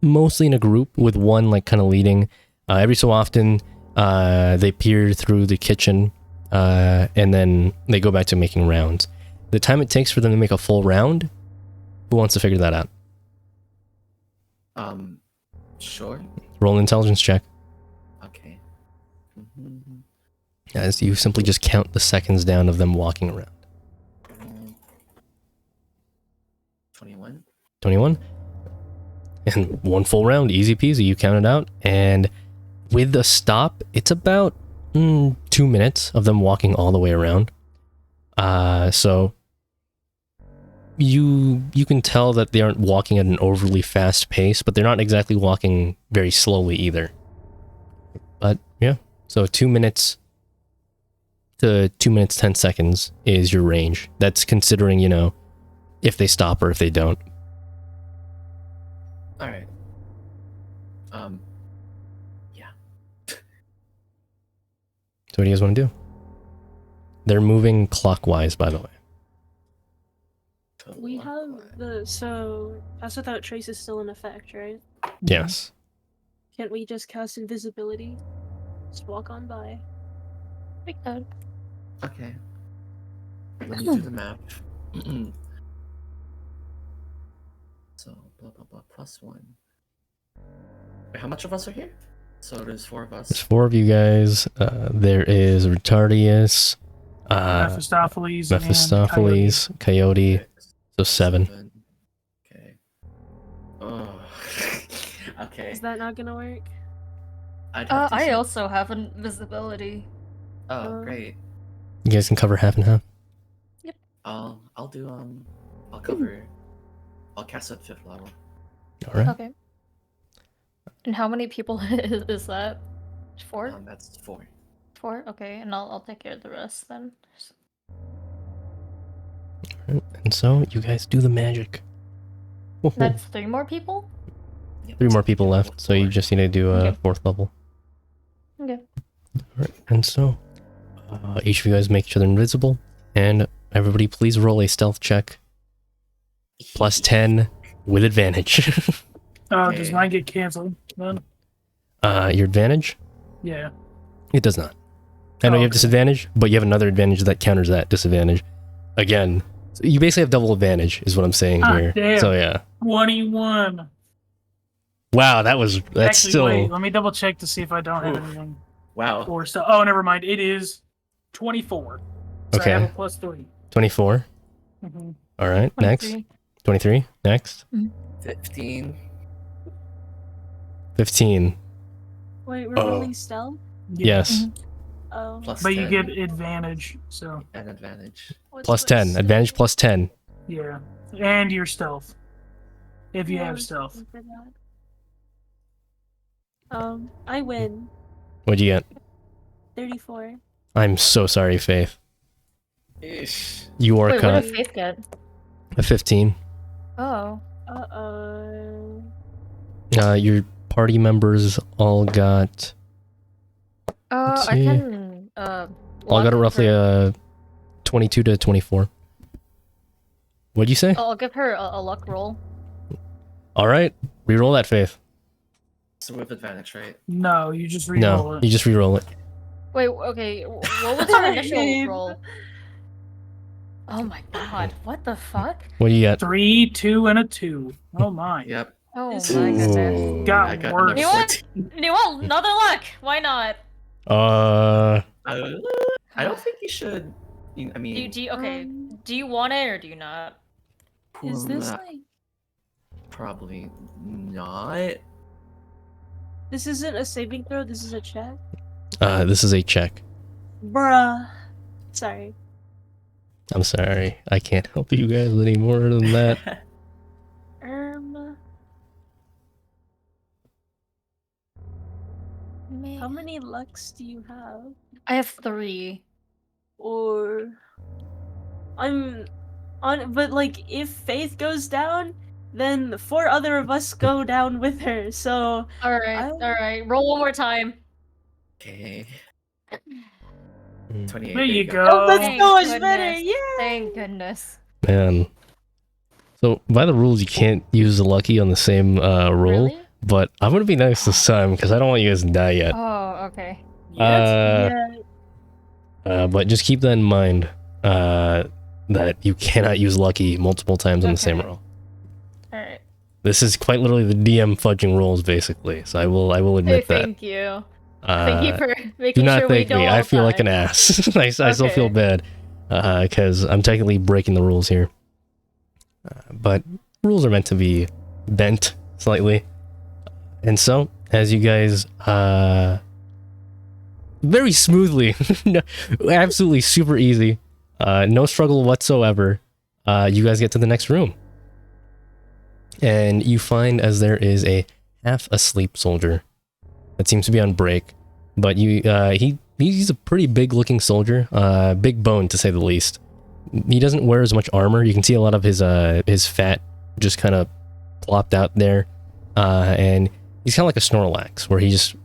mostly in a group, with one like kind of leading. Every so often, they peer through the kitchen, and then they go back to making rounds. The time it takes for them to make a full round, who wants to figure that out? Sure. Roll an intelligence check. Okay. As you simply just count the seconds down of them walking around. 21. 21. And one full round, easy peasy, you count it out. And with a stop, it's about 2 minutes of them walking all the way around. So you can tell that they aren't walking at an overly fast pace, but they're not exactly walking very slowly either. But yeah, so 2 minutes to 2 minutes 10 seconds is your range. That's considering, if they stop or if they don't. All right. Yeah. So what do you guys want to do? They're moving clockwise, by the way. We have so Pass Without Trace is still in effect, right? Yes. Can't we just cast invisibility? Just walk on by. We could. Okay. Let me do the map. So, blah, blah, blah, +1. Wait, how much of us are here? So there's 4 of There's us. 4 of you guys. There is Retardius, Mephistopheles, Coyote. Okay. So 7. Okay. Oh. Okay. Is that not gonna work? I'd have to I say- also have invisibility. Oh, great. You guys can cover half and half. I'll do I'll cover. I'll cast at 5th level. All right. Okay. And how many people is that? 4? That's 4. 4? Okay, and I'll take care of the rest then. And so you guys do the magic. Woohoo. That's 3 more people? Yep. 3 more people left, so you just need to do a Okay. 4th level. Okay. Alright, and so each of you guys make each other invisible, and everybody please roll a stealth check. +10 with advantage. Oh, does Okay. mine get canceled then? Your advantage? Yeah. It does not. I know Oh, you have okay. disadvantage, but you have another advantage that counters that disadvantage. Again, so you basically have double advantage, is what I'm saying Ah, here. damn. So yeah. 21. Wow, that's Actually, still wait, let me double check to see if I don't have anything. Wow. Or so. Oh, never mind. It is 24. So Okay. I have a +3. 24. Mm-hmm. All right, next. 23. 23. Next. 15. 15. Wait, we're Oh. rolling stealth? Yes. Oh. Plus But you 10. get advantage, so An advantage. What's Plus my 10. stat? Advantage plus 10. yeah. And your stealth. If you Yeah, I have was stealth. looking for that. I win. What'd you get? 34. I'm so sorry, Faith. Ish. You are Wait, what cut. did Faith get? A 15. Oh. Uh-oh. Your party members all got... Let's I see. can All got a luck roughly her. 22 to 24. What'd you say? I'll give her a luck roll. Alright. Reroll that, Faith. So with advantage, right? No, you just reroll No, it. you just reroll it. Wait, okay, what was her initial Babe. roll? Oh my god, what the fuck? What do you get? 3, 2, and a 2. Oh my. Yep. Oh This my is- goodness. Ooh. Got I got worse. another You want, 14. you want another luck? Why not? Uh, I don't think you should. I mean, Okay, do you want it or do you not? Is this uh, like... probably not? This isn't a saving throw, this is a check? this is a check. Bruh. Sorry. I'm sorry. I can't help you guys any more than that. How many lucks do you have? I have 3. Or... I'm... on, but like, if Faith goes down, then 4 other of us go down with her, so... Alright, roll one more time. Okay. Mm. 28. There you go. go. That's Thank so much goodness. better, yeah! Thank goodness. Man. So, by the rules, you can't use the lucky on the same roll. Really? But I'm gonna be nice this time, because I don't want you guys to die yet. Oh, okay. But just keep that in mind, that you cannot use lucky multiple times on the same Okay. roll. Alright. This is quite literally the DM fudging rules, basically. So I will admit that. Thank you. Thank you for Do making not sure we thank go me. all I feel like an time. ass. I still feel Okay. bad, because I'm technically breaking the rules here. But rules are meant to be bent slightly. And so, as you guys, very smoothly, absolutely super easy, no struggle whatsoever, you guys get to the next room. And you find as there is a half asleep soldier that seems to be on break, but he's a pretty big looking soldier, big bone to say the least. He doesn't wear as much armor. You can see a lot of his fat just kind of plopped out there, and he's kind of like a Snorlax, where he just,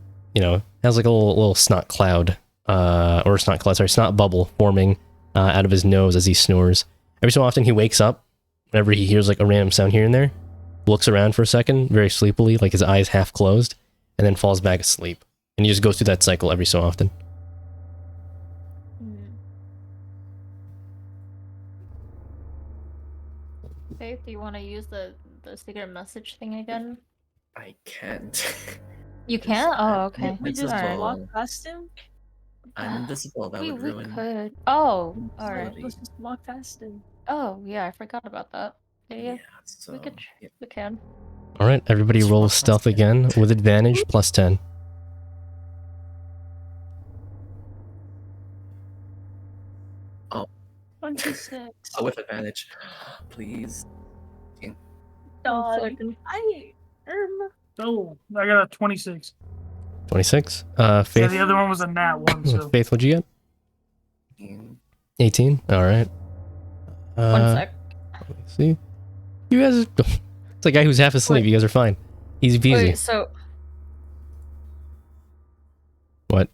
has like a little snot cloud, snot bubble forming out of his nose as he snores. Every so often he wakes up, whenever he hears like a random sound here and there, looks around for a second, very sleepily, like his eyes half closed, and then falls back asleep. And he just goes through that cycle every so often. Faith, do you want to use the secret message thing again? I can't. You can't? Oh, okay. We just Alright. walk past him? I'm invisible. That would we ruin. could. Oh, So alright. Sorry. let's just walk past him. Oh, yeah, I forgot about that. Yeah, So, we could. yeah. We can. All right, everybody Let's roll roll stealth plus 10. again with advantage plus 10. Oh, 26. oh, with advantage, please. Dog. second. Oh, I got a 26. 26. Yeah, Faith. the other one was a nat 1, so. Faith, what'd you get? Mm, 18. All right. One sec. Let's see. You guys are... It's a guy who's half asleep. Wait. You guys are fine. Easy peasy. Wait, so What?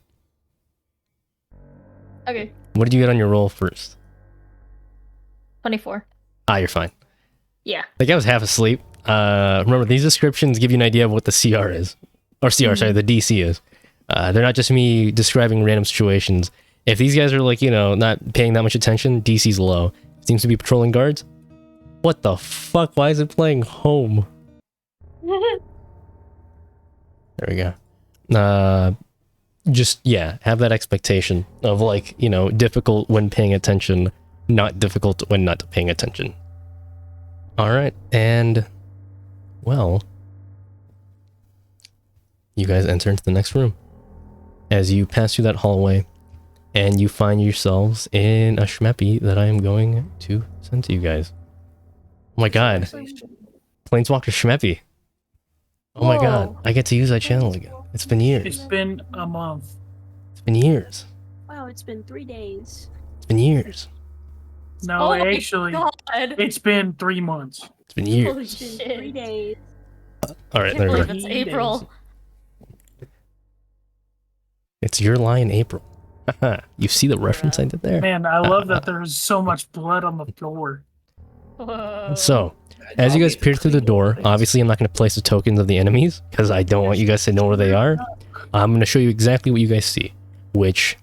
okay, What did you get on your roll first? 24. Ah, you're fine. Yeah. The guy was half asleep. Remember, these descriptions give you an idea of what the CR is. Or CR, sorry, the DC is. They're not just me describing random situations. If these guys are like, not paying that much attention, DC's low. Seems to be patrolling guards. What the fuck? Why is it playing home? There we go. Have that expectation of like, difficult when paying attention, not difficult when not paying attention. All right, and well, you guys enter into the next room. As you pass through that hallway, and you find yourselves in a schmeppy that I am going to send to you guys. Oh my god. Planeswalker schmeppy. Oh my god. Whoa. I get to use that channel again. It's been years. It's been a month. It's been years. Wow, it's been 3 days. It's been years. No, Oh my actually, God. it's been 3 months. It's been years. Holy It's been shit. 3 days. Alright, I there can't we go. believe it's April. It's your line, April. You see the reference I did there? Man, I love that there's so much blood on the floor. Whoa. So, as you guys peer through the door, obviously I'm not going to place the tokens of the enemies, because I don't want you guys to know where they are. I'm going to show you exactly what you guys see, which,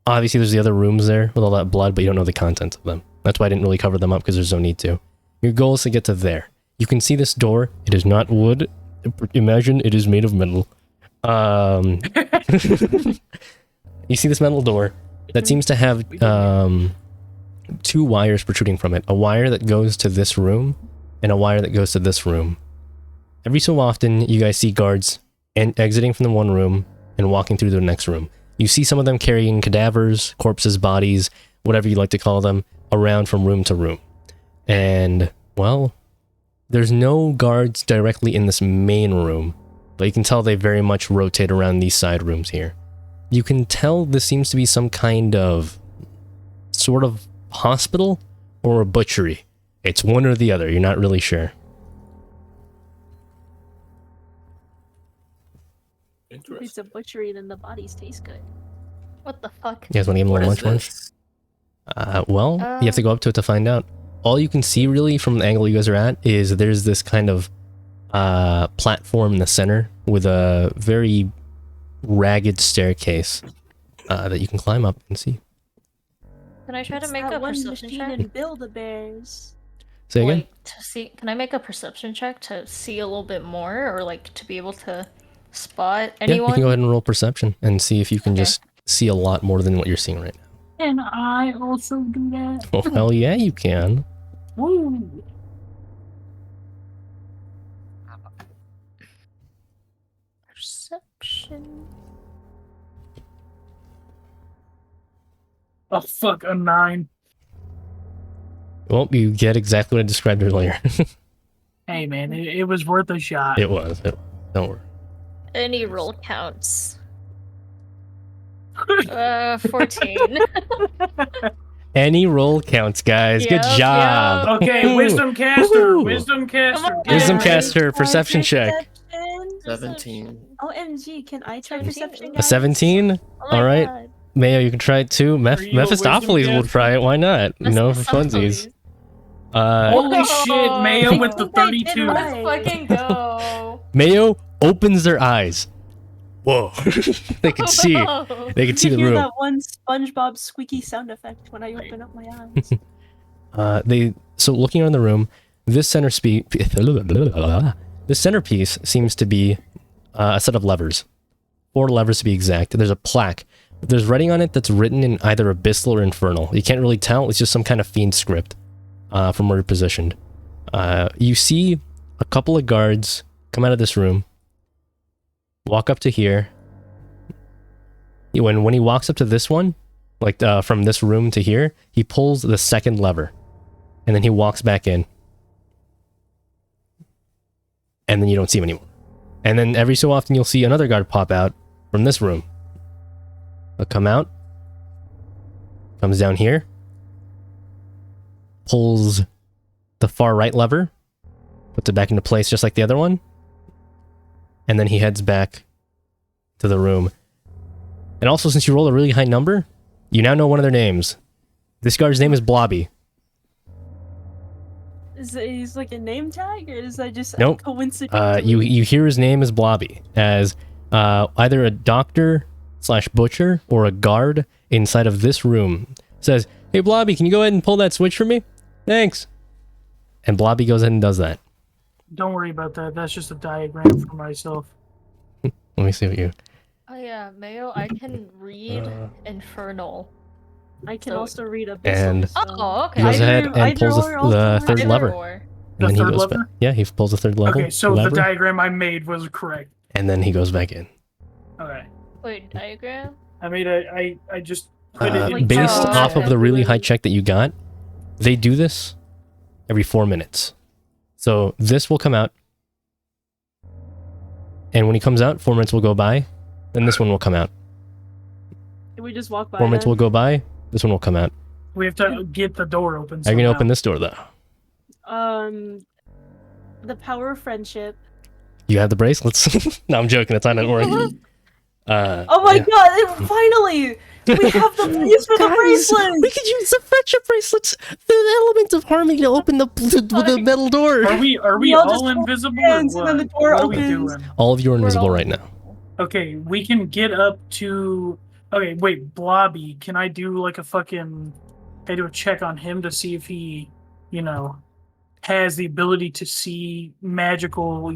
obviously there's the other rooms there with all that blood, but you don't know the contents of them. That's why I didn't really cover them up, because there's no need to. Your goal is to get to there. You can see this door. It is not wood. Imagine it is made of metal. You see this metal door that seems to have 2 wires protruding from it. A wire that goes to this room and a wire that goes to this room. Every so often, you guys see guards exiting from the one room and walking through the next room. You see some of them carrying cadavers, corpses, bodies, whatever you like to call them, around from room to room. And, well, there's no guards directly in this main room, but you can tell they very much rotate around these side rooms here. You can tell this seems to be some kind of sort of hospital or a butchery. It's one or the other. You're not really sure. If it's a butchery, then the bodies taste good. What the fuck? You guys want to give them a little lunch? Well, you have to go up to it to find out. All you can see really from the angle you guys are at is there's this kind of platform in the center with a very ragged staircase that you can climb up and see. Can I try to It's make that a one perception machine check? in Build-A-Bears. Say again? Like, to see, can I make a perception check to see a little bit more, or like to be able to spot Yeah, you anyone? can go ahead and roll perception and see if you can Okay. just see a lot more than what you're seeing right now. And I also do that. Oh, hell yeah, you can. Woo! Perception. Oh, fuck, a 9. Well, you get exactly what I described earlier. Hey, man, it was worth a shot. It was. Don't worry. Any roll counts. 14. Any roll counts, guys. Good Yep, job. yep. Okay, Woo. wisdom caster, Woo. wisdom caster. Come on, get Wisdom ready. caster, perception check. 17. OMG, can I try 17? perception? A guys? 17? Oh my Alright. God. Mayo, you can try it too. Are you a wisdom Mephistopheles will caster? try it. Why not? You know, for funsies. Holy shit, Mayo with the I think I did 32. right. Let's fucking go. Mayo opens their eyes. Whoa. They can see. Whoa. They can see the hear room. that one SpongeBob squeaky sound effect when I open up my eyes. So looking around the room, this centerpiece seems to be a set of levers. 4 levers to be exact. There's a plaque. There's writing on it that's written in either Abyssal or Infernal. You can't really tell. It's just some kind of fiend script from where you're positioned. You see a couple of guards come out of this room, walk up to here. When he walks up to this one, like from this room to here, he pulls the second lever, and then he walks back in, and then you don't see him anymore. And then every so often you'll see another guard pop out from this room. He'll come out, comes down here, pulls the far right lever, puts it back into place just like the other one, and then he heads back to the room. And also, since you roll a really high number, you now know one of their names. This guard's name is Blobby. Is it he's like a name tag, or is that just Nope. coincidence? You hear his name is Blobby as either a doctor / butcher or a guard inside of this room. Says, "Hey Blobby, can you go ahead and pull that switch for me? Thanks." And Blobby goes ahead and does that. Don't worry about that. That's just a diagram for myself. Let me see what you. Oh yeah, Mayo, I can read Uh, Infernal. I can so- also read a And- Oh, okay. He goes Either- ahead and either pulls or, also the or third either lever. Or. And The then he third goes lever? back. Yeah, he pulls the third lever. Okay, so lever, the diagram I made was correct. and then he goes back in. Alright. Wait, diagram? I mean, I just put it in Based Oh, off of okay. the really high check that you got, they do this every 4 minutes. So this will come out, and when he comes out, 4 minutes will go by, then this one will come out. Can we just walk by? 4 minutes then? will go by, this one will come out. We have to get the door open. How are you gonna somehow. open this door though? The power of friendship. You have the bracelets? No, I'm joking. It's not gonna work. Oh my yeah. god! Finally, we have the place for the Guys, bracelets. we could use the friendship bracelets. The element of harmony to open the metal door. Are we We all just all hold invisible? hands Or and what? then the door What are we opens. doing? All of you are invisible all- right now. Okay, we can get up to. Okay, wait, Blobby. Can I do like a fucking? Can I do a check on him to see if he, has the ability to see magical,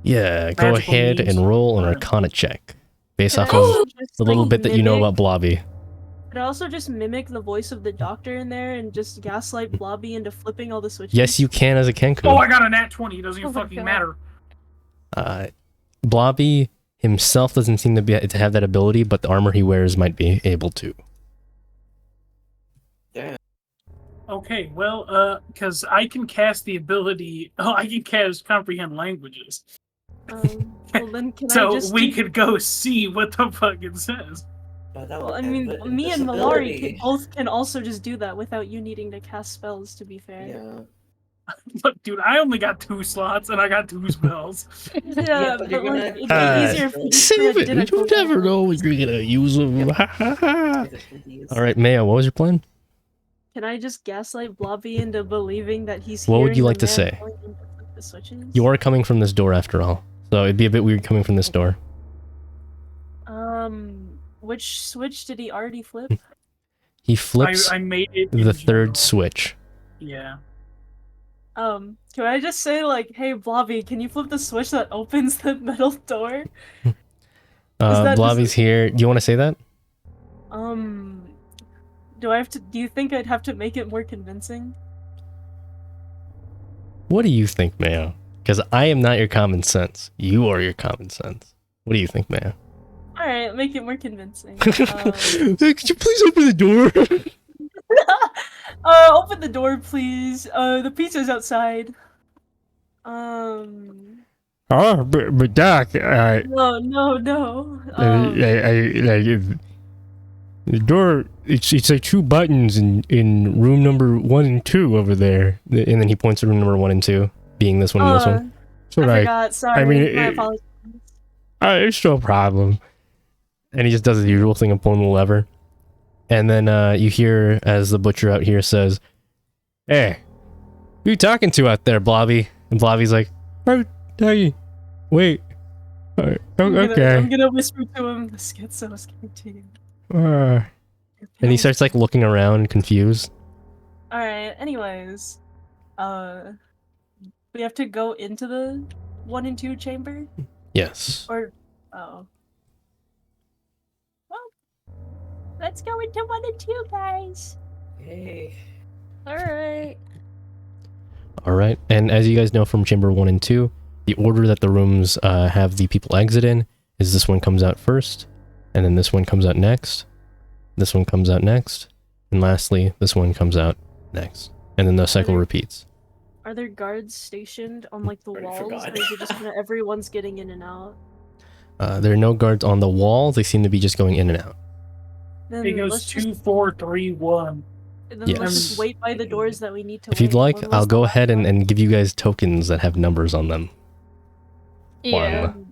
Yeah, go Magical ahead means. and roll an Alright. Arcana check based Can off I of also just, the little like, bit that you know mimic- about Blobby. Could I also just mimic the voice of the doctor in there and just gaslight Blobby into flipping all the switches? Yes, you can as a Kenku. Oh, I got a nat 20. It doesn't even Oh my fucking God. matter. Blobby himself doesn't seem to have that ability, but the armor he wears might be able to. Damn. Okay, well, because I can cast the ability. Oh, I can cast comprehend languages. Well, then can I So just we do- could go see what the fuck it says. But that Well, would I mean, end the me and Malari invisibility. both can also just do that without you needing to cast spells. To be fair. Yeah. Look, dude, I only got 2 slots and I got 2 spells. Yeah, but but you're like, gonna- it'd be Ah, easier if you Save it. did a You never know when you're gonna use them. Ha, ha, ha. All right, Maya, what was your plan? Can I just gaslight Blobby into believing that he's What would hearing you the like to man say? telling him to flip the switches? You are coming from this door after all, so it'd be a bit weird coming from this door. Which switch did he already flip? He flips I made it. the in third general. switch. Yeah. Can I just say like, hey Blobby, can you flip the switch that opens the metal door? that Blobby's just- here. Do you want to say that? Do you think I'd have to make it more convincing? What do you think, Maya? Because I am not your common sense. You are your common sense. What do you think, Maya? Alright, make it more convincing. Could you please open the door? Open the door, please. The pizza's outside. Oh, but Doc, No. the door, it's like 2 buttons in room number 1 and 2 over there. And then he points to room number 1 and 2, being this one and this one. So I like, forgot. Sorry. mean, My it- apologies. It's no problem. And he just does the usual thing of pulling the lever. And then you hear as the butcher out here says, "Hey, who you talking to out there, Blobby?" And Blobby's like, "Oh, hey, wait. Okay." I'm gonna whisper to him. This gets so scary. And he starts like looking around, confused. Alright, anyways. We have to go into the 1 and 2 chamber? Yes. Or well, let's go into 1 and 2, guys. Hey. Alright. All right. And as you guys know from chamber 1 and 2, the order that the rooms have the people exit in is this one comes out first, and then this one comes out next, this one comes out next, and lastly, this one comes out next. And then the cycle repeats. Are there guards stationed on like the Already walls? forgot. Or is it just kind of everyone's getting in and out? There are no guards on the walls. They seem to be just going in and out. Then It goes let's 2, 4, 3, 1. Then let's Yes. just wait by the doors that we need to If you'd wait. like, When was I'll the go last ahead one? and give you guys tokens that have numbers on them. Yeah. One.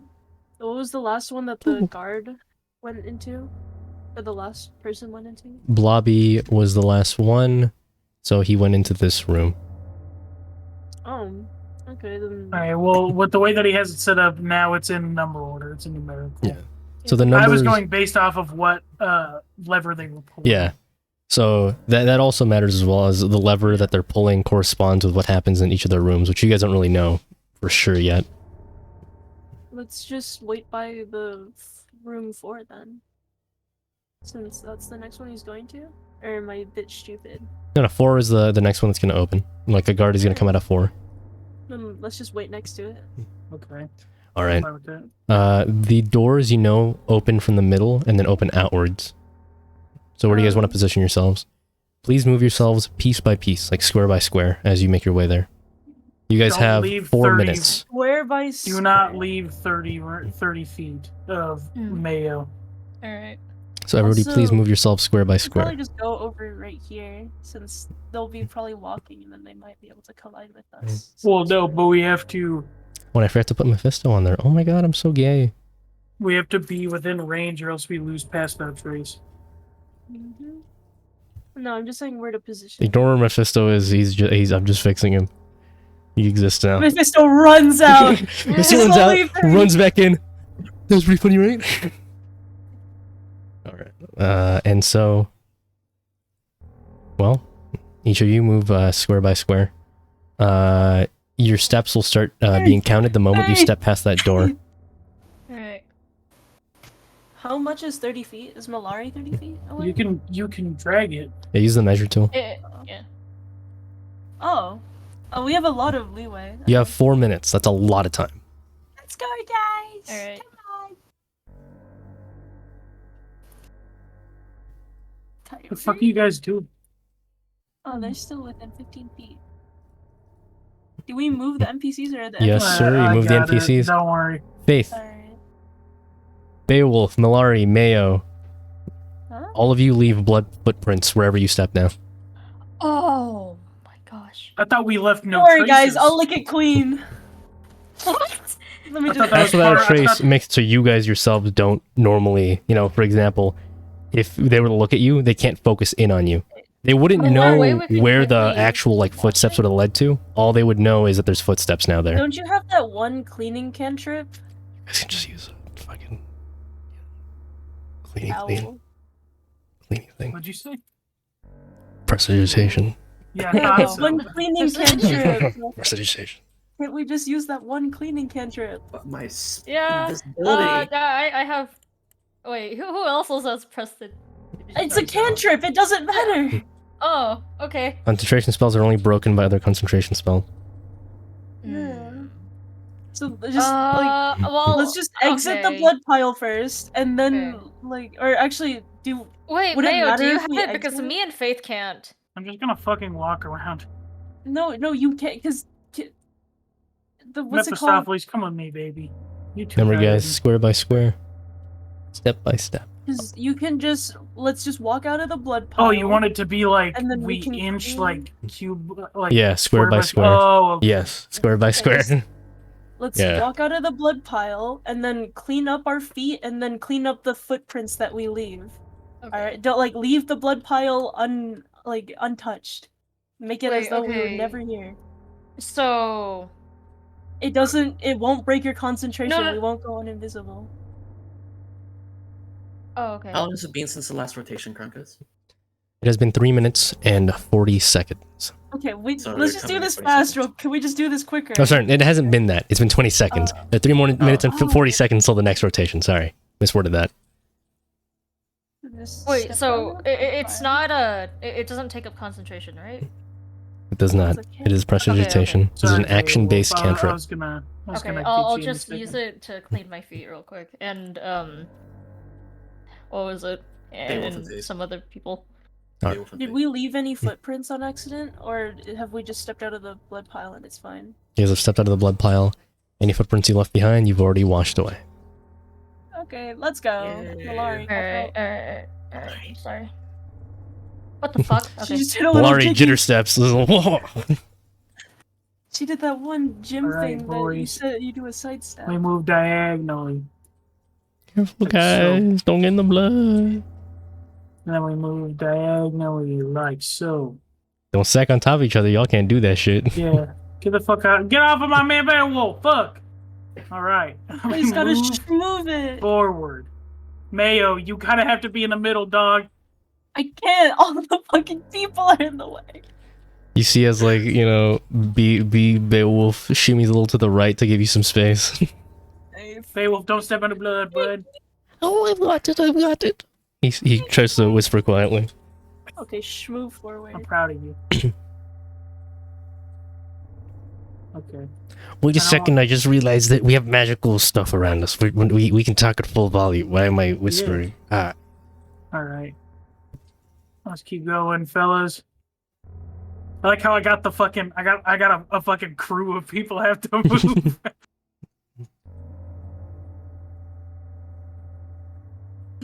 What was the last one that the guard went into? Or the last person went into? Blobby was the last one, so he went into this room. Okay, then. Alright, well, with the way that he has it set up now, it's in number order. It's in numerical. Yeah. So the numbers. I was going based off of what lever they were pulling. Yeah. So that also matters as well, as the lever that they're pulling corresponds with what happens in each of their rooms, which you guys don't really know for sure yet. Let's just wait by the room 4 then. Since that's the next one he's going to? Or am I a bit stupid? No, 4 is the next one that's going to open. Like the guard is going to come out of 4. Then let's just wait next to it. Okay. All right. Fine with that. The doors, open from the middle and then open outwards. So where do you guys want to position yourselves? Please move yourselves piece by piece, like square by square, as you make your way there. You guys Don't have leave 4 30 minutes. Square by Do square. not leave 30 feet of mayo. Alright. So everybody, please Also, move yourselves square by We should square. probably just go over right here, since they'll be probably walking, and then they might be able to collide with us. Well, no, but we have to Oh, I forgot to put Mephisto on there. Oh my god, I'm so gay. be within range, or else we lose past that trace. No, I'm just saying where to position. Ignore where Mephisto is. I'm just fixing him. He exists now. Mephisto runs out. Mephisto runs out, runs back in. That was pretty funny, right? Alright. And so... Well, each of you move square by square. Your steps will start being counted the moment you step past that door. Alright. How much is 30 feet? Is Malari 30 feet away? You can drag it. Yeah, use the measure tool. Yeah. Oh, we have a lot of leeway. You have 4 minutes. That's a lot of time. Let's go, guys. Alright. Come on. The fuck are you guys doing? Oh, they're still within 15 feet. Do we move the NPCs or the Yes, NPCs? sir. You I move the got it. NPCs. Don't worry. Faith, Alright. Beowulf, Malari, Mayo. Huh? All of you leave blood footprints wherever you step now. Oh my gosh. I thought we left no Don't worry, traces. guys. I'll lick it clean. What? Let me I just. thought that That's was without a part- I trace thought- makes it so you guys yourselves don't normally, for example, if they were to look at you, they can't focus in on you. They wouldn't Is there a way know we could where the quickly actual footsteps would have led to. All they would know is that there's footsteps now there. Don't you have that one cleaning cantrip? You guys can just use a fucking cleaning thing. What'd you say? Prestidigitation. Yeah, I Yeah, thought that so. one cleaning cantrip. Prestidigitation. Can't we just use that one cleaning cantrip? But my Yeah. invisibility. I have. Wait, who else has pressed it? It's a cantrip. It doesn't matter. Oh, okay. Concentration spells are only broken by other concentration spells. Yeah. So just like well, let's just exit the okay. blood pile first, and then Okay. or actually do. Wait, Would it Mayo, matter do you if have we it? Because exit? me and Faith can't. I'm just gonna fucking walk around. No, you can't because the what's it called? Mephistopheles, come with me, baby. You two. Remember, guys. guys, square by square, step by step. Because you can let's just walk out of the blood pile. Oh, you want it to be like And then we we can inch clean- like cube like Yeah, square by square. Oh, okay. Yes, square by square. Let's Yeah. walk out of the blood pile and then clean up our feet and then clean up the footprints that we leave. Okay. All right, don't leave the blood pile untouched. Make it as Wait, though we were okay. never here. So. It won't break your concentration. No. We won't go invisible. Oh, okay. How long has it been since the last rotation, Krunkus? It has been 3 minutes and 40 seconds. Okay, So let's they're just do coming this in 20 fast. seconds. Can we just do this quicker? Oh, sorry, it hasn't been that. It's been 20 seconds. 3 more minutes and 40 seconds till the next rotation. Sorry, misworded that. Just Wait, step so out of the it's pile. not it doesn't take up concentration, right? It does not. It is prestidigitation. This is an Sorry, action-based Beowulf. I cantrip. was gonna Okay, get I'll you in a just use second. it to clean my feet real quick. And what was it? Beowulf And indeed. some other people. Beowulf and Did Faith. we leave any footprints on accident, or have we just stepped out of the blood pile and it's fine? You guys have stepped out of the blood pile. Any footprints you left behind, you've already washed away. Okay, let's go. Yay. Malari, Alright. I'm sorry. What the fuck? She Okay. just did a little Malari kicky. jitter steps. Whoa. She did that one gym Alright, thing that you boys. said you do a sidestep. We move diagonally, Careful, guys. Don't get in the blood. and then we move diagonally like so. Don't stack on top of each other. Y'all can't do that shit. Yeah, get the fuck out! Get off of my man, Beowulf! Fuck! All right, He's gotta move move it. forward. Mayo, you kind of have to be in the middle, dog. I can't. All the fucking people are in the way. You see as Beowulf shimmies a little to the right to give you some space. Beowulf, don't step in the blood, bud. Oh, I've got it. He tries to whisper quietly. Okay, move forward. I'm proud of you. Okay. Wait a I don't second, I just realized that we have magical stuff around us. We can talk at full volume. Why am I whispering? Ah. All right. Let's keep going, fellas. I like how I got the fucking I got a fucking crew of people I have to move.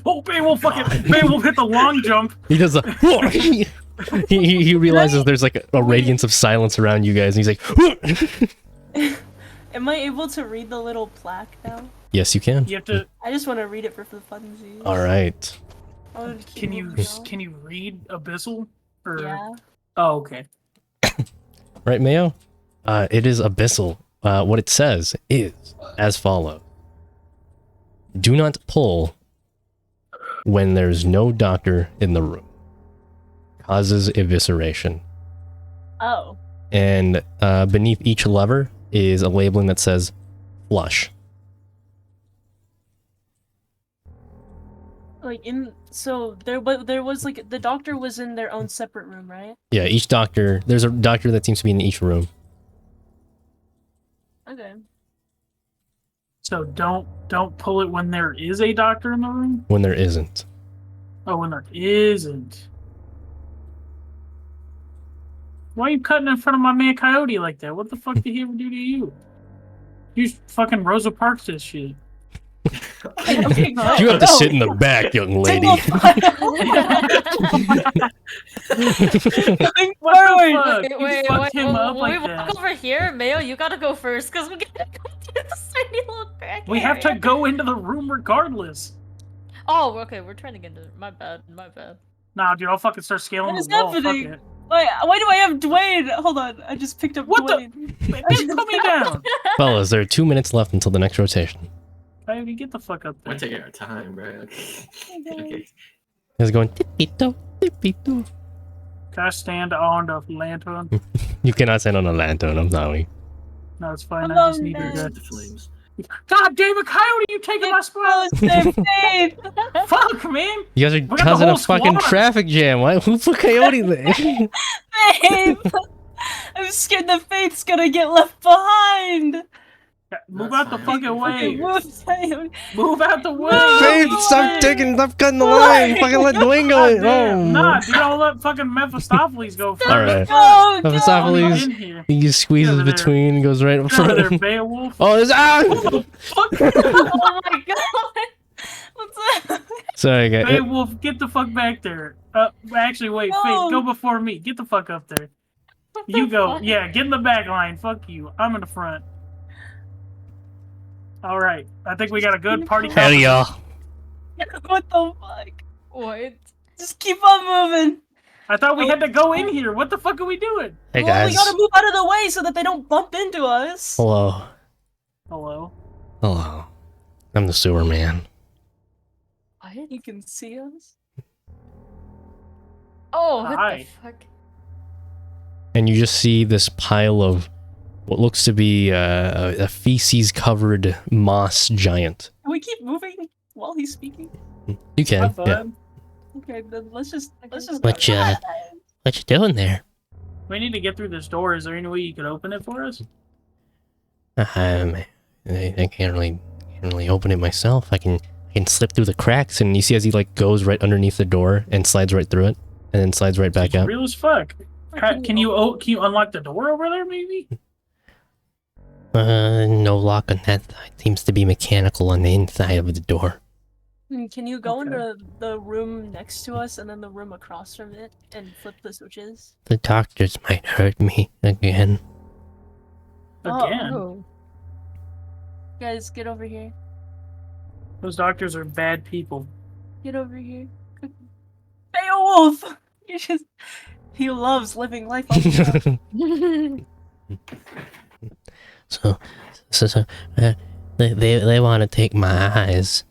Oh, Beowulf hit the long jump. He does a... he realizes there's like a radiance of silence around you guys, and he's like... Am I able to read the little plaque now? Yes, you can. You have to. I just want to read it for the funsies. All right. Can you read Abyssal? Or... Yeah. Oh, okay. Right, Mayo? It is Abyssal. What it says is as follows. Do not pull when there's no doctor in the room. Causes evisceration. Oh. And beneath each lever is a labeling that says flush. Like so there was like the doctor was in their own separate room, right? Yeah, each doctor, there's a doctor that seems to be in each room. Okay. So don't pull it when there is a doctor in the room? When there isn't. Oh, when there isn't. Why are you cutting in front of my man Coyote like that? What the fuck did he ever do to you? You fucking Rosa Parks this shit. Okay, go. You have to sit in the back, young lady. Going What forward. the fuck? Wait, You wait, fucked wait, him up when we like walk that. over here, Mayo, you gotta go first, because we gotta go through this tiny little crack We have to area. go into the room regardless. Oh, okay, we're trying to get into... My bad. Nah, dude, I'll fucking start scaling What is the wall. happening? Fuck it. Wait, why do I have Dwayne? Hold on, I just picked up What the- Dwayne. Wait, put me down. Fellas, there are 2 minutes left until the next rotation. Coyote, get the fuck up there. We're taking our time, bro. Okay. He's going tippy-toe, tippy-toe. Can I stand on the lantern? You cannot stand on a lantern, I'm sorry. No, it's fine. Come I just on, need to man. get... The flames. God damn it, Coyote, you taking my spot! Babe. Fuck, man! You guys are got the causing a whole fucking squad. traffic jam. Why? Who put Coyote there? Babe. I'm scared the Faith's gonna get left behind. Move That's out the fine. fucking Okay, way! move. Move out the way! Faith, Move stop away. cutting the line. Fucking let Dwayne go. God damn. Oh. Nah, dude, don't let fucking Mephistopheles go first. Alright. Go, go. Mephistopheles, In here. he just squeezes Get over there. between and goes right in Get over there, front. Beowulf. Oh, there's... Ah! Fuck. Oh my god. What's that? Sorry, guys. Beowulf, get the fuck back there. Actually, wait, No. Faith, go before me. Get the fuck up there. You go. Yeah, get in the back line. Fuck you. I'm in the front. Alright. I think we got a good party. Hell y'all. What the fuck? What? Just keep on moving. I thought we had to go in here. What the fuck are we doing? Hey, Well, guys. we gotta move out of the way so that they don't bump into us. Hello. Hello? Hello. I'm the sewer man. What? You can see us. Oh, what Hi. the fuck? And you just see this pile of what looks to be a feces-covered moss giant. Can we keep moving while he's speaking? You can, Have yeah. fun. Okay, then let's just What you doing there? We need to get through this door. Is there any way you could open it for us? I can't really open it myself. I can slip through the cracks, and you see as he like goes right underneath the door and slides right through it, and then slides right back It's out. real as fuck. Can you unlock the door over there, maybe? No lock on that side. Seems to be mechanical on the inside of the door. Can you go Okay. into the room next to us and then the room across from it and flip the switches? The doctors might hurt me again. Again? Oh. Guys, get over here. Those doctors are bad people. Get over here. Beowulf! He loves living life on the top. They want to take my eyes.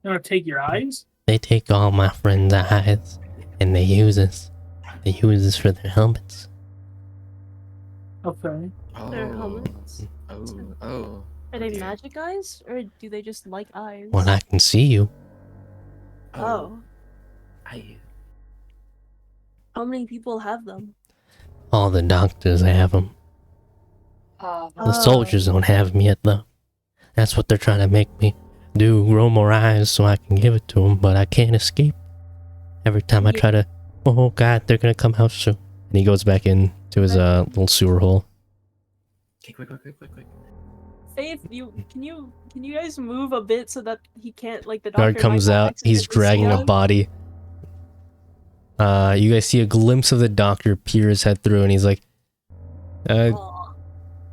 You want to take your eyes? They take all my friends' eyes, and they use us. They use us for their helmets. Okay. Their helmets. Oh. Are they magic eyes, or do they just like eyes? Well, I can see you. Oh. I. How many people have them? All the doctors have them. The soldiers don't have me yet, though. That's what they're trying to make me do, grow more eyes so I can give it to them, but I can't escape. Every time I try to, oh god, they're gonna come out soon. And he goes back into his little sewer hole. Okay, quick. Faith, can you guys move a bit so that he can't, like, the doctor Guard comes might not out, he's accidentally dragging see a him? body. You guys see a glimpse of the doctor peer his head through, and he's like, Aw.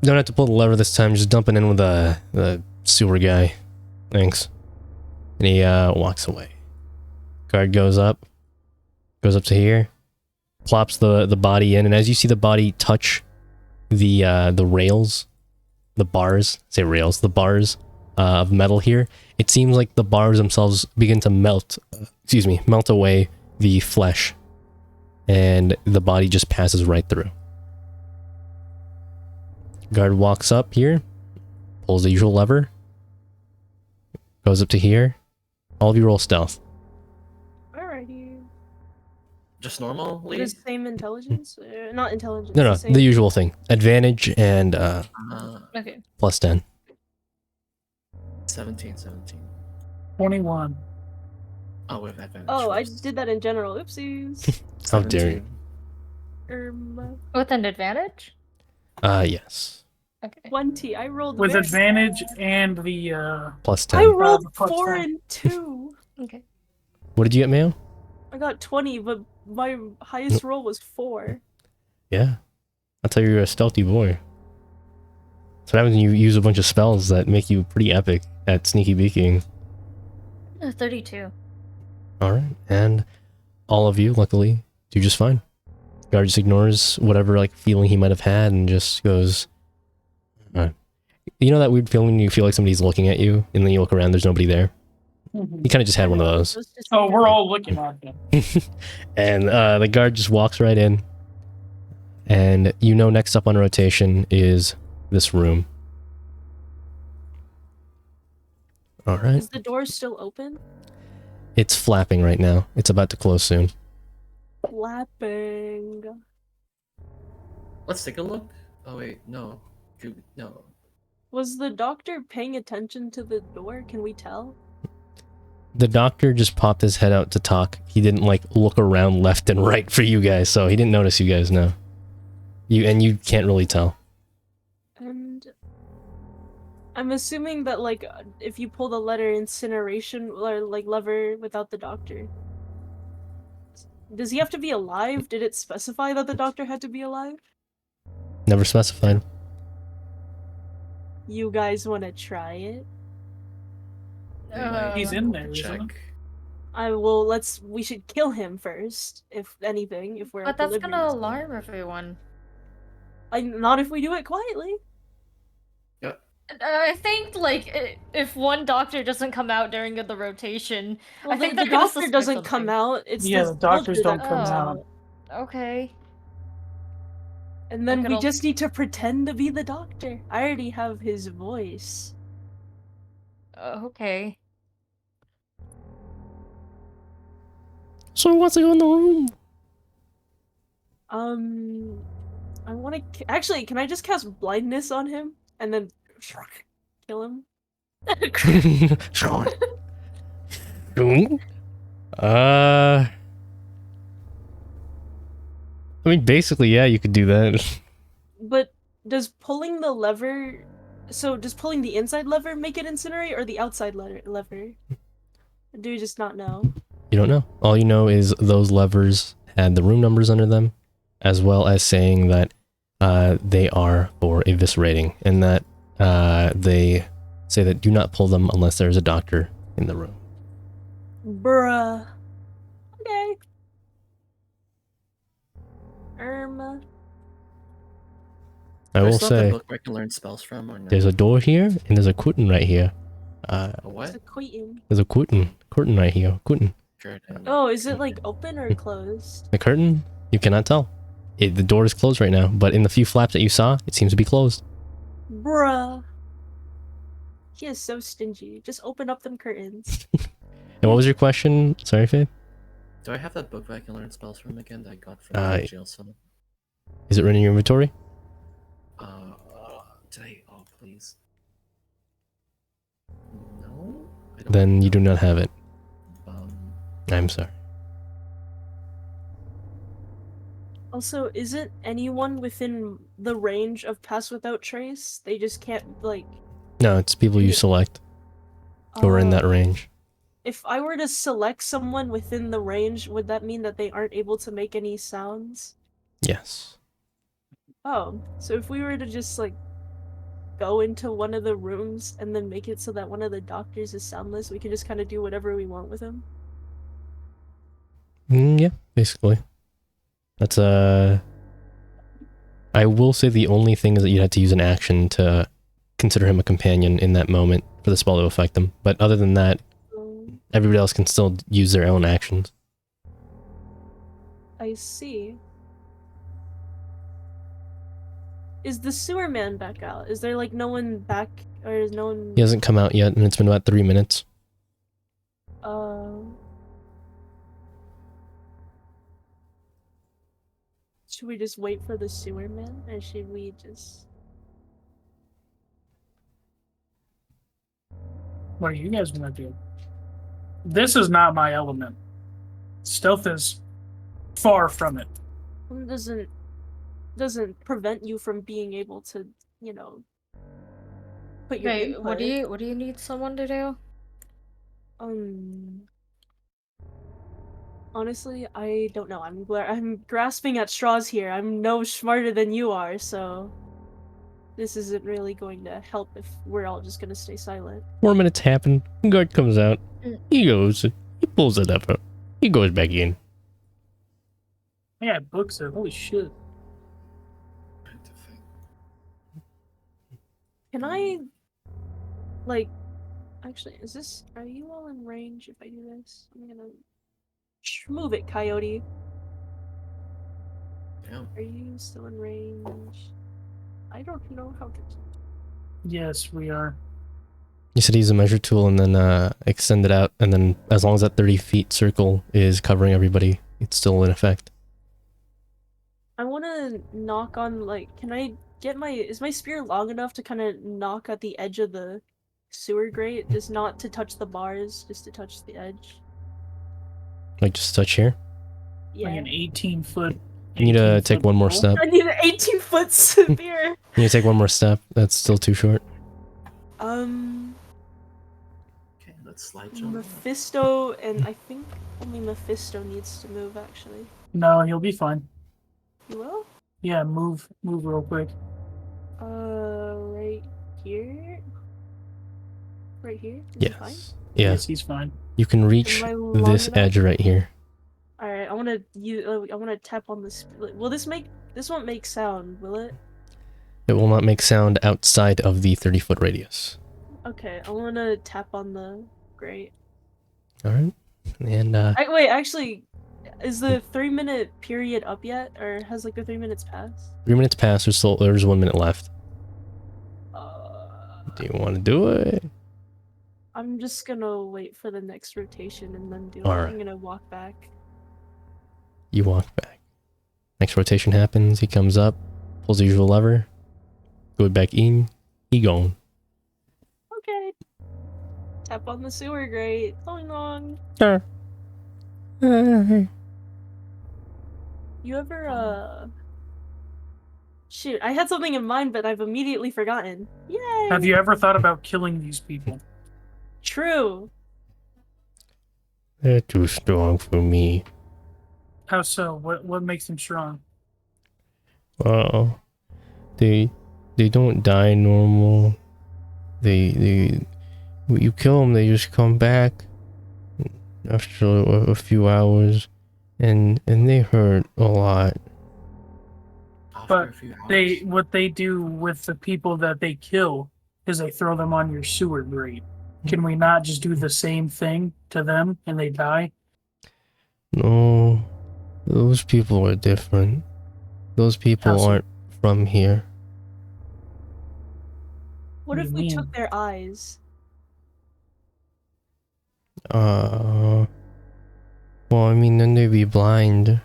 don't have to pull the lever this time, just dump it in with the sewer guy. Thanks. And he walks away. Guard goes up to here, plops the body in, and as you see the body touch the rails, the bars of metal here, it seems like the bars themselves begin to melt away the flesh, and the body just passes right through. Guard walks up here, pulls the usual lever, goes up to here. All of you roll stealth. Alrighty. Just normal, The please. same intelligence? Not intelligence. No, same... the usual thing. Advantage and Okay. plus 10. 17. 21. Oh, with advantage. Oh, I first. did that in general. Oopsies. How dare you. 17. With an advantage? Yes. Okay. 20. I rolled With very advantage bad. and the Plus I 10. rolled plus 4 10. and 2. Okay. What did you get, Mayo? I got 20, but my highest roll was 4. Yeah. I'll tell you, you're a stealthy boy. So what happens when you use a bunch of spells that make you pretty epic at sneaky beaking. 32. Alright. And all of you, luckily, do just fine. Guard just ignores whatever like feeling he might have had and just goes, you know that weird feeling when you feel like somebody's looking at you and then you look around, there's nobody there? He kind of just had one of those. It was just Oh, like we're a- all looking at him. And the guard just walks right in. And you know next up on rotation is this room. Alright. Is the door still open? It's flapping right now. It's about to close soon. Flapping. Let's take a look. Oh wait, no. No. Was the doctor paying attention to the door? Can we tell? The doctor just popped his head out to talk. He didn't like look around left and right for you guys, so he didn't notice you guys, no. You can't really tell. And I'm assuming that like if you pull the letter incineration or like lever without the doctor. Does he have to be alive? Did it specify that the doctor had to be alive? Never specified. You guys want to try it? He's in there, isn't he? Check. I will. We should kill him first, if anything. If we're But that's gonna equilibrium. alarm everyone. Not if we do it quietly. I think, like, if one doctor doesn't come out during the rotation, Well, I think the they're gonna doctor suspect doesn't come something. out. It's Yeah, the the doctors soldier don't that come comes out. Okay. And then could we al- just need to pretend to be the doctor. I already have his voice. Okay. So who wants to go in the room? I want to. Actually, can I just cast blindness on him and then kill him? I mean, basically, yeah, you could do that. But does pulling the lever? So does pulling the inside lever make it incinerate, or the outside lever? Or do we just not know? You don't know. All you know is those levers had the room numbers under them, as well as saying that they are for eviscerating, and that they say that do not pull them unless there is a doctor in the room. Bruh. Okay. I will There's not the say, book where I can learn spells from, or no? there's a door here, and there's a curtain right here. A It's what? a queen. There's a curtain right here. Curtain. Curtain. Oh, is it like open or closed? The curtain? You cannot tell. The door is closed right now, but in the few flaps that you saw, it seems to be closed. Bruh. He is so stingy. Just open up them curtains. And what was your question? Sorry, Faye? Do I have that book where I can learn spells from again that I got from Uh, the jail cell? Is it running your inventory? today. Oh, please. No? I don't Then you do not have it. Um, I'm sorry. Also, isn't anyone within the range of Pass Without Trace? They just can't, like... No, it's people you select who are in that range. If I were to select someone within the range, would that mean that they aren't able to make any sounds? Yes. Oh, so if we were to just, like, go into one of the rooms and then make it so that one of the doctors is soundless, we can just kind of do whatever we want with him? Yeah, basically. That's I will say the only thing is that you have to use an action to consider him a companion in that moment for the spell to affect them. But other than that, everybody else can still use their own actions. I see. Is the sewer man back out? Is there, like, no one back, or is no one... He hasn't come out yet, and it's been about 3 minutes. Should we just wait for the sewer man, or should we just... What are you guys gonna do? This is not my element. Stealth is far from it. Doesn't prevent you from being able to, you know, put your Okay, input. what do you need someone to do? Honestly, I don't know. I'm grasping at straws here. I'm no smarter than you are, so this isn't really going to help if we're all just gonna stay silent. 4 minutes happen. Guard comes out. He goes. He pulls it up. He goes back in. Yeah, books it. Holy shit. Can I, like, actually, are you all in range if I do this? I'm gonna move it, Coyote. Yeah. Are you still in range? I don't know how to... Yes, we are. You said use a measure tool and then extend it out, and then as long as that 30 feet circle is covering everybody, it's still in effect. I want to knock on, like, can I get is my spear long enough to kind of knock at the edge of the sewer grate? Just not to touch the bars, just to touch the edge. Like just touch here? Yeah. Like an 18-foot. You need to take one more step. I need an 18-foot spear! You need to take one more step. That's still too short. Okay, let's slide jump. Mephisto, and I think only Mephisto needs to move, actually. No, he'll be fine. You will? Yeah, move real quick. Right here? Right here? Is he fine? Yes. Yeah. Yes, he's fine. You can reach Am I long this enough? edge right here. Alright, I wanna tap on this. Will this won't make sound, will it? It will not make sound outside of the 30-foot radius. Okay, I wanna tap on the grate. Alright. And Wait, actually, is the 3-minute period up yet? Or has, like, the 3 minutes passed? 3 minutes passed, there's 1 minute left. Do you want to do it? I'm just gonna wait for the next rotation and then do it. Alright. I'm gonna walk back. You walk back. Next rotation happens, he comes up, pulls the usual lever, go back in, he gone. Okay. Tap on the sewer grate. Long long. Sure. You ever, Shoot, I had something in mind, but I've immediately forgotten. Yay! Have you ever thought about killing these people? True. They're too strong for me. How so? What makes them strong? Well, they don't die normal. When you kill them, they just come back after a few hours, and they hurt a lot. But what they do with the people that they kill is they throw them on your sewer grate. Can we not just do the same thing to them and they die? No, those people are different. Those people How so? aren't from here. What What if do we you took mean? their eyes? Well, I mean, then they'd be blind.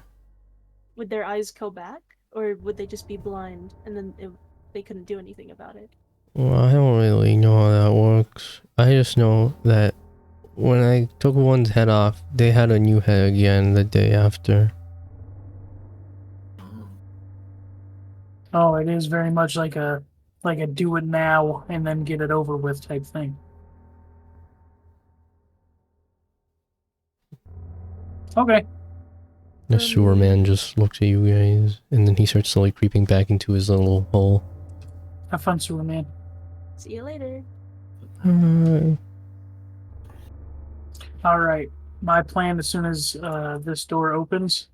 Would their eyes go back? Or would they just be blind and then they couldn't do anything about it? Well, I don't really know how that works. I just know that when I took one's head off, they had a new head again the day after. Oh, it is very much like a do it now and then get it over with type thing. Okay. The sewer man just looks at you guys, and then he starts slowly creeping back into his little hole. Have fun, sewer man. See you later. All right. My plan, as soon as this door opens,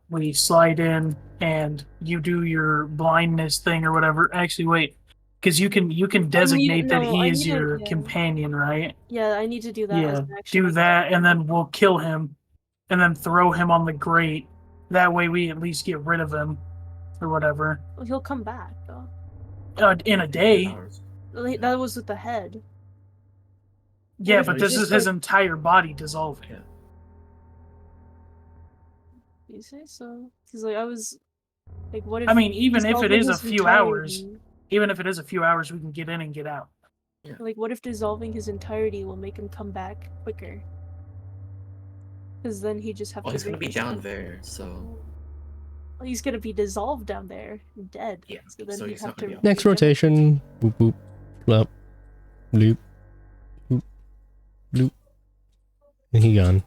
we slide in and you do your blindness thing or whatever. Actually, wait, because you can designate that he is your companion, right? Yeah, I need to do that. Yeah, do that, and then we'll kill him, and then throw him on the grate. That way, we at least get rid of him, or whatever. Well, he'll come back though. In a day. That was with the head. Yeah, but this is his entire body dissolving. Yeah. You say so? Because like I was, like, what if? I mean, even if it is a his few hours, entirety- even if it is a few hours, we can get in and get out. Like, what if dissolving his entirety will make him come back quicker? Because then he just have Well, to. he's gonna be down there, so. Well, he's gonna be dissolved down there, dead. Yeah, So then so he'd he's have not gonna to. be Next rotation. Boop boop. Flop. Bloop. Boop. Bloop. And he gone.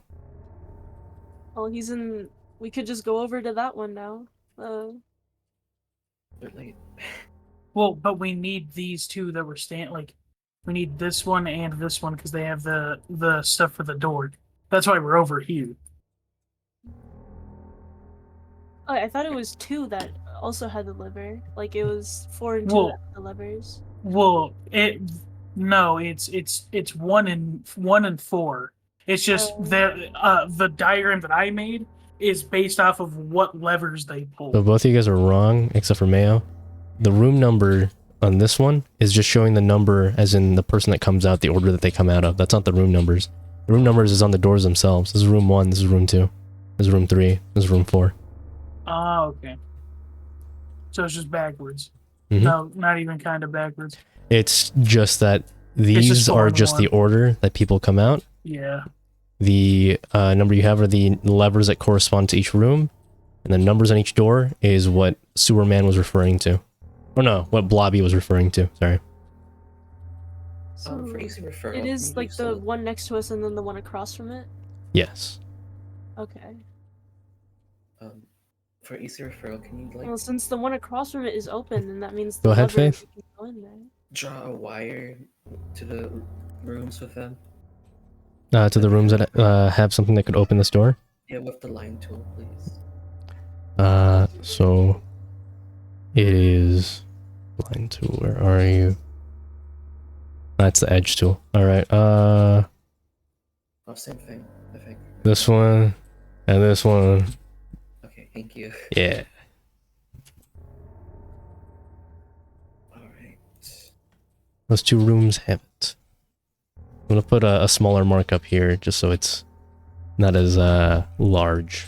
Oh, he's in. We could just go over to that one now. But like, Well, but we need these two that were like, we need this one and this one because they have the stuff for the door. That's why we're over here. Oh, I thought it was two that also had the liver. Like it was 4 and 2 Well- that had the livers. Well, it's 1 and 4. It's just Oh. the diagram that I made is based off of what levers they pull. So both of you guys are wrong, except for Mayo. The room number on this one is just showing the number as in the person that comes out, the order that they come out of. That's not the room numbers. The room numbers is on the doors themselves. This is room 1, this is room 2. This is room 3, this is room 4. Ah, okay. So it's just backwards. Mhm. No, not even kind of backwards. It's just that just these four are and just the one. order that people come out. Yeah. The number you have are the levers that correspond to each room, and the numbers on each door is what Sewer Man was referring to. Or no, what Blobby was referring to, sorry. So for easy referral, it is can like you the use one next to us and then the one across from it. Yes. Okay. for easy referral, can you like Well, since the one across from it is open, then that means Go the ahead, lever Faith. can go in there. draw a wire to the rooms with them? To the rooms that have something that could open this door. Yeah, with the line tool, please. So it is line tool. Where are you? That's the edge tool. All right. Oh, same thing, I think. This one and this one. Okay, thank you. Yeah. Alright. Those two rooms have it. I'm gonna put a smaller mark up here just so it's not as large.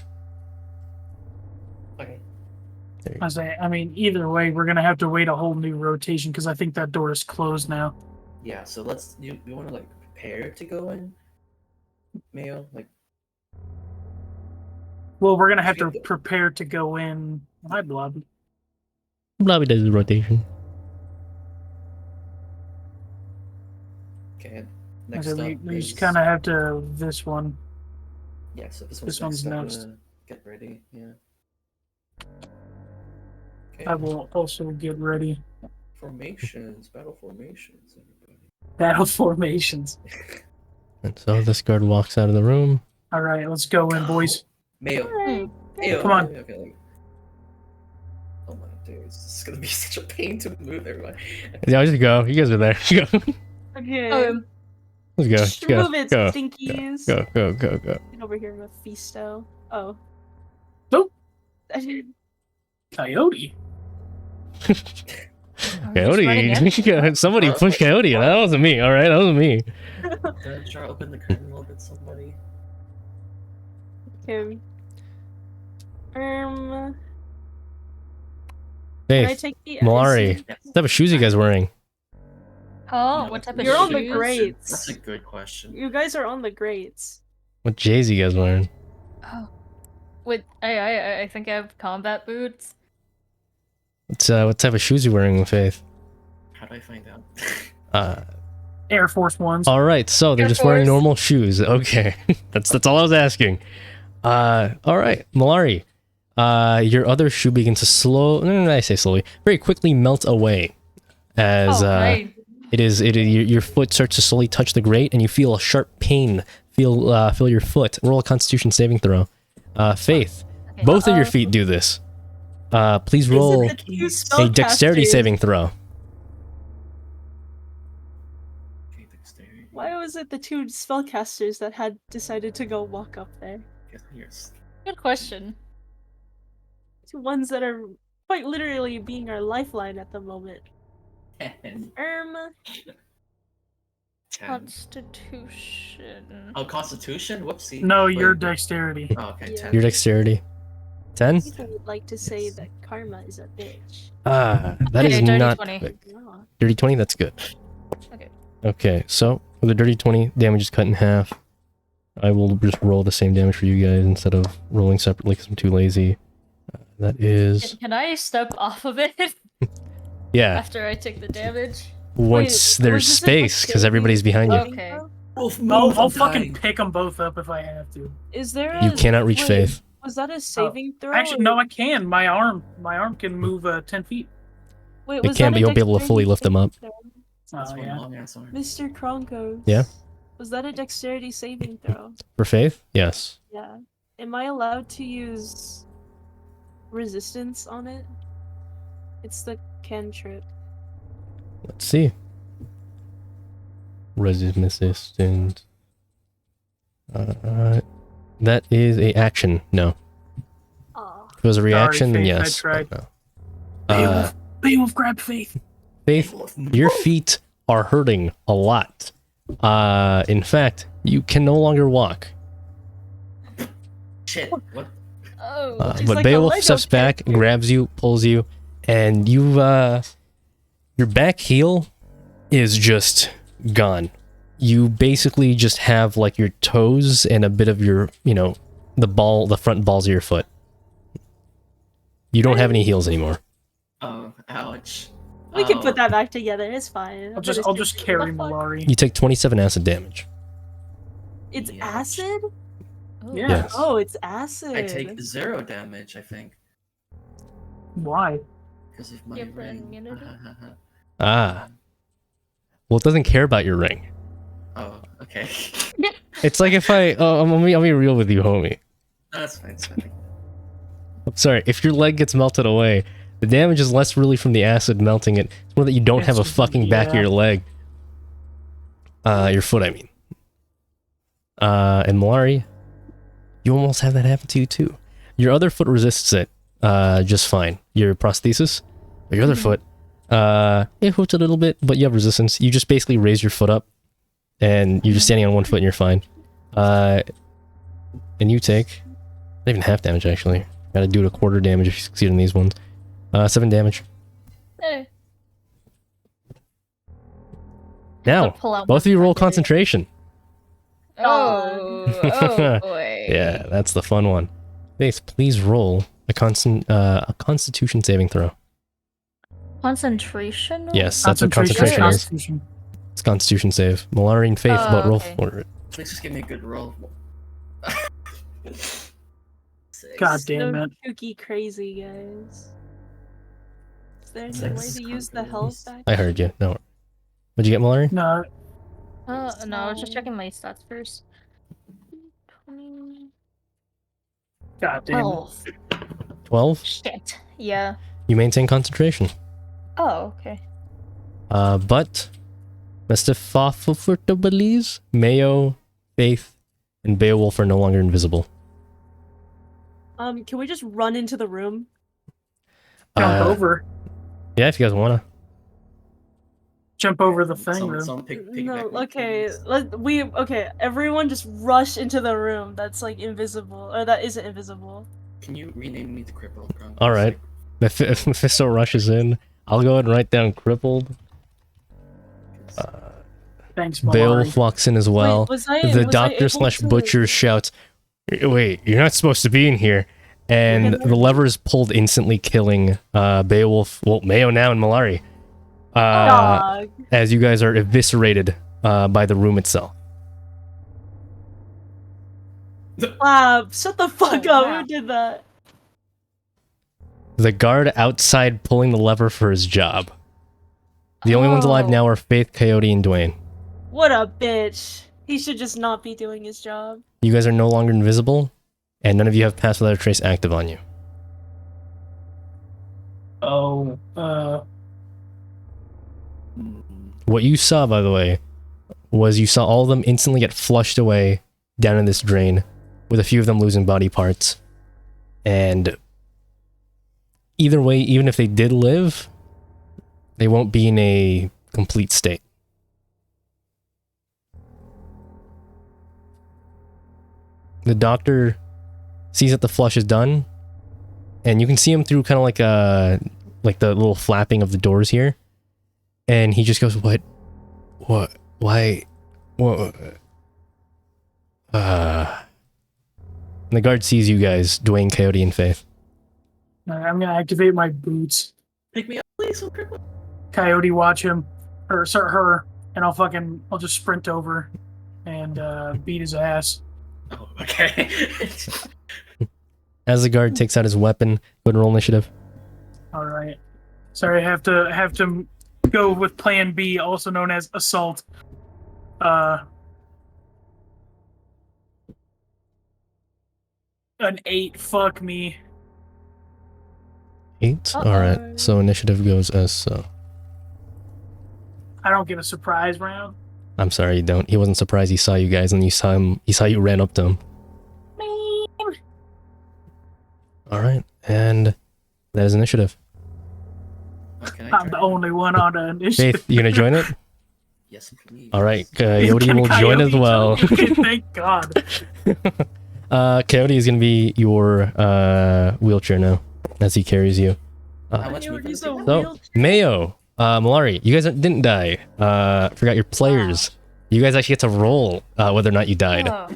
Okay. There you go. I mean, either way, we're gonna have to wait a whole new rotation because I think that door is closed now. Yeah, so let's you wanna like prepare to go in? Mayo? Like Well, we're gonna have to prepare to go in. Hi, Blob. Blobby does the rotation. okay. I Next said up we is just kind of have to this one. yeah, so this this one's one's next. I'm next. gonna get ready, yeah. Okay. I will also get ready. Formations, battle formations, everybody. Battle formations. And so this guard walks out of the room. All right, let's go in, boys. Mayo. Hmm. Mayo. Come on. Okay, like, oh my dude, this is gonna be such a pain to move everyone. Yeah, I'll just go. You guys are there. Go. Okay. Let's go. Let's go. Move it, Go. stinkies. Go. Go. Go. Go. Get over here, Mephisto. Oh. Nope. I didn't- Coyote. Coyote. Somebody pushed Coyote. That wasn't me. All right, that wasn't me. Try to open the curtain a little bit, somebody. Okay. Can I Hey, take the Malari. Yes. what type of shoes you guys wearing? Oh, what type of You're on the shoes? greats. That's a good question. You guys are on the greats. What J's you guys wearing? Oh. With I think I have combat boots. What type of shoes you wearing, Faith? How do I find out? Air Force Ones. All right, so they're Air just wearing Force. normal shoes. Okay, that's all I was asking. All right, Malari, your other shoe begins to I say slowly, very quickly melt away as Right. your foot starts to slowly touch the grate, and you feel a sharp pain feel your foot. Roll a Constitution saving throw. Faith, Okay. both of your feet do this. Please roll Is it the two a Dexterity spellcasters? saving throw. Okay, dexterity. Why was it the two spellcasters that had decided to go walk up there? Yes. Good question. Two ones that are quite literally being our lifeline at the moment. 10. 10. 10. Constitution. Oh, Constitution? Whoopsie. No, Wait, your wait. dexterity. Oh, okay, Yeah. 10. Your Dexterity. 10? People would like to say that karma is a bitch. That is Okay, dirty not 20. quick. Yeah. Dirty 20, that's good. Okay. Okay, so with a dirty 20, damage is cut in half. I will just roll the same damage for you guys instead of rolling separately because I'm too lazy. That is... Can I step off of it Yeah, after I take the damage? once Wait, there's was this a space because dexterity everybody's behind you. saving Okay. throw? I'll fucking pick them both up if I have to. Is there a... You cannot reach wait, Faith. Was that a saving throw? Actually, or- no, I can. My arm can move 10 feet. Wait, It was can, that but a you won't be able to fully dexterity lift them up. saving throw? That's Oh, one yeah. long ass arm. Mr. Kronkos. Yeah? Was that a dexterity saving throw? For Faith? Yes. Yeah. Am I allowed to use resistance on it? It's the cantrip. Let's see. Resistant. That is a action. No. Aw. If it was a reaction, then Faith, I yes. tried. but no. Beowulf, grab Faith. Faith, your feet are hurting a lot. In fact, you can no longer walk. Shit. What? Oh. She's But like a Beowulf Lego steps back, character. grabs you, pulls you, and your back heel is just gone. You basically just have like your toes and a bit of your, the front balls of your foot. You don't have any heels anymore. Oh, ouch. We can put that back together. It's fine. I'll just carry What the fuck? Malari. You take 27 acid damage. It's Yeah. acid? Oh. Yeah. Yes. Oh, it's acid. I take 0 damage, I think. Why? Because of my Give her ring. immunity? Ah. Well, it doesn't care about your ring. Oh, okay. It's like if I'll be real with you, homie. No, that's fine, it's fine. I'm sorry, if your leg gets melted away, the damage is less really from the acid melting it. It's more that you don't have a fucking back of Yeah. your leg. Your foot, I mean. And Malari, you almost have that happen to you too. Your other foot resists it just fine. Your prosthesis, or your other foot, it hurts a little bit, but you have resistance. You just basically raise your foot up, and you're just standing on one foot and you're fine. And you take, not even half damage actually. Gotta do it a quarter damage if you succeed on these ones. 7 damage. Eh. Now, Pull out both of my you roll pocket. concentration. Oh boy. Yeah, that's the fun one. Faith, please roll a Constitution saving throw. Concentration? Yes, that's what concentration is. Constitution. It's Constitution save. Malari and Faith, Oh, but roll okay. for it. Please just give me a good roll. 6. God damn No it. kooky crazy, guys. Is there some way Six to use the health back? I heard you. No. What'd you get, Malari? No, No, I was just checking my stats first. 20... god damn it. 12. 12? Shit. Yeah. You maintain concentration. Oh, okay. But Mephistopheles, Mayo, Faith, and Beowulf are no longer invisible. Can we just run into the room? Jump over. Yeah, if you guys wanna. Jump over the thing. Someone, room. someone pick No, back me, okay. please. Everyone just rush into the room that's like invisible or that isn't invisible. Can you rename me to Crippled? Bro? All right. Mephisto rushes in. I'll go ahead and write down crippled. Thanks, Beowulf Malari. walks in as well. Wait, The was I doctor able slash to- butcher shouts, "Wait, you're not supposed to be in here!" And the lever is pulled, instantly killing Beowulf. Well, Mayo now and Malari. Dog. As you guys are eviscerated by the room itself. Shut the fuck Oh, up. wow. Who did that? The guard outside pulling the lever for his job. The only ones alive Oh. now are Faith, Coyote, and Dwayne. What a bitch. He should just not be doing his job. You guys are no longer invisible, and none of you have Pass Without a Trace active on you. Oh, What you saw, by the way, was you saw all of them instantly get flushed away down in this drain, with a few of them losing body parts. And either way, even if they did live, they won't be in a complete state. The doctor sees that the flush is done, and you can see him through kind of like the little flapping of the doors here, and he just goes, "What? Why? What?" And the guard sees you guys, Dwayne, Coyote, and Faith. I'm gonna activate my boots. Pick me up, please, so quickly. Coyote, watch him, or sorry, her, and I'll just sprint over and beat his ass. Oh, okay. As the guard takes out his weapon, go and roll initiative. All right. Sorry, I have to go with Plan B, also known as assault. An 8. Fuck me. 8. Alright, so initiative goes as so. I don't get a surprise round. I'm sorry, you don't. He wasn't surprised he saw you guys, and he saw you ran up to him. Alright, and that is initiative. Okay, I'm the only one on the initiative. Faith, you gonna join it? Yes, please. Alright, Coyote Can will join Coyote as well. join? Thank God. Coyote is gonna be your wheelchair now, as he carries you. How much You're movement so do you So, wheel- Mayo, Malari, you guys didn't die. Forgot your players. You guys actually get to roll whether or not you died. Oh,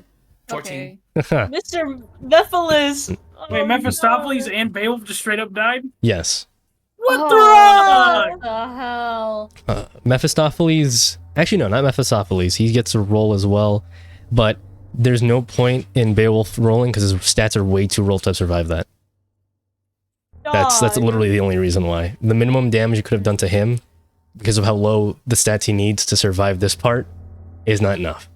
14. okay. Mr. Mephiles. Wait, Oh, Mephistopheles no. and Beowulf just straight up died? Yes. What Oh, the? what the hell? Mephistopheles... Actually, no, not Mephistopheles. He gets a roll as well, but there's no point in Beowulf rolling because his stats are way too rolled to survive that. That's Dog. literally the only reason why. The minimum damage you could have done to him, because of how low the stats he needs to survive this part, is not enough.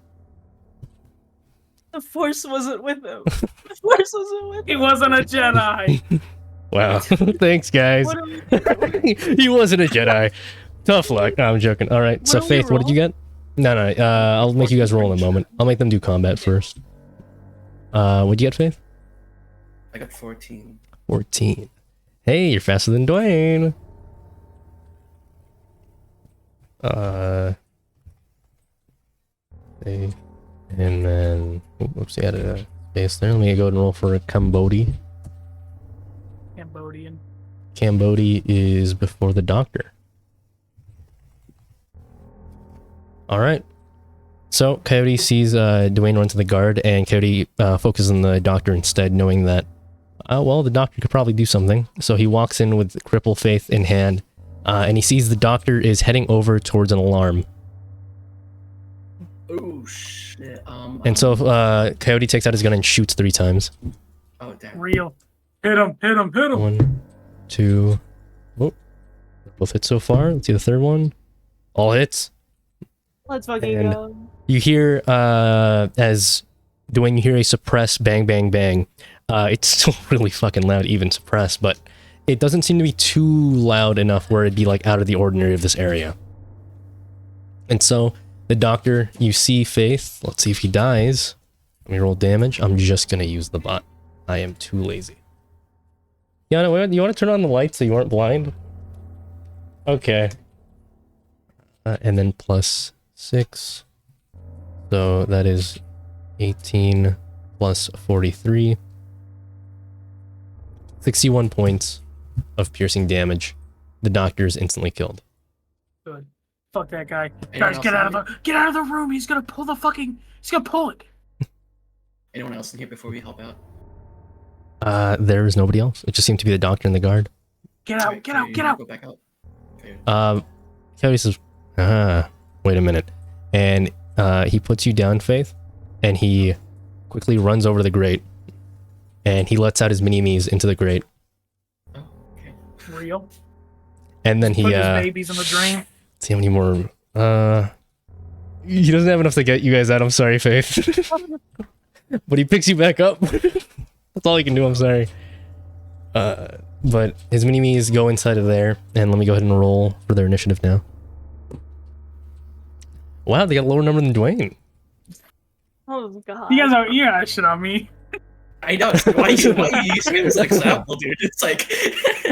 The Force wasn't with him. The Force wasn't with He him. wasn't a Jedi. Wow. Thanks, guys. What are we- He wasn't a Jedi. Tough luck. No, I'm joking. All right. So, What do we Faith, what did you get? No. I'll make you guys roll in a moment. I'll make them do combat first. What'd you get, Faith? I got 14. 14. Hey, you're faster than Dwayne. Okay. And then, whoops, he had a space there. Let me go ahead and roll for a Cambodia. Cambodian. Cambodia is before the doctor. Alright. So, Coyote sees Dwayne run to the guard, and Coyote focuses on the doctor instead, knowing that, well, the doctor could probably do something. So he walks in with Cripple Faith in hand, and he sees the doctor is heading over towards an alarm. Oh, shit. And so Coyote takes out his gun and shoots 3 times. Oh, damn. Real. Hit him, hit him, hit him. 1, 2... Oh, both hits so far. Let's see the third one. All hits. Let's fucking And- go. You hear, as Dwayne, you hear a suppressed bang, bang, bang. It's still really fucking loud, even suppressed, but it doesn't seem to be too loud enough where it'd be, like, out of the ordinary of this area. And so, the doctor, you see Faith. Let's see if he dies. Let me roll damage. I'm just gonna use the bot. I am too lazy. You want to turn on the lights so you aren't blind? Okay. And then plus 6. So that is 18 plus 43. 61 points of piercing damage. The doctor is instantly killed. Good. Fuck that guy. Anyone Guys, else get out of the room. He's gonna pull it. Anyone else in here before we help out? There is nobody else. It just seemed to be the doctor and the guard. Get out. Go back out. Okay. Coyote says, wait a minute. And he puts you down, Faith, and he quickly runs over to the grate. And he lets out his mini-me's into the grate. Oh, okay. Real. And then he, Put his babies in the drain. see how many more, he doesn't have enough to get you guys out, I'm sorry, Faith. But he picks you back up. That's all he can do, I'm sorry. But his mini-me's go inside of there, and let me go ahead and roll for their initiative now. Wow, they got a lower number than Dwayne. Oh god. You guys are shit on me. I know. Why you using me as an example, dude? It's like.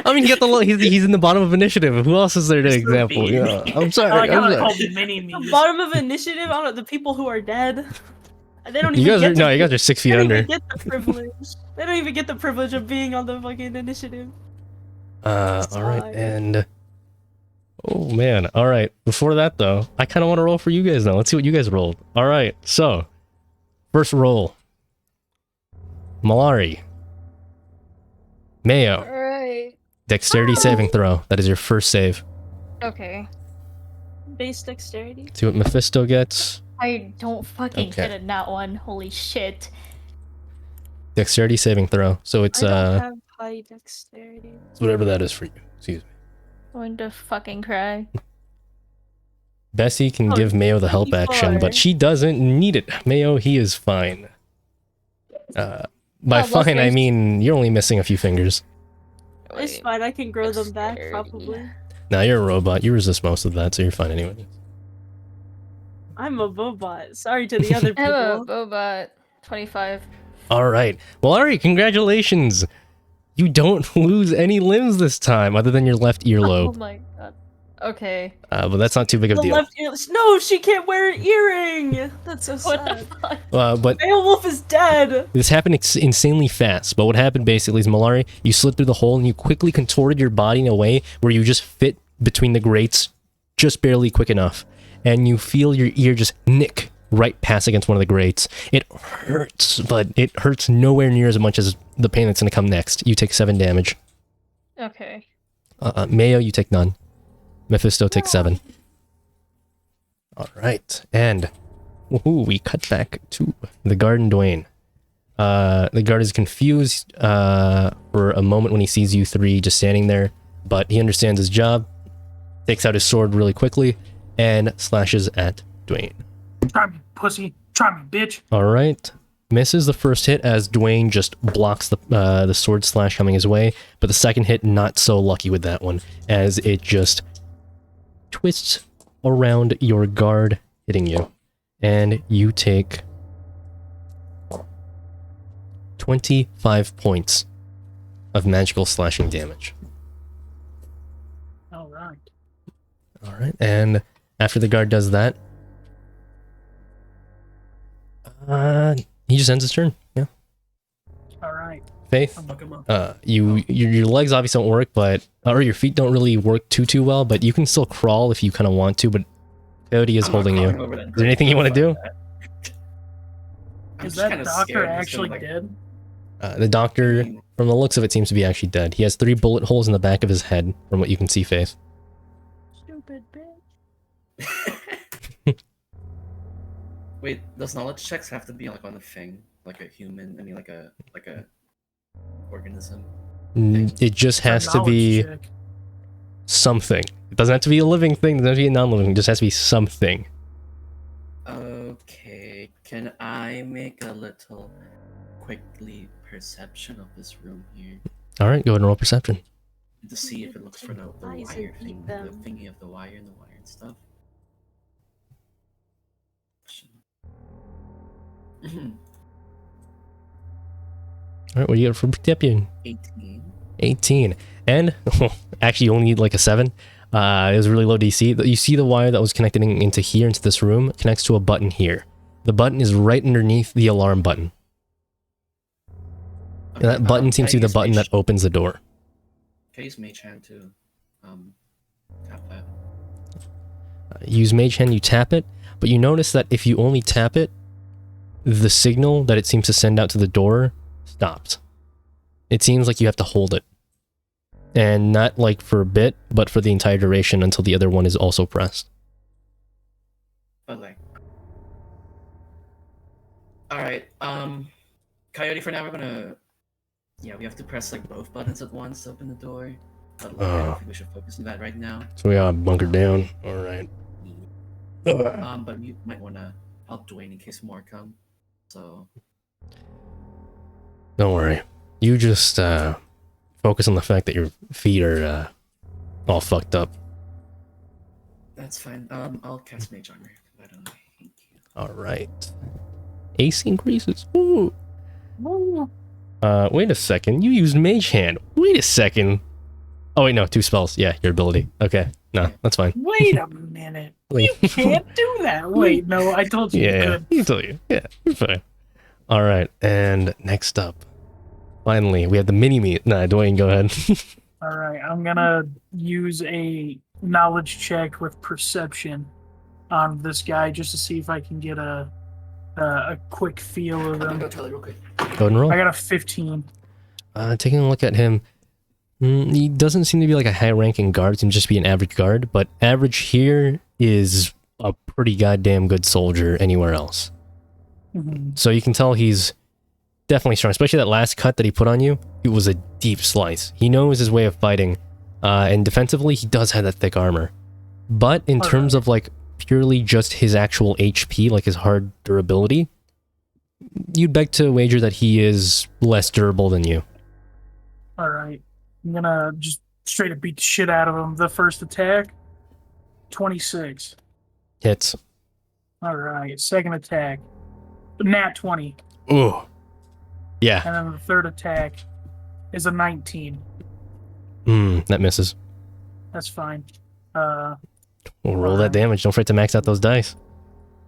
I mean, he's in the bottom of initiative. Who else is there to example? Yeah, I'm sorry. I got I'm it sorry. called mini-me. The bottom of initiative. I don't know, the people who are dead. They don't You even guys get are no, you guys are 6 feet they don't under. even get the privilege. They don't even get the privilege of being on the fucking initiative. All right, and oh man, all right. Before that though, I kind of want to roll for you guys now. Let's see what you guys rolled. All right, so first roll, Malari, Mayo, Alright. dexterity saving throw. That is your first save. Okay. Base dexterity. See what Mephisto gets. I don't fucking Okay. hit a nat one. Holy shit. Dexterity saving throw. So it's I don't have high dexterity. whatever that is for you. Excuse me. Going to fucking cry. Bessie can Oh, give Mayo the help action, 24. but she doesn't need it. Mayo, he is fine. By well, fine, I there's- mean you're only missing a few fingers. It's Wait, fine, I can grow them back, dexterity. probably. Now you're a robot. You resist most of that, so you're fine anyway. I'm a bobot. Sorry to the other I have a people. Boba 25. All right. Well, all right. Congratulations. You don't lose any limbs this time, other than your left Oh earlobe. my god. Okay. But that's not too big of a The deal. left ear. No, she can't wear an earring. That's so What the sad. fuck? But Beowulf is dead. this happened insanely fast. But what happened basically is Malari, you slid through the hole and you quickly contorted your body in a way where you just fit between the grates, just barely quick enough, and you feel your ear just nick right past against one of the grates. It hurts, but it hurts nowhere near as much as the pain that's going to come next. You take 7 damage. Okay. Mayo, you take none. Mephisto takes 7. All right, and we cut back to the guard and Dwayne. The guard is confused for a moment when he sees you three just standing there, but he understands his job, takes out his sword really quickly, and slashes at Dwayne. Try me, pussy. Try me, bitch. All right. Misses the first hit as Dwayne just blocks the sword slash coming his way, but the second hit not so lucky with that one, as it just twists around your guard, hitting you, and you take 25 points of magical slashing damage. All right. All right, and after the guard does that, he just ends his turn. Yeah. All right. Faith, Fuck him up. your legs obviously don't work, but or your feet don't really work too well, but you can still crawl if you kind of want to. But Coyote is I'm not holding you. crawling over that Is there anything you want to do? I'm Is just that kinda doctor scared. He's actually gonna, dead? The doctor, from the looks of it, seems to be actually dead. He has 3 bullet holes in the back of his head, from what you can see, Faith. Stupid bitch. Wait, does knowledge checks have to be like on a thing, like a human? I mean, like a organism. It just has to Knowledge be check. something. It doesn't have to be a living thing. It doesn't have to be a non-living. It just has to be something. Okay, can I make a little quickly perception of this room here All right, go ahead and roll perception. to see if it looks for the Eyes and wire eat thing, them. the thingy of the wire and stuff. All right, what do you get for perception? 18. 18. And actually, you only need like a 7. It was really low DC. You see the wire that was connected into here, into this room, connects to a button here. The button is right underneath the alarm button. And that button seems to be the button that opens the door. Can I use Mage Hand to tap that? Use Mage Hand, you tap it, but you notice that if you only tap it, the signal that it seems to send out to the door stops. It seems like you have to hold it. And not like for a bit, but for the entire duration until the other one is also pressed. But like... Alright, Coyote, for now we're gonna... Yeah, we have to press like both buttons at once to open the door. But like, I don't think we should focus on that right now. So we are bunkered down. Alright. But you might wanna help Dwayne in case more come. So... Don't worry. You just, focus on the fact that your feet are, all fucked up. That's fine. I'll cast Mage Armor. I don't know. Thank you. Alright. AC increases. Ooh. Ooh. Wait a second. You used Mage Hand. Wait a second. Oh, wait, no. 2 spells. Yeah, your ability. Okay. No, that's fine. Wait a minute. You can't do that. Wait, no, I told you you Yeah, could. you told you. Yeah, you're fine. Alright, and next up. Finally, we have the mini-me. Nah, Dwayne, go ahead. Alright, I'm gonna use a knowledge check with perception on this guy just to see if I can get a quick feel of I'm gonna him. go tell you real quick. Go ahead and roll. I got a 15. Taking a look at him, he doesn't seem to be like a high-ranking guard. He can just be an average guard, but average here is a pretty goddamn good soldier anywhere else. Mhm. So you can tell he's definitely strong, especially that last cut that he put on you. It was a deep slice. He knows his way of fighting, and defensively, he does have that thick armor. But in terms of like purely just his actual HP, like his hard durability, you'd beg to wager that he is less durable than you. Alright. I'm gonna just straight up beat the shit out of him. The first attack, 26. Hits. Alright, second attack, nat 20. Ooh. Yeah. And then the third attack is a 19. That misses. That's fine. We'll roll that damage. Don't forget to max out those dice.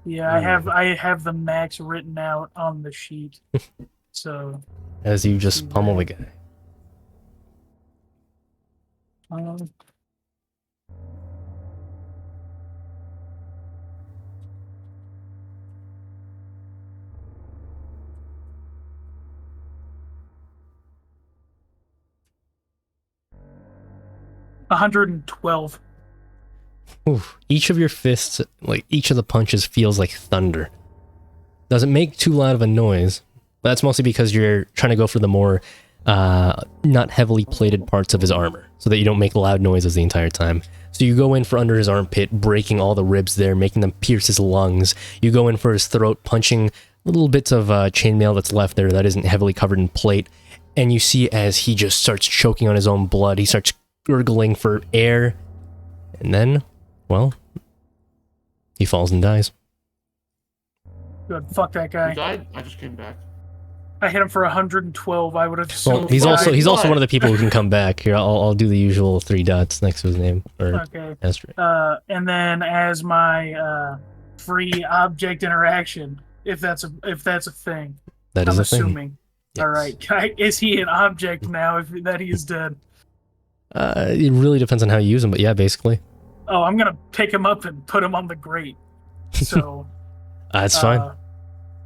Yeah, I have the max written out on the sheet. So As you just pummel the guy. um, $112. Oof. Each of your fists, like each of the punches feels like thunder. Doesn't make too loud of a noise. That's mostly because you're trying to go for the more not heavily plated parts of his armor, so that you don't make loud noises the entire time. So you go in for under his armpit, breaking all the ribs there, making them pierce his lungs. You go in for his throat, punching little bits of chainmail that's left there that isn't heavily covered in plate. And you see as he just starts choking on his own blood, he starts gurgling for air. And then, well, he falls and dies. Good. Fuck that You guy. died? I just came back. I hit him for 112. I would have Well, assumed. he's also Why? one of the people who can come back. Here, I'll do the usual 3 dots next to his name or Okay. asterisk. And then as my free object interaction, if that's a thing, That is I'm a thing. assuming. Yes. All right. Is he an object now? If that he is dead. It really depends on how you use him, but yeah, basically. Oh, I'm gonna pick him up and put him on the grate. So. That's fine.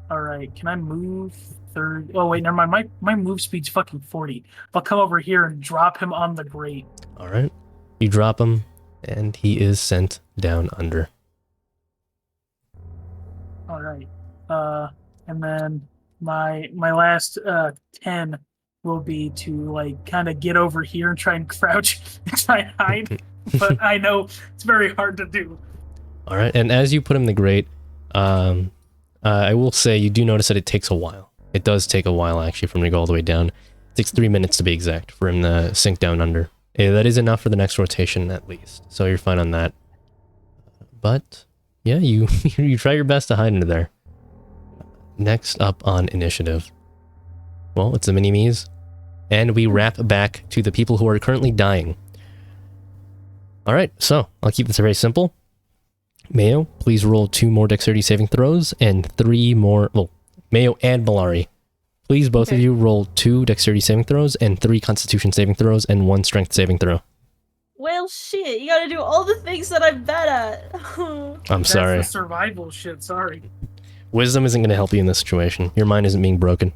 All right. Can I move 30? Oh wait, never mind. My move speed's fucking 40. I'll come over here and drop him on the grate. All right. You drop him, and he is sent down under. All right. And then my last 10 will be to like kind of get over here and try and crouch and try and hide. But I know it's very hard to do. All right. And as you put him in the grate, I will say you do notice that it takes a while. It does take a while, actually, for him to go all the way down. It takes 3 minutes to be exact for him to sink down under. That is enough for the next rotation, at least. So you're fine on that. But, yeah, you you try your best to hide under there. Next up on initiative. Well, it's the mini-me's. And we wrap back to the people who are currently dying. Alright, so I'll keep this very simple. Mayo, please roll 2 more dexterity saving throws and 3 more... Well, Mayo and Malari. Please, both of you, roll 2 dexterity saving throws and 3 constitution saving throws and 1 strength saving throw. Well, shit, you gotta do all the things that I'm bad at. I'm sorry. That's the survival shit. Sorry. Wisdom isn't going to help you in this situation. Your mind isn't being broken.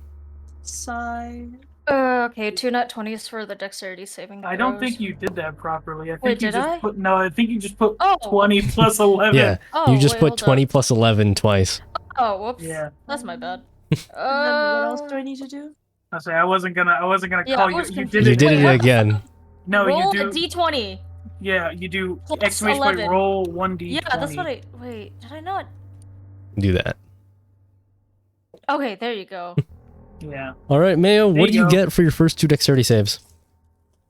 Sigh. Okay, 2 nat 20s for the dexterity saving throws. I don't think you did that properly. I think Wait, you did just I? put no. I think you just put Oh. 20 plus 11. Yeah, Oh, you just wait, put hold 20 up. plus 11 twice. Oh, whoops. Yeah. That's my bad. And then what else do I need to do? I say I wasn't gonna Yeah, call I you. was You confused. did You it. did Wait, it what the again. fuck? No, Roll you a do. d20. Yeah, you do. Plus Exclamation point 11. roll 1d20. Yeah, that's what I. Wait, did I not? Do that. Okay, there you go. Yeah. All right, Mayo, There what do you you go. get for your first 2 dexterity saves?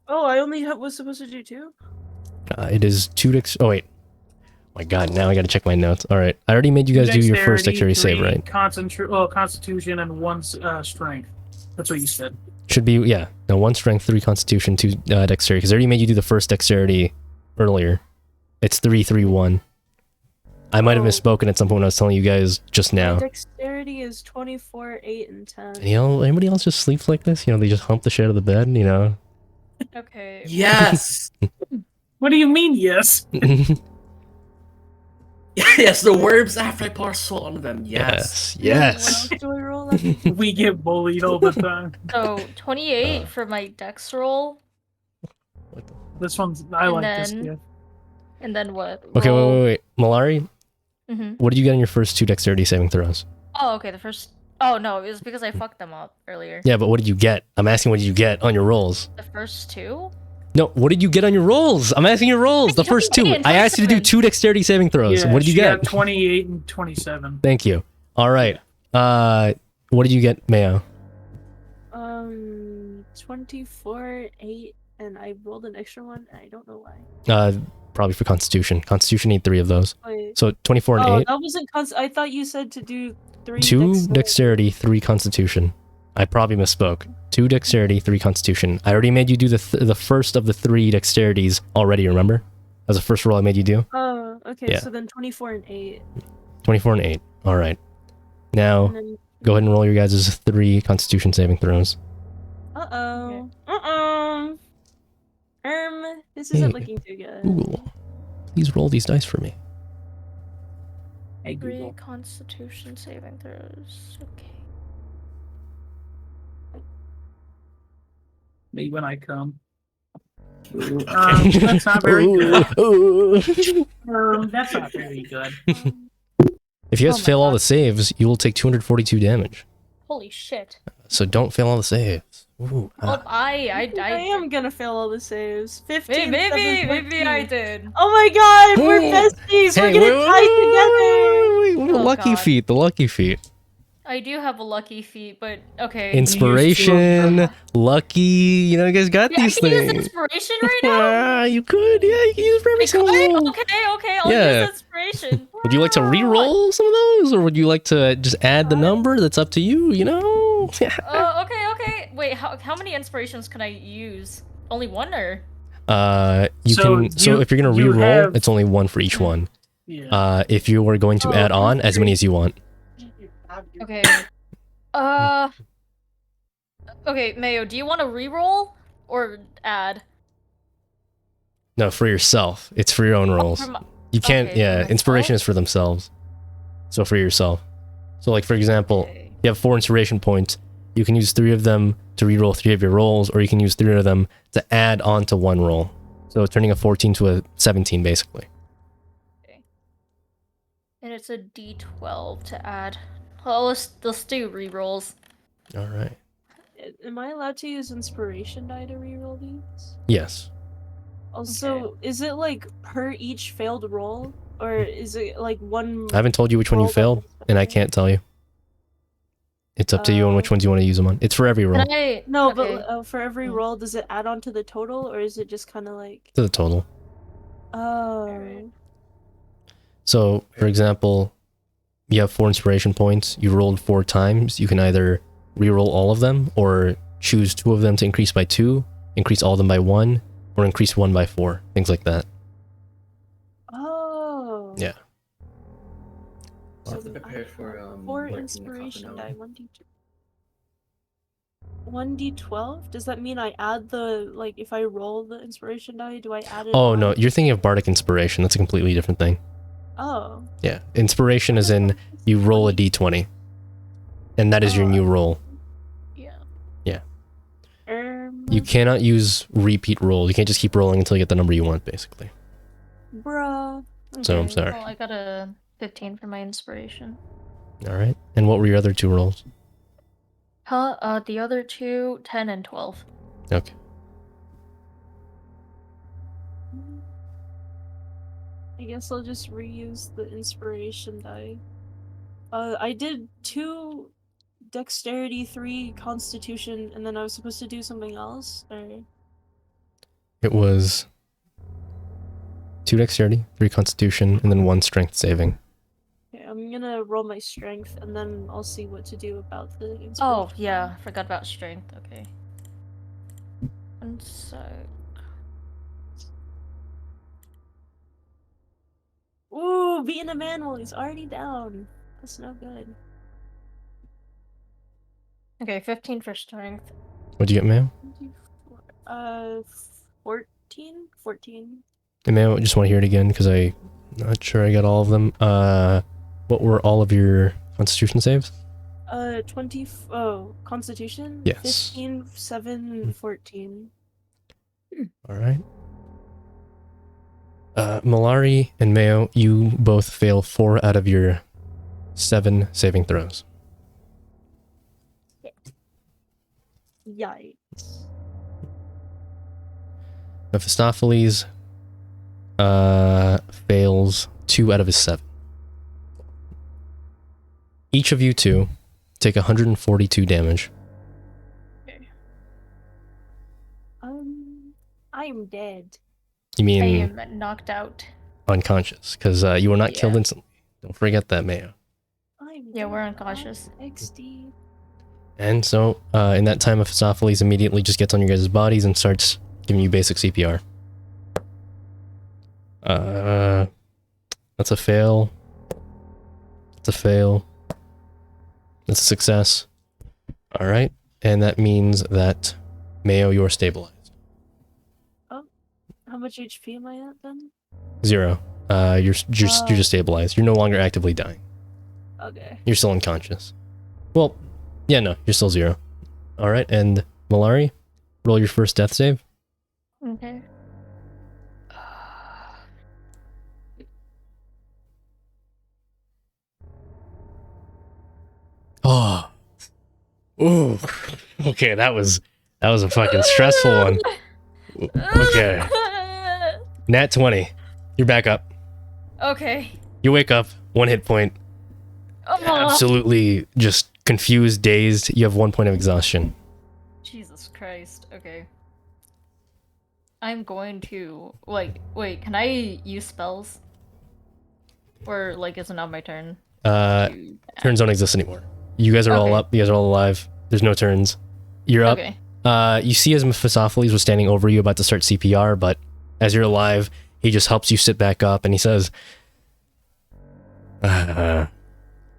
Oh, I only was supposed to do 2? It is 2 dex. Oh, wait. My god, now I gotta check my notes. All right, I already made you guys do your first dexterity save, 3 right? Constitution and 1 strength. That's what you said. Should be, yeah. No, 1 strength, 3 constitution, 2 dexterity, because I already made you do the first dexterity earlier. It's 3, 3, 1. I might have Oh. misspoken at some point when I was telling you guys just My now. dexterity is 24, 8, and 10. You know, anybody else just sleeps like this? You know, they just hump the shit out of the bed, you know? Okay. Yes! What do you mean, yes? Yes, the worms after I pour salt on them. Yes. Yes, What yes. else do I roll? After? We get bullied all the time. So 28 for my dex roll, This one's. I And like this. then- Yeah. and then what? Okay, Roll... wait. Malari, Mm-hmm. what did you get on your first 2 dexterity saving throws? Oh, okay. The first. Oh no, it was because I fucked them up earlier. Yeah, but what did you get? I'm asking what did you get on your rolls? The first 2. No, what did you get on your rolls? I'm asking your rolls. The first 2. 28 and I asked you to do 27. 2 dexterity saving throws. Yeah, What did you she get? got 28 and 27. Thank you. All right. What did you get, Mayo? 24, 8, and I rolled an extra one, and I don't know why. Probably for Constitution. Constitution need 3 of those. Wait. So 24 and 8. That wasn't I thought you said to do 3 2 dexterity, 3 Constitution. I probably misspoke. 2 dexterity, 3 Constitution. I already made you do the first of the 3 dexterities already, remember? That was the first roll I made you do. Oh, okay, Yeah. so then 24 and 8. 24 and 8. All right. Now, And then, go ahead and roll your guys' 3 Constitution saving throws. uh-oh. This isn't Hey. looking too good. Google, please roll these dice for me. Hey, 3 Google. Constitution saving throws. Okay. Me when I come. That's not very good. That's not very good. If you guys Oh my fail all God. the saves, you will take 242 damage. Holy shit. So don't fail all the saves. Ooh, Well, I I am gonna fail all the saves. 15, Maybe 7, I 14. did. Oh my god, we're Ooh. besties! Hey, we're getting tied together! The Oh, lucky God. feat, the lucky feat. I do have a lucky feat, but okay. Inspiration, lucky, you know, you guys got Yeah, I these can use things. inspiration right now. Ah, you could, yeah, you can use it for every I single could? roll. Okay, I'll Yeah. use inspiration. Would you like to re-roll some of those, or would you like to just add the number? That's up to you, you know? Okay. Wait, how many inspirations can I use? Only one or? You So can, so you- if you're gonna you re-roll, have- it's only 1 for each one. Yeah. If you were going to Oh, add on, as many as you want. Okay. Okay, Mayo, do you want to re-roll or add? No, for yourself. It's for your own rolls. For my- You can't, okay, for yeah, inspiration myself? is for themselves. So for yourself. So like, for example, Okay. you have 4 inspiration points. You can use 3 of them to re-roll 3 of your rolls, or you can use 3 of them to add on to 1 roll. So turning a 14 to a 17, basically. And it's a D12 to add. Well, let's do re-rolls. All right. Am I allowed to use inspiration die to reroll these? Yes. Also, is it like per each failed roll? Or is it like one I haven't told you which one you roll by failed, and I itself? can't tell you. It's up to you on which ones you want to use them on. It's for every roll. Can I? No, okay. but for every Mm. roll, does it add on to the total, or is it just kind of like... To the total. Oh... So, for example, you have 4 inspiration points. You rolled 4 times. You can either re-roll all of them, or choose 2 of them to increase by 2, increase all of them by 1, or increase 1 by 4. Things like that. Oh... Yeah. So I've prepared for 4 working in half inspiration an die, hour. 1d2. 1d12? Does that mean I add the, like, if I roll the inspiration die, do I add it Oh on? no, you're thinking of bardic inspiration. That's a completely different thing. Oh. Yeah, inspiration is in you roll a d20, and that is your new roll. Yeah. Yeah. You cannot use repeat roll. You can't just keep rolling until you get the number you want, basically. Bruh. So I'm sorry. Well, I got a 15 for my inspiration. All right. And what were your other 2 rolls? The other 2, 10 and 12. Okay. I guess I'll just reuse the inspiration die. I did 2 dexterity, 3 constitution, and then I was supposed to do something else, or... It was 2 dexterity, 3 constitution, and then 1 strength saving. Okay, I'm gonna roll my strength, and then I'll see what to do about the inspiration. Oh, yeah. Forgot about strength. Okay. And so... Ooh, being a man while he's already down. That's no good. Okay, 15 for strength. What'd you get, Mayo? 14? 14. And Mayo, I just want to hear it again, because I'm not sure I got all of them. What were all of your constitution saves? 20, constitution? Yes. 15, 7, 14. All right. Malari and Mayo, you both fail 4 out of your 7 saving throws. Yikes. Mephistopheles fails 2 out of his 7. Each of you 2 take 142 damage. Okay. I'm dead. You mean I am knocked out. unconscious, because you were not killed Yeah. instantly. Don't forget that, Mayo. Yeah, we're unconscious. XD. And so, in that time, Mephistopheles immediately just gets on your guys' bodies and starts giving you basic CPR. That's a fail. That's a fail. That's a success. Alright, and that means that, Mayo, you're stabilized. How much HP am I at then? 0. You're just stabilized. You're no longer actively dying. Okay. You're still unconscious. Well, yeah, no, you're still 0. Alright, and Malari, roll your first death save. Okay. Oh. Ooh. Okay, that was a fucking stressful one. Okay. Nat 20. You're back up. Okay. You wake up, 1 hit point. Absolutely just confused, dazed. You have 1 point of exhaustion. Jesus Christ. Okay. I'm going to... Wait, can I use spells? Or, like, is it not my turn? Turns don't exist anymore. You guys are all Okay. up. You guys are all alive. There's no turns. You're up. Okay. You see as Mephistopheles was standing over you about to start CPR, but as you're alive, he just helps you sit back up and he says,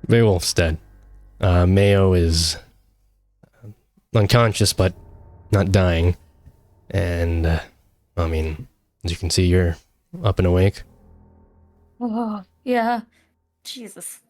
Beowulf's dead. Mayo is unconscious, but not dying. And, I mean, as you can see, you're up and awake. Oh, yeah. Jesus.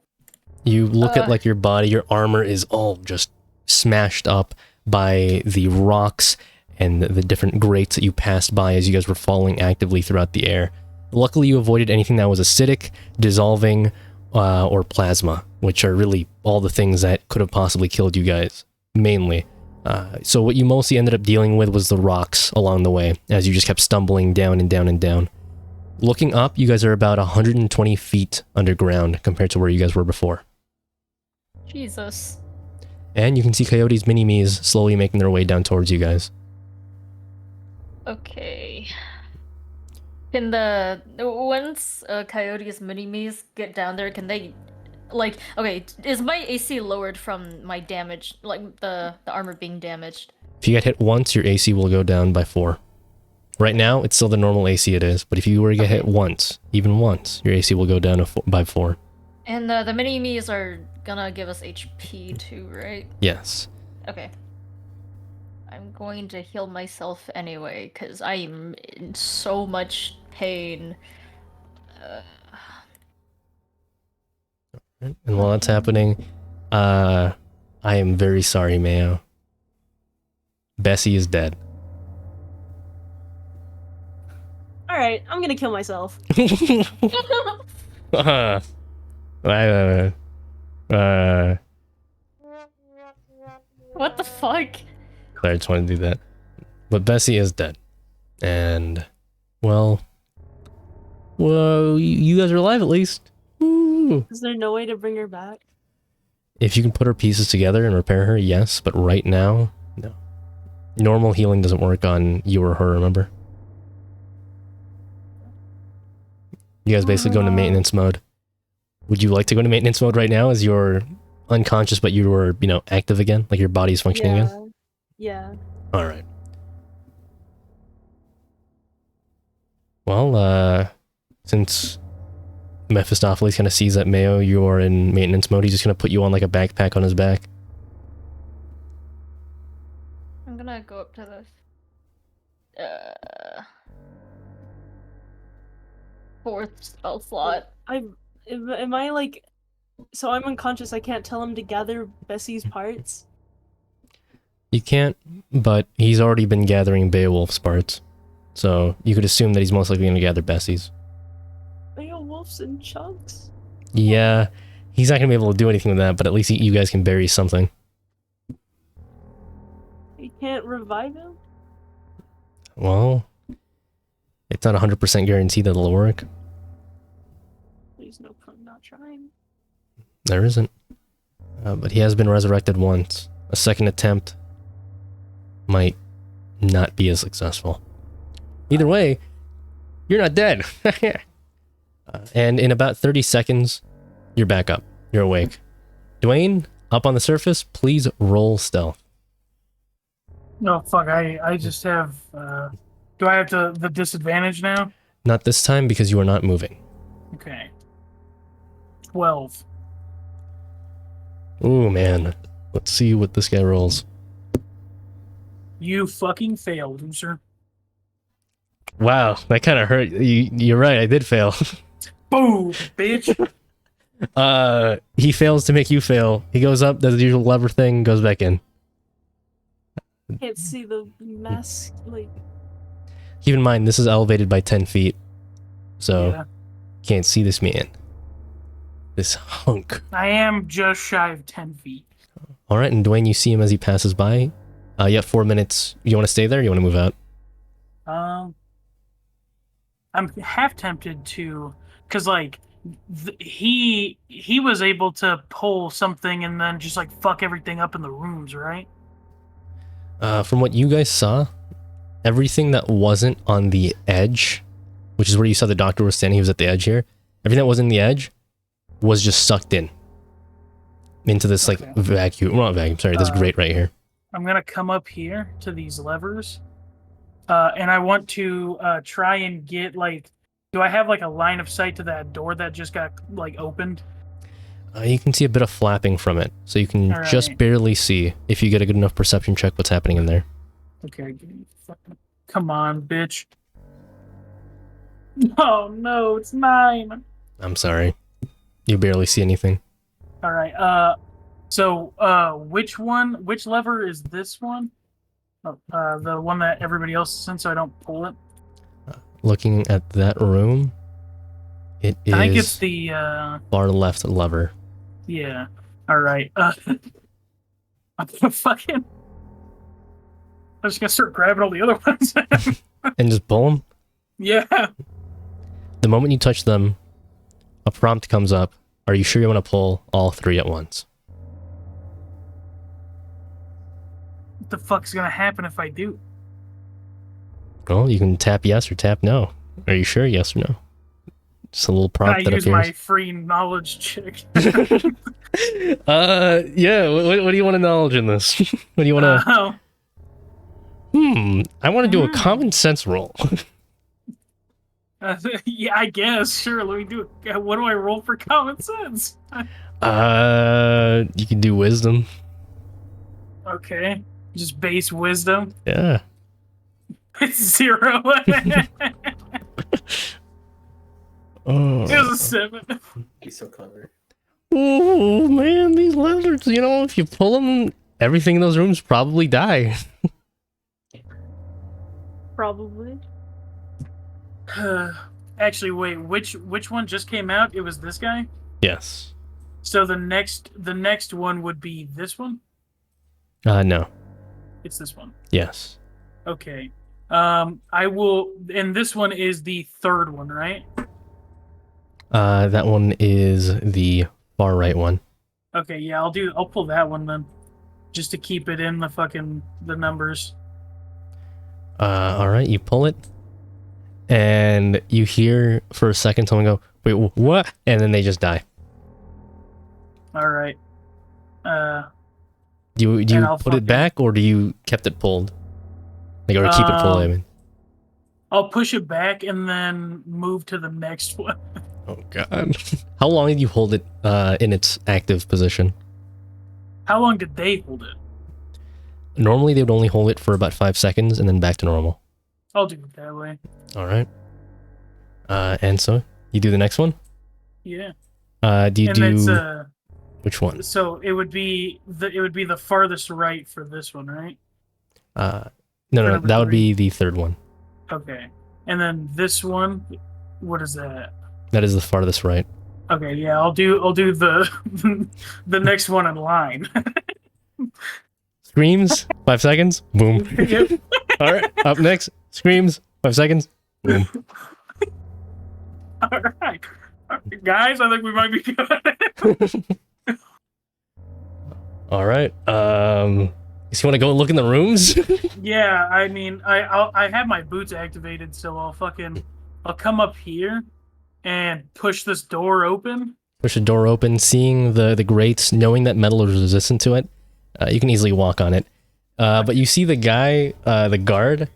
You look at like your body, your armor is all just smashed up by the rocks and the different grates that you passed by as you guys were falling actively throughout the air. Luckily, you avoided anything that was acidic, dissolving, or plasma, which are really all the things that could have possibly killed you guys, mainly. So what you mostly ended up dealing with was the rocks along the way, as you just kept stumbling down and down and down. Looking up, you guys are about 120 feet underground compared to where you guys were before. Jesus. And you can see Coyote's mini-me's slowly making their way down towards you guys. Okay. Can once Coyote's mini-me's get down there, can they, like, okay, is my AC lowered from my damage, like, the armor being damaged? If you get hit once, your AC will go down by 4. Right now, it's still the normal AC it is, but if you were to get hit once, even once, your AC will go down by 4. And the mini-me's are gonna give us HP too, right? Yes. Okay. I'm going to heal myself anyway, because I am in so much pain. And while that's happening, I am very sorry, Mayo. Bessie is dead. Alright, I'm gonna kill myself. uh, What the fuck? I just wanted to do that. But Bessie is dead. And, well, you guys are alive at least. Woo. Is there no way to bring her back? If you can put her pieces together and repair her, yes. But right now, no. Normal healing doesn't work on you or her, remember? You guys basically go into maintenance mode. Would you like to go into maintenance mode right now as you're unconscious but you were, active again? Like your body's functioning again? Yeah. Alright. Well, since Mephistopheles kind of sees that Mayo, you are in maintenance mode, he's just going to put you on like a backpack on his back. I'm gonna go up to this. Fourth spell slot. Am I like... So I'm unconscious, I can't tell him to gather Bessie's parts? You can't, but he's already been gathering Beowulf's parts. So you could assume that he's most likely going to gather Bessie's. Beowulf's in chunks? Yeah, he's not going to be able to do anything with that, but at least you guys can bury something. You can't revive him? Well, it's not 100% guaranteed that it'll work. There's no point not trying. There isn't. But he has been resurrected once. A second attempt might not be as successful. Either way, you're not dead. And in about 30 seconds, you're back up. You're awake. Dwayne, up on the surface, please roll stealth. No, fuck, I just have, do I have the disadvantage now? Not this time because you are not moving. Okay. 12. Ooh, man. Let's see what this guy rolls. You fucking failed, loser. Wow, that kind of hurt. You're right, I did fail. Boom, bitch. He fails to make you fail. He goes up, does the usual lever thing, goes back in. Can't see the mask, like... Keep in mind, this is elevated by 10 feet. So, Yeah. can't see this man. This hunk. I am just shy of 10 feet. Alright, and Dwayne, you see him as he passes by. You have 4 minutes. You want to stay there or you want to move out? I'm half tempted to, because, like, he was able to pull something and then just, like, fuck everything up in the rooms, right? From what you guys saw, everything that wasn't on the edge, which is where you saw the doctor was standing, he was at the edge here, everything that was in the edge was just sucked in. Into this, like, vacuum. Well, not vacuum, sorry, this grate right here. I'm going to come up here to these levers, and I want to try and get, like, do I have, like, a line of sight to that door that just got, like, opened? You can see a bit of flapping from it, so you can just barely see, if you get a good enough perception check, what's happening in there. Okay, come on, bitch. Oh, no, it's 9. I'm sorry. You barely see anything. All right, so, which lever is this one? The one that everybody else is in, so I don't pull it? Looking at that room, it is... I think it's the, far left lever. Yeah. Alright, I'm gonna fucking... I'm just gonna start grabbing all the other ones. And just pull them? Yeah. The moment you touch them, a prompt comes up. Are you sure you want to pull all 3 at once? What the fuck's gonna happen if I do? Well, you can tap yes or tap no. Are you sure? Yes or no? Just a little prompt that use appears. my free knowledge check. Yeah. What do you want to knowledge in this? What do you want to? I want to do a common sense roll. Yeah, I guess. Sure, let me do it. What do I roll for common sense? You can do wisdom. Okay. Just base wisdom. Yeah. It's 0. Oh. It was a 7. He's so clever. Oh man, these lizards, you know, if you pull them, everything in those rooms probably die. Probably. Actually, wait, which one just came out? It was this guy? Yes. So the next one would be this one? No. It's this one. Yes. Okay. I will, and this one is the third one, right? That one is the far right one. Okay, yeah, I'll pull that one then. Just to keep it in the numbers. Alright, you pull it. And you hear for a second someone go, wait, what? And then they just die. Alright. Do you put it back, or do you kept it pulled? Like, or keep it pulled, I mean. I'll push it back and then move to the next one. Oh god. How long did you hold it in its active position? How long did they hold it? Normally they would only hold it for about 5 seconds and then back to normal. I'll do it that way. Alright. And so, you do the next one? Yeah. Do you and do... Which one? So it would be the farthest right for this one, right? No, that would be the third one. Okay. And then this one, what is that? That is the farthest right. Okay, yeah, I'll do the the next one in line. Screams, 5 seconds, boom. Yep. Alright, up next, screams, 5 seconds, boom. All right. Guys, I think we might be good. Alright, so you want to go look in the rooms? Yeah, I mean, I have my boots activated, so I'll come up here and push this door open. Push the door open, seeing the grates, knowing that metal is resistant to it. You can easily walk on it. But you see the guy, the guard,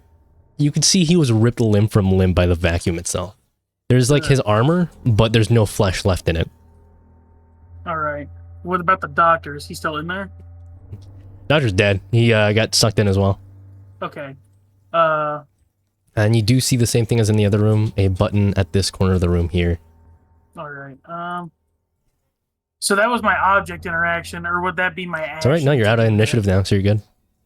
you can see he was ripped limb from limb by the vacuum itself. There's like his armor, but there's no flesh left in it. Alright. What about the doctor? Is he still in there? Doctor's dead. He got sucked in as well. Okay. And you do see the same thing as in the other room, a button at this corner of the room here. Alright. So that was my object interaction, or would that be my action? It's alright, no, you're out of initiative now, so you're good.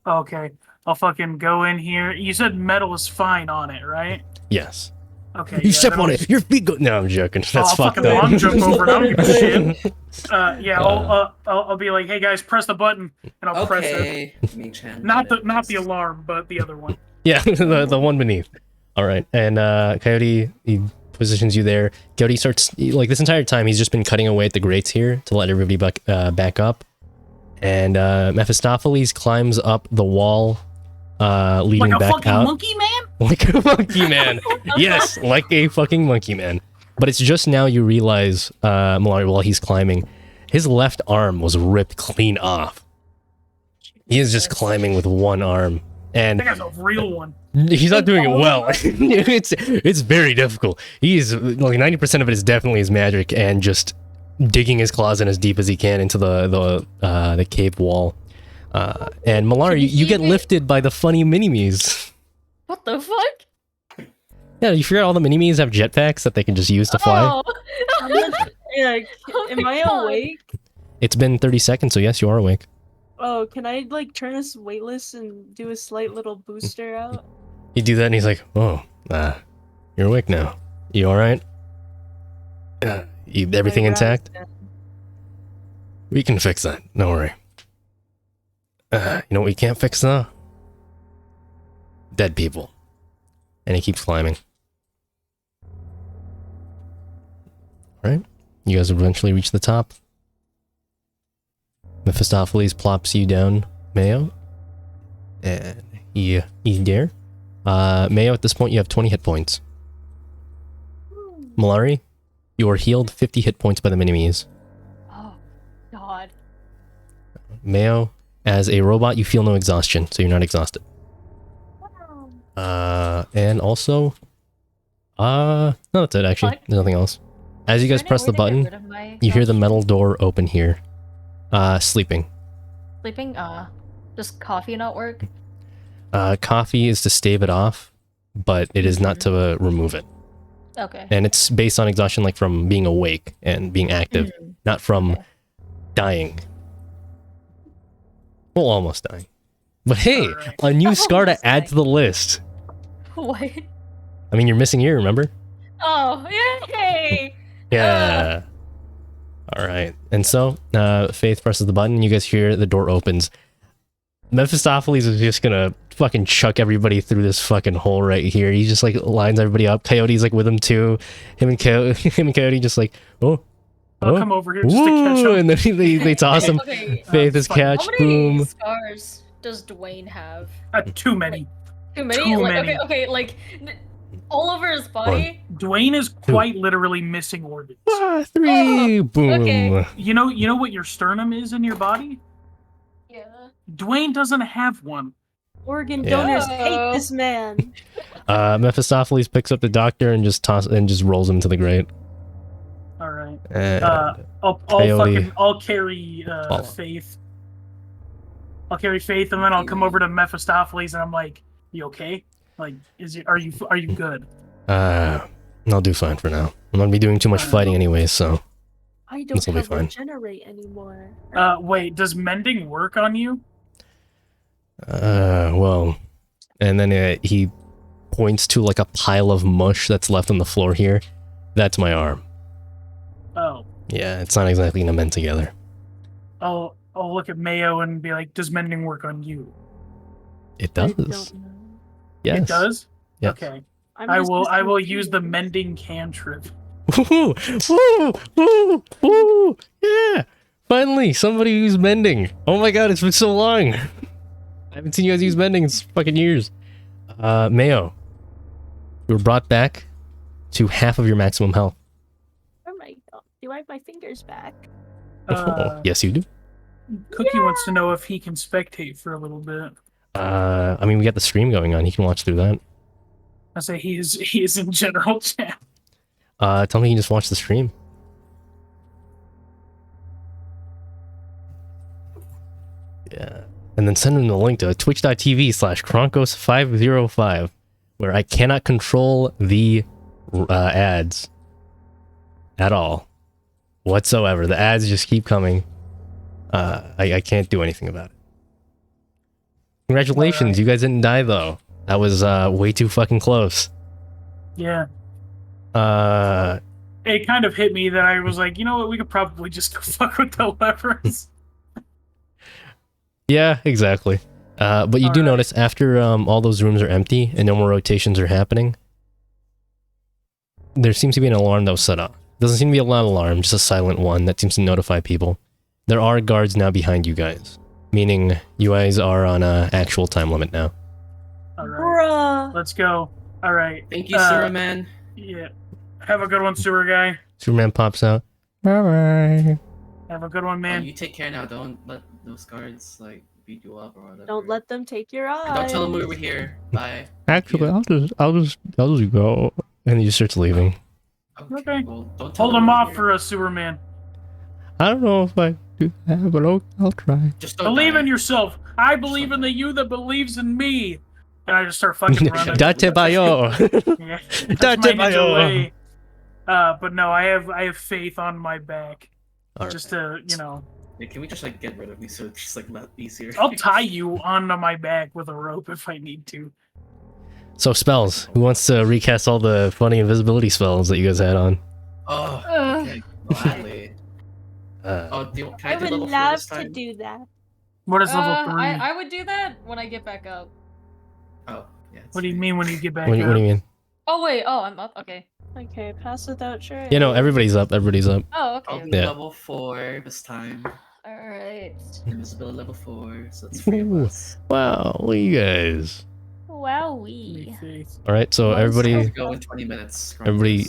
Okay. I'll fucking go in here. You said metal is fine on it, right? Yes. Okay. You step on it, your feet go... No, I'm joking. That's fucked up. Long jump over it. I don't give a shit. Yeah, I'll be like, hey guys, press the button, and I'll press it. Not the alarm, but the other one. Yeah, the one beneath. Alright, and Coyote, he positions you there. Coyote starts, like, this entire time, he's just been cutting away at the grates here to let everybody back up. And Mephistopheles climbs up the wall, leading like back fucking out. Monkey man? Like a monkey man. Yes, like a fucking monkey man. But it's just now you realize, Malari, while he's climbing, his left arm was ripped clean off. He is just climbing with one arm. And that guy's a real one. He's not doing it well. It's very difficult. He's like 90% of it is definitely his magic and just digging his claws in as deep as he can into the cave wall. And Malari, you get lifted by the funny mini-me's. What the fuck? Yeah, you figure out all the mini-me's have jetpacks that they can just use to fly? Oh. Yeah, Oh am my I God. awake? It's been 30 seconds, so yes, you are awake. Oh, can I like turn us weightless and do a slight little booster out? You do that and he's like, oh, you're awake now. You alright? Everything My intact? round- We can fix that, don't worry. You know what we can't fix though? Dead people. And he keeps climbing. Alright, you guys eventually reach the top. Mephistopheles plops you down, Mayo. And he's there. Mayo, at this point you have 20 hit points. Malari, you are healed 50 hit points by the mini-me's. Oh, God. Mayo, as a robot, you feel no exhaustion, so you're not exhausted. And also, no, that's it actually. What? There's nothing else. As you guys Is there press the any way to get button, rid of my you hear the exhaustion? metal door open here. Sleeping. Sleeping? Does coffee not work? Coffee is to stave it off, but it is not to remove it. Okay. And it's based on exhaustion, like from being awake and being active, not from dying. Well, almost dying. But hey, a new scar to add to the list. What? I mean, you're missing ear, remember? Oh, yay! Yeah. All right. And so, Faith presses the button. You guys hear the door opens. Mephistopheles is just gonna fucking chuck everybody through this fucking hole right here. He just like lines everybody up. Coyote's like with him too. Him and Coyote just like, oh. I'll come over here just to catch Woo! him. And then they toss him. Okay. Faith is catch. How many Boom. scars does Dwayne have? Too many. Too many? Too Like, many. Okay, like all over his body. Dwayne is quite literally missing organs. 3. Boom. okay. You know what your sternum is in your body? Yeah. Dwayne doesn't have one. Organ Yeah. donors hate this man. Mephistopheles picks up the doctor and just rolls him to the grate. All right. And I'll carry Faith. I'll carry Faith, and then I'll come over to Mephistopheles, and I'm like, "You okay? Like, are you good?" I'll do fine for now. I'm gonna be doing too much fighting anyway, so I don't This'll be have fine. regenerate anymore. Wait, does mending work on you? well, and then he points to like a pile of mush that's left on the floor here. That's my arm. Oh. Yeah, it's not exactly gonna mend together. I'll look at Mayo and be like, "Does mending work on you?" It I does. don't know. Yes. It does. Yes. Okay. I'm I just will confused. use the mending cantrip. Woo! Woo! Woo! Woo! Yeah! Finally, somebody who's mending. Oh my god, it's been so long. I haven't seen you guys use mending in fucking years. Mayo, you were brought back to half of your maximum health. Oh my god. Do I have my fingers back? Yes, you do. Cookie wants to know if he can spectate for a little bit. I mean, we got the stream going on. He can watch through that. I say he is in general chat. Tell me you can just watch the stream. Yeah. And then send him the link to twitch.tv/Kronkos505, where I cannot control the ads at all. Whatsoever. The ads just keep coming. I can't do anything about it. Congratulations, you guys didn't die though. That was way too fucking close. Yeah. It kind of hit me that I was like, you know what, we could probably just go fuck with the levers. Yeah, exactly. But you do notice after all those rooms are empty and no more rotations are happening, there seems to be an alarm that was set off. Doesn't seem to be a loud alarm, just a silent one that seems to notify people. There are guards now behind you guys, meaning you guys are on a actual time limit now. Alright. Bruh. Let's go. Alright. Thank you, Sewer Man. Yeah. Have a good one, sewer guy. Superman pops out. Bye-bye. Have a good one, man. You take care now. Don't let those guards like beat you up or whatever. Don't let them take your eyes. And don't tell them we were here. Bye. Actually, I'll just go. And he just starts leaving. Okay. Well, don't tell Hold them him we were off here. for a sewer man. I don't know if I do that, but I'll try. Just don't Believe die. in yourself. I believe in the you that believes in me. And I just start fucking running. Date bayo. Yeah. Date That's my ninja bayo. way. But no, I have faith on my back. Alright. Just to, you know. Yeah, can we just like get rid of me so it's just like not easier? I'll tie you onto my back with a rope if I need to. So spells. Who wants to recast all the funny invisibility spells that you guys had on? Oh, okay. Gladly. Can I I do would level 4 love this to time? do that. What is level 3? I would do that when I get back up. Oh, yeah. it's What do you free. mean when you get back What do you up? mean? Oh wait, oh I'm up. Okay. Okay, pass without trace. You know, everybody's up. Everybody's up. Oh I'll okay. do Yeah. level 4 this time. All right. Invisibility level 4, so it's 3 of Ooh. us. Wow, look at you guys. Wowee. Faith. All right, so Well, everybody, Let's go in 20 minutes. everybody,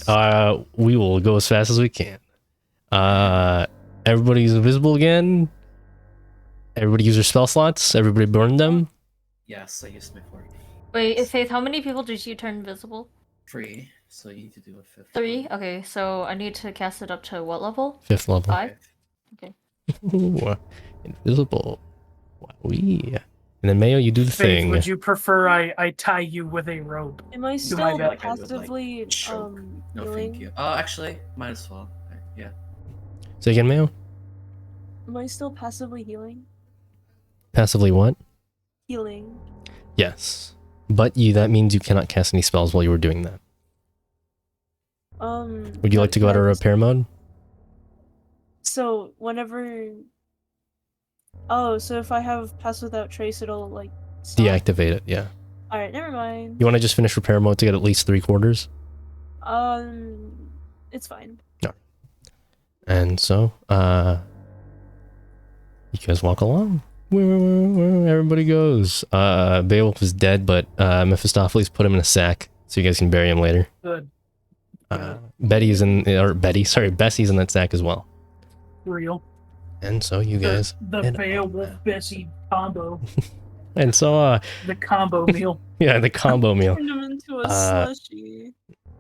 we will go as fast as we can. Everybody's invisible again. Everybody use their spell slots. Everybody burn them. Yes, I used my 4. Wait, Faith, how many people did you turn invisible? 3, so you need to do a 5th. 3? Okay, so I need to cast it up to what level? 5th level. 5? Ooh, invisible. Wowee. And then Mayo, you do the Faith, thing. would you prefer I tie you with a rope? Am I my still bed. Like I would, passively choke. No, healing? thank you. Oh, actually, might as well. Yeah. Say again, Mayo? Am I still passively healing? Passively what? Healing. Yes. But that means you cannot cast any spells while you were doing that. Would you like to go out of repair mode? So whenever. Oh, so if I have pass without trace, it'll like. Stop? Deactivate it, yeah. All right, never mind. You want to just finish repair mode to get at least 3/4? It's fine. No. And so, you guys walk along. Where everybody goes. Beowulf is dead, but Mephistopheles put him in a sack, so you guys can bury him later. Good. Bessie's in that sack as well. Real. And so you guys. The Beowulf Bessie combo. And so The combo meal. yeah, the combo meal. Turned him into a slushy.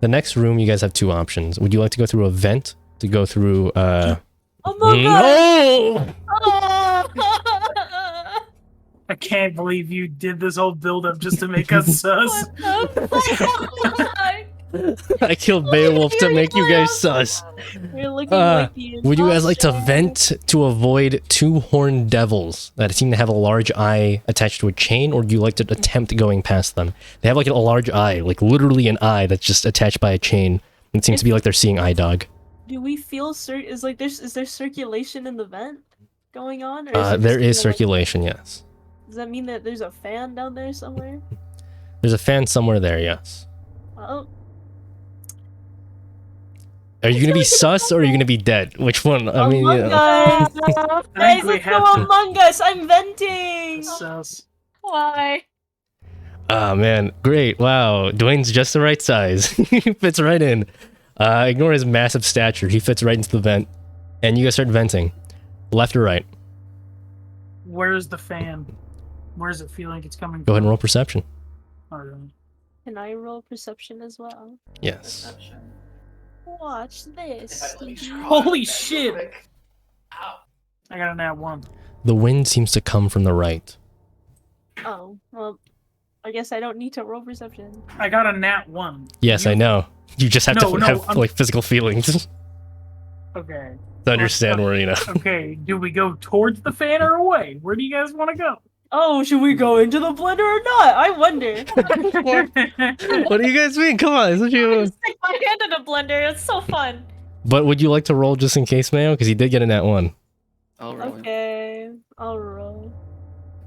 The next room, you guys have two options. Would you like to go through a vent to go through Oh my god! No! I can't believe you did this whole build-up just to make us sus. What the fuck? I killed Beowulf to make you guys sus. You're looking like the Would you guys like to imposter. vent to avoid two horned devils that seem to have a large eye attached to a chain, or do you like to attempt going past them? They have like a large eye, like literally an eye that's just attached by a chain. It seems to be like they're seeing eye dog. Do we feel is there circulation in the vent going on? Or is it There just is kinda, like- circulation, yes. Does that mean that there's a fan down there somewhere? There's a fan somewhere there, yes. Oh, Are you gonna be sus or are you gonna be dead? Which one? I mean, Among you know. Us! I Guys, think we let's have go to. Among Us! I'm venting! Sus. Why? Oh man, great! Wow, Dwayne's just the right size. He fits right in. Ignore his massive stature. He fits right into the vent, and you guys start venting, left or right. Where's the fan? Where's it feel like it's coming Go ahead and from? roll perception. Alright. Can I roll perception as well? Yes. Watch this. Holy shit! I got a nat 1. The wind seems to come from the right. Oh, well, I guess I don't need to roll perception. I got a nat 1. Yes, I know. You just have No, to no, have I'm- like physical feelings Okay. to understand where you know. Okay, do we go towards the fan or away? Where do you guys want to go? Oh, should we go into the blender or not? I wonder. What do you guys mean? Come on, isn't you? Stick my hand in a blender. It's so fun. But would you like to roll just in case, Mayo? Because he did get a nat 1. I'll roll. Okay, I'll roll.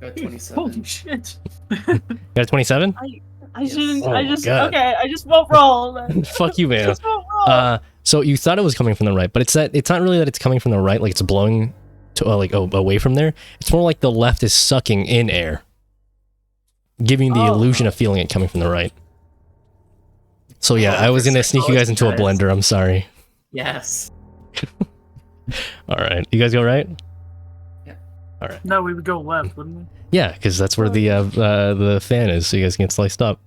Got 27. Holy shit. Got a 27? I Yes. shouldn't. Oh I my just. God. Okay, I just won't roll. Then. Fuck you, Mayo. Just won't roll. So you thought it was coming from the right, but it's not really that it's coming from the right, like it's blowing to away from there. It's more like the left is sucking in air, giving you the Oh. illusion of feeling it coming from the right. So yeah, I was gonna sneak you guys into a blender. I'm sorry. Yes. All right, you guys go right? No, we would go left, wouldn't we? Yeah, because that's where the fan is, so you guys can get sliced up.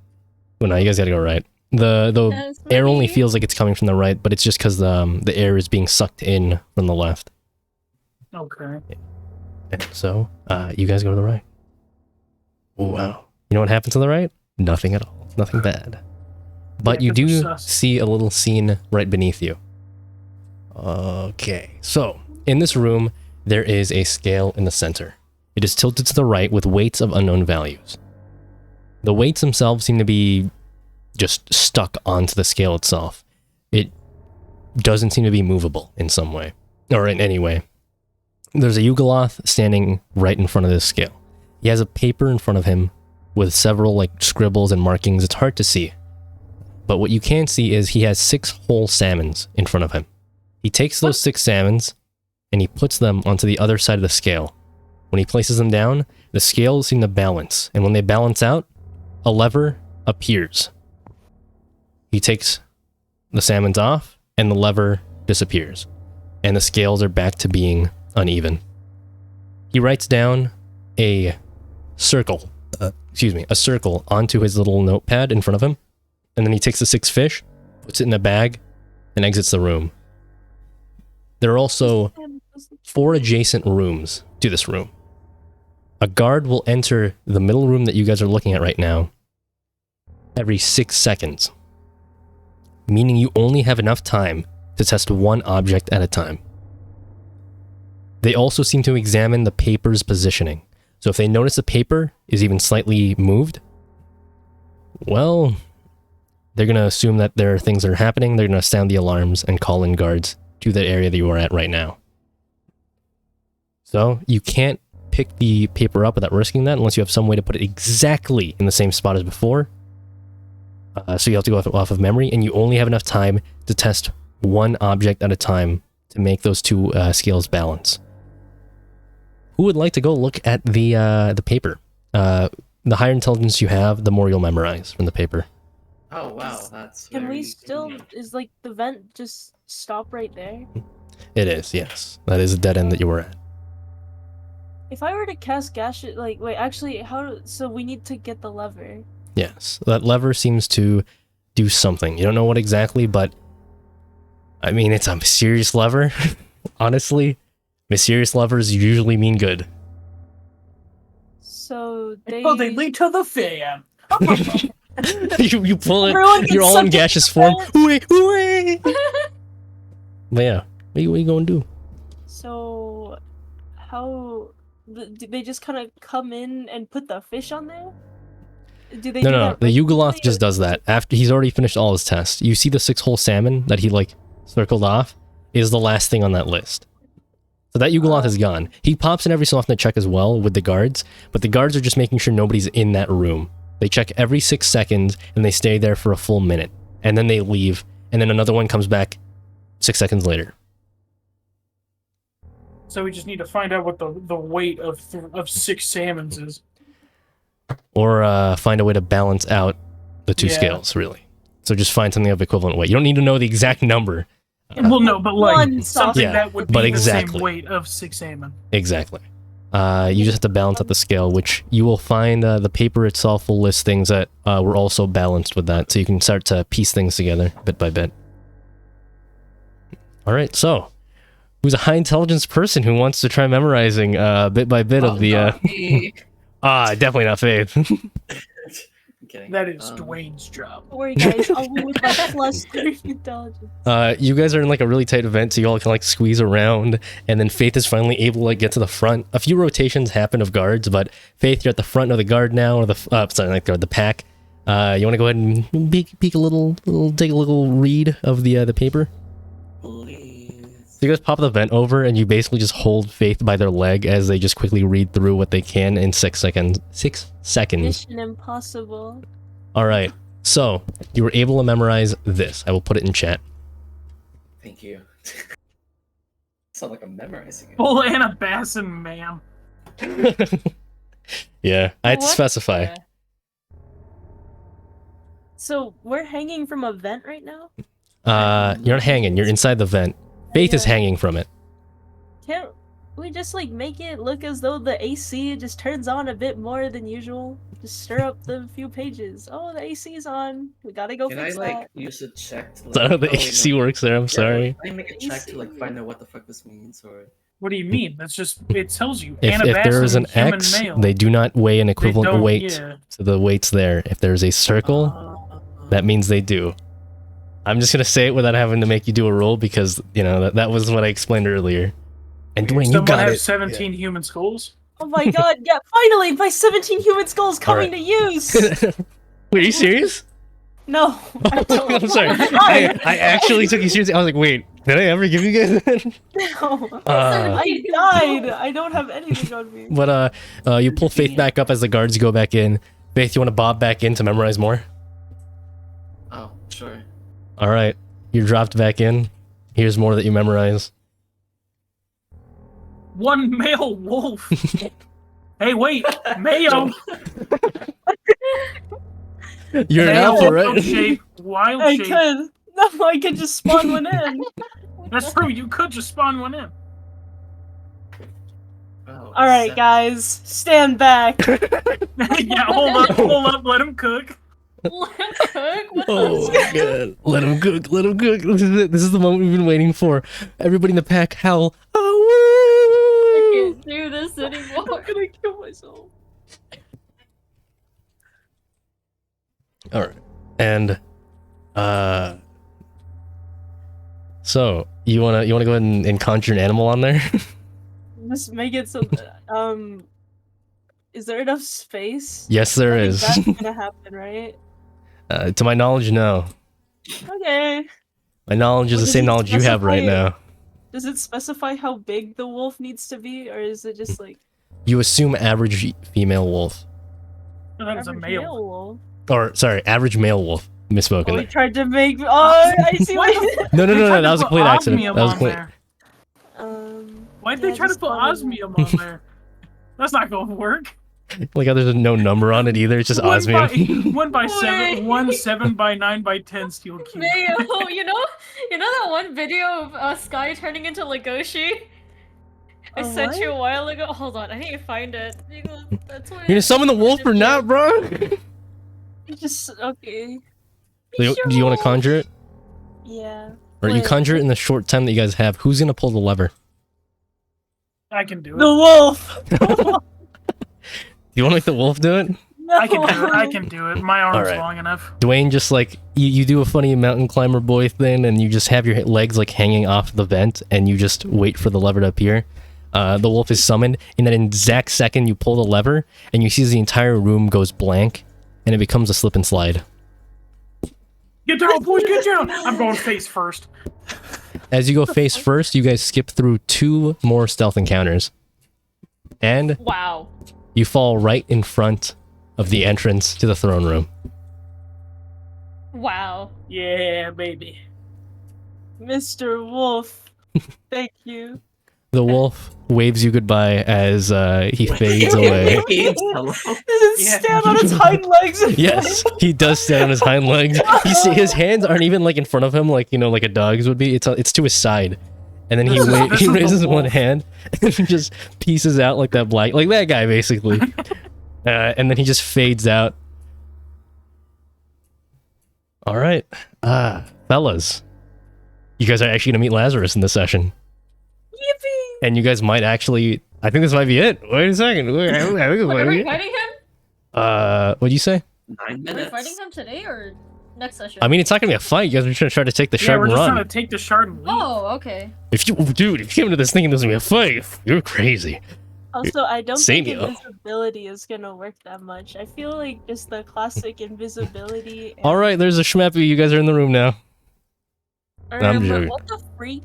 Well, no, you guys gotta go right. The That's air only me. feels like it's coming from the right, but it's just because the air is being sucked in from the left. Okay. And so, you guys go to the right. Wow. You know what happens to the right? Nothing at all. Nothing bad. But Yeah, you 'cause we're do sus. see a little scene right beneath you. Okay. So, in this room, there is a scale in the center. It is tilted to the right with weights of unknown values. The weights themselves seem to be just stuck onto the scale itself. It doesn't seem to be movable in some way, or in any way. There's a Yugoloth standing right in front of this scale. He has a paper in front of him with several like scribbles and markings. It's hard to see. But what you can see is he has 6 whole salmons in front of him. He takes those 6 salmons and he puts them onto the other side of the scale. When he places them down, the scales seem to balance. And when they balance out, a lever appears. He takes the salmons off and the lever disappears. And the scales are back to being uneven. He writes down a circle onto his little notepad in front of him, and then he takes the 6 fish, puts it in a bag, and exits the room. There are also 4 adjacent rooms to this room. A guard will enter the middle room that you guys are looking at right now every 6 seconds, meaning you only have enough time to test one object at a time. They also seem to examine the paper's positioning. So if they notice the paper is even slightly moved, well, they're going to assume that there are things that are happening. They're going to sound the alarms and call in guards to the area that you are at right now. So you can't pick the paper up without risking that unless you have some way to put it exactly in the same spot as before. So you have to go off of memory, and you only have enough time to test one object at a time to make those two scales balance. Who would like to go look at the paper? The higher intelligence you have, the more you'll memorize from the paper. Oh wow, that's. Can we very still? convenient. Is like the vent just stop right there? It is, yes. That is a dead end that you were at. If I were to cast gaseous, like wait, actually, how? So we need to get the lever. Yes, that lever seems to do something. You don't know what exactly, but I mean, it's a mysterious lever. Honestly, mysterious levers usually mean good. So they. Oh, they lead to the fan. you pull it, Everyone gets you're all in sucked gaseous into form. Wait. But yeah, what you gonna do? So, how? Do they just kind of come in and put the fish on there? Do they? No, do no, that the regularly, Yugoloth just does that. After he's already finished all his tests. You see the 6-hole salmon that he, like, circled off is the last thing on that list. So that Yugoloth is gone. He pops in every so often to check as well with the guards, but the guards are just making sure nobody's in that room. They check every 6 seconds, and they stay there for a full minute. And then they leave, and then another one comes back 6 seconds later. So we just need to find out what the weight of 6 salmons is. Or find a way to balance out the two Yeah. scales, really. So just find something of equivalent weight. You don't need to know the exact number. Well, no, but like One something Yeah, that would be but the exactly. same weight of 6 salmon. Exactly. You just have to balance out the scale, which you will find the paper itself will list things that were also balanced with that, so you can start to piece things together bit by bit. All right, so who's a high intelligence person who wants to try memorizing bit by bit of the? Not me. Definitely not Faith. I'm kidding. That is Um, Dwayne's job. Don't worry, guys. I'll be with my plus 3 intelligence. You guys are in like a really tight event, so you all can like squeeze around, and then Faith is finally able to like, get to the front. A few rotations happen of guards, but Faith, you're at the front of the guard now, or the the pack. You want to go ahead and peek a little, take a little read of the paper. Please. So you guys pop the vent over, and you basically just hold Faith by their leg as they just quickly read through what they can in 6 seconds. 6 seconds. Mission impossible. All right. So you were able to memorize this. I will put it in chat. Thank you. Sound like I'm memorizing it. Full Annabassin, ma'am. Yeah, I had to What? specify. Yeah. So we're hanging from a vent right now? You're not hanging. You're inside the vent. Faith is hanging from it. Can't we just like make it look as though the AC just turns on a bit more than usual? Just stir up the few pages. Oh, the AC's on. We gotta go Can I fix like that. use a check to like? Is that how the oh, wait, AC no. works there? I'm Yeah, sorry. Can I make a check to like AC. find out what the fuck this means or? What do you mean? That's just, it tells you. If there is an human X, male. they do not weigh an They equivalent don't, weight yeah. to the weights there. If there's a circle, that means they do. I'm just gonna say it without having to make you do a roll because you know that was what I explained earlier. And Dwayne, you Someone got has it. 17 human skulls? Oh my god, yeah, finally my 17 human skulls coming Alright. to use! Wait, are you serious? No. I'm sorry. I actually took you seriously. I was like, wait, did I ever give you guys that? No. Uh, I died. I don't have anything on me. But you pull Faith back up as the guards go back in. Faith, you want to bob back in to memorize more? Oh, sure. All right, you're dropped back in. Here's more that you memorize. One male wolf. Hey, wait, Mayo. You're an Male, alpha, wild right? shape, wild I shape. could. No, I could just spawn one in. That's true. You could just spawn one in. Oh, Alright, set. guys, stand back. Yeah, hold up, let him cook. What Oh my god. Let him cook, let him cook. This is it. This is the moment we've been waiting for. Everybody in the pack howl. Oh, do this anymore. I'm gonna kill myself. All right, and so you wanna go ahead and conjure an animal on there? Just make it so. Is there enough space? Yes, there I think is. That's gonna happen, right? To my knowledge, no. Okay. My knowledge is Well, the does same it knowledge you have right specify- now. Does it specify how big the wolf needs to be, or is it just like You assume average female wolf, That is a average male. wolf? or sorry, average male wolf. Misspoken. Oh, he there. tried to make. Oh, I see what. No, They tried that to was a put complete accident. osmium That was on complete. there. Why'd yeah, they try to just put call it- osmium on there? That's not gonna work. Like how there's no number on it either. It's just One osmium. by Wait. 7x9x10 steel cube. Mayo, you know that one video of Sky turning into Legoshi? I sent what? you a while ago. Hold on, I need to find it. That's why You're gonna summon the wolf or not, bro? Just okay. Do you want to conjure it, Yeah. or you Wait. conjure it in the short time that you guys have? Who's gonna pull the lever? I can do it. The wolf. You want to make the wolf do it? No. I can do it. I can do it. My arm's Alright. long enough. Dwayne, just like you do a funny mountain climber boy thing, and you just have your legs like hanging off the vent, and you just wait for the lever to appear. The wolf is summoned, and then in exact second you pull the lever, and you see as the entire room goes blank, and it becomes a slip and slide. Get down, boys. Get down. I'm going face first. As you go face first, you guys skip through 2 more stealth encounters, and Wow. you fall right in front of the entrance to the throne room. Wow. Yeah, baby. Mr. Wolf. Thank you. The wolf waves you goodbye as he fades away. Hello. Does it Yeah. stand on its hind legs? Yes, he does stand on his hind legs. His hands aren't even like in front of him, like like a dog's would be. It's to his side, and then he This is he the raises one wolf. hand and he just pieces out like that like that guy basically, and then he just fades out. All right, fellas, you guys are actually gonna meet Lazarus in this session. Yippee! And you guys might actually. I think this might be it. Wait a second. Wait, are we fighting him? What'd you say? 9 Are we minutes. fighting him today or next session? I mean, it's not gonna be a fight. You guys are just gonna try to take the Yeah, shard we're and just run. trying to take the shard and leave. Oh, okay. If you came into this thinking there's gonna be a fight, you're crazy. Also, I don't Same think yo. invisibility is gonna work that much. I feel like just the classic invisibility. And, All right, there's a schmeppy. You guys are in the room now. I'm joking. What the freak?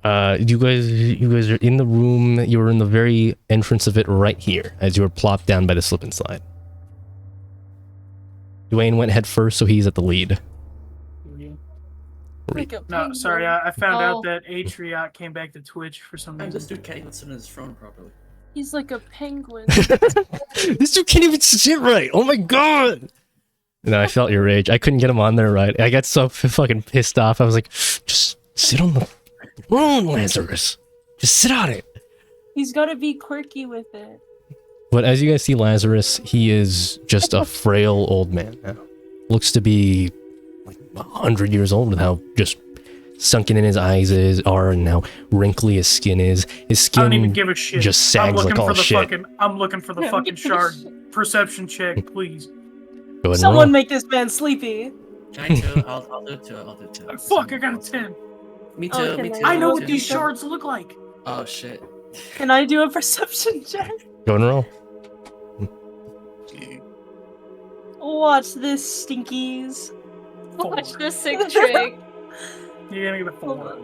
You guys are in the room. You're in the very entrance of it right here, as you were plopped down by the slip and slide. Dwayne went head first, so he's at the lead. Like a No, penguin. sorry, I found Oh. out that Atriot came back to Twitch for some And reason. this dude can't even sit on his throne properly. He's like a penguin. This dude can't even sit right. Oh my god. No, I felt your rage. I couldn't get him on there right. I got so fucking pissed off. I was like, just sit on the throne, Lazarus. Just sit on it. He's gotta be quirky with it. But as you guys see Lazarus, he is just a frail old man now. Looks to be like 100 years old with how just sunken in his eyes are and how wrinkly his skin is. His I don't even skin give a shit. just I'm sags looking like all for the shit. fucking. I'm looking for the fucking shard. Perception check, please. Go ahead and Someone roll. make this man sleepy. Can I too? I'll do it too. I'll do it too. Fuck, I got a 10. Me too. Okay, Me then. too. I know me what too. these shards look like. Oh shit. Can I do a perception check? Go ahead and roll. Watch this, stinkies. Watch this sick trick. You're gonna get a Hold 4. on.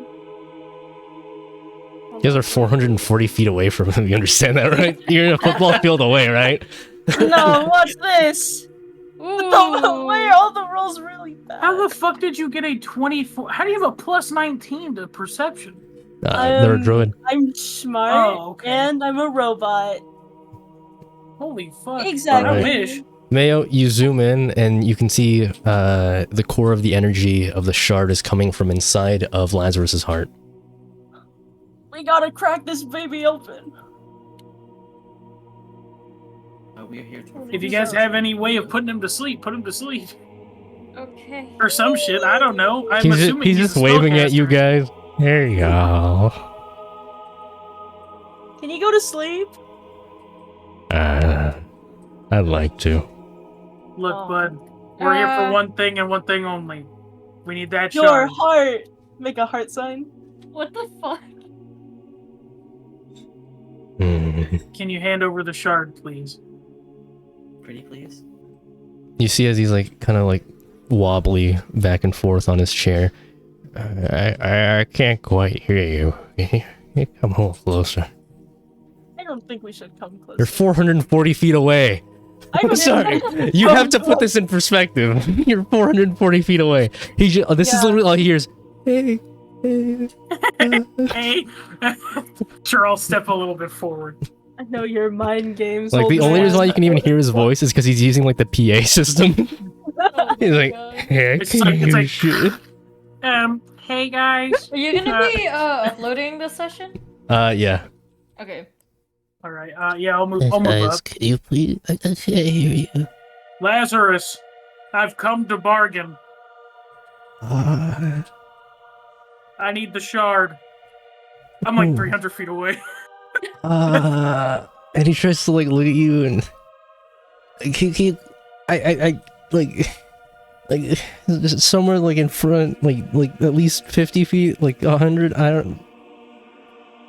You guys are 440 feet away from him. You understand that, right? You're in a football field away, right? No, watch this. Ooh. Why are all the rolls really bad? How the fuck did you get a 24? How do you have a plus 19 to perception? They're a druid. I'm smart, Oh, okay. and I'm a robot. Holy fuck. Exactly. I wish. Mayo, you zoom in and you can see the core of the energy of the shard is coming from inside of Lazarus's heart. We gotta crack this baby open. We are here to. If you guys have any way of putting him to sleep, put him to sleep. Okay. Or some shit. I don't know. I'm He's assuming just a waving at you spellcaster. guys. There you go. Can you go to sleep? I'd like to. Look, Oh. bud, we're here for one thing and one thing only. We need that Your shard. heart. Make a heart sign. What the fuck? Can you hand over the shard, please? Pretty please. You see as he's like kind of like wobbly back and forth on his chair. I can't quite hear you. Come a little closer. I don't think we should come close. You're 440 feet away. I'm sorry. You have to put this in perspective. You're 440 feet away. This is literally all he hears. Hey. Hey. Sure, I'll step a little bit forward. I know your mind games. Like the only reason why you can even hear his voice is because he's using like the PA system. Oh He's my like, God. hey, It's like- shit. Hey guys. Are you gonna be uploading this session? Yeah. Okay. All right. Yeah, I'll move up. Can you please? I can't hear you. Lazarus, I've come to bargain. I need the shard. I'm like 300 feet away. And he tries to like look at you and I like somewhere like in front, like at least 50 feet, like 100.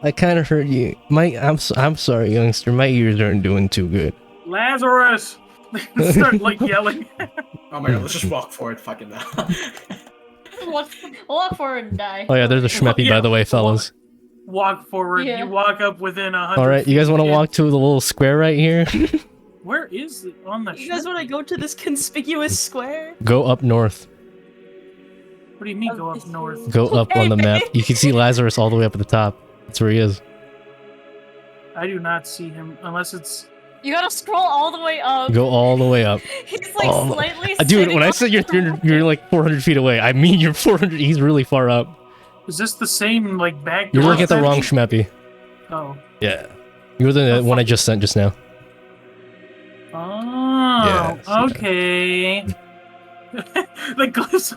I kind of heard you. I'm sorry, youngster. My ears aren't doing too good. Lazarus, start like yelling. Oh my god, let's just walk forward fucking now. Walk forward and die. Oh yeah, there's a schmeppy by the way, fellas. Walk forward. Yeah. You walk up within 100. All right, you guys want to feet. walk to the little square right here? Where is it on the? You guys want to go to this conspicuous square? Go up north. What do you mean go up north? Go up on the map. You can see Lazarus all the way up at the top. That's where he is. I do not see him unless it's. You gotta scroll all the way up. Go all the way up. He's like Oh, slightly. Dude, sitting when I on said you're the 300, you're like 400 feet away. I mean you're 400. He's really far up. Is this the same like back? You're door looking at the wrong section? schmeppy. Oh. Yeah. You're the one I just sent just now. Oh. Yes, Okay. The glyphs.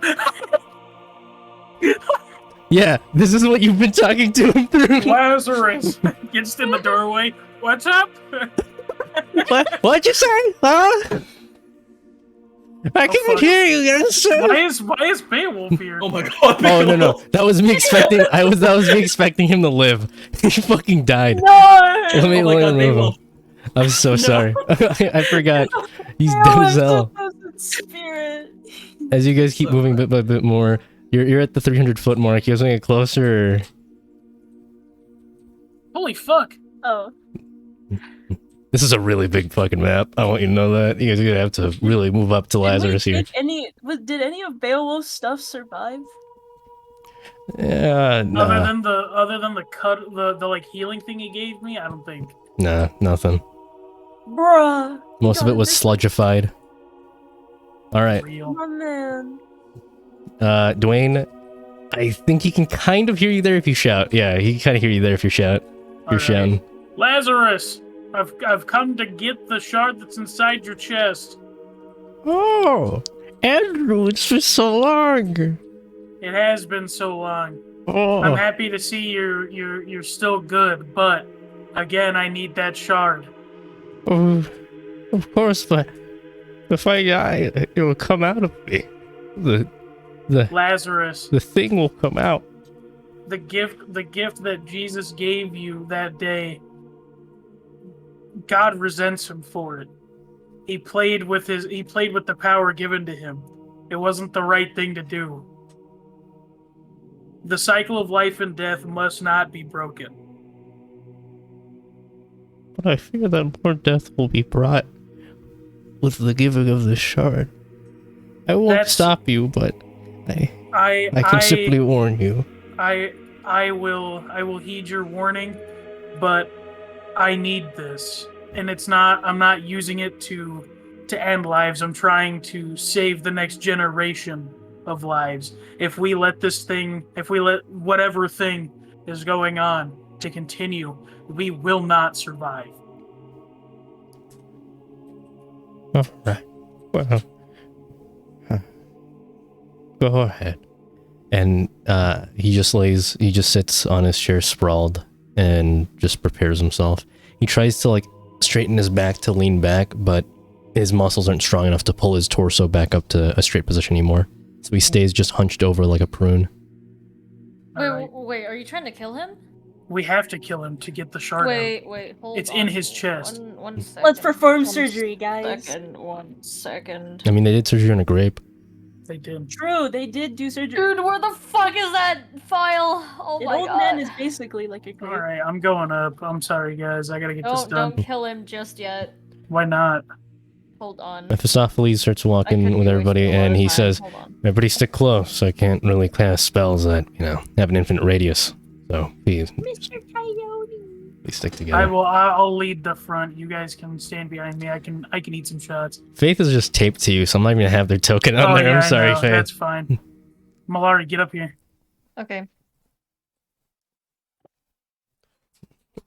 Yeah, this is what you've been talking to him through. Lazarus gets in the doorway. What's up? What'd you say? Huh? I can't fuck. hear you, youngster. Why is Beowulf here? Oh my god. Oh no, that was me expecting. That was me expecting him to live. He fucking died. No! Let me Oh my God, remove Beowulf. him. I'm so sorry. I forgot. He's No, dead I'm as hell. supposed to spirit. As you guys keep moving bit by bit more, you're at the 300 foot mark. You guys want to get closer? Or... Holy fuck! Oh. This is a really big fucking map. I want you to know that. You guys are gonna have to really move up to Lazarus here. Did any of Beowulf's stuff survive? Yeah, Other nah, than the cut, the like healing thing he gave me, I don't think. nah, nothing. Bruh. Most of it was sludgified. All right, Real. My man. Dwayne, I think he can kind of hear you there if you shout. Yeah, he can kind of hear you there if you shout. You're Alright. shouting. Lazarus, I've come to get the shard that's inside your chest. Oh, Andrew, it's been so long. It has been so long. Oh, I'm happy to see you're still good, but again, I need that shard. of course, but if I die, it will come out of me. The Lazarus, thing will come out. the gift that Jesus gave you that day, God resents him for it. He played with the power given to him. It wasn't the right thing to do. The cycle of life and death must not be broken. But I fear that more death will be brought with the giving of the shard. I won't That's- stop you, but I can I simply warn you. I will heed your warning, but I need this. And I'm not using it to end lives. I'm trying to save the next generation of lives. If we let whatever thing is going on to continue, we will not survive. Alright. Well, go ahead. And he just sits on his chair sprawled and just prepares himself. He tries to like straighten his back to lean back, but his muscles aren't strong enough to pull his torso back up to a straight position anymore. So he stays just hunched over like a prune. Wait, are you trying to kill him? We have to kill him to get the shard out. Wait, hold It's on. in his chest. One second. Let's perform One surgery, guys. One second. I mean, they did surgery on a grape. They did. True, they did do surgery. Dude, where the fuck is that file? Oh An my old god. man is basically like a grape. Alright, I'm going up. I'm sorry, guys. I gotta get this done. Don't kill him just yet. Why not? Hold on. Mephistopheles starts I walking could with be everybody, wasting a lot and of he time. says, Hold on. everybody stick close. I can't really cast spells that, have an infinite radius. So please, Mr. Coyote. please stick together. I'll lead the front. You guys can stand behind me. I can eat some shots. Faith is just taped to you, so I'm not even gonna have their token on there. Yeah, I'm I sorry, know. Faith. That's fine. Malari, get up here. Okay.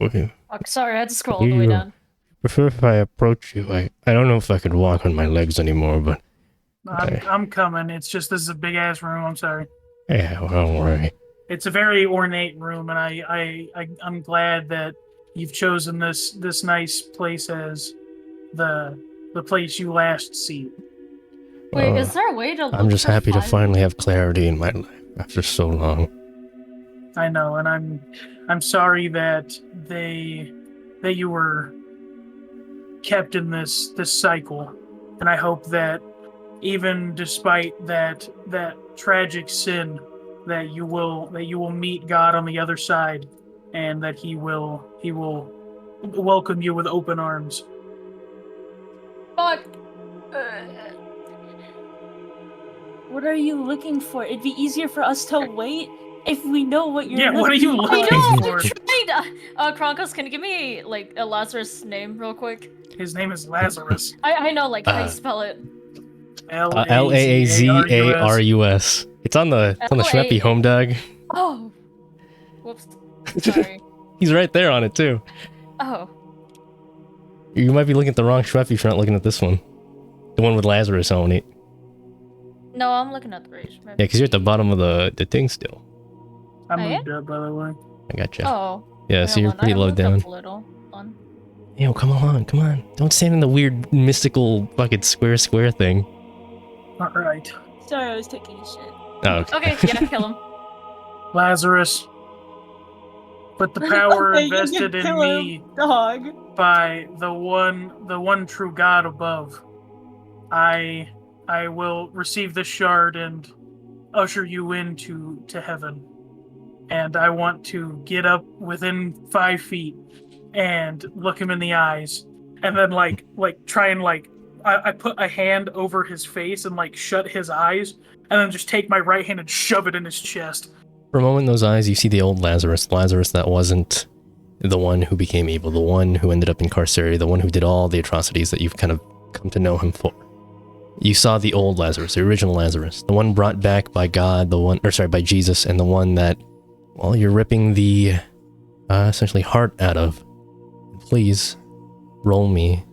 Okay. Fuck, sorry, I had to scroll all the way down. Prefer if I approach you. I don't know if I could walk on my legs anymore, but I'm coming. It's just this is a big ass room. I'm sorry. yeah, well, don't worry. It's a very ornate room, and I'm glad that you've chosen this nice place as the place you last see. Wait, is there a way to look I'm just for happy to files? finally have clarity in my life after so long. I know, and I'm sorry that you were kept in this cycle, and I hope that even despite that tragic sin, that you will meet God on the other side, and that he will welcome you with open arms. Fuck. What are you looking for? It'd be easier for us to wait if we know what you're Yeah, what are you looking I looking know, for? I'm trying to... Kronkos, can you give me, like, a Lazarus name real quick? His name is Lazarus. I know, like, how you spell it. Lazaarus. It's on the Shmeppy home dog. Oh. Whoops. Sorry. He's right there on it too. Oh. You might be looking at the wrong Shmeppy if you're not looking at this one. The one with Lazarus on it. No, I'm looking at the rage. Yeah, because you're at the bottom of the thing still. I Oh, yeah? moved up, by the way. I gotcha. Oh. Yeah, so you're pretty low down. A little. On. Yo, come on. Don't stand in the weird mystical fucking square thing. All right, Sorry, I was taking a shit. Oh, okay. Okay, yeah, kill him. Lazarus. But the power Okay, you can invested in kill him, me dog. by the one true God above, I will receive this shard and usher you into heaven. And I want to get up within 5 feet and look him in the eyes, and then like try and I put a hand over his face and like shut his eyes, and then just take my right hand and shove it in his chest. For a moment in those eyes, you see the old Lazarus that wasn't the one who became evil, the one who ended up incarcerated, the one who did all the atrocities that you've kind of come to know him for. You saw the old Lazarus, the original Lazarus, the one brought back by God, by Jesus, and the one that, well, you're ripping the, essentially heart out of. Please, roll me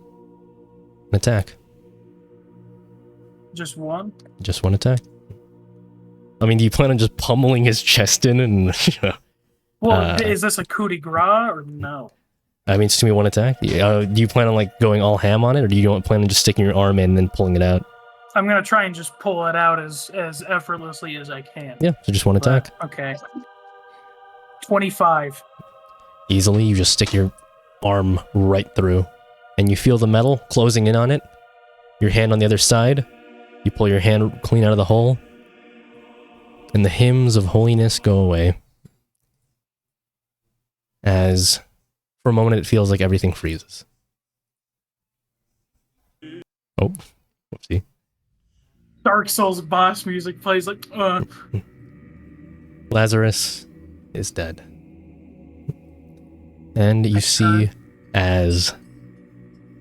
an attack. Just one. Just one attack. I mean, do you plan on just pummeling his chest in and, Well, is this a coup de grace or no? I mean, it's to me one attack. Do you plan on, like, going all ham on it, or do you plan on just sticking your arm in and then pulling it out? I'm gonna try and just pull it out as effortlessly as I can. Yeah, so just one attack. Okay. 25. Easily, you just stick your arm right through, and you feel the metal closing in on it. Your hand on the other side. You pull your hand clean out of the hole, and the hymns of holiness go away. As, for a moment, it feels like everything freezes. Oh, whoopsie. Dark Souls boss music plays like, Lazarus is dead. And you see, as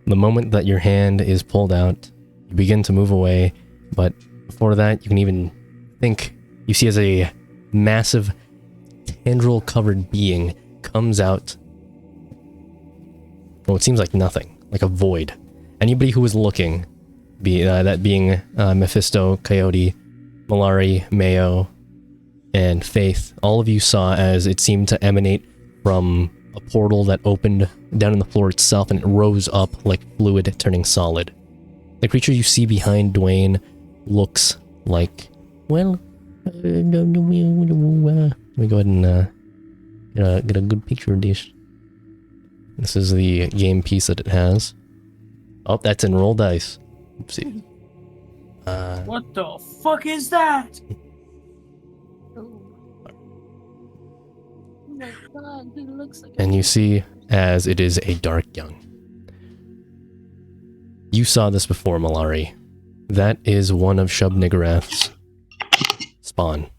the moment that your hand is pulled out, you begin to move away, but before that, you can even think, you see as a massive tendril-covered being comes out. Well, it seems like nothing, like a void. Anybody who was looking, that being Mephisto, Coyote, Malari, Mayo, and Faith, all of you saw as it seemed to emanate from a portal that opened down in the floor itself, and it rose up like fluid turning solid. The creature you see behind Dwayne looks like, well, let me go ahead and get a good picture of this. This is the game piece that it has. Oh, that's in roll dice. Oopsie. What the fuck is that? Oh my god, he looks like And you see as it is a dark young. You saw this before, Malari. That is one of Shub Niggurath's spawn.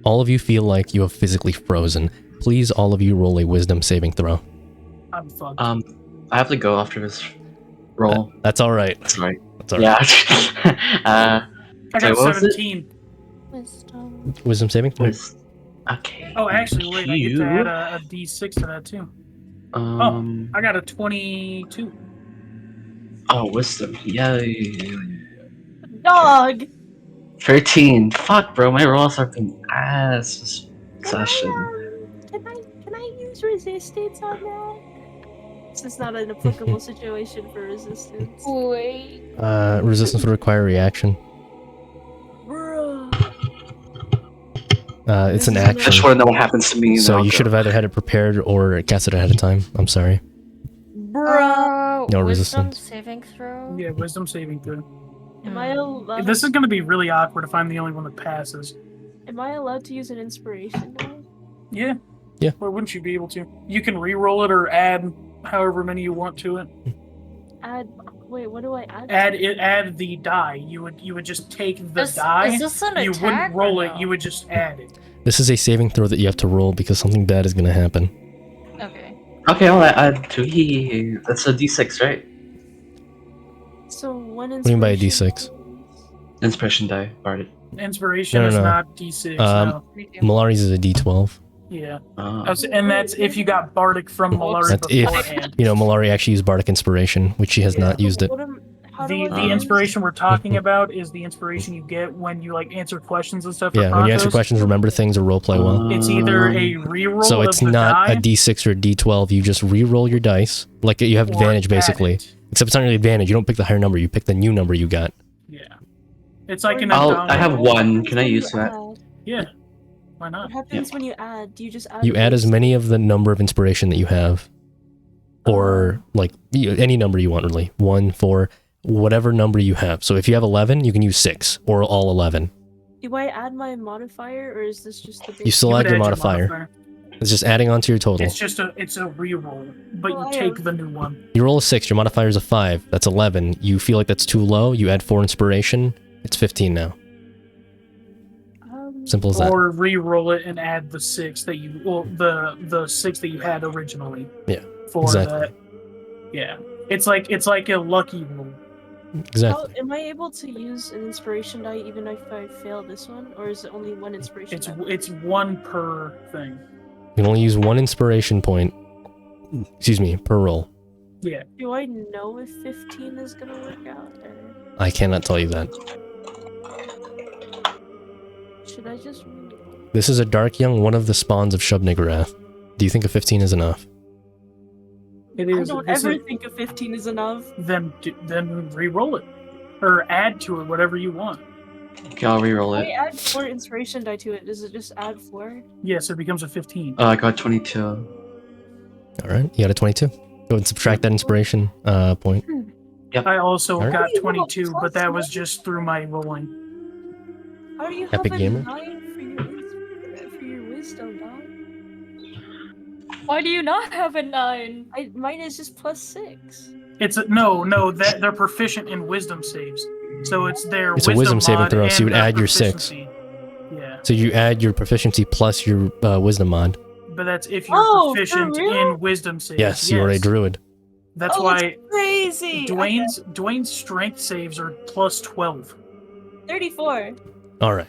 All of you feel like you have physically frozen. Please, all of you roll a wisdom saving throw. I'm fucked. I have to go after this roll. That's all right. Sorry. That's all right. Yeah. I sorry, got what was it? 17. wisdom. Wisdom saving throw. Okay. Oh, actually, wait, I get You- to add a d6 to that too. I got a 22. Oh, wisdom. Yay. Dog! 13. Fuck, bro. My rolls have been ass this session. Can I use resistance on that? This is not an applicable situation for resistance. Wait. Resistance would require reaction. Bruh. It's an This is action. I just want to know what happens to me. So you should have either had it prepared or cast it ahead of time. I'm sorry. Bruh. No wisdom resistance. saving throw. Yeah, wisdom saving throw. Am I allowed? This is gonna be really awkward if I'm the only one that passes. Am I allowed to use an inspiration die? Yeah. Yeah. Why wouldn't you be able to? You can re-roll it or add however many you want to it. Add. Wait, what do I add? Add the die. You would just take the Is die. this an You attack wouldn't roll or it. no? You would just add it. This is a saving throw that you have to roll because something bad is going to happen. Okay. Okay, I'll add 2. That's a d6, right? So one do you mean by a inspiration. D6? Inspiration die. Alright. Inspiration No, is no. not d6. Um, Malari's is a D12. Yeah. Oh. And that's if you got Bardic from Malari That's if, beforehand. you know, Malari actually used Bardic Inspiration, which she has not used it. How do The I use- inspiration we're talking about is the inspiration you get when you like answer questions and stuff. For Yeah, when you answer Protos. questions, remember things, or roleplay well. It's either a reroll So it's of the not die, a D6 or a D12. You just re-roll your dice. Like, you have or advantage, add basically. it. Except it's not really advantage. You don't pick the higher number. You pick the new number you got. Yeah. It's like an I have endowment. one. Can I use that? Yeah. Why What not? happens when you add? Do you just add? You add as those? many of the number of inspiration that you have. Or, like, any number you want, really. 1, 4, whatever number you have. So if you have 11, you can use 6, or all 11. Do I add my modifier, or is this just the? You still You add would your modifier. It's just adding on to your total. It's a reroll, but Well, you I take have- the new one. You roll a 6, your modifier is a 5. That's 11. You feel like that's too low, you add 4 inspiration. It's 15 now. Simple as that. Or re-roll it and add the 6 that you the 6 that you had originally. Yeah, For exactly. that. Yeah. It's like a lucky roll. Exactly. Am I able to use an inspiration die even if I fail this one, or is it only one inspiration? die? It's one per thing. You can only use 1 inspiration point, excuse me, per roll. Yeah. Do I know if 15 is gonna work out, or I cannot tell you that. should I just? This is a Dark Young, one of the spawns of Shub Niggurath. Do you think a 15 is enough? It I is. don't this ever is- think a 15 is enough. then re-roll it. Or add to it whatever you want. Okay, I'll reroll I it. add 4 inspiration die to it. Does it just add 4? Yes, it becomes a 15. I got 22. Alright, you got a 22. Go and subtract that inspiration point. I also Alright. got You got 22, but that was +1? just through my rolling. How do you Epic have gamer? a 9 for your wisdom, dog? Why do you not have a 9? Mine is just +6. No, that they're proficient in wisdom saves. So it's their It's a wisdom saving mod throw, so you and would their add your 6. proficiency. Yeah, So you add your proficiency plus your wisdom mod. but that's if you're Oh, for proficient real? in wisdom saves. Yes, you are a druid. That's Oh, why that's crazy. Dwayne's strength saves are plus 12. 34. Alright.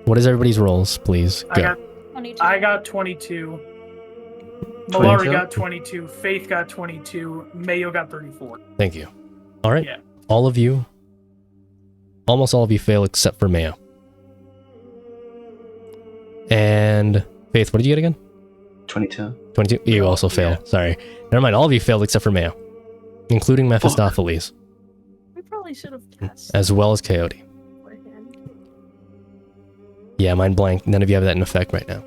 What is everybody's rolls, please? Go. 22. I got 22. Malari 22? got 22. Faith got 22. Mayo got 34. Thank you. Alright. Yeah. All of you, almost all of you fail except for Mayo. And Faith, what did you get again? 22. 22. You also fail. Sorry. Never mind. All of you failed except for Mayo, including Mephistopheles, We probably should have cast as well as Coyote. beforehand. Yeah, mine blank. None of you have that in effect right now.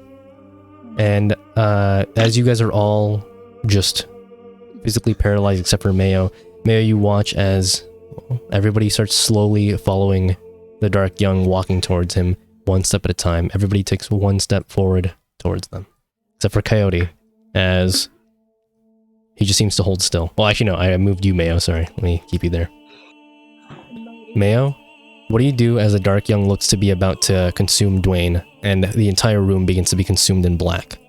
And as you guys are all just physically paralyzed except for Mayo, you watch as everybody starts slowly following the Dark Young, walking towards him one step at a time. Everybody takes one step forward towards them. Except for Coyote, as he just seems to hold still. Well, actually, no, I moved you, Mayo. Sorry. Let me keep you there. Mayo, what do you do as the Dark Young looks to be about to consume Dwayne, and the entire room begins to be consumed in black?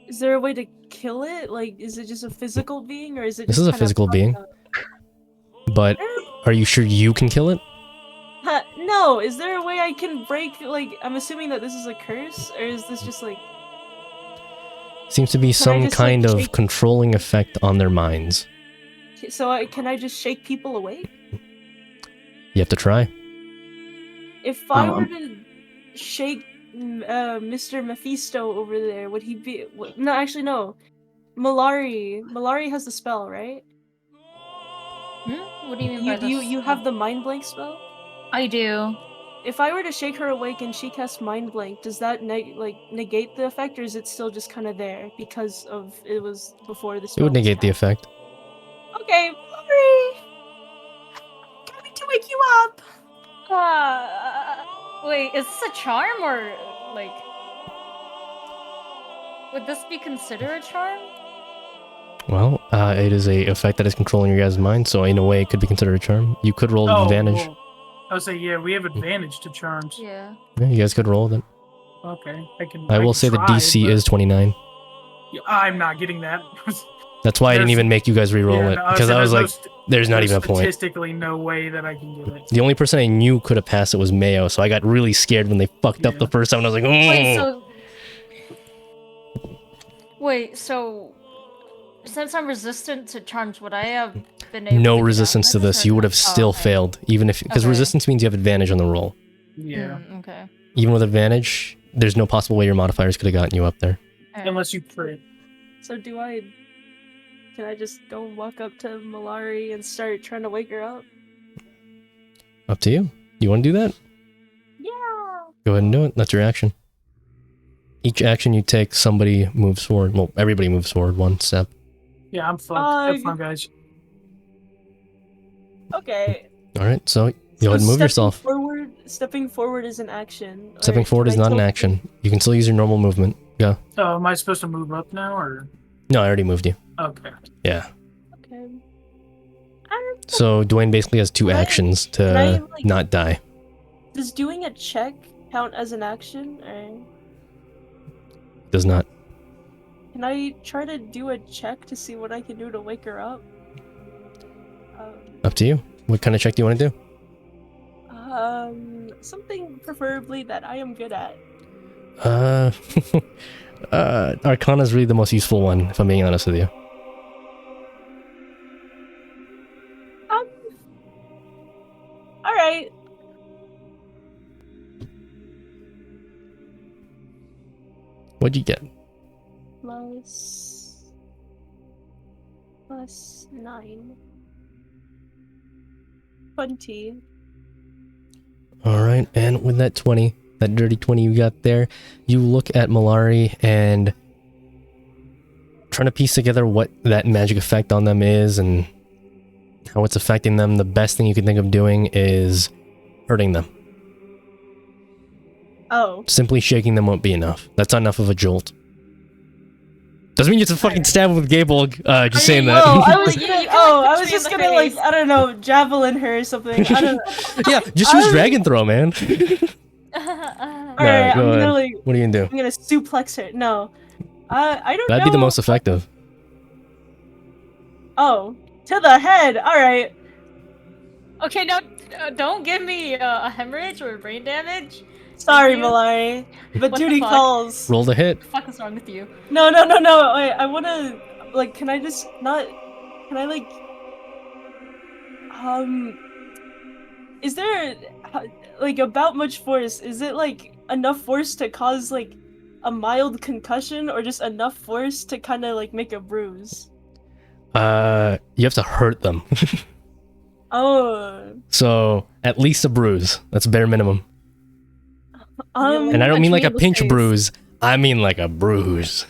Is there a way to kill it? Like, is it just a physical being, or is it? This just is a kind of physical being. But are you sure you can kill it? No. Is there a way I can break? Like, I'm assuming that this is a curse, or is this just like? Seems to be some just, kind like, of shake- controlling effect on their minds. So can I just shake people awake? You have to try. If I were to shake Mr. Mephisto over there, would he be? No, actually, no. Malari. Malari has the spell, right? What do you mean by this? You have the mind blank spell? I do. If I were to shake her awake and she casts mind blank, does that negate the effect, or is it still just kind of there because of it was before the spell? It would negate the effect. Okay, Malari. Get me to wake you up. Wait, is this a charm or like? Would this be considered a charm? Well, it is a effect that is controlling your guys' mind, so in a way it could be considered a charm. You could roll advantage. Well, I would say, yeah, we have advantage to charms. Yeah. Yeah, you guys could roll then. Okay, I will say the DC is 29. I'm not getting that. That's why I didn't even make you guys re-roll it, because I was like, there's not even a point. Statistically, no way that I can get it. The only person I knew could have passed it was Mayo, so I got really scared when they fucked up the first time, and I was like, oh! Wait, so since I'm resistant to charms, would I have been able No to resistance to this. You would have still failed, even if, because resistance means you have advantage on the roll. Yeah. Okay. Even with advantage, there's no possible way your modifiers could have gotten you up there. Unless you crit. So can I just go walk up to Malari and start trying to wake her up? Up to you. You want to do that? Yeah. Go ahead and do it. That's your action. Each action you take, somebody moves forward. Well, everybody moves forward one step. Yeah, I'm fucked. Have fun, guys. Okay. Alright, so go ahead and move yourself. Stepping forward is an action. Stepping forward is not an action. You can still use your normal movement. Go. Oh, am I supposed to move up now, or? No, I already moved you. Okay. Yeah. Okay. So Dwayne basically has two actions to not die. Does doing a check count as an action, or Does not. can I try to do a check to see what I can do to wake her up? Up to you. What kind of check do you want to do? Something preferably that I am good at. Arcana is really the most useful one, if I'm being honest with you. Alright. What'd you get? Plus 9. 20. Alright, and with that 20, that dirty 20 you got there, you look at Malari and trying to piece together what that magic effect on them is and how it's affecting them. The best thing you can think of doing is hurting them. Oh. Simply shaking them won't be enough. That's not enough of a jolt. Doesn't mean you have to fucking stab him with Gable, just saying that. Oh, I was just gonna like, I don't know, javelin her or something. I don't know. Yeah, just use Dragon Throw, man. Alright, I'm gonna like, what are you gonna do? I'm gonna suplex her. No. I don't know. That'd be the most effective. Oh, to the head. Alright. Okay, no, don't give me a hemorrhage or brain damage. Sorry, Malari, but duty calls. Roll the hit. What the fuck is wrong with you? No. Wait, I wanna, like, can I just not? Can I like? Is there like about much force? Is it like enough force to cause like a mild concussion or just enough force to kind of like make a bruise? You have to hurt them. Oh. So at least a bruise. That's bare minimum. And I don't punch mean me like a in the pinch face. bruise. I mean like a bruise.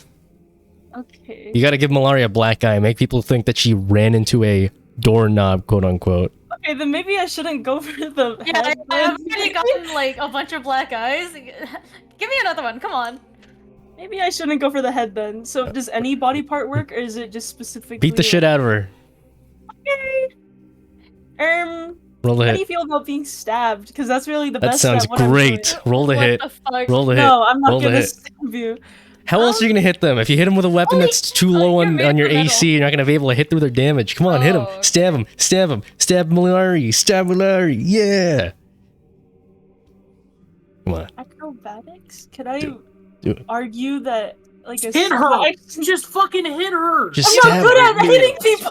Okay. You gotta give Malaria a black eye. Make people think that she ran into a doorknob, quote unquote. Okay, then maybe I shouldn't go for the Yeah, head. I've already gotten like a bunch of black eyes. Give me another one. Come on. Maybe I shouldn't go for the head then. So does any body part work, or is it just specifically? Beat the shit out of her. Okay. Roll the How do you hit. feel about being stabbed? Because that's really the That best. sounds at what I'm great. doing. Roll the What hit. the fuck? Roll the hit. No, I'm Roll not the gonna hit. stab you. How else are you gonna hit them? If you hit them with a weapon that's too low you're on your made of AC, you're not gonna be able to hit through their damage. Come on, hit them. Oh. Stab them. Stab them. Stab Malari. Stab Malari. Yeah. Come on. Acrobatics? Could I Do it. argue that like a Hit her! I- Just fucking hit her! Just I'm not stab good her. at hitting people.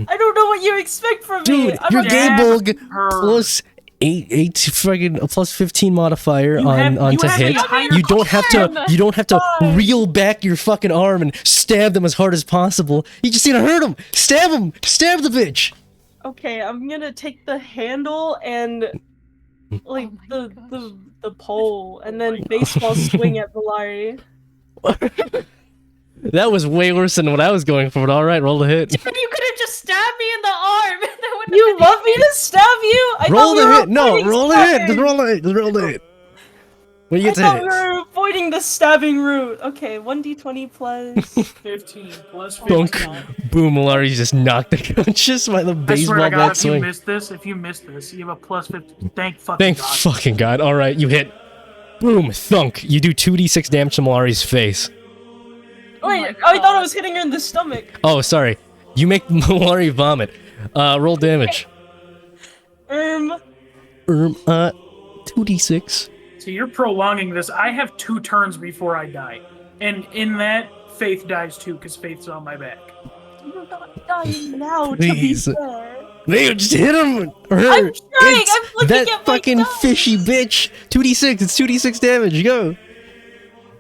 I don't know what you expect from me. Dude, I'm your not- game stab bug her. plus eight fucking plus 15 modifier You on have to a hit. higher You don't have to Fine. reel back your fucking arm and stab them as hard as possible. You just need to hurt them. Stab them. Stab the bitch. Okay, I'm gonna take the handle and like Oh my the pole and then baseball swing at Valari. That was way worse than what I was going for, but alright, roll the hit. You could have just stabbed me in the arm. That wouldn't You have been want me to stab you? I Roll thought we the were hit. No, avoiding roll the hit. Just stabbing. roll the hit. Just roll the hit. When you I get to thought we hits. were avoiding the stabbing route. Okay, 1d20 plus 15 plus 15. Thunk. Boom, Malari's just knocked unconscious by the I swear baseball to bat God, if you swing. miss this, you have a plus 15. Thank fucking Thank God. fucking God. Alright, you hit. Boom, thunk. You do 2d6 damage to Malari's face. Wait, I thought I was hitting her in the stomach. Oh, sorry. You make Malari vomit. Roll damage. 2d6. So you're prolonging this. I have 2 turns before I die. And in that, Faith dies too, because Faith's on my back. You're not dying now, Please. to be fair. Leo, just hit him! Or her! I'm trying, It's I'm looking that at my fucking dice. fishy bitch! 2d6, it's 2d6 damage, go!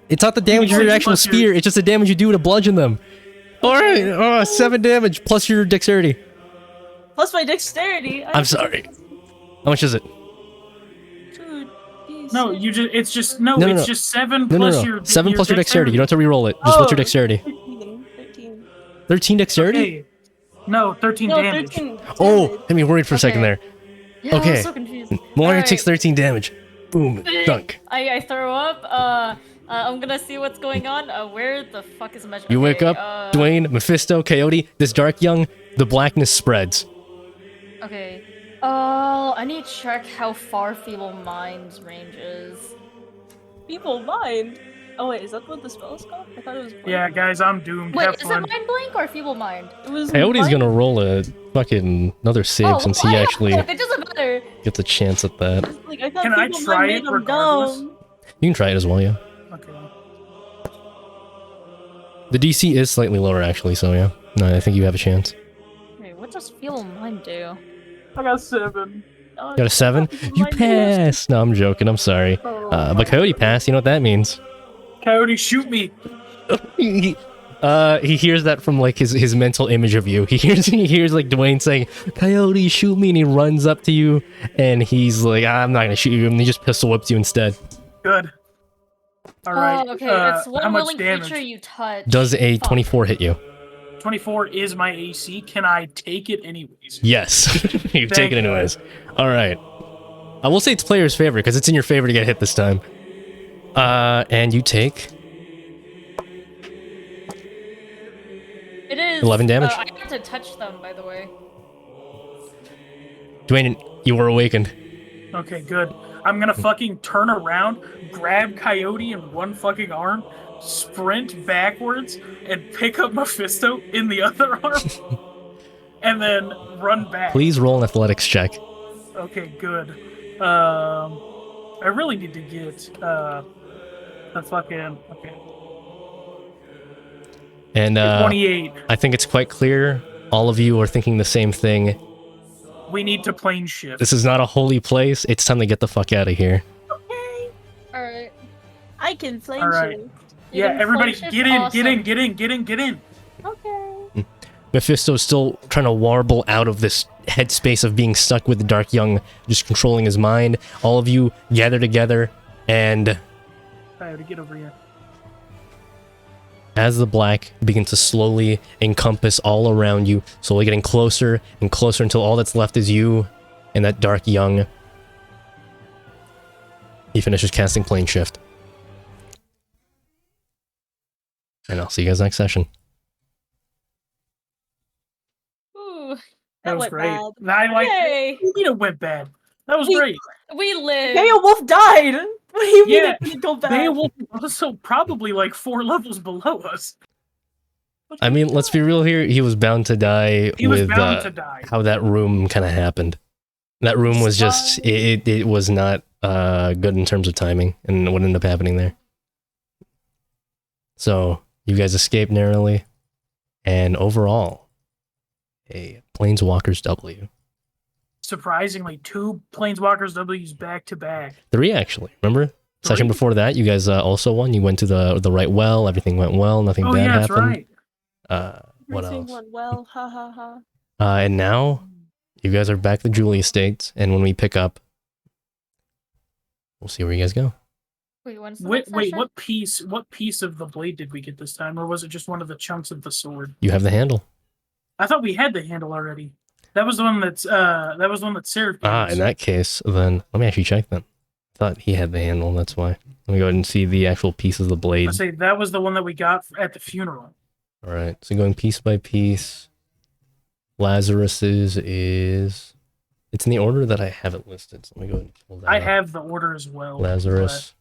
It's not the damage of your actual spear, it's just the damage you do to bludgeon them. Alright, 7 damage, plus your dexterity. Plus my dexterity. I'm sorry. How much is it? No, it's just 7 No. plus your 7 plus your dexterity, you don't have to re-roll it. Just what's your dexterity? 13. 13 dexterity? Okay. No, 13 No, damage. 13 Oh, damage. had me worried for a second there. Yeah, I Okay. was so confused. Malari Alright. takes 13 damage. Boom, dunk. I throw up. I'm gonna see what's going on. Where the fuck is Measure? You wake up, Dwayne, Mephisto, Coyote, this dark young, the blackness spreads. Okay. Oh, I need to check how far Feeble Mind's range is. Feeble mind. Oh wait, is that what the spell is called? I thought it was. Yeah, guys, I'm doomed. Wait, Have is it fun. Mind Blink or Feeble Mind? It was. Coyote's mind- gonna roll a fucking another save since he actually It doesn't matter. gets a chance at that. Like, I thought Can I Feeble try Mind made it them regardless? dumb. You can try it as well, yeah. Okay. The DC is slightly lower actually, so yeah. No, I think you have a chance. Wait, what does Feeble Mind do? I got 7. Oh, You got a 7? Feeble You Mind pass! No, I'm joking, I'm sorry. But Coyote passed, you know what that means. Coyote, shoot me. He hears that from like his mental image of you. He hears like Dwayne saying, "Coyote, shoot me," and he runs up to you, and he's like, "I'm not gonna shoot you," and he just pistol whips you instead. Good. All right. Oh, okay. It's how one much willing damage? creature you touch. Does a Fuck. 24 hit you? 24 is my AC. Can I take it anyways? Yes, you take Thank it you. anyways. All right. I will say it's player's favorite because it's in your favor to get hit this time. And you take It is 11 damage. I have to touch them, by the way. Dwayne. You were awakened. Okay, good. I'm gonna fucking turn around, grab Coyote in one fucking arm, sprint backwards, and pick up Mephisto in the other arm, and then run back. Please roll an athletics check. Okay, good. I really need to get the fucking okay. And 28. I think it's quite clear all of you are thinking the same thing. We need to plane shift. This is not a holy place. It's time to get the fuck out of here. Okay. Alright. I I can flame All right. shift. You Yeah, can everybody flame shift? get in, Awesome. get in. Okay. Mephisto's still trying to warble out of this headspace of being stuck with the Dark Young, just controlling his mind. All of you gather together, and Coyote, get over here. as the black begins to slowly encompass all around you, slowly getting closer and closer until all that's left is you and that Dark Young, he finishes casting Plane Shift. And I'll see you guys next session. Ooh, That was went great. bad. I like yay! it went bad. That was We- great. We live. Beowulf died! What do you mean Yeah, it didn't go bad? Beowulf was also probably like 4 levels below us. I mean, let's be real here. He was bound to die He was with bound to die. how that room kind of happened. That room was just, it was not good in terms of timing and what ended up happening there. So, you guys escaped narrowly. And overall, a Planeswalkers W. Surprisingly, 2 Planeswalkers W's back to back. 3, actually. Remember? Session 3? before that, you guys also won. You went to the right well. Everything went well. Nothing Oh bad yeah, that's happened. right. What Everything else? went well, ha ha ha. And now, you guys are back to Julie Estates. And when we pick up, we'll see where you guys go. Wait, when's the Wait, next wait, session? what piece of the blade did we get this time, or was it just one of the chunks of the sword? You have the handle. I thought we had the handle already. That was the one that's Seraph gave us. In that case, then let me actually check then. I thought he had the handle, that's why. Let me go ahead and see the actual pieces of the blade. I say that was the one that we got at the funeral. Alright, so going piece by piece. Lazarus's is... It's in the order that I have it listed, so let me go ahead and pull that I up. have the order as well. Lazarus.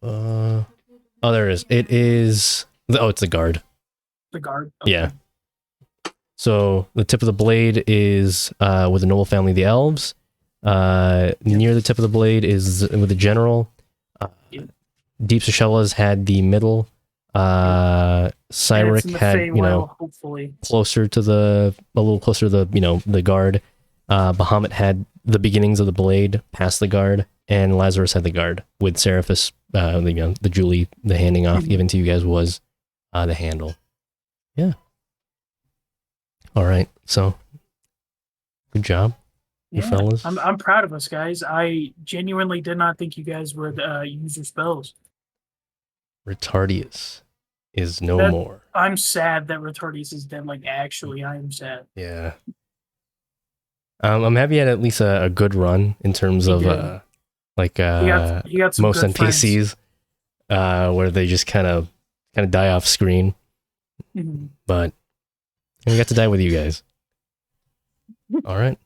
Oh, there it is. It is... Oh, it's the guard. The guard. Yeah. So the tip of the blade is with the noble family, the elves. Near the tip of the blade is with the general. Deep Seychelles had the middle. Cyric had, hopefully closer to a little closer to the guard. Bahamut had the beginnings of the blade past the guard, and Lazarus had the guard with Seraphis. The Julie, the handing off given to you guys was the handle. Yeah. All right. So, good job, you fellas. I'm proud of us, guys. I genuinely did not think you guys would use your spells. Retardius is no more. I'm sad that Retardius is dead. Like, actually, I am sad. Yeah. I'm happy at least a good run in terms of He got some most good NPCs where they just kind of die off screen. Mhm. But we got to die with you guys. All right.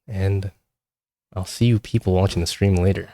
And I'll see you people watching the stream later.